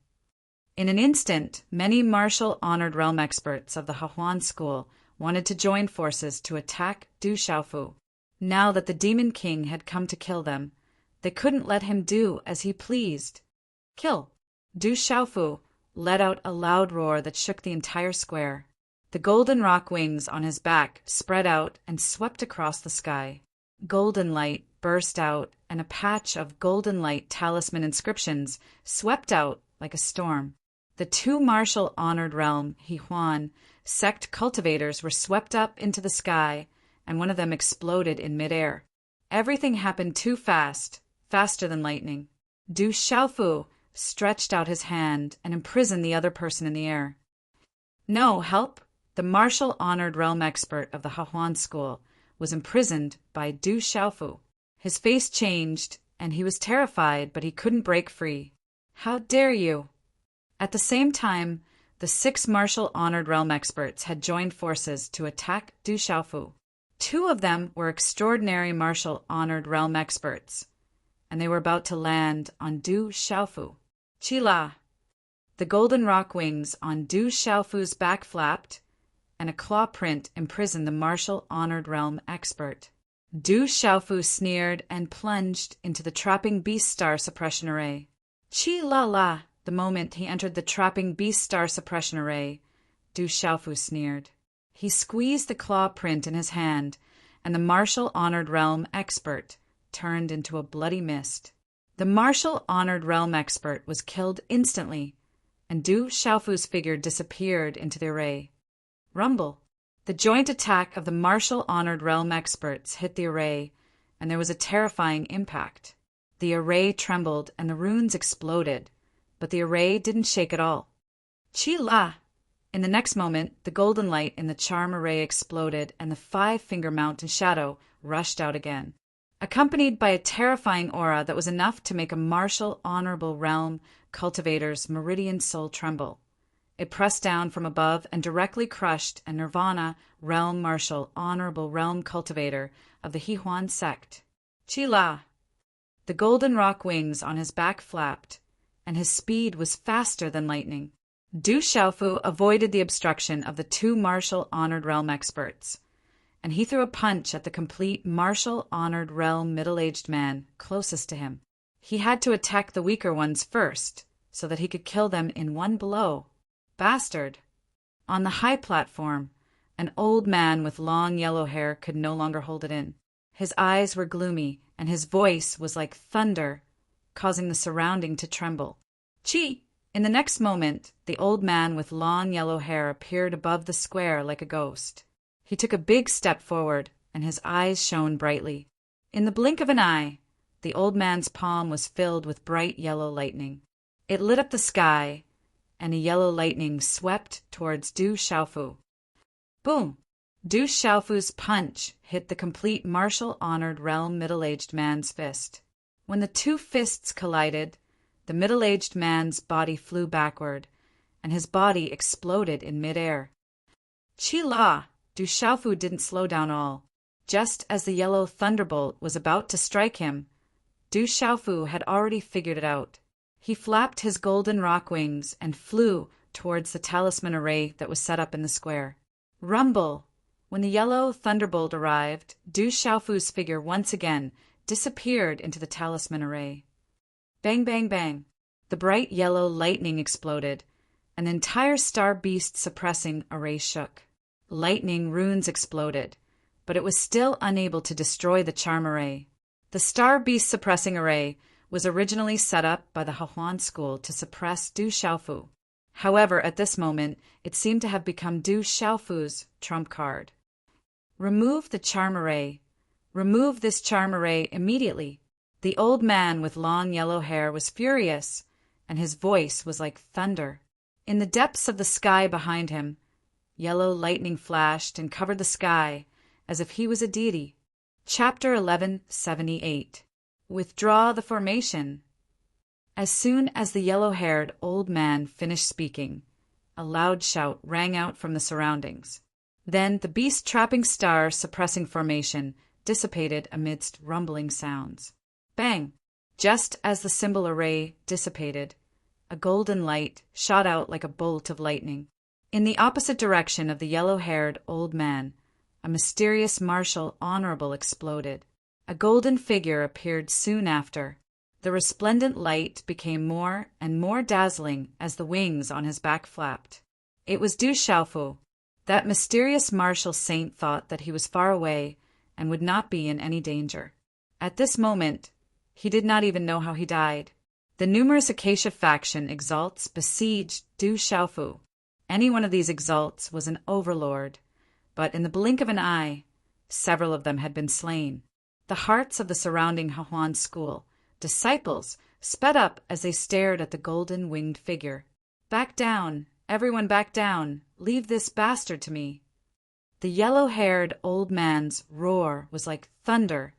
[SPEAKER 1] In an instant, many martial honored realm experts of the Hahuan school wanted to join forces to attack Du Xiaofu. Now that the Demon King had come to kill them, they couldn't let him do as he pleased. Kill! Du Xiaofu let out a loud roar that shook the entire square. The golden rock wings on his back spread out and swept across the sky. Golden light burst out, and a patch of golden light talisman inscriptions swept out like a storm. The two martial honored realm, Hehuan, sect cultivators were swept up into the sky, and one of them exploded in midair. Everything happened too fast, faster than lightning. Du Xiaofu stretched out his hand and imprisoned the other person in the air. No, help! The martial honored realm expert of the Hahuan school was imprisoned by Du Xiaofu. His face changed, and he was terrified, but he couldn't break free. How dare you! At the same time, the 6 martial honored realm experts had joined forces to attack Du Xiaofu. 2 of them were extraordinary martial honored realm experts, and they were about to land on Du Xiaofu. Chila! The golden rock wings on Du Xiaofu's back flapped, and a claw print imprisoned the martial honored realm expert. Du Xiaofu sneered and plunged into the trapping beast star suppression array. Chi la la! The moment he entered the trapping beast star suppression array, Du Xiaofu sneered. He squeezed the claw print in his hand, and the martial honored realm expert turned into a bloody mist. The martial honored realm expert was killed instantly, and Du Xiaofu's figure disappeared into the array. Rumble! The joint attack of the martial honored realm experts hit the array, and there was a terrifying impact. The array trembled and the runes exploded, but the array didn't shake at all. Chi la! In the next moment, the golden light in the charm array exploded and the 5-finger mountain shadow rushed out again, accompanied by a terrifying aura that was enough to make a martial honorable realm cultivator's meridian soul tremble. It pressed down from above and directly crushed a Nirvana realm martial honorable realm cultivator of the Hehuan sect. Chi la! The golden rock wings on his back flapped, and his speed was faster than lightning. Du Xiaofu avoided the obstruction of the 2 martial honored realm experts, and he threw a punch at the complete martial honored realm middle-aged man closest to him. He had to attack the weaker ones first, so that he could kill them in one blow. Bastard! On the high platform, an old man with long yellow hair could no longer hold it in. His eyes were gloomy, and his voice was like thunder, causing the surrounding to tremble. Chi! In the next moment, the old man with long yellow hair appeared above the square like a ghost. He took a big step forward, and his eyes shone brightly. In the blink of an eye, the old man's palm was filled with bright yellow lightning. It lit up the sky, and a yellow lightning swept towards Du Xiaofu. Boom! Du Xiaofu's punch hit the complete martial honored realm middle-aged man's fist. When the 2 fists collided, the middle-aged man's body flew backward, and his body exploded in midair. Chi la! Du Xiaofu didn't slow down all. Just as the yellow thunderbolt was about to strike him, Du Xiaofu had already figured it out. He flapped his golden rock wings and flew towards the talisman array that was set up in the square. Rumble! When the yellow thunderbolt arrived, Du Xiaofu's figure once again disappeared into the talisman array. Bang, bang, bang! The bright yellow lightning exploded, and the entire star beast suppressing array shook. Lightning runes exploded, but it was still unable to destroy the charm array. The star beast suppressing array was originally set up by the Hehuan school to suppress Du Xiaofu. However, at this moment, it seemed to have become Du Xiaofu's trump card. Remove the charm array. Remove this charm array immediately. The old man with long yellow hair was furious, and his voice was like thunder. In the depths of the sky behind him, yellow lightning flashed and covered the sky as if he was a deity. Chapter 1178. Withdraw the formation. As soon as the yellow-haired old man finished speaking, a loud shout rang out from the surroundings. Then the beast-trapping star suppressing formation dissipated amidst rumbling sounds. Bang! Just as the symbol array dissipated, a golden light shot out like a bolt of lightning. In the opposite direction of the yellow-haired old man, a mysterious martial honorable exploded. A golden figure appeared soon after. The resplendent light became more and more dazzling as the wings on his back flapped. It was Du Xiaofu. That mysterious martial saint thought that he was far away and would not be in any danger. At this moment, he did not even know how he died. The numerous Acacia faction exalts besieged Du Xiaofu. Any one of these exalts was an overlord, but in the blink of an eye, several of them had been slain. The hearts of the surrounding Hehuan school disciples sped up as they stared at the golden winged figure. Back down, everyone back down, leave this bastard to me. The yellow-haired old man's roar was like thunder,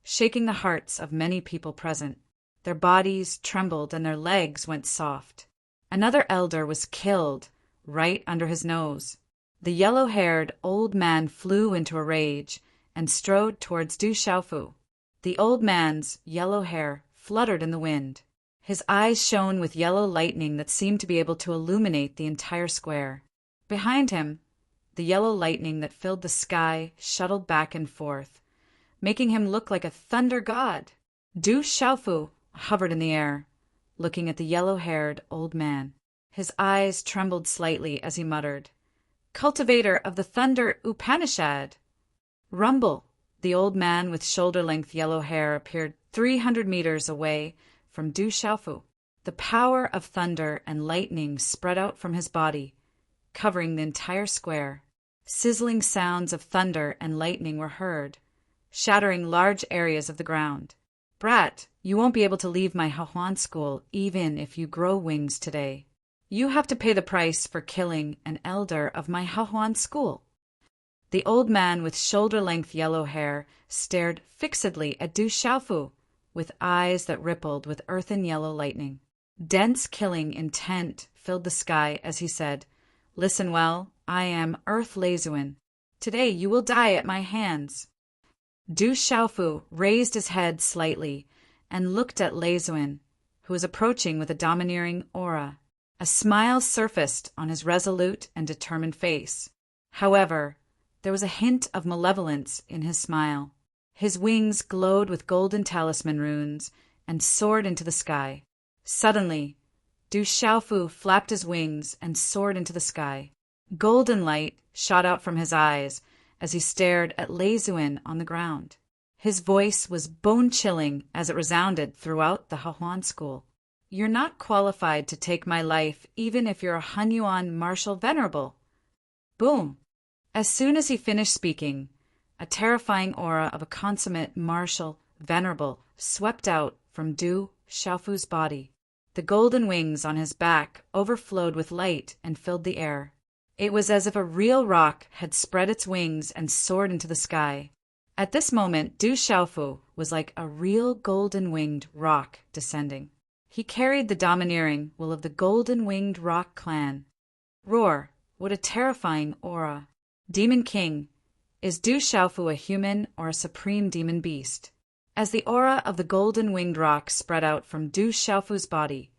[SPEAKER 1] shaking the hearts of many people present. Their bodies trembled and their legs went soft. Another elder was killed right under his nose. The yellow-haired old man flew into a rage and strode towards Du Xiaofu. The old man's yellow hair fluttered in the wind. His eyes shone with yellow lightning that seemed to be able to illuminate the entire square. Behind him, the yellow lightning that filled the sky shuttled back and forth, making him look like a thunder god. Du Xiaofu hovered in the air, looking at the yellow-haired old man. His eyes trembled slightly as he muttered, "Cultivator of the Thunder Upanishad!" Rumble! The old man with shoulder-length yellow hair appeared 300 meters away from Du Xiaofu. The power of thunder and lightning spread out from his body, covering the entire square. Sizzling sounds of thunder and lightning were heard, shattering large areas of the ground. "Brat, you won't be able to leave my Hahuan school even if you grow wings today. You have to pay the price for killing an elder of my Hahuan school." The old man with shoulder-length yellow hair stared fixedly at Du Xiaofu with eyes that rippled with earthen yellow lightning. Dense killing intent filled the sky as he said, "Listen well, I am Earth Leizuin. Today you will die at my hands." Du Xiaofu raised his head slightly and looked at Leizuin, who was approaching with a domineering aura. A smile surfaced on his resolute and determined face. However, there was a hint of malevolence in his smile. His wings glowed with golden talisman runes and soared into the sky. Suddenly, Du Xiaofu flapped his wings and soared into the sky. Golden light shot out from his eyes as he stared at Leizuin on the ground. His voice was bone-chilling as it resounded throughout the Hahuan school. "You're not qualified to take my life even if you're a Hunyuan martial venerable." Boom! As soon as he finished speaking, a terrifying aura of a consummate martial venerable swept out from Du Xiaofu's body. The golden wings on his back overflowed with light and filled the air. It was as if a real rock had spread its wings and soared into the sky. At this moment, Du Xiaofu was like a real golden-winged rock descending. He carried the domineering will of the golden-winged rock clan. Roar! What a terrifying aura! Demon King, is Du Xiaofu a human or a supreme demon beast? As the aura of the golden-winged rock spread out from Du Xiaofu's body,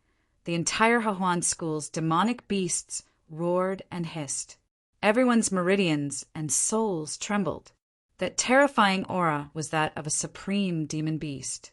[SPEAKER 1] the entire Hahuan school's demonic beasts roared and hissed. Everyone's meridians and souls trembled. That terrifying aura was that of a supreme demon beast.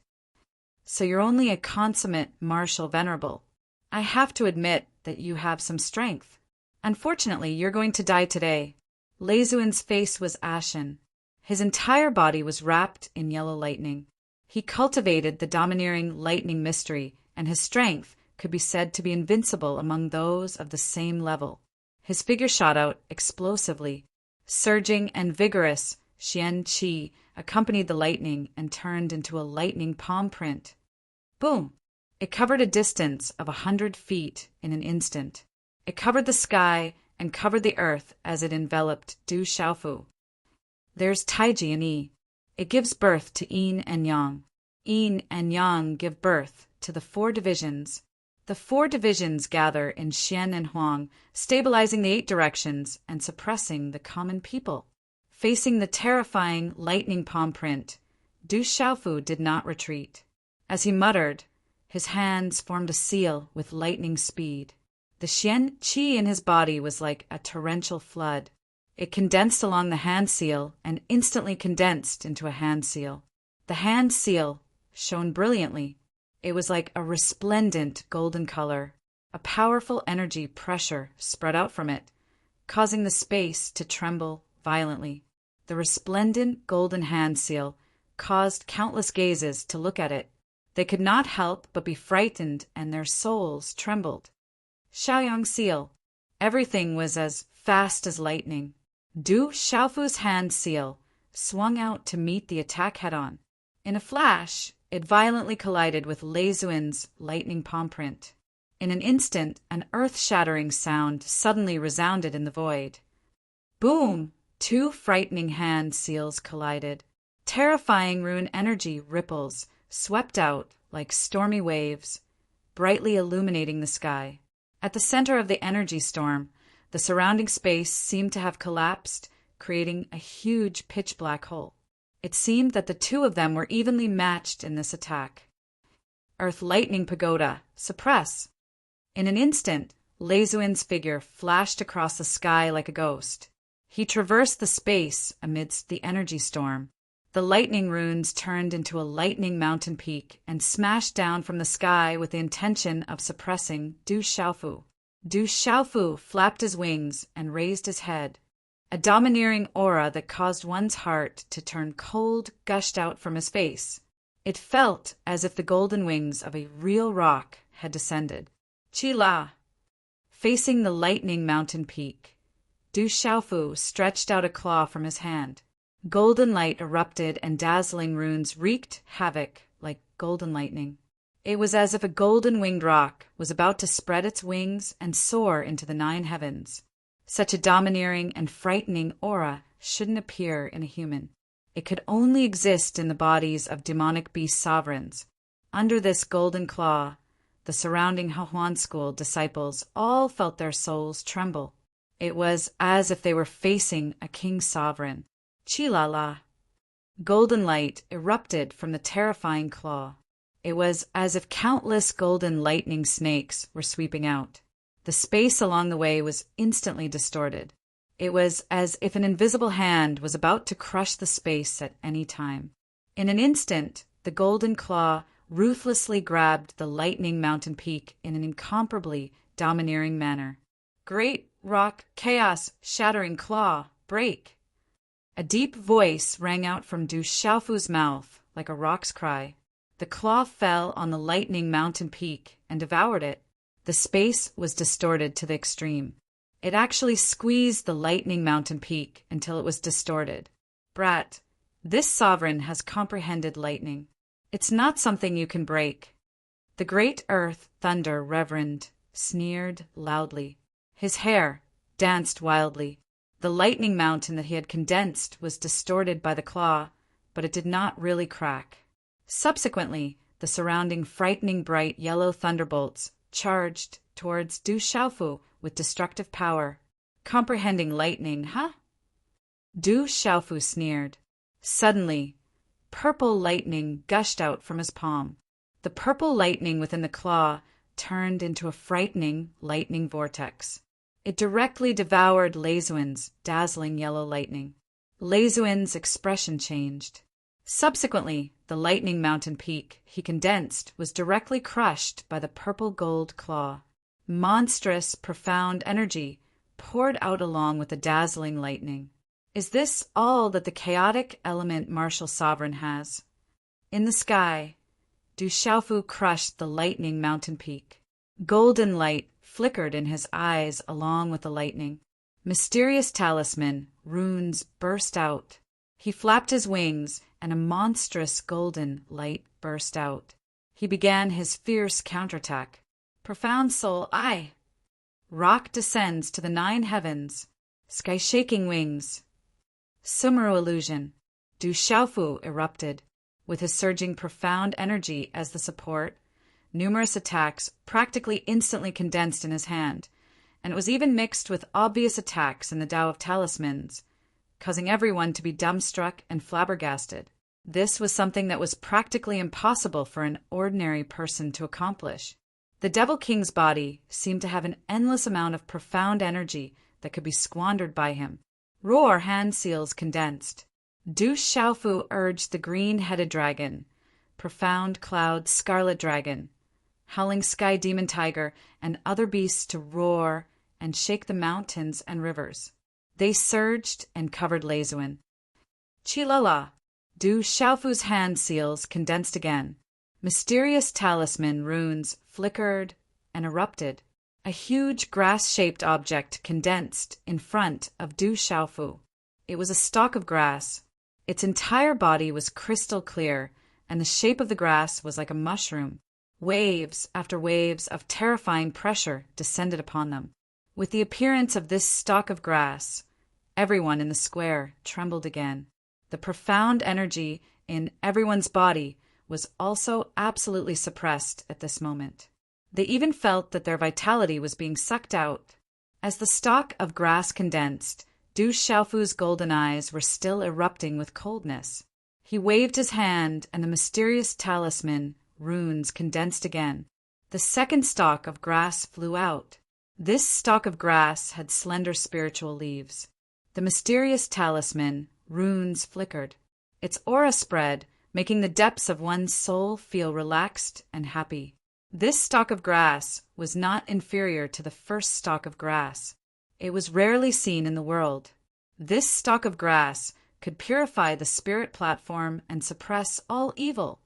[SPEAKER 1] "So you're only a consummate martial venerable. I have to admit that you have some strength. Unfortunately, you're going to die today." Leizuin's face was ashen. His entire body was wrapped in yellow lightning. He cultivated the domineering lightning mystery, and his strength could be said to be invincible among those of the same level. His figure shot out explosively. Surging and vigorous Xian Qi accompanied the lightning and turned into a lightning palm print. Boom! It covered a distance of 100 feet in an instant. It covered the sky and covered the earth as it enveloped Du Xiaofu. There's Taiji in Yi. It gives birth to Yin and Yang. Yin and Yang give birth to the 4 divisions. The 4 divisions gather in Xian and Huang, stabilizing the 8 directions and suppressing the common people. Facing the terrifying lightning palm print, Du Xiaofu did not retreat. As he muttered, his hands formed a seal with lightning speed. The Xian Qi in his body was like a torrential flood. It condensed along the hand seal and instantly condensed into a hand seal. The hand seal shone brilliantly. It was like a resplendent golden color. A powerful energy pressure spread out from it, causing the space to tremble violently. The resplendent golden hand seal caused countless gazes to look at it. They could not help but be frightened, and their souls trembled. Xiaoyang seal. Everything was as fast as lightning. Du Xiaofu's hand seal swung out to meet the attack head-on. In a flash, it violently collided with Leizuin's lightning palm print. In an instant, an earth-shattering sound suddenly resounded in the void. Boom! 2 frightening hand seals collided. Terrifying rune energy ripples swept out like stormy waves, brightly illuminating the sky. At the center of the energy storm, the surrounding space seemed to have collapsed, creating a huge pitch-black hole. It seemed that the 2 of them were evenly matched in this attack. Earth Lightning Pagoda, suppress! In an instant, Leizuin's figure flashed across the sky like a ghost. He traversed the space amidst the energy storm, The lightning runes turned into a lightning mountain peak and smashed down from the sky with the intention of suppressing Du Xiaofu. Du Xiaofu flapped his wings and raised his head. A domineering aura that caused one's heart to turn cold gushed out from his face. It felt as if the golden wings of a real rock had descended. Qi-la! Facing the lightning mountain peak, Du Xiaofu stretched out a claw from his hand. Golden light erupted and dazzling runes wreaked havoc like golden lightning. It was as if a golden-winged rock was about to spread its wings and soar into the 9 heavens. Such a domineering and frightening aura shouldn't appear in a human. It could only exist in the bodies of demonic beast sovereigns. Under this golden claw, the surrounding Hahuan school disciples all felt their souls tremble. It was as if they were facing a king sovereign. Qi-la-la. Golden light erupted from the terrifying claw. It was as if countless golden lightning snakes were sweeping out. The space along the way was instantly distorted. It was as if an invisible hand was about to crush the space at any time. In an instant, the golden claw ruthlessly grabbed the lightning mountain peak in an incomparably domineering manner. Great rock, chaos, shattering claw, break! A deep voice rang out from Du Xiaofu's mouth like a rock's cry. The claw fell on the lightning mountain peak and devoured it. The space was distorted to the extreme. It actually squeezed the lightning mountain peak until it was distorted. Brat, this sovereign has comprehended lightning. It's not something you can break. The great earth thunder reverend sneered loudly. His hair danced wildly. The lightning mountain that he had condensed was distorted by the claw, but it did not really crack. Subsequently, the surrounding frightening bright yellow thunderbolts charged towards Du Xiaofu with destructive power. Comprehending lightning, huh? Du Xiaofu sneered. Suddenly, purple lightning gushed out from his palm. The purple lightning within the claw turned into a frightening lightning vortex. It directly devoured Leizuan's dazzling yellow lightning. Leizuan's expression changed. Subsequently, the lightning mountain peak he condensed was directly crushed by the purple gold claw. Monstrous, profound energy poured out along with the dazzling lightning. Is this all that the chaotic element martial sovereign has? In the sky, Du Xiaofu crushed the lightning mountain peak. Golden light flickered in his eyes along with the lightning. Mysterious talisman, runes burst out. He flapped his wings, and a monstrous golden light burst out. He began his fierce counterattack. Profound soul, aye! Rock descends to the 9 heavens. Sky-shaking wings. Sumeru illusion. Du Xiaofu erupted. With his surging profound energy as the support, numerous attacks practically instantly condensed in his hand, and it was even mixed with obvious attacks in the Tao of Talismans, causing everyone to be dumbstruck and flabbergasted. This was something that was practically impossible for an ordinary person to accomplish. The Devil King's body seemed to have an endless amount of profound energy that could be squandered by him. Roar hand seals condensed. Du Xiaofu urged the green-headed dragon, profound cloud scarlet dragon, howling sky demon tiger, and other beasts to roar and shake the mountains and rivers. They surged and covered Leizuan. Qi-la-la! Du Xiaofu's hand seals condensed again. Mysterious talisman runes flickered and erupted. A huge grass-shaped object condensed in front of Du Xiaofu. It was a stalk of grass. Its entire body was crystal clear, and the shape of the grass was like a mushroom. Waves after waves of terrifying pressure descended upon them. With the appearance of this stalk of grass, everyone in the square trembled again. The profound energy in everyone's body was also absolutely suppressed at this moment. They even felt that their vitality was being sucked out. As the stalk of grass condensed, Du Xiaofu's golden eyes were still erupting with coldness. He waved his hand, and the mysterious talisman runes condensed again. The second stalk of grass flew out. This stalk of grass had slender spiritual leaves. The mysterious talisman runes flickered. Its aura spread, making the depths of one's soul feel relaxed and happy. This stalk of grass was not inferior to the first stalk of grass. It was rarely seen in the world. This stalk of grass could purify the spirit platform and suppress all evil.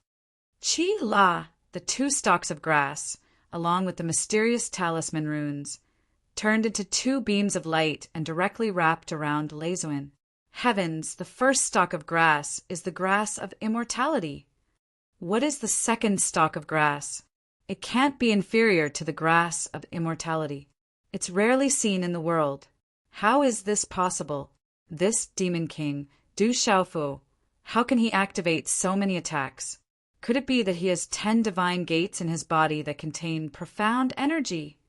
[SPEAKER 1] Chi-La, the two stalks of grass, along with the mysterious talisman runes, turned into two beams of light and directly wrapped around Leisuin. Heavens, the first stalk of grass is the grass of immortality. What is the second stalk of grass? It can't be inferior to the grass of immortality. It's rarely seen in the world. How is this possible? This demon king, Du Xiaofu, how can he activate so many attacks? Could it be that he has 10 divine gates in his body that contain profound energy?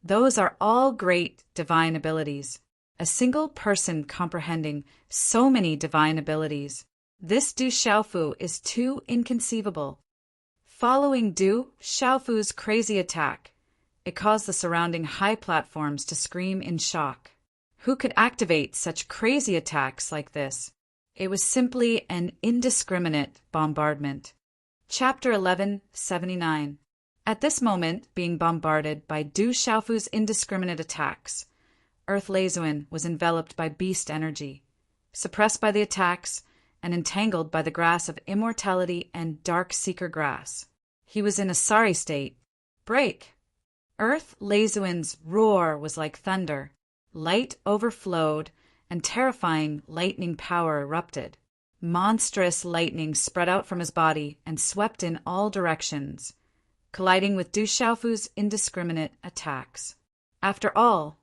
[SPEAKER 1] Those are all great divine abilities. A single person comprehending so many divine abilities. This Du Xiaofu is too inconceivable. Following Du Xiaofu's crazy attack, it caused the surrounding high platforms to scream in shock. Who could activate such crazy attacks like this? It was simply an indiscriminate bombardment. Chapter 1179. At this moment, being bombarded by Du Xiaofu's indiscriminate attacks, Earth Leisuin was enveloped by beast energy, suppressed by the attacks, and entangled by the grass of immortality and dark seeker grass. He was in a sorry state. Break! Earth Leisuin's roar was like thunder. Light overflowed, and terrifying lightning power erupted. Monstrous lightning spread out from his body and swept in all directions, colliding with Du Xiaofu's indiscriminate attacks. After all,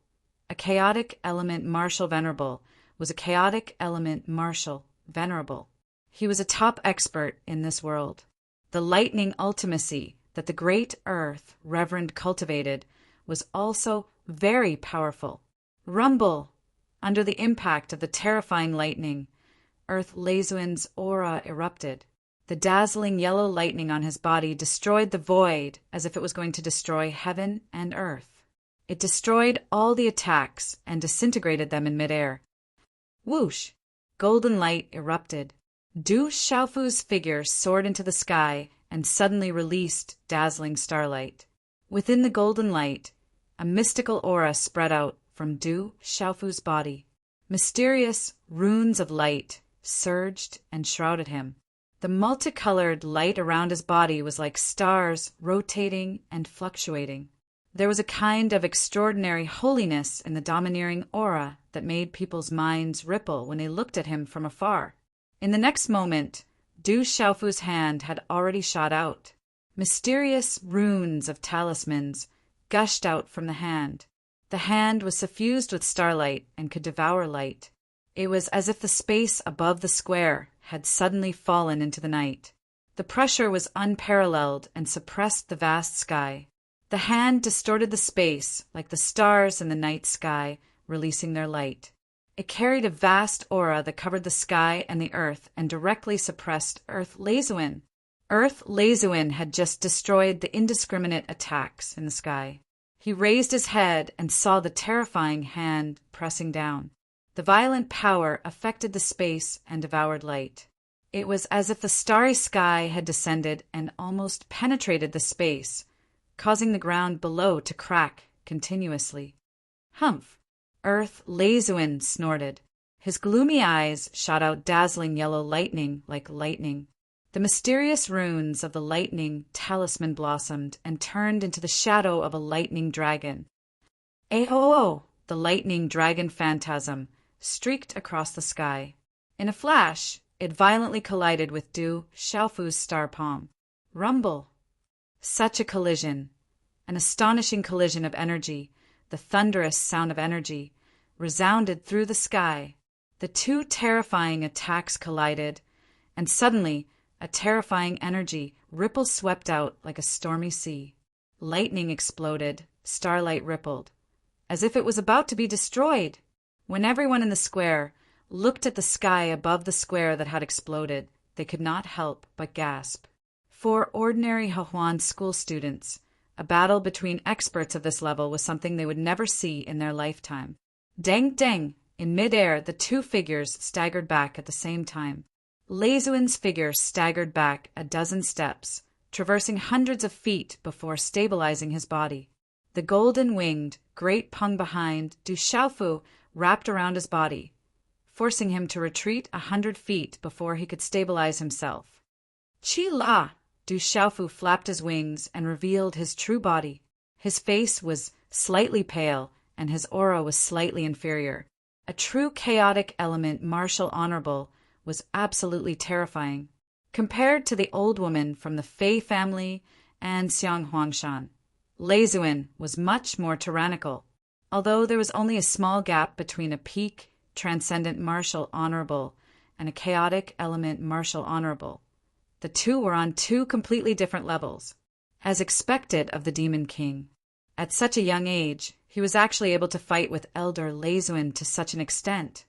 [SPEAKER 1] a chaotic element martial venerable was a chaotic element martial venerable. He was a top expert in this world. The lightning ultimacy that the great earth Reverend cultivated was also very powerful. Rumble! Under the impact of the terrifying lightning, Earth Leisuin's aura erupted. The dazzling yellow lightning on his body destroyed the void as if it was going to destroy heaven and earth. It destroyed all the attacks and disintegrated them in midair. Whoosh! Golden light erupted. Du Xiaofu's figure soared into the sky and suddenly released dazzling starlight. Within the golden light, a mystical aura spread out from Du Xiaofu's body. Mysterious runes of light surged and shrouded him. The multicolored light around his body was like stars rotating and fluctuating. There was a kind of extraordinary holiness in the domineering aura that made people's minds ripple when they looked at him from afar. In the next moment, Du Xiaofu's hand had already shot out. Mysterious runes of talismans gushed out from the hand. The hand was suffused with starlight and could devour light. It was as if the space above the square had suddenly fallen into the night. The pressure was unparalleled and suppressed the vast sky. The hand distorted the space like the stars in the night sky releasing their light. It carried a vast aura that covered the sky and the earth and directly suppressed Earth Leisuin. Earth Leisuin had just destroyed the indiscriminate attacks in the sky. He raised his head and saw the terrifying hand pressing down. The violent power affected the space and devoured light. It was as if the starry sky had descended and almost penetrated the space, causing the ground below to crack continuously. Humph! Earth Leisuin snorted. His gloomy eyes shot out dazzling yellow lightning like lightning. The mysterious runes of the lightning talisman blossomed and turned into the shadow of a lightning dragon. Aho! The lightning dragon phantasm streaked across the sky. In a flash, it violently collided with Du Xiaofu's star palm. Rumble! Such a collision, an astonishing collision of energy, the thunderous sound of energy, resounded through the sky. The two terrifying attacks collided, and suddenly a terrifying energy ripple swept out like a stormy sea. Lightning exploded, starlight rippled, as if it was about to be destroyed. When everyone in the square looked at the sky above the square that had exploded, they could not help but gasp. For ordinary Hahuan school students, a battle between experts of this level was something they would never see in their lifetime. Dang dang! In midair, the two figures staggered back at the same time. Leizuin's figure staggered back a dozen steps, traversing hundreds of feet before stabilizing his body. The golden-winged, great pung behind Du Xiaofu wrapped around his body, forcing him to retreat 100 feet before he could stabilize himself. Chi La! Du Xiaofu flapped his wings and revealed his true body. His face was slightly pale, and his aura was slightly inferior. A true chaotic element martial honorable was absolutely terrifying, compared to the old woman from the Fei family and Xiang Huangshan. Leizuin was much more tyrannical, although there was only a small gap between a peak transcendent martial honorable and a chaotic element martial honorable. The two were on two completely different levels, as expected of the Demon King. At such a young age, he was actually able to fight with elder Leizuin to such an extent.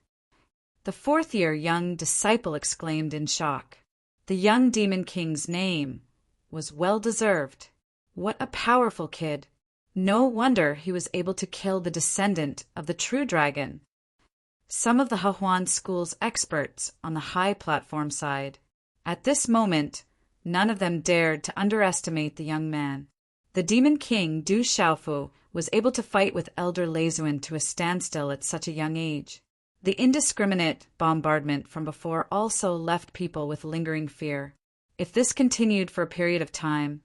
[SPEAKER 1] The fourth-year young disciple exclaimed in shock. The young Demon King's name was well-deserved. What a powerful kid. No wonder he was able to kill the descendant of the true dragon. Some of the Hehuan school's experts on the high platform side. At this moment, none of them dared to underestimate the young man. The Demon King Du Xiaofu was able to fight with elder Leizuin to a standstill at such a young age. The indiscriminate bombardment from before also left people with lingering fear. If this continued for a period of time,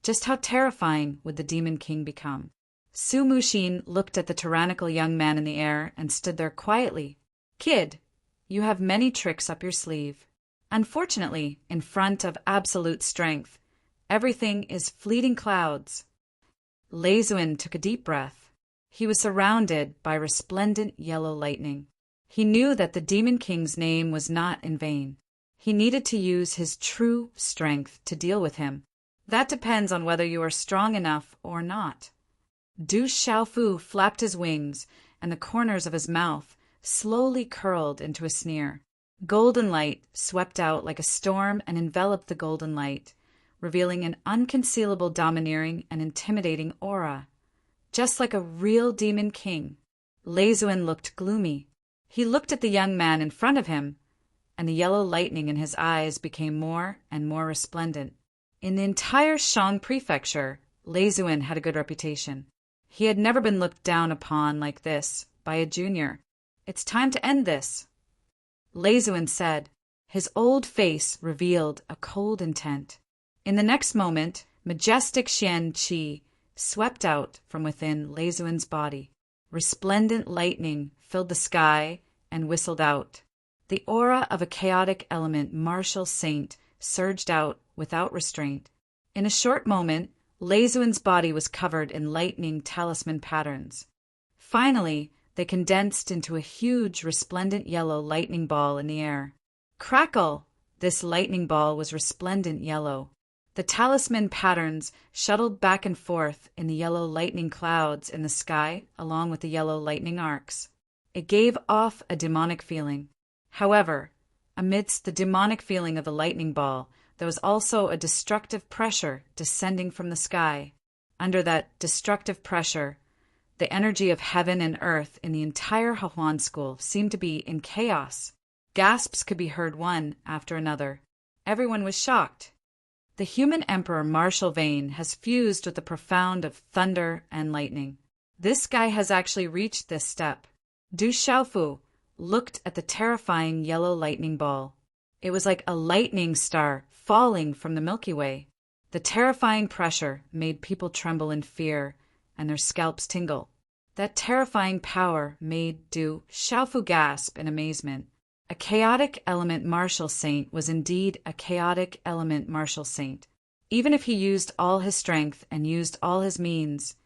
[SPEAKER 1] just how terrifying would the Demon King become? Su Muxin looked at the tyrannical young man in the air and stood there quietly. Kid, you have many tricks up your sleeve. Unfortunately, in front of absolute strength, everything is fleeting clouds. Leizuin took a deep breath. He was surrounded by resplendent yellow lightning. He knew that the Demon King's name was not in vain. He needed to use his true strength to deal with him. That depends on whether you are strong enough or not. Du Xiaofu flapped his wings, and the corners of his mouth slowly curled into a sneer. Golden light swept out like a storm and enveloped the golden light, revealing an unconcealable domineering and intimidating aura. Just like a real Demon King, Leizuin looked gloomy. He looked at the young man in front of him, and the yellow lightning in his eyes became more and more resplendent. In the entire Shang Prefecture, Leizuin had a good reputation. He had never been looked down upon like this by a junior. It's time to end this, Leizuin said. His old face revealed a cold intent. In the next moment, majestic Xian Qi swept out from within Leizuin's body. Resplendent lightning filled the sky and whistled out. The aura of a chaotic element martial saint surged out without restraint. In a short moment, Leizuin's body was covered in lightning talisman patterns. Finally, they condensed into a huge resplendent yellow lightning ball in the air. Crackle! This lightning ball was resplendent yellow. The talisman patterns shuttled back and forth in the yellow lightning clouds in the sky along with the yellow lightning arcs. It gave off a demonic feeling. However, amidst the demonic feeling of the lightning ball, there was also a destructive pressure descending from the sky. Under that destructive pressure, the energy of heaven and earth in the entire Hehuan school seemed to be in chaos. Gasps could be heard one after another. Everyone was shocked. The human emperor Martial Vane has fused with the profound of thunder and lightning. This guy has actually reached this step. Du Xiaofu looked at the terrifying yellow lightning ball. It was like a lightning star falling from the Milky Way. The terrifying pressure made people tremble in fear and their scalps tingle. That terrifying power made Du Xiaofu gasp in amazement. A chaotic element martial saint was indeed a chaotic element martial saint. Even if he used all his strength and used all his means,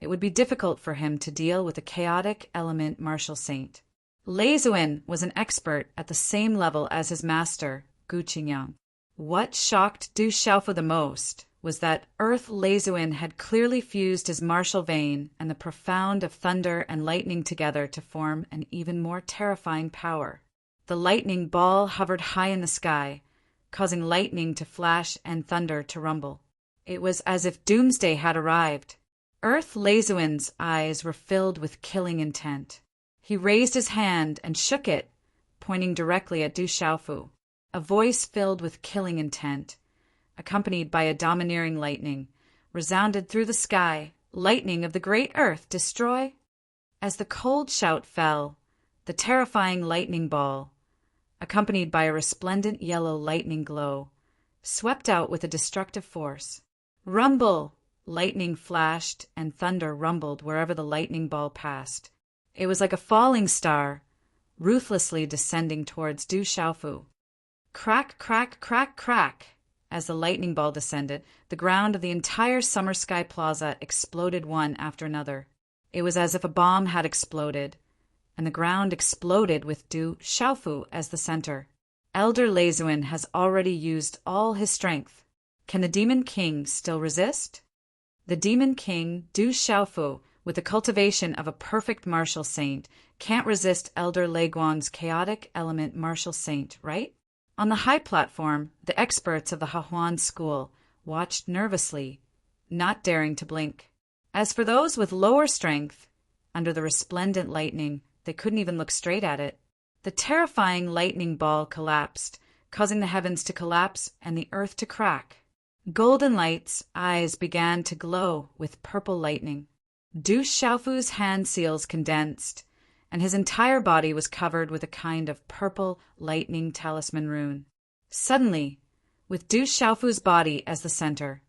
[SPEAKER 1] it would be difficult for him to deal with a chaotic element martial saint. Leizuin was an expert at the same level as his master, Gu Qingyang. What shocked Du Xiaofu the most was that Earth Leizuin had clearly fused his martial vein and the profound of thunder and lightning together to form an even more terrifying power. The lightning ball hovered high in the sky, causing lightning to flash and thunder to rumble. It was as if doomsday had arrived. Earth Leizuin's eyes were filled with killing intent. He raised his hand and shook it, pointing directly at Du Xiaofu. A voice filled with killing intent, accompanied by a domineering lightning, resounded through the sky. Lightning of the great earth, destroy? As the cold shout fell, the terrifying lightning ball, accompanied by a resplendent yellow lightning glow, swept out with a destructive force. Rumble! Lightning flashed and thunder rumbled wherever the lightning ball passed. It was like a falling star, ruthlessly descending towards Du Xiaofu. Crack, crack, crack, crack! As the lightning ball descended, the ground of the entire Summer Sky Plaza exploded one after another. It was as if a bomb had exploded, and the ground exploded with Du Xiaofu as the center. Elder Leizuan has already used all his strength. Can the Demon King still resist? The Demon King, Du Xiaofu, with the cultivation of a perfect martial saint, can't resist Elder Leiguang's chaotic element martial saint, right? On the high platform, the experts of the Hahuan school watched nervously, not daring to blink. As for those with lower strength, under the resplendent lightning, they couldn't even look straight at it. The terrifying lightning ball collapsed, causing the heavens to collapse and the earth to crack. Golden Light's eyes began to glow with purple lightning. Du Xiaofu's hand seals condensed, and his entire body was covered with a kind of purple lightning talisman rune. Suddenly, with Du Xiaofu's body as the center,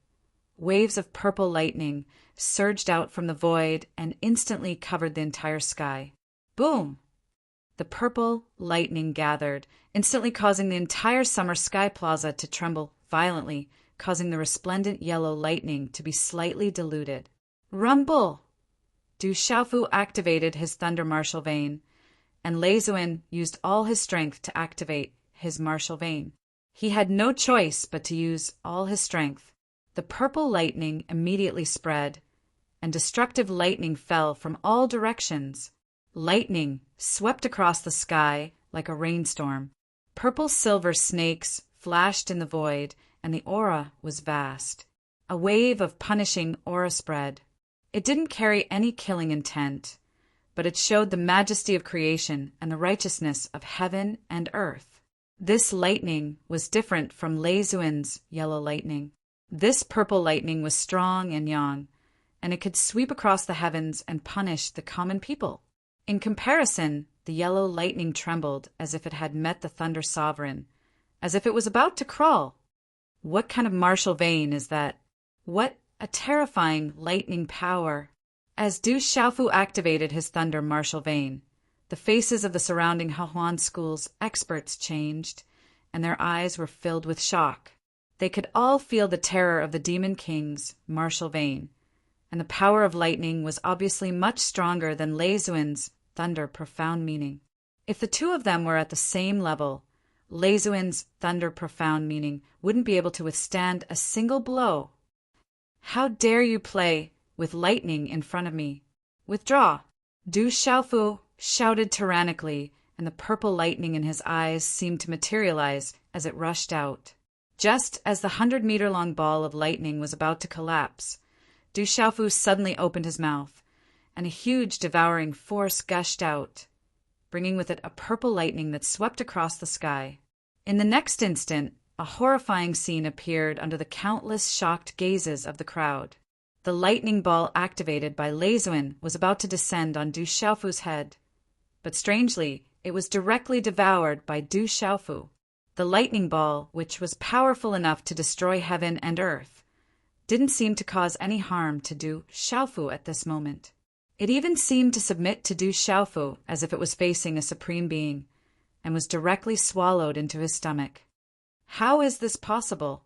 [SPEAKER 1] waves of purple lightning surged out from the void and instantly covered the entire sky. Boom! The purple lightning gathered, instantly causing the entire Summer Sky Plaza to tremble violently, causing the resplendent yellow lightning to be slightly diluted. Rumble! Du Xiaofu activated his Thunder Martial Vein, and Leizuan used all his strength to activate his Martial Vein. He had no choice but to use all his strength. The purple lightning immediately spread, and destructive lightning fell from all directions. Lightning swept across the sky like a rainstorm. Purple-silver snakes flashed in the void, and the aura was vast. A wave of punishing aura spread. It didn't carry any killing intent, but it showed the majesty of creation and the righteousness of heaven and earth. This lightning was different from Leizuan's yellow lightning. This purple lightning was strong and young, and it could sweep across the heavens and punish the common people. In comparison, the yellow lightning trembled as if it had met the Thunder Sovereign, as if it was about to crawl. What kind of martial vein is that? What a terrifying lightning power! As Du Xiaofu activated his Thunder Martial Vein, the faces of the surrounding Hahuan school's experts changed, and their eyes were filled with shock. They could all feel the terror of the Demon King's Martial Vein, and the power of lightning was obviously much stronger than Leizuan's Thunder Profound Meaning. If the two of them were at the same level, Leizuan's Thunder Profound Meaning wouldn't be able to withstand a single blow. How dare you play with lightning in front of me? Withdraw! Du Xiaofu shouted tyrannically, and the purple lightning in his eyes seemed to materialize as it rushed out. Just as the 100-meter-long ball of lightning was about to collapse, Du Xiaofu suddenly opened his mouth, and a huge devouring force gushed out, bringing with it a purple lightning that swept across the sky. In the next instant, a horrifying scene appeared under the countless shocked gazes of the crowd. The lightning ball activated by Leizuan was about to descend on Du Xiaofu's head, but strangely, it was directly devoured by Du Xiaofu. The lightning ball, which was powerful enough to destroy heaven and earth, didn't seem to cause any harm to Du Xiaofu at this moment. It even seemed to submit to Du Xiaofu as if it was facing a supreme being, and was directly swallowed into his stomach. How is this possible?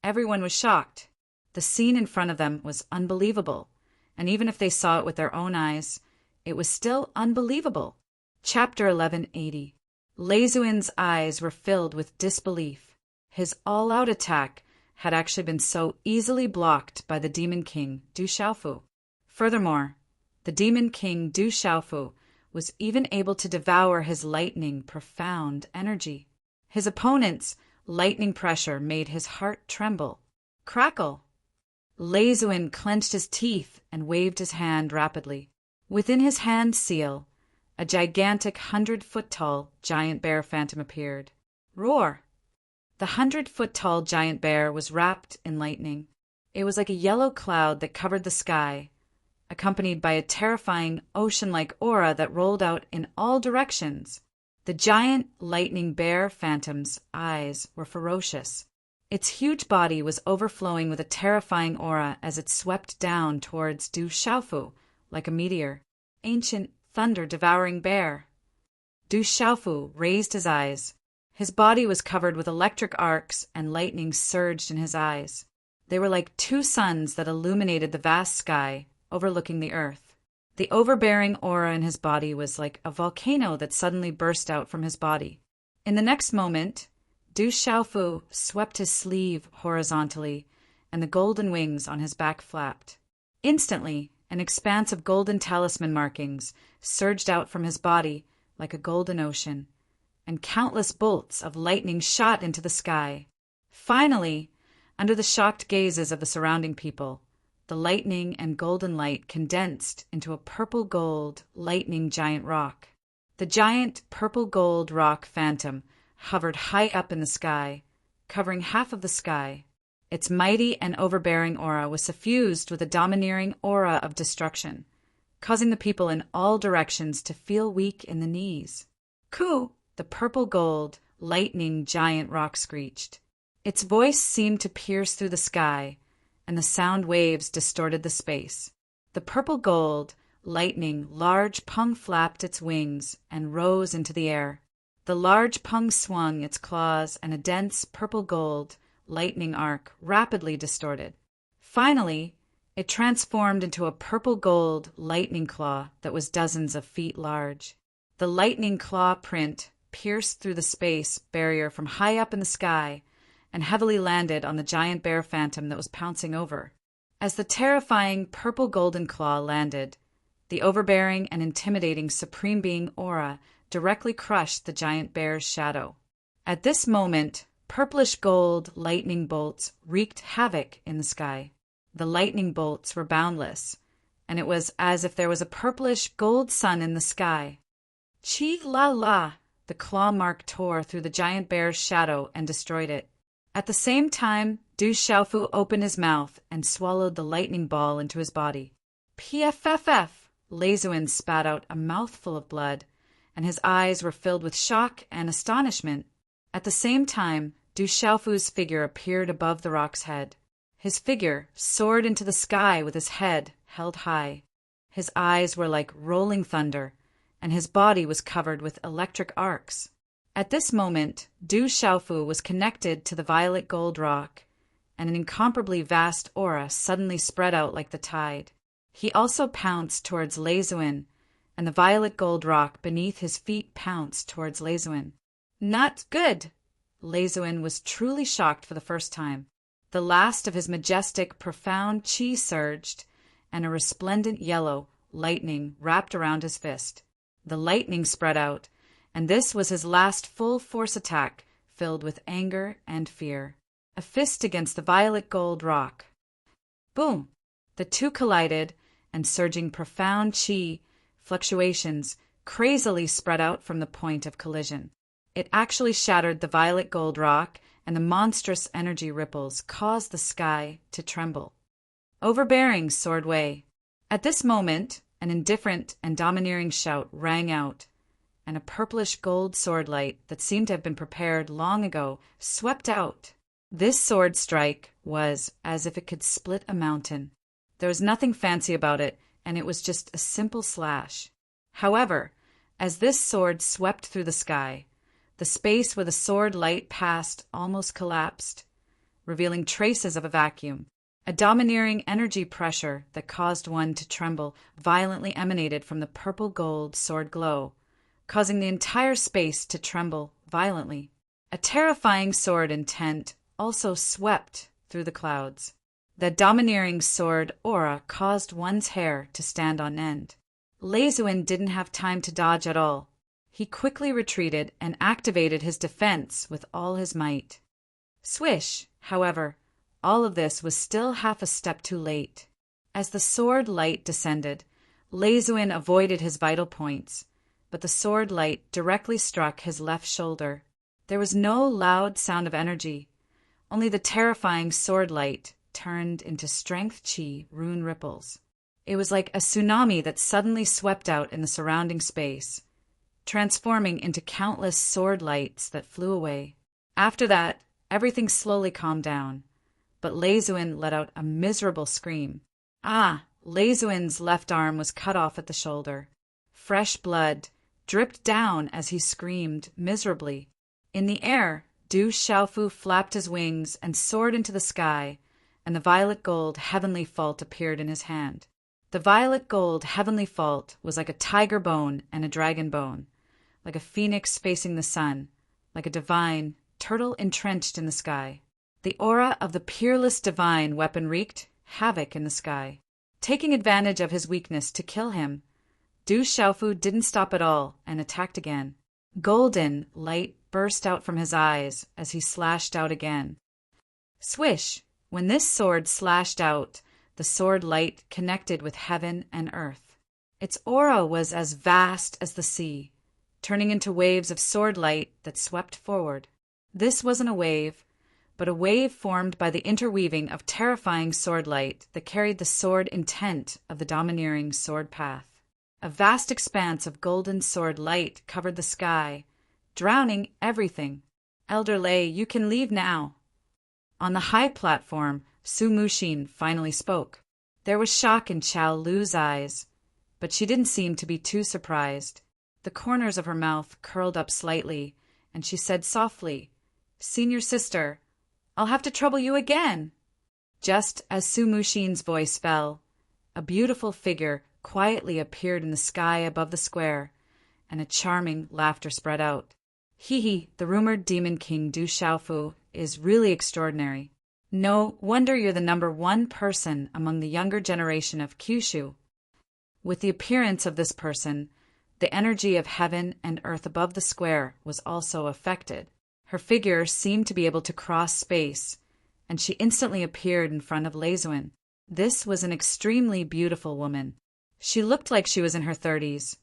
[SPEAKER 1] Everyone was shocked. The scene in front of them was unbelievable, and even if they saw it with their own eyes, it was still unbelievable. Chapter 1180. Leizuan's eyes were filled with disbelief. His all-out attack had actually been so easily blocked by the Demon King, Du Xiaofu. Furthermore, the Demon King, Du Xiaofu, was even able to devour his lightning profound energy. His opponent's lightning pressure made his heart tremble. Crackle! Leizuan clenched his teeth and waved his hand rapidly. Within his hand seal, a gigantic 100-foot-tall giant bear phantom appeared. Roar! The 100-foot-tall giant bear was wrapped in lightning. It was like a yellow cloud that covered the sky, accompanied by a terrifying ocean-like aura that rolled out in all directions. The giant lightning bear phantom's eyes were ferocious. Its huge body was overflowing with a terrifying aura as it swept down towards Du Xiaofu like a meteor. Ancient thunder-devouring bear. Du Xiaofu raised his eyes. His body was covered with electric arcs and lightning surged in his eyes. They were like two suns that illuminated the vast sky, overlooking the earth. The overbearing aura in his body was like a volcano that suddenly burst out from his body. In the next moment, Du Xiaofu swept his sleeve horizontally, and the golden wings on his back flapped. Instantly, an expanse of golden talisman markings surged out from his body like a golden ocean, and countless bolts of lightning shot into the sky. Finally, under the shocked gazes of the surrounding people, the lightning and golden light condensed into a purple-gold lightning giant rock. The giant purple-gold rock phantom hovered high up in the sky, covering half of the sky. Its mighty and overbearing aura was suffused with a domineering aura of destruction, causing the people in all directions to feel weak in the knees. "Ku!" the purple-gold, lightning giant rock screeched. Its voice seemed to pierce through the sky, and the sound waves distorted the space. The purple-gold, lightning large pung flapped its wings and rose into the air. The large pung swung its claws, and a dense purple-gold, lightning arc rapidly distorted. Finally, it transformed into a purple-gold lightning claw that was dozens of feet large. The lightning claw print pierced through the space barrier from high up in the sky and heavily landed on the giant bear phantom that was pouncing over. As the terrifying purple-golden claw landed, the overbearing and intimidating Supreme Being aura directly crushed the giant bear's shadow. At this moment, purplish-gold lightning bolts wreaked havoc in the sky. The lightning bolts were boundless, and it was as if there was a purplish gold sun in the sky. Chi la la! The claw mark tore through the giant bear's shadow and destroyed it. At the same time, Du Xiaofu opened his mouth and swallowed the lightning ball into his body. PFFF! Leizuin spat out a mouthful of blood, and his eyes were filled with shock and astonishment. At the same time, Du Xiaofu's figure appeared above the rock's head. His figure soared into the sky with his head held high. His eyes were like rolling thunder, and his body was covered with electric arcs. At this moment, Du Xiaofu was connected to the violet gold rock, and an incomparably vast aura suddenly spread out like the tide. He also pounced towards Leizuin, and the violet gold rock beneath his feet pounced towards Leizuin. Not good! Leizuin was truly shocked for the first time. The last of his majestic, profound qi surged, and a resplendent yellow lightning wrapped around his fist. The lightning spread out, and this was his last full-force attack, filled with anger and fear. A fist against the violet gold rock. Boom! The two collided, and surging profound qi fluctuations crazily spread out from the point of collision. It actually shattered the violet gold rock, and the monstrous energy ripples caused the sky to tremble. Overbearing soared Wei. At this moment, an indifferent and domineering shout rang out, and a purplish gold sword light that seemed to have been prepared long ago swept out. This sword strike was as if it could split a mountain. There was nothing fancy about it, and it was just a simple slash. However, as this sword swept through the sky, the space where the sword light passed almost collapsed, revealing traces of a vacuum. A domineering energy pressure that caused one to tremble violently emanated from the purple-gold sword glow, causing the entire space to tremble violently. A terrifying sword intent also swept through the clouds. The domineering sword aura caused one's hair to stand on end. Leizuin didn't have time to dodge at all. He quickly retreated and activated his defense with all his might. Swish, however, all of this was still half a step too late. As the sword light descended, Leizuin avoided his vital points, but the sword light directly struck his left shoulder. There was no loud sound of energy, only the terrifying sword light turned into strength chi rune ripples. It was like a tsunami that suddenly swept out in the surrounding space, transforming into countless sword lights that flew away. After that, everything slowly calmed down, but Leisuin let out a miserable scream. Leisuin's left arm was cut off at the shoulder. Fresh blood dripped down as he screamed miserably. In the air, Du Xiaofu flapped his wings and soared into the sky, and the violet gold heavenly fault appeared in his hand. The violet gold heavenly fault was like a tiger bone and a dragon bone, like a phoenix facing the sun, like a divine turtle entrenched in the sky. The aura of the Peerless divine weapon wreaked havoc in the sky. Taking advantage of his weakness to kill him, Du Xiaofu didn't stop at all and attacked again. Golden light burst out from his eyes as he slashed out again. Swish! When this sword slashed out, the sword light connected with heaven and earth. Its aura was as vast as the sea, turning into waves of sword light that swept forward. This wasn't a wave, but a wave formed by the interweaving of terrifying sword light that carried the sword intent of the domineering sword path. A vast expanse of golden sword light covered the sky, drowning everything. Elder Lei, you can leave now. On the high platform, Su Muxin finally spoke. There was shock in Chao Lu's eyes, but she didn't seem to be too surprised. The corners of her mouth curled up slightly, and she said softly, "Senior sister, I'll have to trouble you again." Just as Su Muxin's voice fell, a beautiful figure quietly appeared in the sky above the square, and a charming laughter spread out. "Hee, the rumored demon king Du Xiaofu is really extraordinary. No wonder you're the #1 person among the younger generation of Kyushu." With the appearance of this person, the energy of heaven and earth above the square was also affected. Her figure seemed to be able to cross space, and she instantly appeared in front of Leisuin. This was an extremely beautiful woman. She looked like she was in her 30s,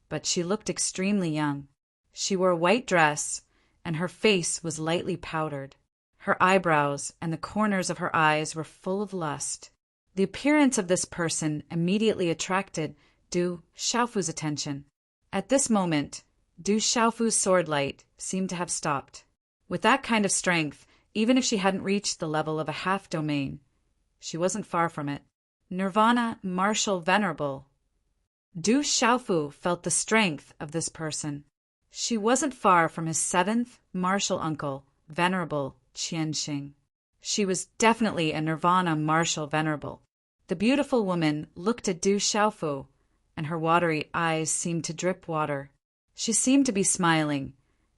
[SPEAKER 1] but she looked extremely young. She wore a white dress, and her face was lightly powdered. Her eyebrows and the corners of her eyes were full of lust. The appearance of this person immediately attracted Du Xiaofu's attention. At this moment, Du Xiaofu's sword light seemed to have stopped. With that kind of strength, even if she hadn't reached the level of a half-domain, she wasn't far from it. Nirvana Martial Venerable. Du Xiaofu felt the strength of this person. She wasn't far from his 7th martial uncle, Venerable Qianxing. She was definitely a Nirvana Martial Venerable. The beautiful woman looked at Du Xiaofu, and her watery eyes seemed to drip water. She seemed to be smiling,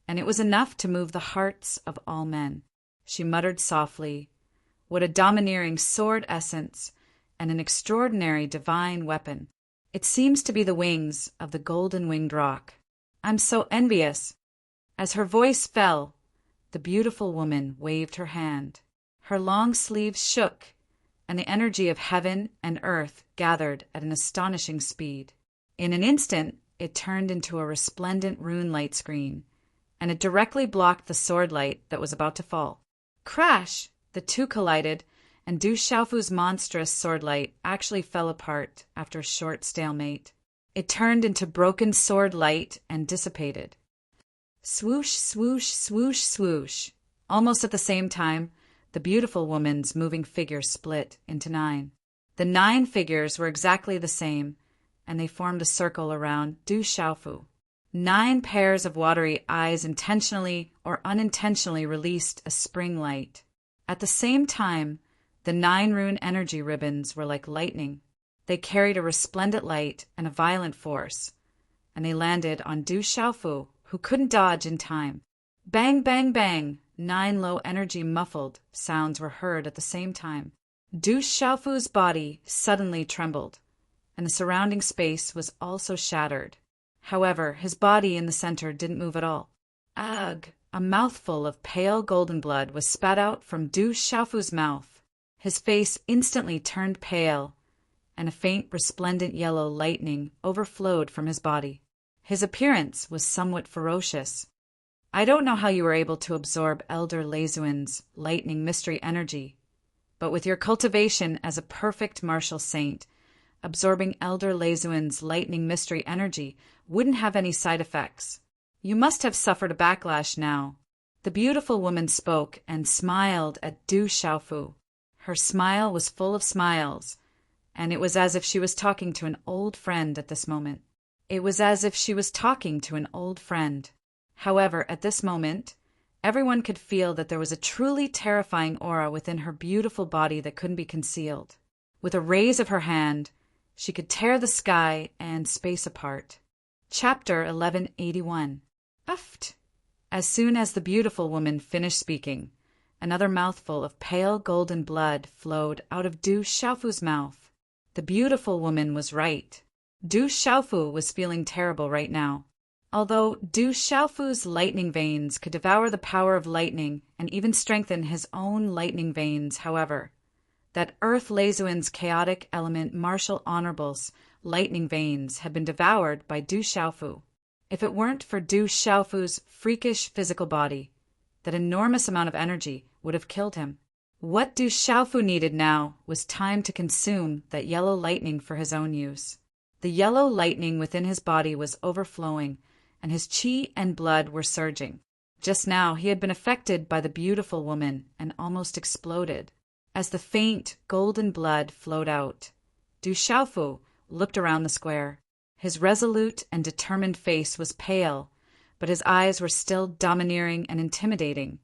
[SPEAKER 1] and it was enough to move the hearts of all men. She muttered softly, "What a domineering sword essence, and an extraordinary divine weapon. It seems to be the wings of the golden-winged roc. I'm so envious." As her voice fell, the beautiful woman waved her hand. Her long sleeves shook, and the energy of heaven and earth gathered at an astonishing speed. In an instant, it turned into a resplendent rune light screen, and it directly blocked the sword light that was about to fall. Crash! The two collided, and Du Xiaofu's monstrous sword light actually fell apart after a short stalemate. It turned into broken sword light and dissipated. Swoosh, swoosh, swoosh, swoosh. Almost at the same time, the beautiful woman's moving figure split into 9. The 9 figures were exactly the same, and they formed a circle around Du Xiaofu. 9 pairs of watery eyes intentionally or unintentionally released a spring light. At the same time, the 9 rune energy ribbons were like lightning. They carried a resplendent light and a violent force, and they landed on Du Xiaofu, who couldn't dodge in time. Bang, bang, bang! 9 low energy muffled sounds were heard at the same time. Du Xiaofu's body suddenly trembled, and the surrounding space was also shattered. However, his body in the center didn't move at all. Ugh! A mouthful of pale golden blood was spat out from Du Xiaofu's mouth. His face instantly turned pale, and a faint resplendent yellow lightning overflowed from his body. His appearance was somewhat ferocious. I don't know how you were able to absorb Elder Lezuin's lightning mystery energy, but with your cultivation as a perfect martial saint, absorbing Elder Lezuin's lightning mystery energy wouldn't have any side effects. You must have suffered a backlash now. The beautiful woman spoke and smiled at Du Xiaofu. Her smile was full of smiles, and it was as if she was talking to an old friend at this moment. However, at this moment, everyone could feel that there was a truly terrifying aura within her beautiful body that couldn't be concealed. With a raise of her hand, she could tear the sky and space apart. Chapter 1181. Uft! As soon as the beautiful woman finished speaking, another mouthful of pale golden blood flowed out of Du Xiaofu's mouth. The beautiful woman was right. Du Xiaofu was feeling terrible right now. Although Du Xiaofu's lightning veins could devour the power of lightning and even strengthen his own lightning veins, however, that Earth Lezuin's chaotic element martial honorable's lightning veins had been devoured by Du Xiaofu. If it weren't for Du Xiaofu's freakish physical body, that enormous amount of energy would have killed him. What Du Xiaofu needed now was time to consume that yellow lightning for his own use. The yellow lightning within his body was overflowing, and his qi and blood were surging. Just now he had been affected by the beautiful woman and almost exploded. As the faint golden blood flowed out, Du Xiaofu looked around the square. His resolute and determined face was pale, but his eyes were still domineering and intimidating,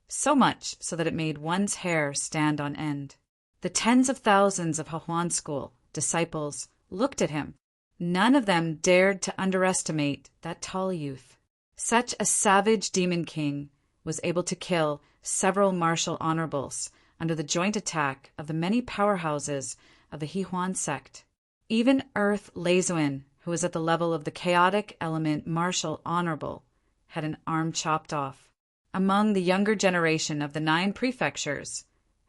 [SPEAKER 1] so much so that it made one's hair stand on end. The tens of thousands of Hahuan School disciples looked at him. None of them dared to underestimate that tall youth. Such a savage demon king was able to kill several martial honorables under the joint attack of the many powerhouses of the Hehuan sect. Even Earth Lezuin, who was at the level of the chaotic element martial honorable, had an arm chopped off. Among the younger generation of the 9 prefectures,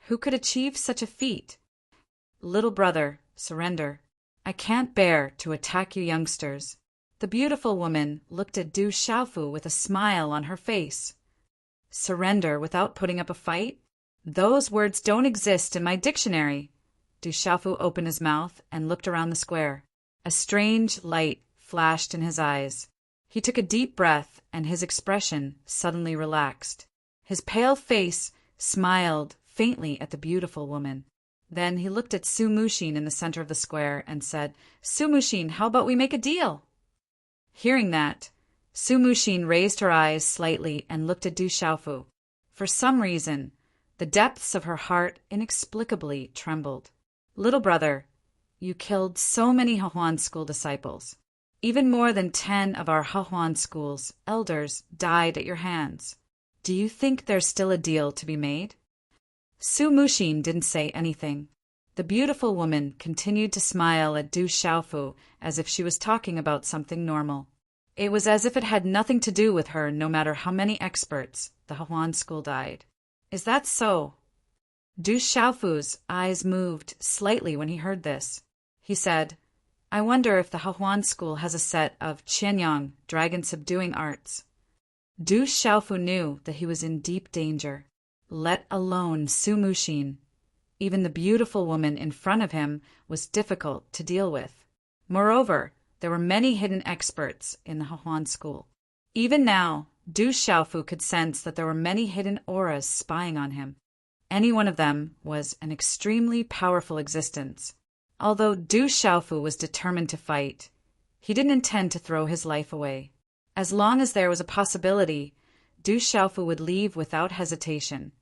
[SPEAKER 1] who could achieve such a feat? Little brother, surrender. I can't bear to attack you youngsters. The beautiful woman looked at Du Xiaofu with a smile on her face. Surrender without putting up a fight? Those words don't exist in my dictionary. Du Xiaofu opened his mouth and looked around the square. A strange light flashed in his eyes. He took a deep breath, and his expression suddenly relaxed. His pale face smiled faintly at the beautiful woman. Then he looked at Su Mushin in the center of the square and said, Su Mushin, how about we make a deal? Hearing that, Su Mushin raised her eyes slightly and looked at Du Xiaofu. For some reason, the depths of her heart inexplicably trembled. Little brother, you killed so many Hahuan School disciples. Even more than 10 of our Hahuan School's elders died at your hands. Do you think there's still a deal to be made? Su Mushin didn't say anything. The beautiful woman continued to smile at Du Xiaofu as if she was talking about something normal. It was as if it had nothing to do with her no matter how many experts the Hahuan School died. Is that so? Du Xiaofu's eyes moved slightly when he heard this. He said, I wonder if the Hahuan School has a set of Qianyang, dragon-subduing arts. Du Xiaofu knew that he was in deep danger, let alone Su Mushin. Even the beautiful woman in front of him was difficult to deal with. Moreover, there were many hidden experts in the Hahuan School. Even now, Du Xiaofu could sense that there were many hidden auras spying on him. Any one of them was an extremely powerful existence. Although Du Xiaofu was determined to fight, he didn't intend to throw his life away. As long as there was a possibility, Du Xiaofu would leave without hesitation,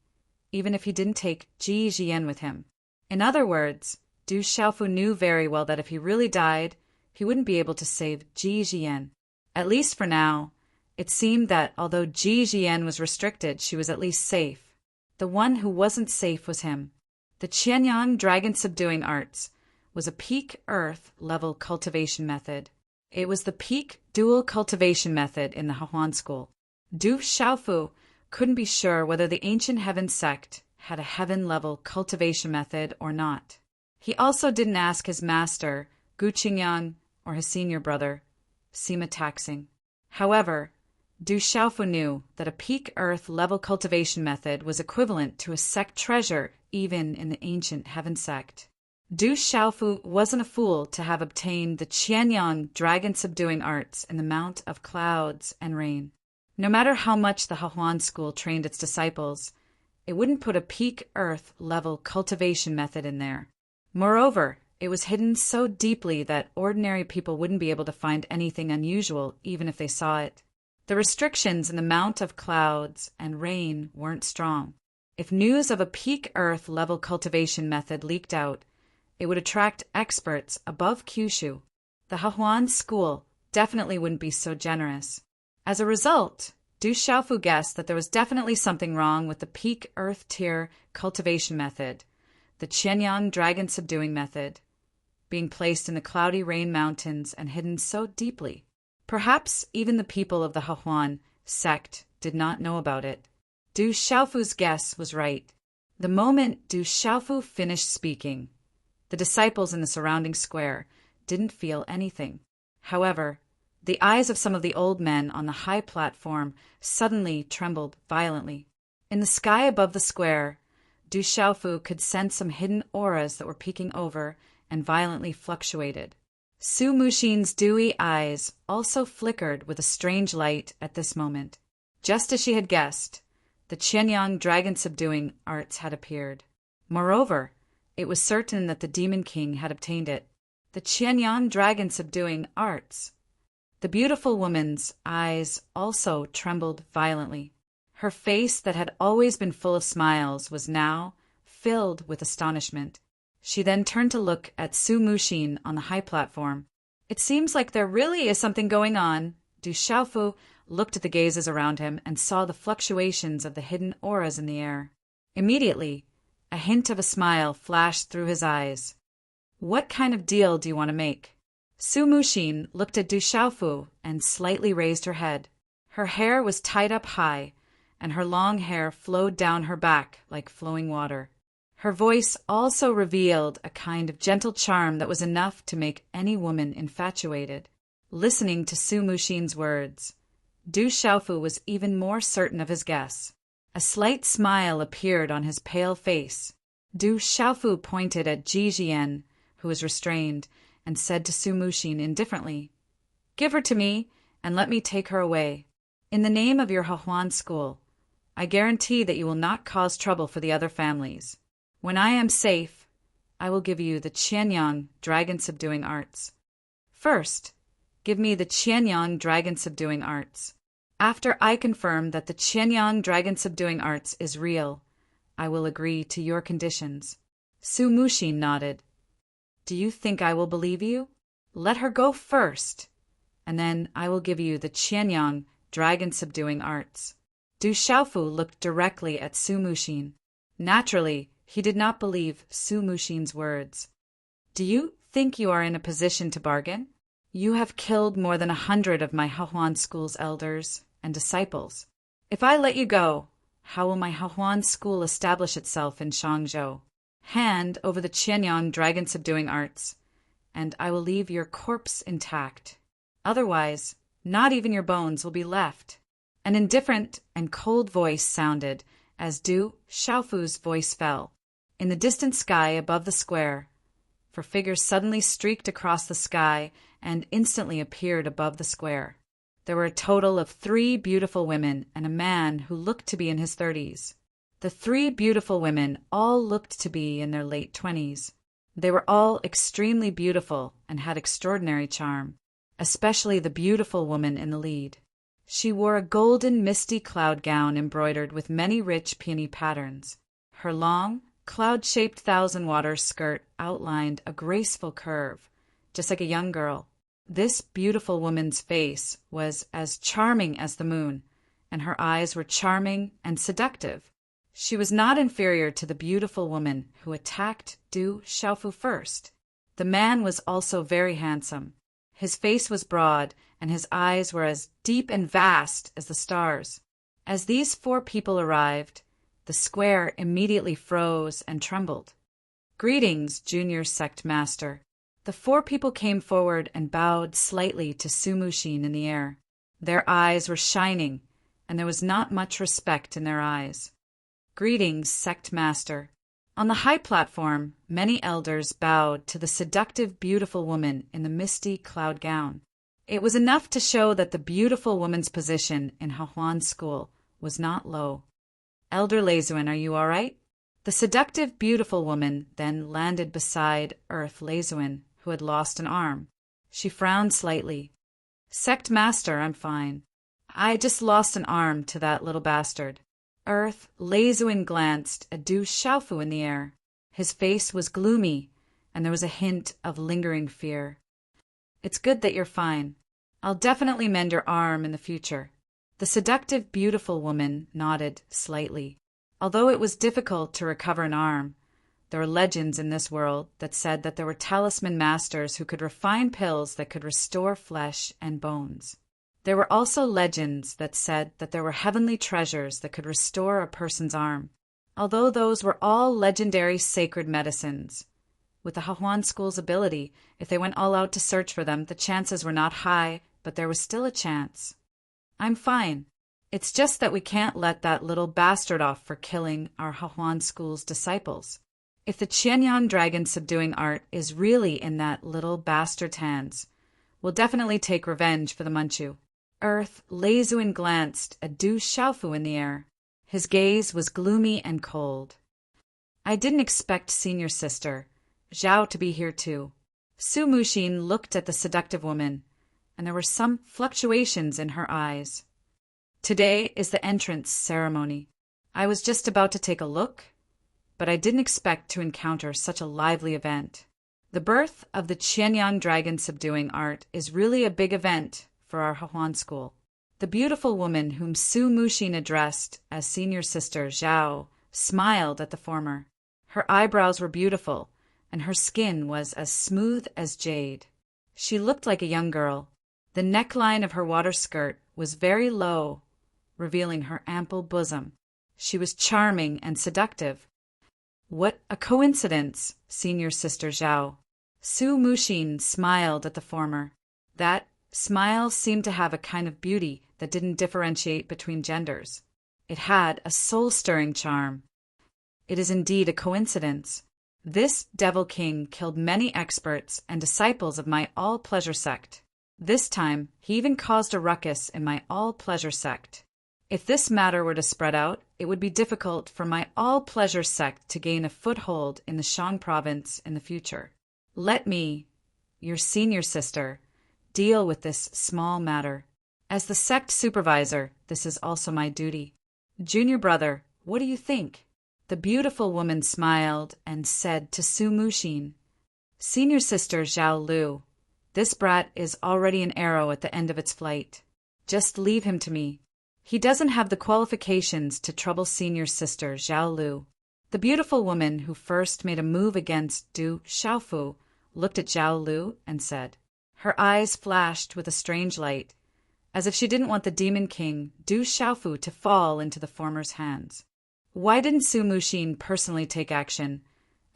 [SPEAKER 1] even if he didn't take Ji Jian with him. In other words, Du Xiaofu knew very well that if he really died, he wouldn't be able to save Ji Jian. At least for now, it seemed that although Ji Jian was restricted, she was at least safe. The one who wasn't safe was him. The Qianyang dragon-subduing arts was a peak Earth level cultivation method. It was the peak dual cultivation method in the Hahuan School. Du Xiaofu couldn't be sure whether the ancient heaven sect had a heaven-level cultivation method or not. He also didn't ask his master, Gu Qingyang, or his senior brother, Sima Taxing. However, Du Xiaofu knew that a peak earth level cultivation method was equivalent to a sect treasure even in the ancient heaven sect. Du Xiaofu wasn't a fool to have obtained the Qianyang dragon-subduing arts in the Mount of Clouds and Rain. No matter how much the Hahuan school trained its disciples, it wouldn't put a peak earth level cultivation method in there. Moreover, it was hidden so deeply that ordinary people wouldn't be able to find anything unusual even if they saw it. The restrictions in the Mount of Clouds and Rain weren't strong. If news of a peak earth level cultivation method leaked out, it would attract experts above Kyushu. The Hahuan school definitely wouldn't be so generous. As a result, Du Xiaofu guessed that there was definitely something wrong with the peak earth tier cultivation method, the Qianyang dragon subduing method, being placed in the cloudy rain mountains and hidden so deeply. Perhaps even the people of the Hahuan sect did not know about it. Du Xiaofu's guess was right. The moment Du Xiaofu finished speaking, the disciples in the surrounding square didn't feel anything. However, the eyes of some of the old men on the high platform suddenly trembled violently. In the sky above the square, Du Xiaofu could sense some hidden auras that were peeking over and violently fluctuated. Su Muxin's dewy eyes also flickered with a strange light at this moment. Just as she had guessed, the Qianyang dragon-subduing arts had appeared. Moreover, it was certain that the Demon King had obtained it. The Qianyang dragon-subduing arts. The beautiful woman's eyes also trembled violently. Her face that had always been full of smiles was now filled with astonishment. She then turned to look at Su Muxin on the high platform. It seems like there really is something going on. Du Xiaofu looked at the gazes around him and saw the fluctuations of the hidden auras in the air. Immediately, a hint of a smile flashed through his eyes. What kind of deal do you want to make? Su Muxin looked at Du Xiaofu and slightly raised her head. Her hair was tied up high, and her long hair flowed down her back like flowing water. Her voice also revealed a kind of gentle charm that was enough to make any woman infatuated. Listening to Su Muxin's words, Du Xiaofu was even more certain of his guess. A slight smile appeared on his pale face. Du Xiaofu pointed at Ji Jian, who was restrained, and said to Su Muxin indifferently, "Give her to me, and let me take her away. In the name of your Hahuan school, I guarantee that you will not cause trouble for the other families. When I am safe, I will give you the Qianyang dragon-subduing arts. First, give me the Qianyang dragon-subduing arts. After I confirm that the Qianyang dragon-subduing arts is real, I will agree to your conditions." Su Muxin nodded. "Do you think I will believe you? Let her go first, and then I will give you the Qianyang dragon-subduing arts." Du Xiaofu looked directly at Su Muxin. Naturally, he did not believe Su Muxin's words. "Do you think you are in a position to bargain? You have killed more than 100 of my Hahuan school's elders and disciples. If I let you go, how will my Hahuan school establish itself in Shangzhou? Hand over the Qianyang dragon-subduing arts, and I will leave your corpse intact. Otherwise, not even your bones will be left." An indifferent and cold voice sounded as Du Xiaofu's voice fell. In the distant sky above the square, for figures suddenly streaked across the sky and instantly appeared above the square. There were a total of 3 beautiful women and a man who looked to be in his 30s. The 3 beautiful women all looked to be in their late 20s. They were all extremely beautiful and had extraordinary charm, especially the beautiful woman in the lead. She wore a golden misty cloud gown embroidered with many rich peony patterns. Her long, cloud-shaped thousand-water skirt outlined a graceful curve, just like a young girl. This beautiful woman's face was as charming as the moon, and her eyes were charming and seductive. She was not inferior to the beautiful woman who attacked Du Xiaofu first. The man was also very handsome. His face was broad, and his eyes were as deep and vast as the stars. As these 4 people arrived, the square immediately froze and trembled. "Greetings, Junior Sect Master." The 4 people came forward and bowed slightly to Su Muxin in the air. Their eyes were shining, and there was not much respect in their eyes. Greetings, sect master. On the high platform, many elders bowed to the seductive, beautiful woman in the misty cloud gown. It was enough to show that the beautiful woman's position in Hahuan's school was not low. Elder Lezuin, are you all right? The seductive, beautiful woman then landed beside Earth Lezuin, who had lost an arm. She frowned slightly. Sect master, I'm fine. I just lost an arm to that little bastard. Earth Lezuin glanced at Du Xiaofu in the air. His face was gloomy, and there was a hint of lingering fear. It's good that you're fine. I'll definitely mend your arm in the future. The seductive, beautiful woman nodded slightly. Although it was difficult to recover an arm, there were legends in this world that said that there were talisman masters who could refine pills that could restore flesh and bones. There were also legends that said that there were heavenly treasures that could restore a person's arm. Although those were all legendary sacred medicines, with the Hahuan school's ability, if they went all out to search for them, the chances were not high, but there was still a chance. I'm fine. It's just that we can't let that little bastard off for killing our Hahuan school's disciples. If the Qianyan dragon subduing art is really in that little bastard's hands, we'll definitely take revenge for the Manchu. Earth Lezuin glanced at Du Xiaofu in the air. His gaze was gloomy and cold. I didn't expect senior sister, Zhao, to be here too. Su Muxin looked at the seductive woman, and there were some fluctuations in her eyes. Today is the entrance ceremony. I was just about to take a look, but I didn't expect to encounter such a lively event. The birth of the Qianyan dragon subduing art is really a big event for our Hahuan school. The beautiful woman whom Su Muxin addressed as senior sister Zhao smiled at the former. Her eyebrows were beautiful, and her skin was as smooth as jade. She looked like a young girl. The neckline of her water skirt was very low, revealing her ample bosom. She was charming and seductive. What a coincidence, senior sister Zhao. Su Muxin smiled at the former. That smile seemed to have a kind of beauty that didn't differentiate between genders. It had a soul-stirring charm. It is indeed a coincidence. This devil king killed many experts and disciples of my all-pleasure sect. This time, he even caused a ruckus in my all-pleasure sect. If this matter were to spread out, it would be difficult for my all-pleasure sect to gain a foothold in the Shang province in the future. Let me, your senior sister, deal with this small matter. As the sect supervisor, this is also my duty. Junior brother, what do you think? The beautiful woman smiled and said to Su Muxin, Senior sister Zhao Lu, this brat is already an arrow at the end of its flight. Just leave him to me. He doesn't have the qualifications to trouble senior sister Zhao Lu. The beautiful woman who first made a move against Du Xiaofu looked at Zhao Lu and said. Her eyes flashed with a strange light, as if she didn't want the demon king, Du Xiaofu, to fall into the former's hands. Why didn't Su Muxin personally take action,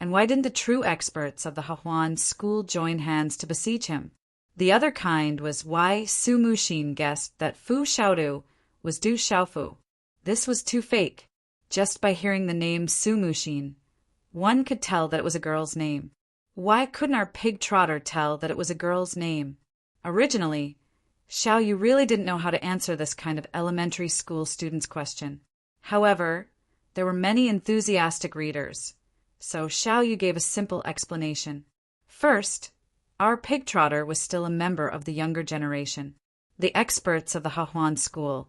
[SPEAKER 1] and why didn't the true experts of the Hahuan school join hands to besiege him? The other kind was why Su Muxin guessed that Fu Xiaodu was Du Xiaofu. This was too fake. Just by hearing the name Su Muxin, one could tell that it was a girl's name. Why couldn't our pig trotter tell that it was a girl's name? Originally, Xiao Yu really didn't know how to answer this kind of elementary school student's question. However, there were many enthusiastic readers, so Xiao Yu gave a simple explanation. First, our pig trotter was still a member of the younger generation. The experts of the Hahuan school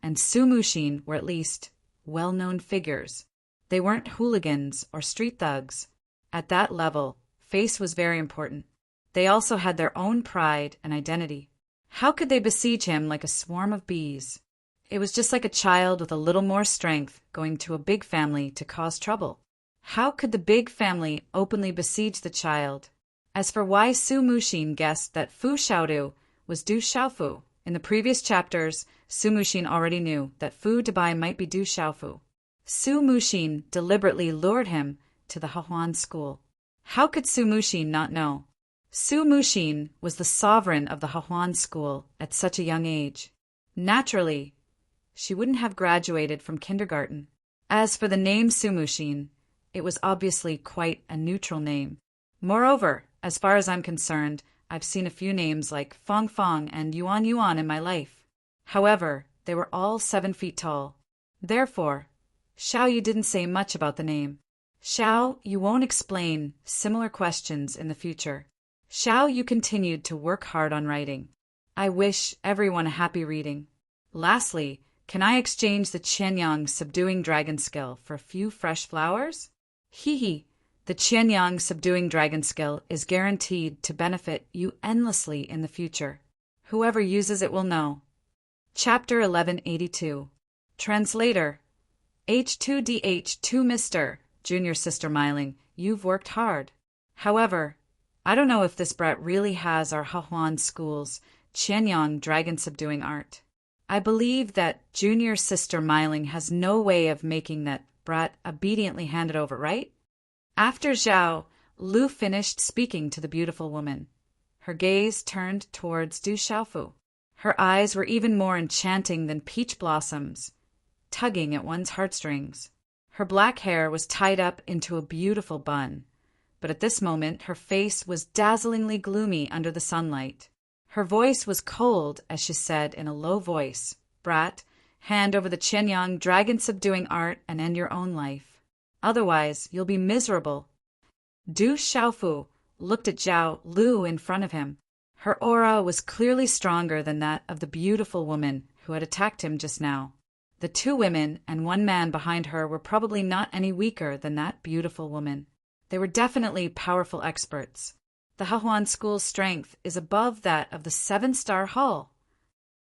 [SPEAKER 1] and Su Muxin were at least well-known figures. They weren't hooligans or street thugs. At that level, face was very important. They also had their own pride and identity. How could they besiege him like a swarm of bees? It was just like a child with a little more strength going to a big family to cause trouble. How could the big family openly besiege the child? As for why Su Muxin guessed that Fu Xiaodu was Du Xiaofu, in the previous chapters, Su Muxin already knew that Fu Debai might be Du Xiaofu. Su Muxin deliberately lured him to the Hahuan school. How could Su Muxin not know? Su Muxin was the sovereign of the Hahuan school at such a young age. Naturally, she wouldn't have graduated from kindergarten. As for the name Sumushin, it was obviously quite a neutral name. Moreover, as far as I'm concerned, I've seen a few names like Fong Fong and Yuan Yuan in my life. However, they were all 7 feet tall. Therefore, Xiao Yu didn't say much about the name. Xiao Yu won't explain similar questions in the future. Xiao Yu continued to work hard on writing. I wish everyone a happy reading. Lastly, can I exchange the Qianyang subduing dragon skill for a few fresh flowers? Hee. The Qianyang subduing dragon skill is guaranteed to benefit you endlessly in the future. Whoever uses it will know. Chapter 1182. Translator. H2DH2 Mr. Junior Sister Myling, you've worked hard. However, I don't know if this brat really has our Hahuan School's Qianyang dragon subduing art. I believe that Junior Sister Myling has no way of making that brat obediently hand it over, right? After Zhao, Lu finished speaking to the beautiful woman. Her gaze turned towards Du Xiaofu. Her eyes were even more enchanting than peach blossoms, tugging at one's heartstrings. Her black hair was tied up into a beautiful bun, but at this moment her face was dazzlingly gloomy under the sunlight. Her voice was cold as she said in a low voice, "Brat, hand over the Qianyang dragon-subduing art and end your own life. Otherwise, you'll be miserable." Du Xiaofu looked at Zhao Lu in front of him. Her aura was clearly stronger than that of the beautiful woman who had attacked him just now. The 2 women and 1 man behind her were probably not any weaker than that beautiful woman. They were definitely powerful experts. The Hahuan School's strength is above that of the 7-star hall.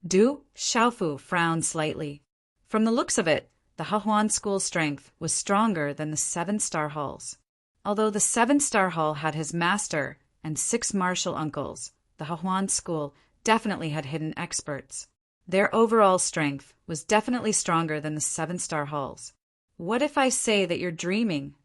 [SPEAKER 1] Du Xiaofu frowned slightly. From the looks of it, the Hahuan School's strength was stronger than the 7-star hall's. Although the 7-star hall had his master and 6 martial uncles, the Hahuan School definitely had hidden experts. Their overall strength was definitely stronger than the 7-star hall's. What if I say that you're dreaming?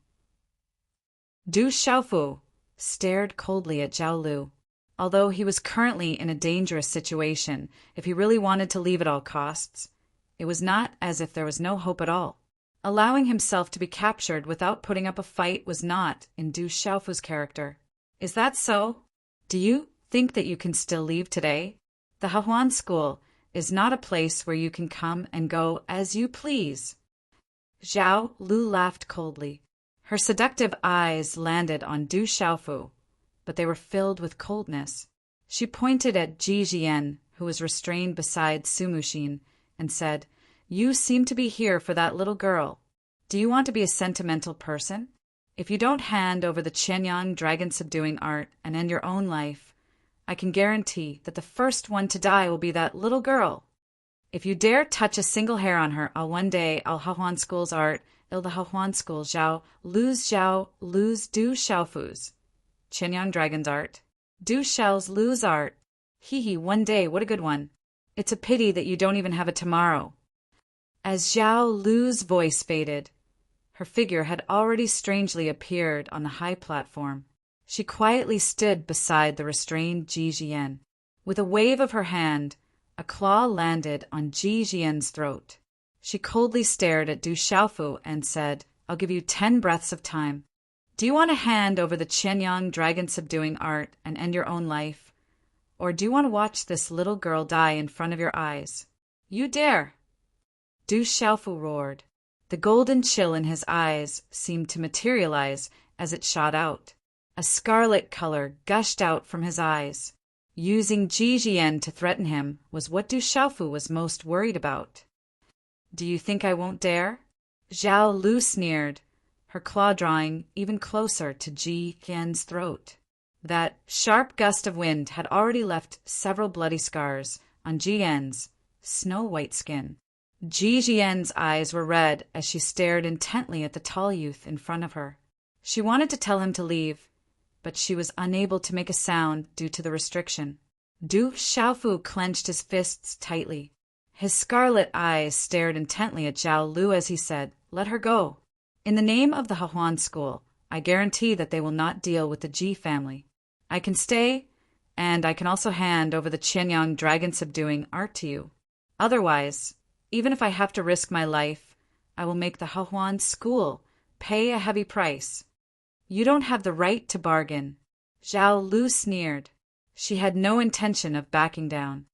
[SPEAKER 1] Du Xiaofu stared coldly at Zhao Lu. Although he was currently in a dangerous situation, if he really wanted to leave at all costs, it was not as if there was no hope at all. Allowing himself to be captured without putting up a fight was not in Du Xiaofu's character. Is that so? Do you think that you can still leave today? The Hahuan School is not a place where you can come and go as you please. Zhao Lu laughed coldly. Her seductive eyes landed on Du Xiaofu, but they were filled with coldness. She pointed at Ji Jian, who was restrained beside Sumushin, and said, "You seem to be here for that little girl. Do you want to be a sentimental person? If you don't hand over the Qianyang dragon-subduing art and end your own life, I can guarantee that the first one to die will be that little girl. If you dare touch a single hair on her, I'll Hahuan School's art, the Hahuan School Zhao Lu's Du Xiaofu's. Qianyang Dragon's art. Du Xiao's Lu's art. Hee, one day, what a good one. It's a pity that you don't even have a tomorrow." As Zhao Lu's voice faded, her figure had already strangely appeared on the high platform. She quietly stood beside the restrained Ji Jian. With a wave of her hand, a claw landed on Ji Jian's throat. She coldly stared at Du Xiaofu and said, "I'll give you 10 breaths of time. Do you want to hand over the Qianyang dragon-subduing art and end your own life? Or do you want to watch this little girl die in front of your eyes? You dare!" Du Xiaofu roared. The golden chill in his eyes seemed to materialize as it shot out. A scarlet color gushed out from his eyes. Using Ji Jian to threaten him was what Du Xiaofu was most worried about. "Do you think I won't dare?" Zhao Lu sneered, her claw drawing even closer to Ji Jian's throat. That sharp gust of wind had already left several bloody scars on Ji Jian's snow-white skin. Ji Jian's eyes were red as she stared intently at the tall youth in front of her. She wanted to tell him to leave, but she was unable to make a sound due to the restriction. Du Xiaofu clenched his fists tightly. His scarlet eyes stared intently at Zhao Lu as he said, "Let her go. In the name of the Hahuan School, I guarantee that they will not deal with the Ji family. I can stay, and I can also hand over the Qianyang dragon-subduing art to you." Otherwise, even if I have to risk my life, I will make the Hahuan school pay a heavy price. You don't have the right to bargain. Zhao Lu sneered. She had no intention of backing down.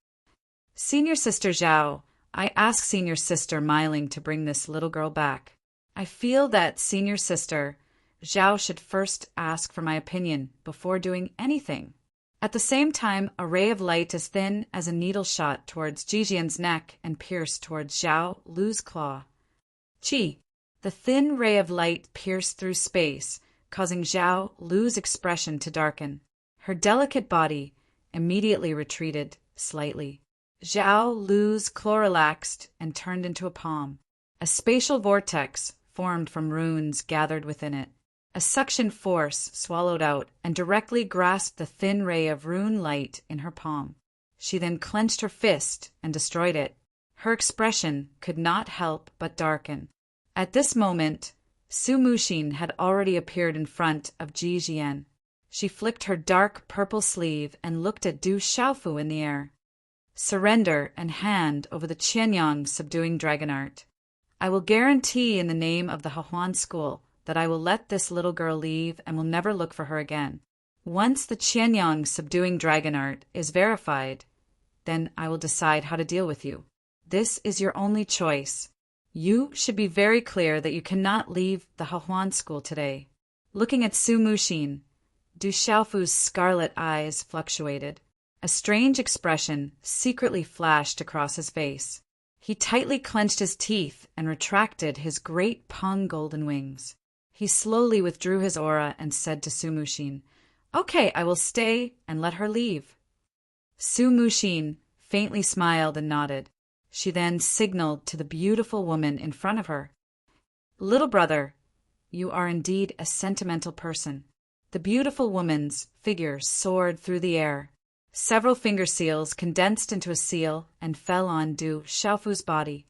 [SPEAKER 1] Senior Sister Zhao, I ask Senior Sister Meiling to bring this little girl back. I feel that Senior Sister Zhao should first ask for my opinion before doing anything. At the same time, a ray of light as thin as a needle shot towards Jijian's neck and pierced towards Zhao Lu's claw. Chi! The thin ray of light pierced through space, causing Zhao Lu's expression to darken. Her delicate body immediately retreated slightly. Zhao Lu's claw relaxed and turned into a palm. A spatial vortex formed from runes gathered within it. A suction force swallowed out and directly grasped the thin ray of rune light in her palm. She then clenched her fist and destroyed it. Her expression could not help but darken. At this moment, Su Muxin had already appeared in front of Ji Jian. She flicked her dark purple sleeve and looked at Du Xiaofu in the air. Surrender and hand over the Qianyang subduing dragon art. I will guarantee in the name of the Hahuan school that I will let this little girl leave and will never look for her again. Once the Qianyang subduing dragon art is verified, then I will decide how to deal with you. This is your only choice. You should be very clear that you cannot leave the Hahuan school today. Looking at Su Muxin, Du Xiaofu's scarlet eyes fluctuated. A strange expression secretly flashed across his face. He tightly clenched his teeth and retracted his great pung golden wings. He slowly withdrew his aura and said to Su Muxin, "Okay, I will stay and let her leave." Su Muxin faintly smiled and nodded. She then signaled to the beautiful woman in front of her. "Little brother, you are indeed a sentimental person." The beautiful woman's figure soared through the air. Several finger seals condensed into a seal and fell on Du Xiaofu's body.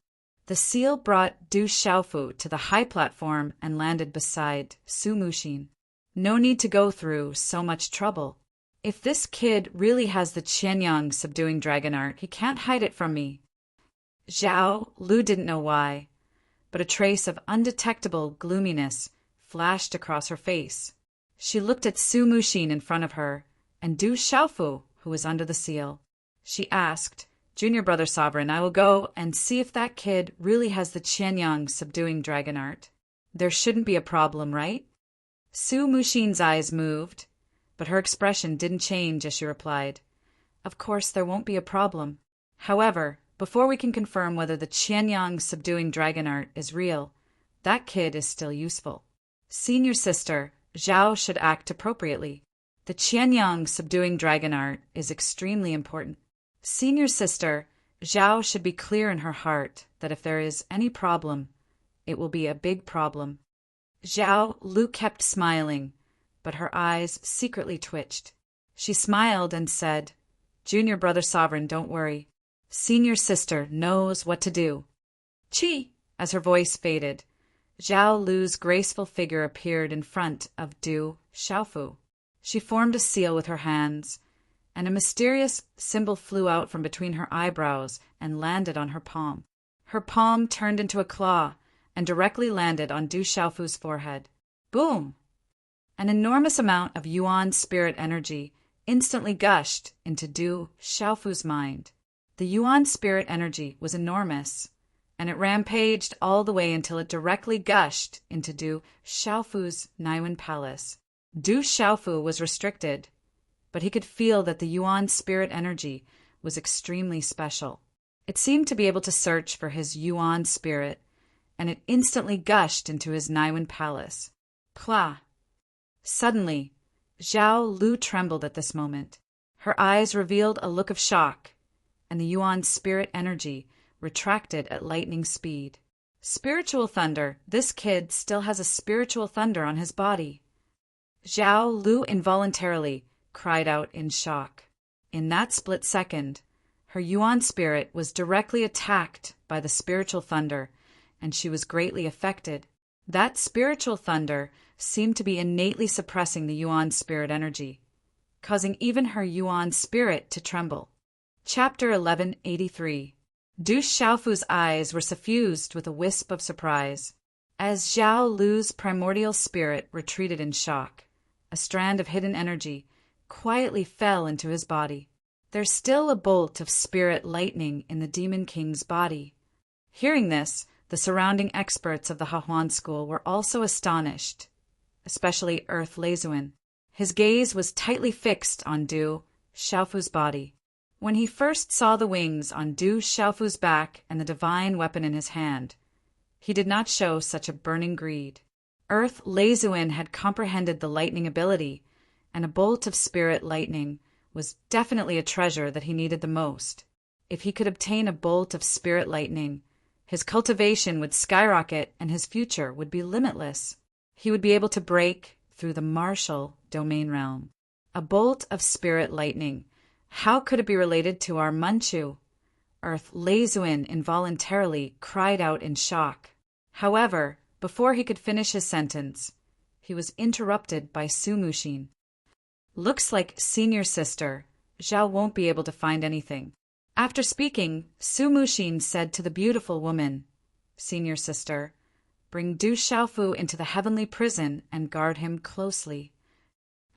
[SPEAKER 1] The seal brought Du Xiaofu to the high platform and landed beside Su Muxin. No need to go through so much trouble. If this kid really has the Qianyang subduing dragon art, he can't hide it from me. Zhao Lu didn't know why, but a trace of undetectable gloominess flashed across her face. She looked at Su Muxin in front of her and Du Xiaofu, who was under the seal. She asked, "Junior Brother Sovereign, I will go and see if that kid really has the Qianyang subduing dragon art. There shouldn't be a problem, right?" Su Muxin's eyes moved, but her expression didn't change as she replied, "Of course there won't be a problem. However, before we can confirm whether the Qianyang subduing dragon art is real, that kid is still useful. Senior Sister Zhao should act appropriately. The Qianyang subduing dragon art is extremely important. Senior Sister Zhao should be clear in her heart that if there is any problem, it will be a big problem." Zhao Lu kept smiling, but her eyes secretly twitched. She smiled and said, "Junior Brother Sovereign, don't worry. Senior Sister knows what to do." Chi! As her voice faded, Zhao Lu's graceful figure appeared in front of Du Xiaofu. She formed a seal with her hands, and a mysterious symbol flew out from between her eyebrows and landed on her palm. Her palm turned into a claw and directly landed on Du Xiaofu's forehead. Boom! An enormous amount of Yuan spirit energy instantly gushed into Du Xiaofu's mind. The Yuan spirit energy was enormous, and it rampaged all the way until it directly gushed into Du Xiaofu's Naiwen Palace. Du Xiaofu was restricted, but he could feel that the Yuan spirit energy was extremely special. It seemed to be able to search for his Yuan spirit, and it instantly gushed into his Naiwen Palace. Plah! Suddenly, Zhao Lu trembled at this moment. Her eyes revealed a look of shock, and the Yuan spirit energy retracted at lightning speed. Spiritual thunder! This kid still has a spiritual thunder on his body. Zhao Lu involuntarily cried out in shock. In that split second, her Yuan spirit was directly attacked by the spiritual thunder, and she was greatly affected. That spiritual thunder seemed to be innately suppressing the Yuan spirit energy, causing even her Yuan spirit to tremble. Chapter 1183. Du Xiaofu's eyes were suffused with a wisp of surprise. As Zhao Lu's primordial spirit retreated in shock, a strand of hidden energy quietly fell into his body. There's still a bolt of spirit lightning in the Demon King's body. Hearing this, the surrounding experts of the Hahuan school were also astonished, especially Earth Leizuan. His gaze was tightly fixed on Du Xiaofu's body. When he first saw the wings on Du Xiaofu's back and the divine weapon in his hand, he did not show such a burning greed. Earth Leizuan had comprehended the lightning ability, and a bolt of spirit lightning was definitely a treasure that he needed the most. If he could obtain a bolt of spirit lightning, his cultivation would skyrocket and his future would be limitless. He would be able to break through the martial domain realm. A bolt of spirit lightning. How could it be related to our Manchu? Earth Leizuan involuntarily cried out in shock. However, before he could finish his sentence, he was interrupted by Su Muxin. Looks like senior sister, Zhao won't be able to find anything. After speaking, Su Muxin said to the beautiful woman, Senior sister, bring Du Xiaofu into the heavenly prison and guard him closely.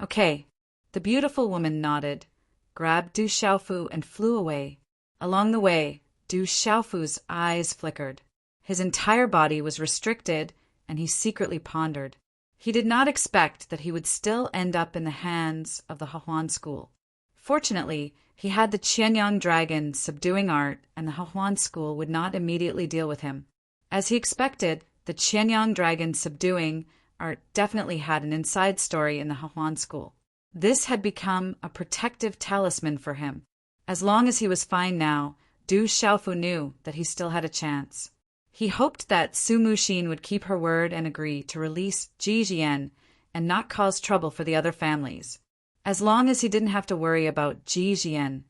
[SPEAKER 1] Okay. The beautiful woman nodded, grabbed Du Xiaofu and flew away. Along the way, Du Xiaofu's eyes flickered. His entire body was restricted, and he secretly pondered. He did not expect that he would still end up in the hands of the Hahuan school. Fortunately, he had the Qianyang dragon subduing art, and the Hahuan school would not immediately deal with him. As he expected, the Qianyang dragon subduing art definitely had an inside story in the Hahuan school. This had become a protective talisman for him. As long as he was fine now, Du Xiaofu knew that he still had a chance. He hoped that Su Muxin would keep her word and agree to release Ji Jian and not cause trouble for the other families. As long as he didn't have to worry about Ji Jian,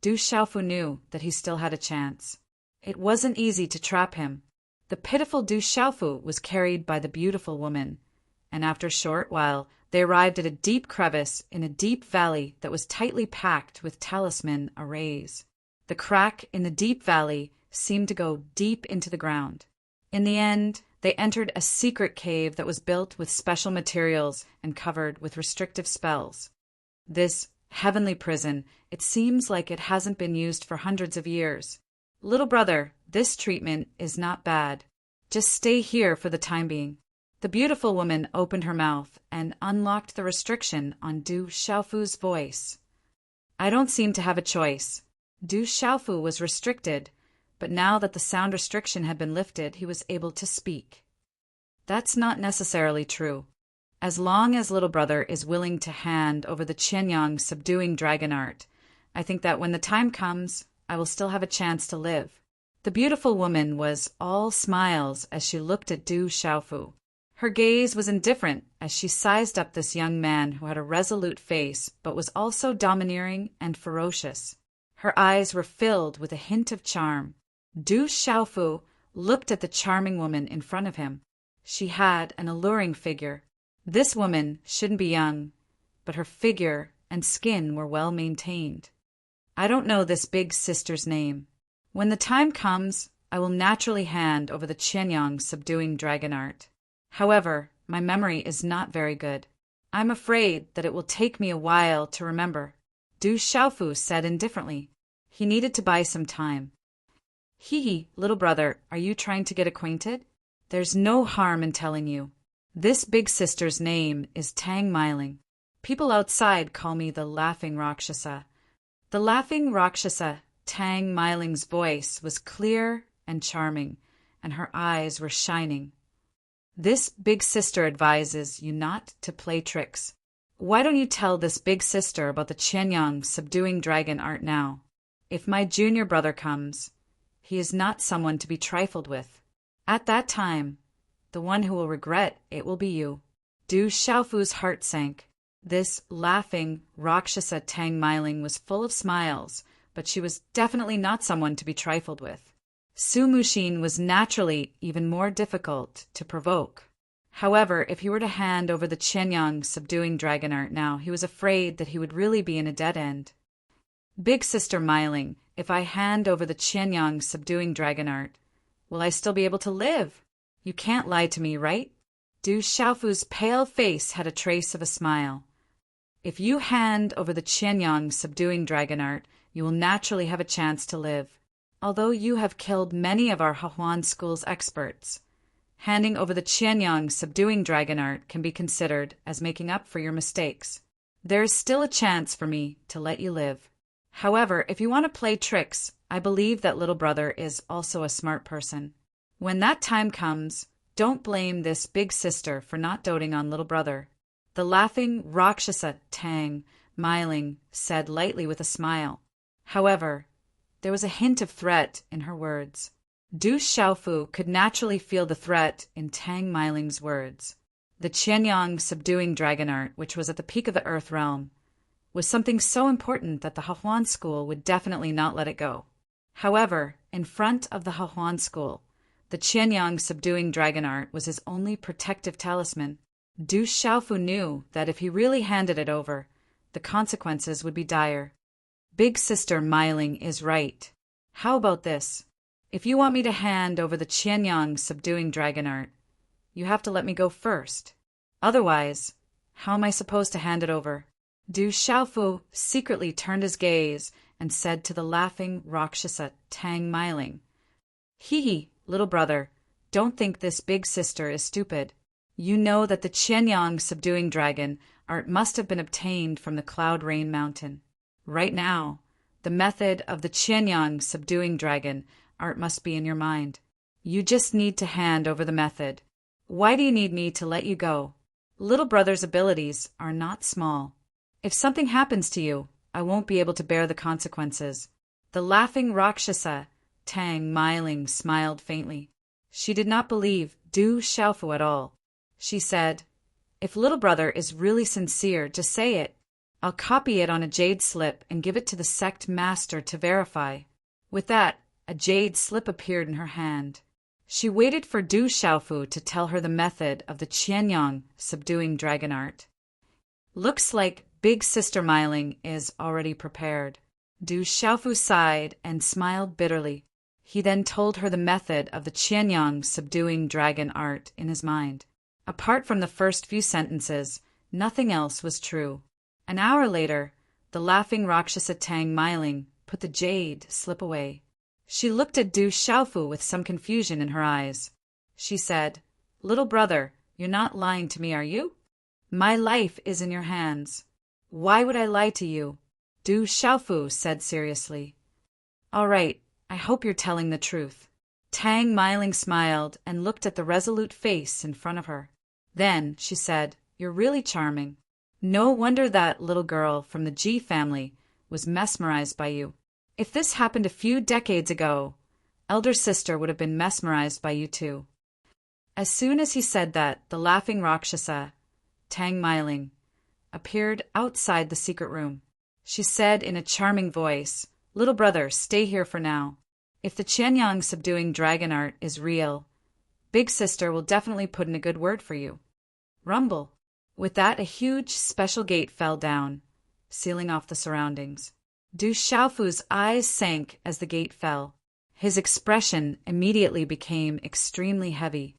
[SPEAKER 1] Du Xiaofu knew that he still had a chance. It wasn't easy to trap him. The pitiful Du Xiaofu was carried by the beautiful woman, and after a short while they arrived at a deep crevice in a deep valley that was tightly packed with talisman arrays. The crack in the deep valley seemed to go deep into the ground. In the end, they entered a secret cave that was built with special materials and covered with restrictive spells. This heavenly prison, it seems like it hasn't been used for hundreds of years. Little brother, this treatment is not bad. Just stay here for the time being. The beautiful woman opened her mouth and unlocked the restriction on Du Xiaofu's voice. I don't seem to have a choice. Du Xiaofu was restricted, but now that the sound restriction had been lifted, he was able to speak. That's not necessarily true. As long as little brother is willing to hand over the Qianyang subduing dragon art, I think that when the time comes, I will still have a chance to live. The beautiful woman was all smiles as she looked at Du Xiaofu. Her gaze was indifferent as she sized up this young man who had a resolute face but was also domineering and ferocious. Her eyes were filled with a hint of charm. Du Xiaofu looked at the charming woman in front of him. She had an alluring figure. This woman shouldn't be young, but her figure and skin were well maintained. I don't know this big sister's name. When the time comes, I will naturally hand over the Qianyang subduing dragon art. However, my memory is not very good. I'm afraid that it will take me a while to remember. Du Xiaofu said indifferently. He needed to buy some time. Hee, little brother, are you trying to get acquainted? There's no harm in telling you. This big sister's name is Tang Miling. People outside call me the Laughing Rakshasa. The Laughing Rakshasa, Tang Miling's voice was clear and charming, and her eyes were shining. This big sister advises you not to play tricks. Why don't you tell this big sister about the Qianyang subduing dragon art now? If my junior brother comes, he is not someone to be trifled with. At that time, the one who will regret it will be you. Du Xiaofu's heart sank. This laughing Rakshasa Tang Miling was full of smiles, but she was definitely not someone to be trifled with. Su Muxin was naturally even more difficult to provoke. However, if he were to hand over the Qianyang subduing dragon art now, he was afraid that he would really be in a dead end. Big sister Myling, if I hand over the Qianyang subduing dragon art, will I still be able to live? You can't lie to me, right? Du Xiaofu's pale face had a trace of a smile. If you hand over the Qianyang subduing dragon art, you will naturally have a chance to live. Although you have killed many of our Hahuan school's experts, handing over the Qianyang subduing dragon art can be considered as making up for your mistakes. There is still a chance for me to let you live. However, if you want to play tricks, I believe that little brother is also a smart person. When that time comes, don't blame this big sister for not doting on little brother. The laughing Rakshasa Tang Myling said lightly with a smile. However, there was a hint of threat in her words. Du Xiaofu could naturally feel the threat in Tang Myling's words. The Qianyang subduing dragon art, which was at the peak of the Earth realm, was something so important that the Hahuan school would definitely not let it go. However, in front of the Hahuan school, the Qianyang subduing dragon art was his only protective talisman. Du Xiaofu knew that if he really handed it over, the consequences would be dire. Big sister Myling is right. How about this? If you want me to hand over the Qianyang subduing dragon art, you have to let me go first. Otherwise, how am I supposed to hand it over? Du Xiaofu secretly turned his gaze and said to the laughing Rakshasa Tang Myling, Hee, little brother, don't think this big sister is stupid. You know that the Qianyang subduing dragon art must have been obtained from the Cloud Rain Mountain. Right now, the method of the Qianyang subduing dragon art must be in your mind. You just need to hand over the method. Why do you need me to let you go? Little brother's abilities are not small. If something happens to you, I won't be able to bear the consequences. The laughing Rakshasa Tang Myling smiled faintly. She did not believe Du Xiaofu at all. She said, If little brother is really sincere, just say it. I'll copy it on a jade slip and give it to the sect master to verify. With that, a jade slip appeared in her hand. She waited for Du Xiaofu to tell her the method of the Qianyang subduing dragon art. Looks like big sister Myling is already prepared. Du Xiaofu sighed and smiled bitterly. He then told her the method of the Qianyang subduing dragon art in his mind. Apart from the first few sentences, nothing else was true. An hour later, the laughing Rakshasa Tang Myling put the jade slip away. She looked at Du Xiaofu with some confusion in her eyes. She said, Little brother, you're not lying to me, are you? My life is in your hands. Why would I lie to you? Du Xiaofu said seriously. All right, I hope you're telling the truth. Tang Myling smiled and looked at the resolute face in front of her. Then she said, You're really charming. No wonder that little girl from the Ji family was mesmerized by you. If this happened a few decades ago, elder sister would have been mesmerized by you too. As soon as he said that, the laughing Rakshasa, Tang Myling, appeared outside the secret room. She said in a charming voice, Little brother, stay here for now. If the Qianyang subduing dragon art is real, big sister will definitely put in a good word for you. Rumble. With that, a huge special gate fell down, sealing off the surroundings. Du Xiaofu's eyes sank as the gate fell. His expression immediately became extremely heavy.